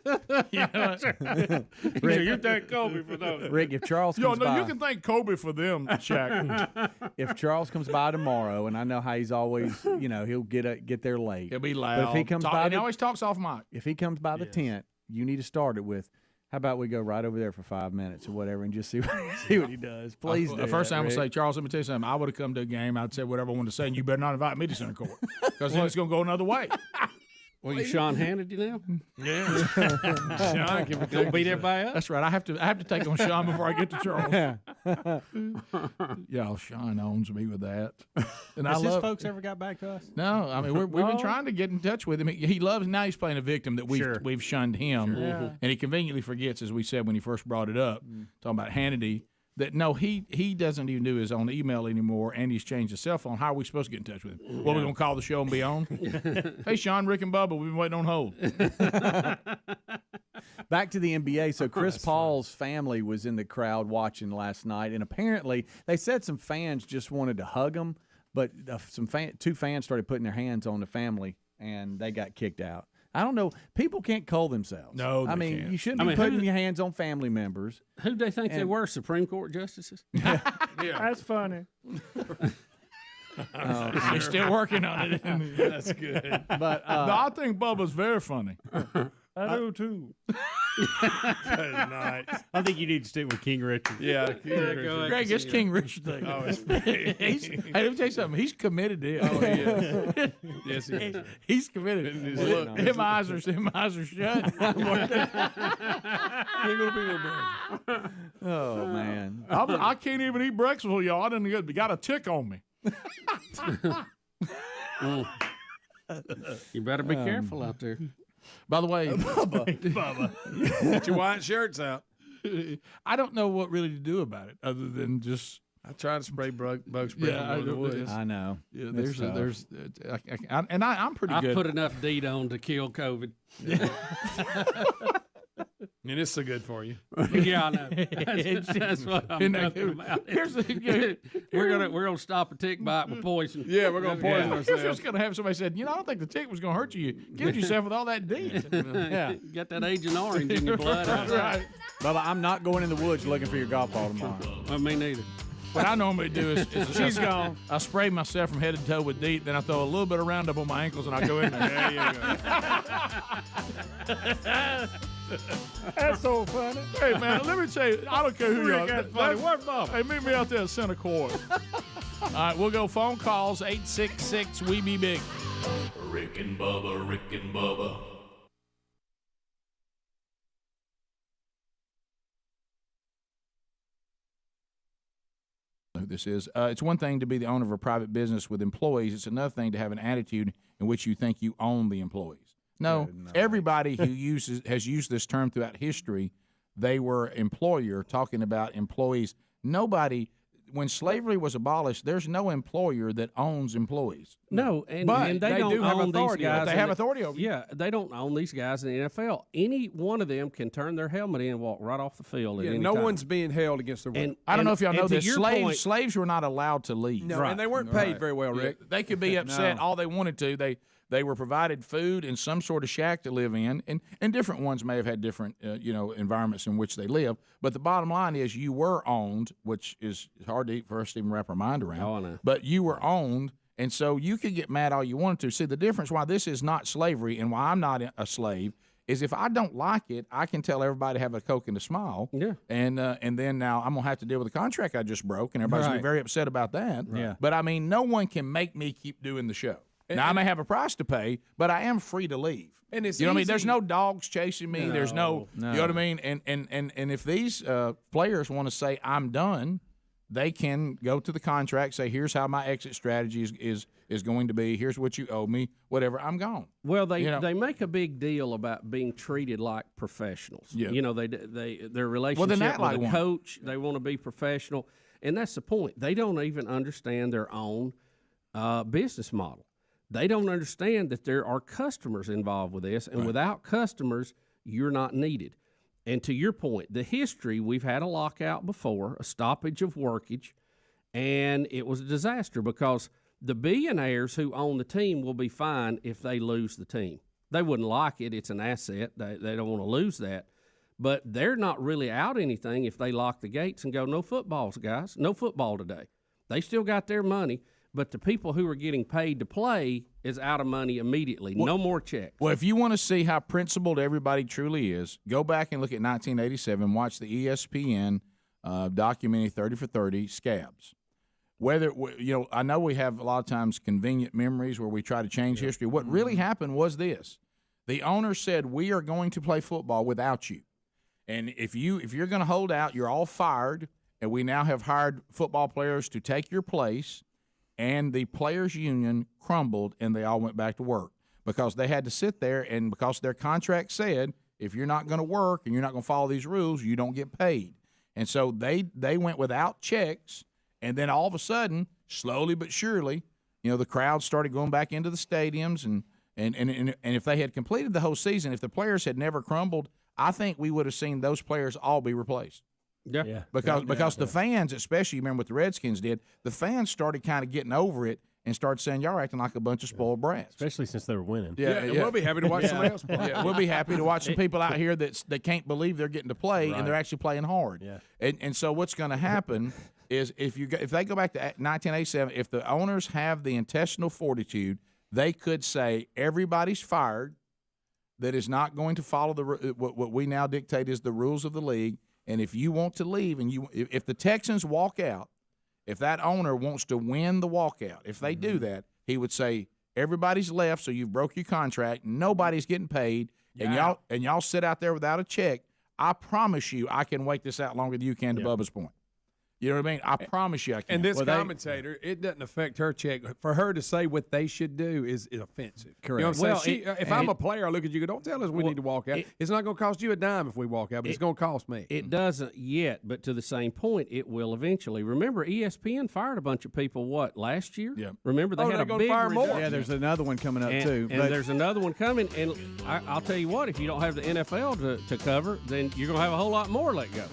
Rick, you thank Kobe for those. Rick, if Charles comes by, you can thank Kobe for them, Shaq. if Charles comes by tomorrow, and I know how he's always, he'll get there late. He'll be loud. But if he comes by, and he always talks off mic. If he comes by the tent, you need to start it with, how about we go right over there for 5 minutes or whatever and just see what he does. Please do. The first time I'm Rick. going to say, Charles, let me tell you something. I would have come to a game. I'd say whatever I wanted to say, and you better not invite me to center court because then it's going to go another way. Well, you Sean Hannity now? Yeah. Sean can Don't beat everybody up. That's right. I have to take on Sean before I get to Charles. Yeah, Sean owns me with that. And Has his folks ever got back to us? No, I mean we've been trying to get in touch with him. He loves now. He's playing a victim that we've shunned him, and he conveniently forgets, as we said when he first brought it up, talking about Hannity. That no, he doesn't even do his own email anymore, and he's changed his cell phone. How are we supposed to get in touch with him? Well, we're gonna call the show and be on. Hey, Sean, Rick, and Bubba, we've been waiting on hold. Back to the NBA. So Chris Paul's family was in the crowd watching last night, and apparently they said some fans just wanted to hug him, but two fans started putting their hands on the family, and they got kicked out. I don't know. People can't cull themselves. No, I mean, you shouldn't be putting your hands on family members. Who'd they think they were? Supreme Court justices? Yeah. That's funny. He's still working on it. That's good. But no, I think Bubba's very funny. I do too. Nice. I think you need to stick with King Richard. Yeah, Greg, it's King Richard thing. Oh, it's hey, let me tell you something. He's committed to it. Oh, he is. Yes, he is. He's committed. Him eyes are shut. Oh man, I can't even eat breakfast with y'all. I didn't got a tick on me. You better be careful out there. By the way, Bubba, get your white shirts out. I don't know what really to do about it other than just. I tried to spray bug spray in the woods. I know. Yeah, I'm pretty good. I've put enough DEET on to kill COVID. And it's so good for you. Yeah, I know. That's what I'm talking about. We're gonna stop a tick bite with poison. Yeah, we're gonna poison We're ourselves. just gonna have somebody said, I don't think the tick was gonna hurt you. You killed yourself with all that DEET. Yeah, got that Agent Orange in your blood. That's right. Bubba, I'm not going in the woods looking for your golf ball tomorrow. Well, me neither. What I normally do is She's gone. I spray myself from head to toe with DEET, then I throw a little bit of Roundup on my ankles, and I go in there. There you go. That's so funny. Hey, man, let me tell you, I don't care who you are. That's funny. What Bob? Hey, meet me out there at center court. All right, we'll go phone calls, 866-WE-BE-BIG. Rick and Bubba, Rick and Bubba. Who this is. It's one thing to be the owner of a private business with employees. It's another thing to have an attitude in which you think you own the employees. No, everybody who has used this term throughout history, they were employer talking about employees. Nobody, when slavery was abolished, there's no employer that owns employees. No, and they don't own these guys. They have authority over you. Yeah, they don't own these guys in the NFL. Any one of them can turn their helmet in and walk right off the field. Yeah, no one's being held against their will. I don't know if y'all know this. Slaves were not allowed to leave. No, and they weren't paid very well, Rick. Yeah, they could be upset all they wanted to. They were provided food and some sort of shack to live in, and different ones may have had different environments in which they live. But the bottom line is you were owned, which is hard for us to even wrap our mind around. Oh, I know. But you were owned, and so you could get mad all you wanted to. See, the difference why this is not slavery and why I'm not a slave is if I don't like it, I can tell everybody to have a Coke and a smile. Yeah. And then now I'm going to have to deal with the contract I just broke, and everybody's going to be very upset about that. Yeah. But, I mean, no one can make me keep doing the show. Now, I may have a price to pay, but I am free to leave. And it's you know what I mean? There's no dogs chasing me. There's no, you know what I mean? And if these players want to say, I'm done, they can go to the contract, say, here's how my exit strategy is going to be. Here's what you owe me, whatever. I'm gone. Well, they make a big deal about being treated like professionals. Yeah. You know, their relationship with a coach, they want to be professional. And that's the point. They don't even understand their own business model. They don't understand that there are customers involved with this, and without customers, you're not needed. And to your point, the history, we've had a lockout before, a stoppage of workage, and it was a disaster because the billionaires who own the team will be fine if they lose the team. They wouldn't like it. It's an asset. They don't want to lose that. But they're not really out anything if they lock the gates and go, no footballs, guys, no football today. They still got their money. But the people who are getting paid to play is out of money immediately. No more checks. Well, if you want to see how principled everybody truly is, go back and look at 1987. Watch the ESPN documentary 30 for 30 Scabs. I know we have a lot of times convenient memories where we try to change history. What really happened was this. The owner said, we are going to play football without you. And if you're going to hold out, you're all fired, and we now have hired football players to take your place. And the players' union crumbled, and they all went back to work because they had to sit there, and because their contract said, if you're not going to work and you're not going to follow these rules, you don't get paid. And so they went without checks, and then all of a sudden, slowly but surely, the crowd started going back into the stadiums, and if they had completed the whole season, if the players had never crumbled, I think we would have seen those players all be replaced. Yeah. Because the fans, especially, remember what the Redskins did, the fans started kind of getting over it and started saying, y'all are acting like a bunch of spoiled brats. Especially since they were winning. Yeah. We'll be happy to watch somebody else play. Yeah, we'll be happy to watch some people out here that can't believe they're getting to play and they're actually playing hard. Yeah. And so what's going to happen is if they go back to 1987, if the owners have the intestinal fortitude, they could say everybody's fired that is not going to follow what we now dictate is the rules of the league. And if you want to leave, and if the Texans walk out, if that owner wants to win the walkout, if they do that, he would say everybody's left, so you've broke your contract, nobody's getting paid, and y'all sit out there without a check. I promise you, I can wait this out longer than you can. To Bubba's point, You know what I mean? I promise you I can. And this commentator, it doesn't affect her check. For her to say what they should do is offensive. Correct. You know what I'm saying? If I'm a player, I look at you and go, don't tell us we need to walk out. It's not going to cost you a dime if we walk out, but it's going to cost me. It doesn't yet, but to the same point, it will eventually. Remember, ESPN fired a bunch of people, last year? Yeah. Remember, they had a big fire more. Yeah, there's another one coming up, too. And there's another one coming, and I'll tell you what, if you don't have the NFL to cover, then you're going to have a whole lot more let go.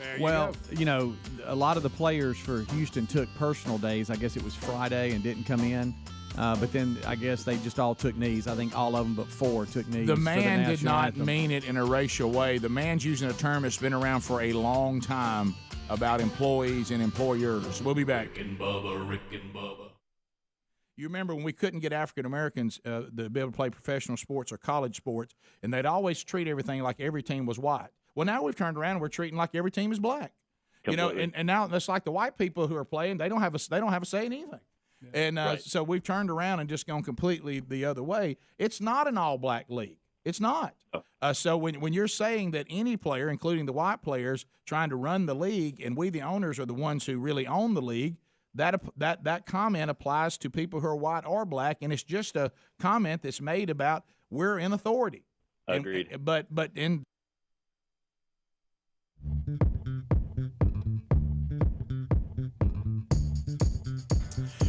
You know, a lot of the players for Houston took personal days. I guess it was Friday and didn't come in. But then I guess they just all took knees. I think all of them but 4 took knees. The man did not anthem. mean it in a racial way. The man's using a term that's been around for a long time about employees and employers. We'll be back. Rick and Bubba. You remember when we couldn't get African Americans to be able to play professional sports or college sports, and they'd always treat everything like every team was white. Well, now we've turned around and we're treating like every team is black. Completely. You know, and now it's like the white people who are playing, they don't have a say in anything. Yeah. And so we've turned around and just gone completely the other way. It's not an all-black league. It's not. So when you're saying that any player, including the white players, trying to run the league, and we the owners are the ones who really own the league, that comment applies to people who are white or black, and it's just a comment that's made about we're in authority. Agreed. But in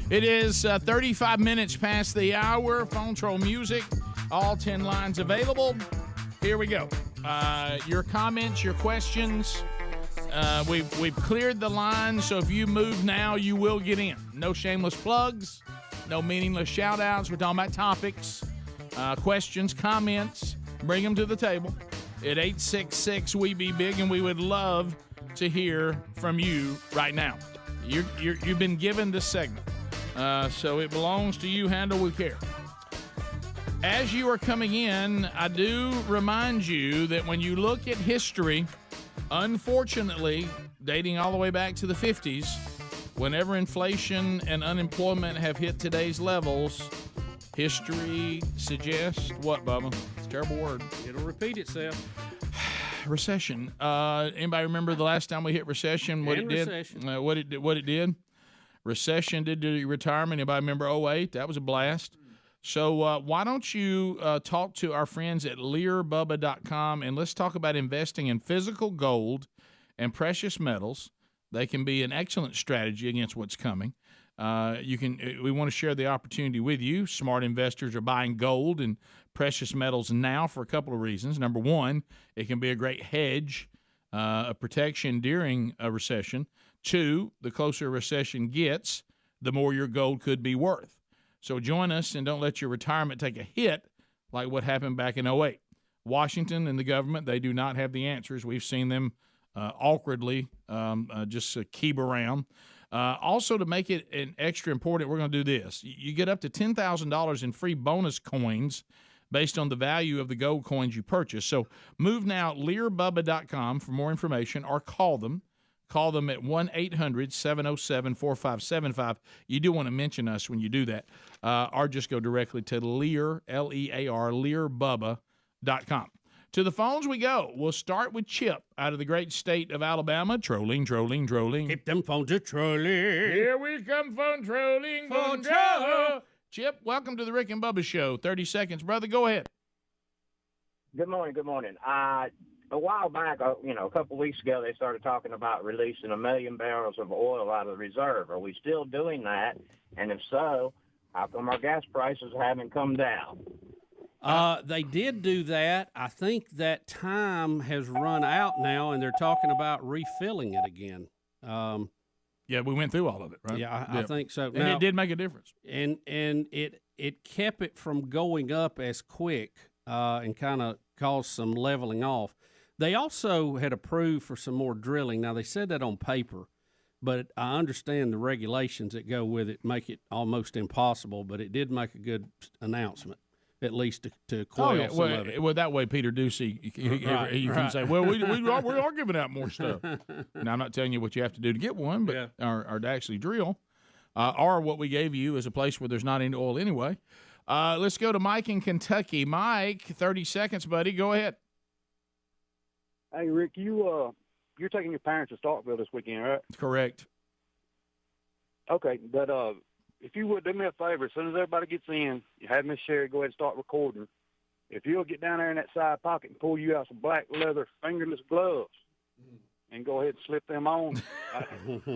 It is 35 minutes past the hour. Phone Troll Music, all 10 lines available. Here we go. Your comments, your questions. We've cleared the line, so if you move now, you will get in. No shameless plugs, no meaningless shout-outs. We're talking about topics, questions, comments. Bring them to the table at 866-WE-BE-BIG, and we would love to hear from you right now. You've been given this segment. So it belongs to you. Handle with care. As you are coming in, I do remind you that when you look at history, unfortunately, dating all the way back to the 50s, whenever inflation and unemployment have hit today's levels, history suggests what, Bubba? It's a terrible word. It'll repeat itself. Recession. Anybody remember the last time we hit recession? What it did? What it did? Recession did to retirement. Anybody remember 08? That was a blast. So why don't you talk to our friends at LearBubba.com, and let's talk about investing in physical gold and precious metals. They can be an excellent strategy against what's coming. We want to share the opportunity with you. Smart investors are buying gold and precious metals now for a couple of reasons. Number one, it can be a great hedge, a protection during a recession. 2, the closer a recession gets, the more your gold could be worth. So join us and don't let your retirement take a hit like what happened back in 08. Washington and the government, they do not have the answers. We've seen them awkwardly just keep around. Also, to make it an extra important, we're going to do this. You get up to $10,000 in free bonus coins based on the value of the gold coins you purchase. So move now, LearBubba.com for more information, or call them. Call them at 1-800-707-4575. You do want to mention us when you do that. Or just go directly to Lear, L-E-A-R, LearBubba.com. To the phones we go. We'll start with Chip out of the great state of Alabama. Trolling. Keep them phones a trolling. Here we come, phone trolling. Phone troll. Chip, welcome to the Rick and Bubba Show. 30 seconds, brother. Go ahead. Good morning. A while back, a couple weeks ago, they started talking about releasing 1 million barrels of oil out of the reserve. Are we still doing that? And if so, how come our gas prices haven't come down? They did do that. I think that time has run out now, and they're talking about refilling it again. Yeah, we went through all of it, right? Yeah, I think so. And it did make a difference. And it kept it from going up as quick and kind of caused some leveling off. They also had approved for some more drilling. Now, they said that on paper, but I understand the regulations that go with it make it almost impossible, but it did make a good announcement, at least to quell some of it. Well, that way Peter Ducey, he can say, well, we are giving out more stuff. Now, I'm not telling you what you have to do to get one, but or to actually drill. Or what we gave you is a place where there's not any oil anyway. Let's go to Mike in Kentucky. Mike, 30 seconds, buddy. Go ahead. Hey, Rick, you're taking your parents to Starkville this weekend, right? Correct. Okay, but if you would do me a favor, as soon as everybody gets in, you have Miss Sherry go ahead and start recording. If you'll get down there in that side pocket and pull you out some black leather fingerless gloves and go ahead and slip them on,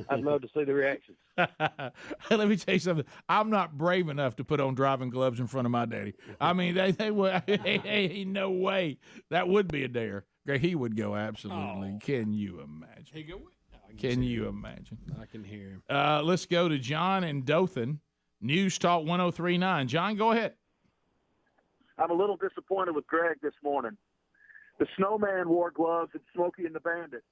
I'd love to see the reactions. Let me tell you something. I'm not brave enough to put on driving gloves in front of my daddy. I mean, they would. Ain't no way that would be a dare. He would go absolutely. Can you imagine? He go. Can you imagine? I can hear him. Let's go to John in Dothan. News Talk 1039. John, go ahead. I'm a little disappointed with Greg this morning. The snowman wore gloves and Smokey and the Bandit.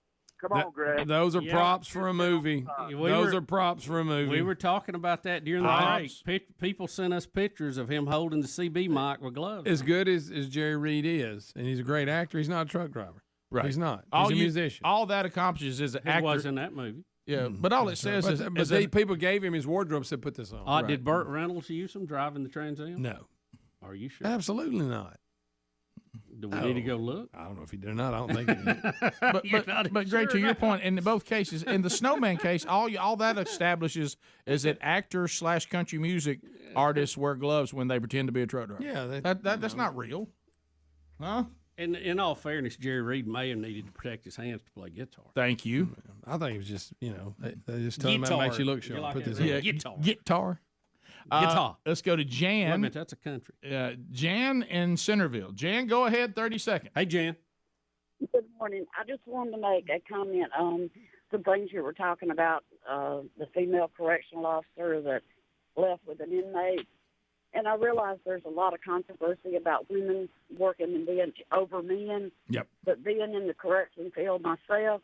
Come on, Greg. Those are props for a movie. Those are props for a movie. We were talking about that during the break. People sent us pictures of him holding the CB mic with gloves. As good as Jerry Reed is, and he's a great actor, he's not a truck driver. Right. He's not. He's a musician. All that accomplishes is an actor. He was in that movie. Yeah, but all it says is people gave him his wardrobe, said put this on. Did Burt Reynolds use him driving the Trans Am? No. Are you sure? Absolutely not. Do we need to go look? I don't know if he did or not. I don't think he did. but Greg, to your point, in both cases, in the snowman case, all that establishes is that actors / country music artists wear gloves when they pretend to be a truck driver. Yeah, that's not real, huh? And in all fairness, Jerry Reed may have needed to protect his hands to play guitar. Thank you. I think it was just they just tell him that makes you look sharp. Like put this guitar. Let's go to Jan. Wait a minute, that's a country. Jan in Centerville. Jan, go ahead, 30 seconds. Hey, Jan. Good morning. I just wanted to make a comment on some things you were talking about, the female correctional officer that left with an inmate. And I realize there's a lot of controversy about women working and being over men. Yep. But being in the correction field myself,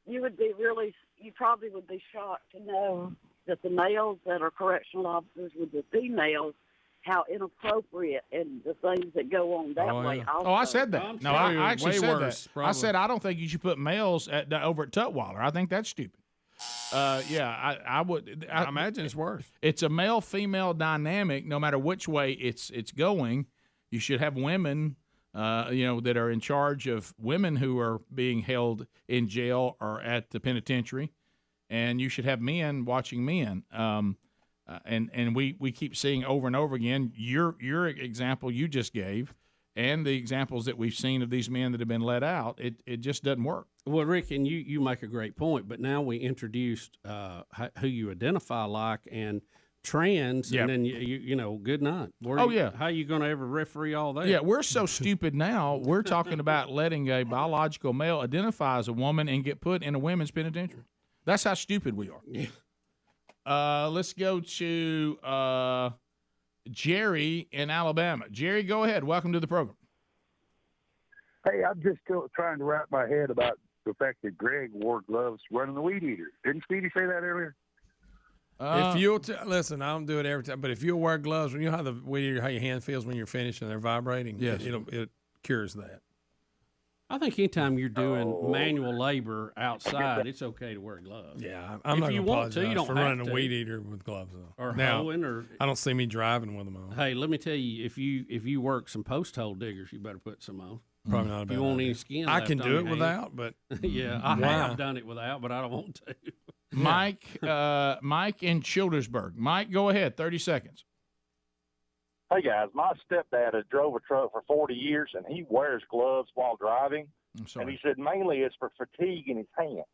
you probably would be shocked to know that the males that are correctional officers with the females, how inappropriate and the things that go on that way. Yeah. Also. I said that. No, I actually said that. Probably. I said I don't think you should put males over at Tutwiler. I think that's stupid. I would. I imagine it's worse. It's a male-female dynamic. No matter which way it's going, you should have women, that are in charge of women who are being held in jail or at the penitentiary, and you should have men watching men. And we keep seeing over and over again your example you just gave, and the examples that we've seen of these men that have been let out. It just doesn't work. Well, Rick, and you make a great point, but now we introduced who you identify like and trans, and then you good night. How are you going to ever referee all that? Yeah, we're so stupid now. We're talking about letting a biological male identify as a woman and get put in a women's penitentiary. That's how stupid we are. Yeah. Let's go to Jerry in Alabama. Jerry, go ahead. Welcome to the program. Hey, I'm just still trying to wrap my head about the fact that Greg wore gloves running the weed eater. Didn't Speedy say that earlier? If you'll listen, I don't do it every time, but if you'll wear gloves, you know how how your hand feels when you're finished and they're vibrating. Yes, it cures that. I think anytime you're doing manual labor outside, it's okay to wear gloves. Yeah, I'm not going to apologize for running a weed eater with gloves on. Or now, hoeing, or I don't see me driving with them on. Hey, let me tell you, if you work some post hole diggers, you better put some on. Probably not a bad If you want idea. any skin, I left can on do your it hand. without, but yeah, I have done it without, but I don't want to. Mike in Childersburg. Mike, go ahead. 30 seconds. Hey, guys, my stepdad has drove a truck for 40 years, and he wears gloves while driving. And he said mainly it's for fatigue in his hands,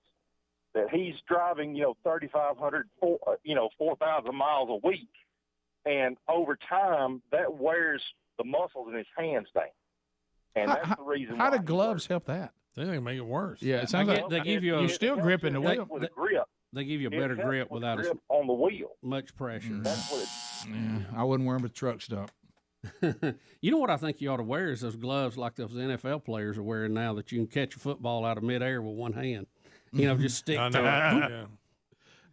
that he's driving, 3,500, 4,000 miles a week. And over time, that wears the muscles in his hands down. And that's the reason How why do gloves help that? They think make it worse. Yeah, it sounds like they give you you're still gripping the wheel. With a grip. They give you a better grip without grip on the wheel. Much pressure. That's what I wouldn't wear them with truck stop. You know what I think you ought to wear is those gloves like those NFL players are wearing now, that you can catch a football out of midair with one hand. Just stick to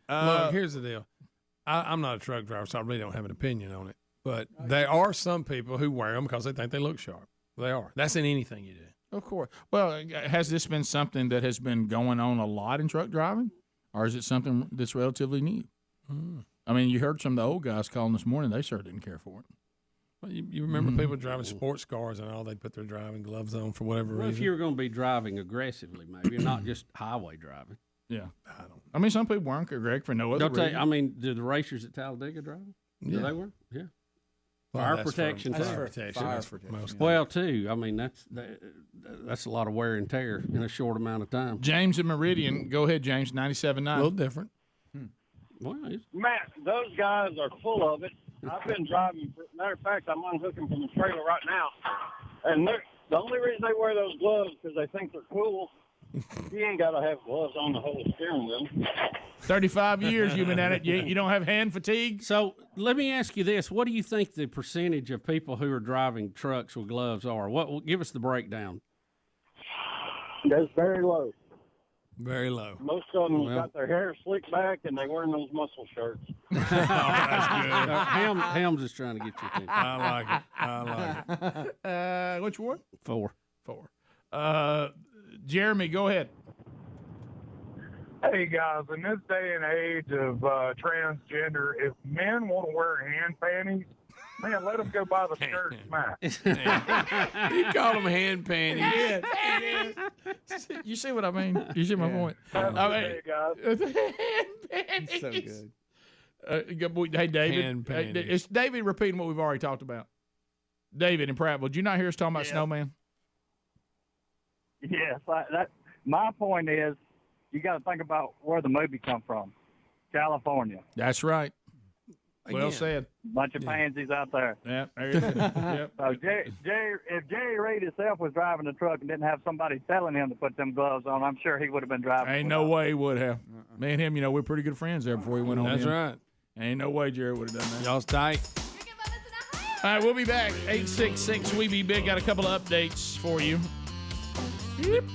it. Look, here's the deal. I'm not a truck driver, so I really don't have an opinion on it. But there are some people who wear them because they think they look sharp. They are. That's in anything you do. Of course. Well, has this been something that has been going on a lot in truck driving, or is it something that's relatively new? I mean, you heard some of the old guys calling this morning. They sure didn't care for it. Well, you remember people driving sports cars and all, they put their driving gloves on for whatever reason. If you were going to be driving aggressively, maybe not just highway driving. Yeah. I don't I mean, some people weren't, Greg, for no other reason. I mean, do the racers at Talladega drive? Do they wear? Yeah. Well, Fire that's protection, for- too. Fire protection. Fire protection. Well, too. I mean, that's a lot of wear and tear in a short amount of time. James and Meridian. Go ahead, James. 97.9. A little different. Well, Matt, those guys are full of it. I've been driving. Matter of fact, I'm unhooking from the trailer right now, and the only reason they wear those gloves because they think they're cool. You ain't got to have gloves on the whole steering wheel. 35 years you've been at it. You don't have hand fatigue? So let me ask you this. What do you think the percentage of people who are driving trucks with gloves are? Give us the breakdown. That's very low. Very low. Most of them got their hair slicked back, and they wearing those muscle shirts. That's good. Helms is trying to get you attention. I like it. Which one? 4. Jeremy, go ahead. Hey, guys, in this day and age of transgender, if men want to wear hand panties, man, let them go buy the skirt smack. You call them hand panties. You see what I mean? You see my point? Hey, guys. So good. Hey, David. Hand panties. It's David repeating what we've already talked about. David in Prattville. Did you not hear us talking about Snowman? Yes. My point is, you got to think about where the movie come from. California. That's right. Well said. Bunch of pansies out there. Yeah, there you go. Yep. So if Jerry Reed himself was driving the truck and didn't have somebody telling him to put them gloves on, I'm sure he would have been driving. Ain't no way he would have. Me and him, we're pretty good friends there before he went on. That's right. Ain't no way Jerry would have done that. Y'all's tight. All right, we'll be back. 866 We Be Big. Got a couple of updates for you.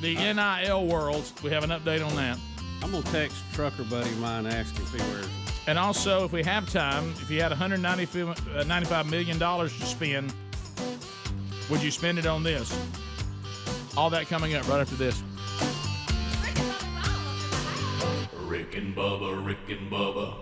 The NIL world. We have an update on that. I'm going to text a trucker buddy of mine and ask him if he wears it. And also, if we have time, if you had $195 million to spend, would you spend it on this? All that coming up right after this. Rick and Bubba, Rick and Bubba.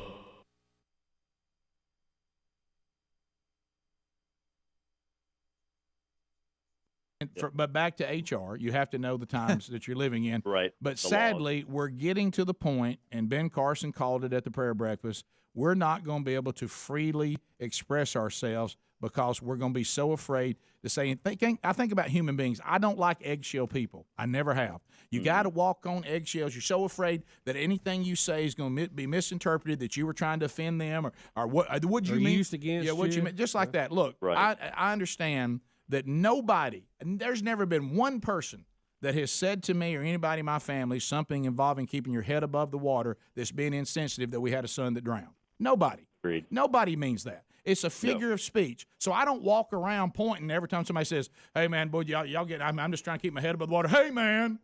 But back to HR, you have to know the times that you're living in. Right. But The sadly, we're getting to the point, and Ben Carson called it at the prayer breakfast, we're not going to be able to freely express ourselves because we're going to be so afraid to say, I think about human beings. I don't like eggshell people. I never have. You got to walk on eggshells. You're so afraid that anything you say is going to be misinterpreted, that you were trying to offend them, or what you mean? Used against yeah, what you. you mean? Just like that. Look, Right. I understand that nobody, and there's never been one person that has said to me or anybody in my family something involving keeping your head above the water that's being insensitive that we had a son that drowned. Nobody. Agreed. Nobody means that. It's a figure of speech. So I don't walk around pointing every time somebody says, hey, man, boy, y'all get, I'm just trying to keep my head above the water. Hey, man,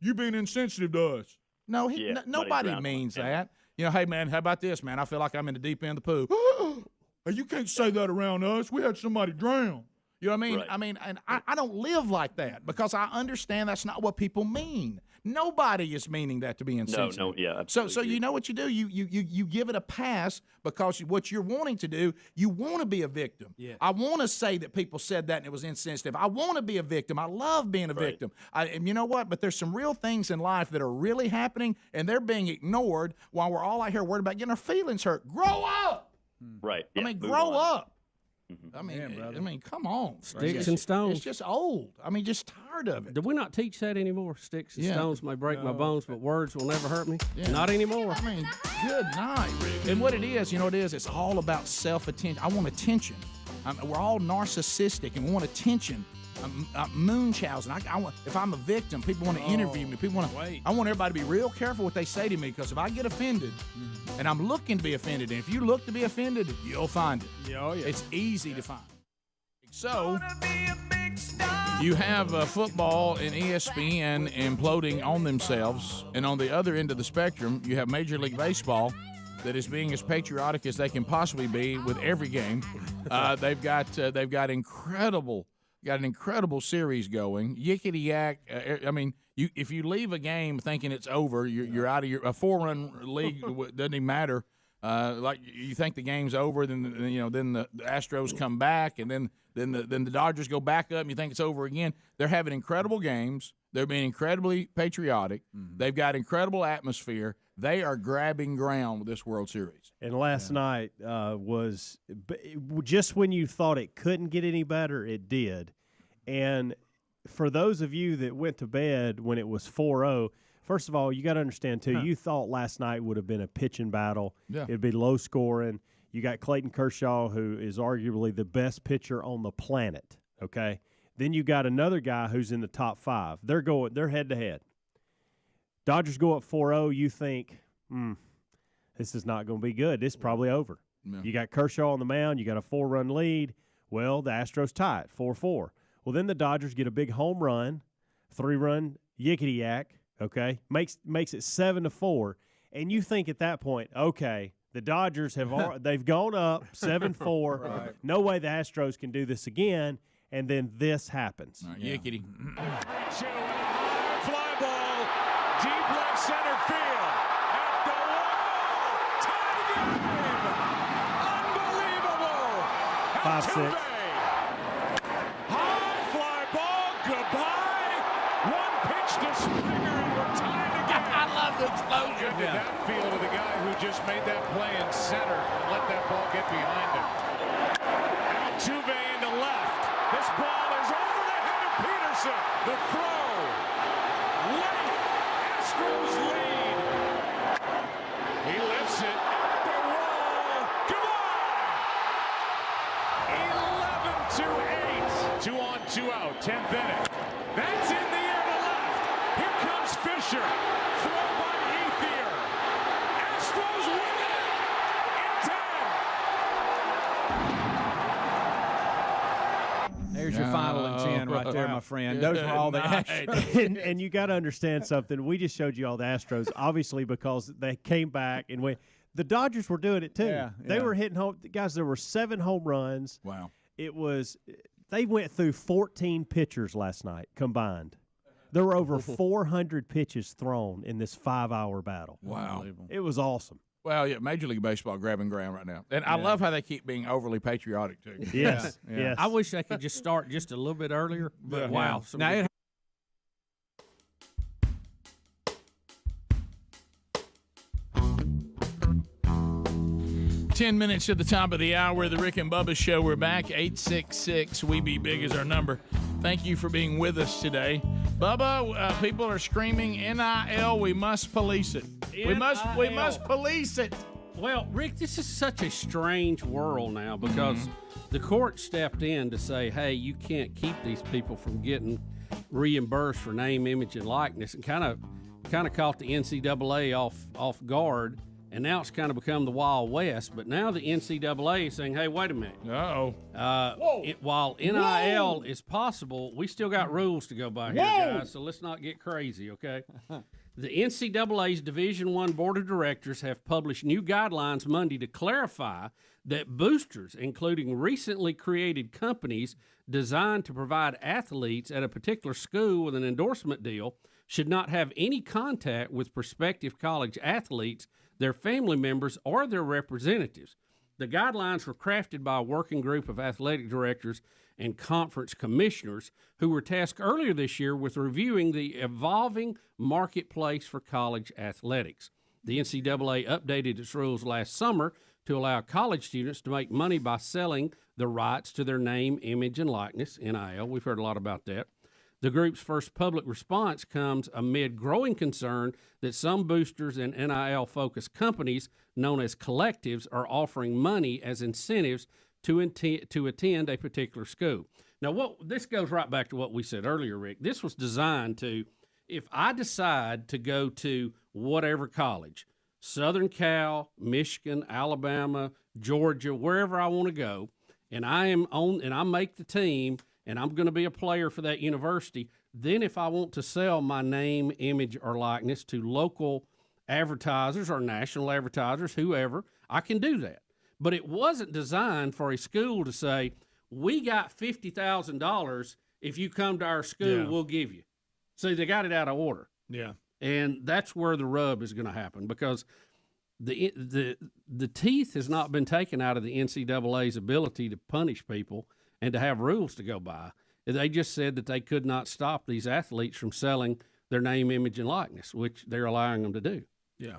you being insensitive to us. No, nobody means that. Hey, man, how about this, man? I feel like I'm in the deep end of the pool. You can't say that around us. We had somebody drown. You know what I mean? Right. I mean, and I don't live like that because I understand that's not what people mean. Nobody is meaning that to be insensitive. No, yeah, So absolutely. you know what you do? You give it a pass because what you're wanting to do, you want to be a victim. Yeah. I want to say that people said that and it was insensitive. I want to be a victim. I love being a victim. And you know what? But there's some real things in life that are really happening and they're being ignored while we're all out here worried about getting our feelings hurt. Grow up! Right. I Yeah, mean, move grow on. up. I mean, come on. Sticks and stones. It's just old. I mean, just tired of it. Do we not teach that anymore? Sticks and Yeah. stones may break my bones, but words will never hurt me. Yeah. Not anymore. I mean, good night. And what it is, it's all about self-attention. I want attention. We're all narcissistic and we want attention. Munchausen. If I'm a victim, people want to interview me. People want to. I want everybody to be real careful what they say to me because if I get offended, and I'm looking to be offended, and if you look to be offended, you'll find it. Yeah, yeah. It's easy to find. So you have football and ESPN imploding on themselves, and on the other end of the spectrum, you have Major League Baseball that is being as patriotic as they can possibly be with every game. They've got incredible. Got an incredible series going. Yickety yak. If you leave a game thinking it's over, you're out of a 4-run league. Doesn't even matter. Like you think the game's over, then the Astros come back, and then the Dodgers go back up, and you think it's over again. They're having incredible games. They're being incredibly patriotic. They've got incredible atmosphere. They are grabbing ground with this World Series. And last night was just when you thought it couldn't get any better, it did. And for those of you that went to bed when it was 4-0, first of all, you got to understand, too, you thought last night would have been a pitching battle. Yeah. It'd be low scoring. You got Clayton Kershaw, who is arguably the best pitcher on the planet, okay? Then you got another guy who's in the top 5. They're head-to-head. Dodgers go up 4-0, you think, this is not going to be good. This is probably over. Yeah. You got Kershaw on the mound. You got a 4-run lead. Well, the Astros tie it, 4-4. Well, then the Dodgers get a big home run, 3-run yickety-yak, okay? Makes it 7-4. And you think at that point, okay, the Dodgers they've gone up 7-4. Right. No way the Astros can do this again. And then this happens. Yickety. Fly ball, deep left center field. At the wall, tie game. Unbelievable. 5-6. High fly ball, goodbye. One pitch to Springer, and we're tied again. I love the explosion. Did that feel to the guy who just made that play in center and let that ball get behind him. Altuve into left. This ball is over the head of Peterson. The throw. Late. Astros lead. He lifts it at the wall. Goodbye. 11-8. 2 on, 2 out. 10th inning. That's in the air to left. Here comes Fisher. Throw by Ethier. Astros win it in 10. There's your final and 10 right there, my friend. Those were all the Astros. and you got to understand something. We just showed you all the Astros, obviously, because they came back and went. The Dodgers were doing it too. Yeah, They were hitting home. Guys, there were 7 home runs. Wow. They went through 14 pitchers last night combined. There were over 400 pitches thrown in this 5-hour battle. Wow. It was awesome. Well, yeah, Major League Baseball grabbing ground right now. And I love how they keep being overly patriotic, too. Yes, Yeah. yes. I wish they could just start just a little bit earlier, but wow. Now, it 10 minutes to the top of the hour, the Rick and Bubba Show. We're back. 866-WE-BE-BIG is our number. Thank you for being with us today. Bubba, people are screaming, NIL, we must police it. We must police it. Well, Rick, this is such a strange world now because the court stepped in to say, hey, you can't keep these people from getting reimbursed for name, image, and likeness, and kind of caught the NCAA off guard. And now it's kind of become the Wild West. But now the NCAA is saying, hey, wait a minute. While NIL is possible, we still got rules to go by here, guys. So let's not get crazy, okay? The NCAA's Division I Board of Directors have published new guidelines Monday to clarify that boosters, including recently created companies designed to provide athletes at a particular school with an endorsement deal, should not have any contact with prospective college athletes, their family members, or their representatives. The guidelines were crafted by a working group of athletic directors and conference commissioners who were tasked earlier this year with reviewing the evolving marketplace for college athletics. The NCAA updated its rules last summer to allow college students to make money by selling the rights to their name, image, and likeness, NIL. We've heard a lot about that. The group's first public response comes amid growing concern that some boosters and NIL-focused companies known as collectives are offering money as incentives to attend a particular school. Now, this goes right back to what we said earlier, Rick. This was designed to, if I decide to go to whatever college, Southern Cal, Michigan, Alabama, Georgia, wherever I want to go, and I make the team, and I'm going to be a player for that university, then if I want to sell my name, image, or likeness to local advertisers or national advertisers, whoever, I can do that. But it wasn't designed for a school to say, we got $50,000. If you come to our school, we'll give you. See, they got it out of order. Yeah. And that's where the rub is going to happen because the teeth has not been taken out of the NCAA's ability to punish people and to have rules to go by. They just said that they could not stop these athletes from selling their name, image, and likeness, which they're allowing them to do. Yeah.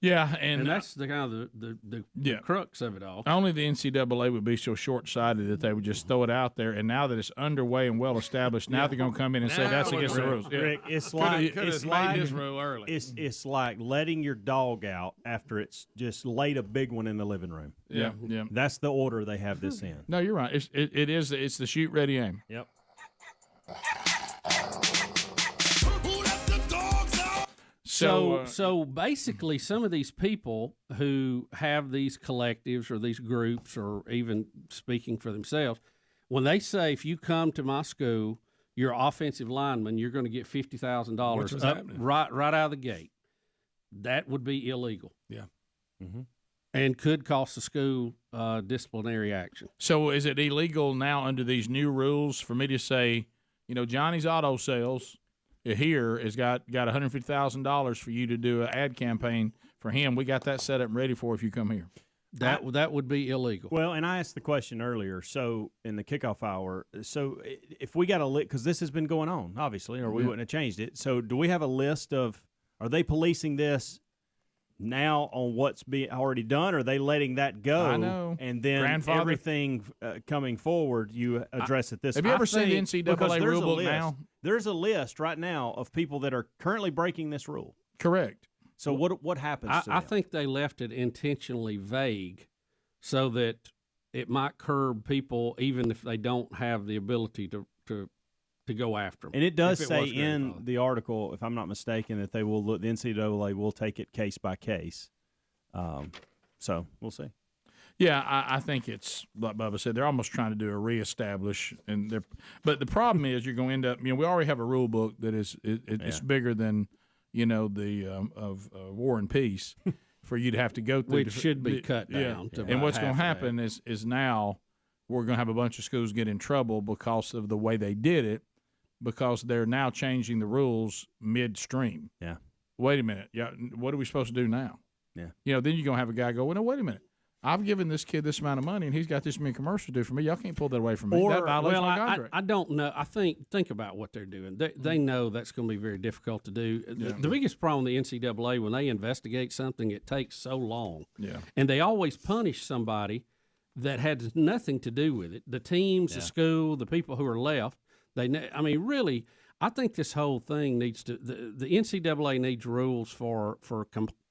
Yeah, and that's the kind of the crux of it all. Only the NCAA would be so short-sighted that they would just throw it out there. And now that it's underway and well established, now they're going to come in and say that's against the rules. Rick, it's like this rule early. It's like letting your dog out after it's just laid a big one in the living room. Yeah. That's the order they have this in. No, you're right. It's the shoot, ready, aim. Yep. So basically, some of these people who have these collectives or these groups, or even speaking for themselves, when they say, if you come to my school, you're an offensive lineman, you're going to get $50,000 up right out of the gate, that would be illegal. Yeah. Mm-hmm. And could cost the school disciplinary action. So is it illegal now under these new rules for me to say, Johnny's Auto Sales here has got $150,000 for you to do an ad campaign for him. We got that set up and ready for if you come here. That would be illegal. Well, and I asked the question earlier, so in the kickoff hour, so if we got a list, because this has been going on, obviously, or we wouldn't have changed it. So do we have a list of, are they policing this now on what's being already done, or are they letting that go? I know. And then everything coming forward, you address it this way. Have you ever seen the NCAA rulebook now? There's a list right now of people that are currently breaking this rule. Correct. So what happens to them? I think they left it intentionally vague so that it might curb people even if they don't have the ability to go after them. And it does say in the article, if I'm not mistaken, that they will look. The NCAA will take it case by case. So we'll see. Yeah, I think it's like Bubba said. They're almost trying to do a reestablish, but the problem is you're going to end up. We already have a rule book that it's bigger than the of War and Peace for you to have to go through. Which should be cut down. Yeah. And what's going to happen is now we're going to have a bunch of schools get in trouble because of the way they did it, because they're now changing the rules midstream. Yeah. Wait a minute. Yeah. What are we supposed to do now? Yeah. Then you're going to have a guy go, well, no, wait a minute. I've given this kid this amount of money, and he's got this many commercials to do for me. Y'all can't pull that away from me. That violates my contract. I don't know. I think about what they're doing. They know that's going to be very difficult to do. Yeah. The biggest problem with the NCAA, when they investigate something, it takes so long. Yeah. And they always punish somebody that had nothing to do with it. The teams, the school, the people who are left. Really, I think this whole thing needs to. The NCAA needs rules for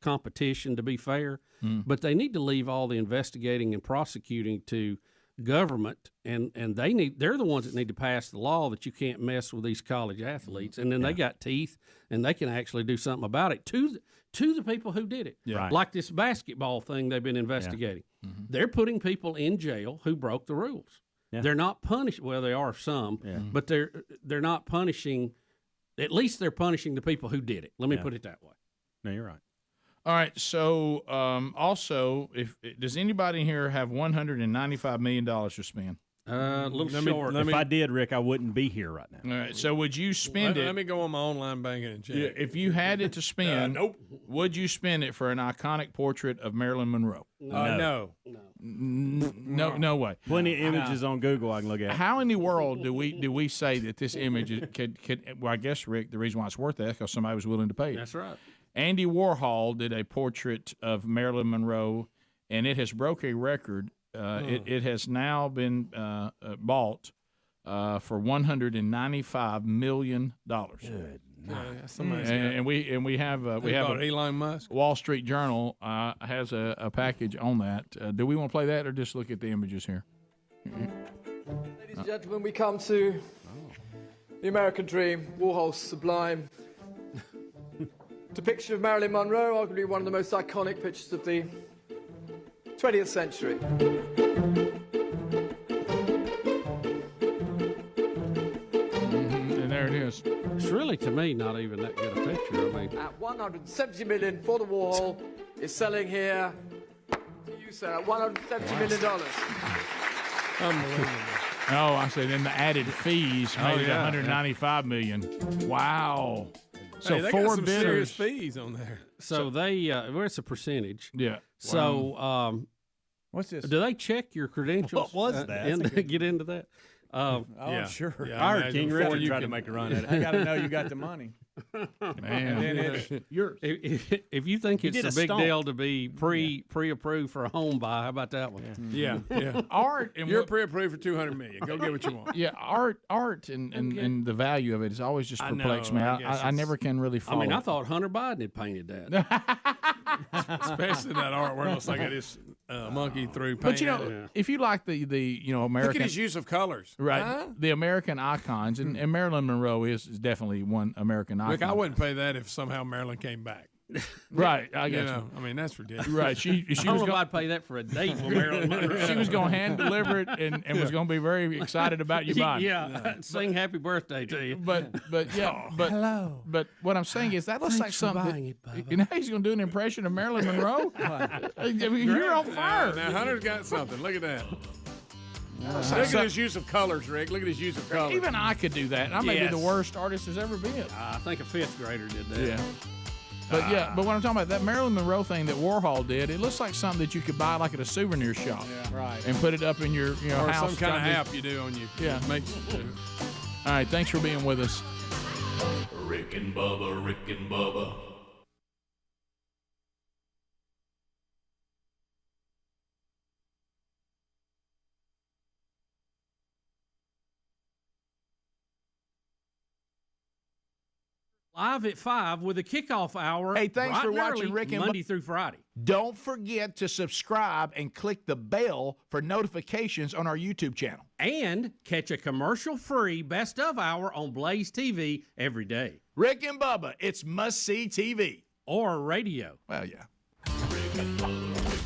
competition to be fair, but they need to leave all the investigating and prosecuting to government, and they're the ones that need to pass the law that you can't mess with these college athletes, and then they got teeth and they can actually do something about it to the people who did it. Like this basketball thing they've been investigating. Mm-hmm. They're putting people in jail who broke the rules. They're not punished. Well, they are some, but they're not punishing. At least they're punishing the people who did it. Let me put it that way. No, you're right. All right. So, also, does anybody here have $195 million to spend? A little short. If I did, Rick, I wouldn't be here right now. All right. So, would you spend it? Let me go on my online banking and check. Yeah, if you had it to spend, nope. Would you spend it for an iconic portrait of Marilyn Monroe? No. No way. Plenty of images on Google I can look at. How in the world do we say that this image could? Well, I guess, Rick, the reason why it's worth that is because somebody was willing to pay it. That's right. Andy Warhol did a portrait of Marilyn Monroe, and it has broke a record. It has now been bought for $195 million. Good. And we have Elon Musk. Wall Street Journal has a package on that. Do we want to play that or just look at the images here? Ladies and gentlemen, we come to the American Dream, Warhol's sublime depiction of Marilyn Monroe, arguably one of the most iconic pictures of the 20th century. And there it is. It's really, to me, not even that good a picture. At $170 million for the Warhol is selling here to you, sir, at $170 million. Unbelievable. Oh, I said then the added fees made it $195 million. Wow. So they four got some bidders. serious fees on there. So they, it's a percentage. Yeah. So, what's this? Do they check your credentials? What was that? And get into that? Yeah. Sure. Yeah, I heard King Richard tried to make a run at it. I got to know you got the money. Man, and then it's yours. If you think it's a big deal to be pre-approved for a home buy, how about that one? Yeah. Art and you're pre-approved for $200 million. Go get what you want. Yeah, art and the value of it has always just perplexed me. I never can really follow. I mean, I thought Hunter Biden had painted that. Especially that art where it looks like this monkey threw paint. But at it. if you like the American, look at his use of colors, right? Huh? The American icons, and Marilyn Monroe is definitely one American icon. Look, I wouldn't pay that if somehow Marilyn came back. Right, I guess. I mean, that's ridiculous. Right, she I don't know if I'd pay that for a date with Marilyn Monroe. She was going to hand deliver it and was going to be very excited about you buying. Yeah, sing happy birthday to you. But hello. But what I'm saying is that looks like something. You know, he's going to do an impression of Marilyn Monroe. I mean, you're on fire. Now Hunter's got something. Look at that. Look at his use of colors, Rick. Look at his use of colors. Even I could do that. I may be the worst artist there's ever been. I think a fifth grader did that. Yeah. But what I'm talking about, that Marilyn Monroe thing that Warhol did, it looks like something that you could buy like at a souvenir shop. Yeah. Right. And put it up in your or house. some kind of app you do on your All right, thanks for being with us. Rick and Bubba, Rick and Bubba. Live at 5 with a kickoff hour. Hey, thanks bright for and watching early, Rick and Monday through Friday. Don't forget to subscribe and click the bell for notifications on our YouTube channel. And catch a commercial-free Best of Hour on Blaze TV every day. Rick and Bubba, it's must-see TV. Or radio. Well, yeah. Rick and Bubba, Rick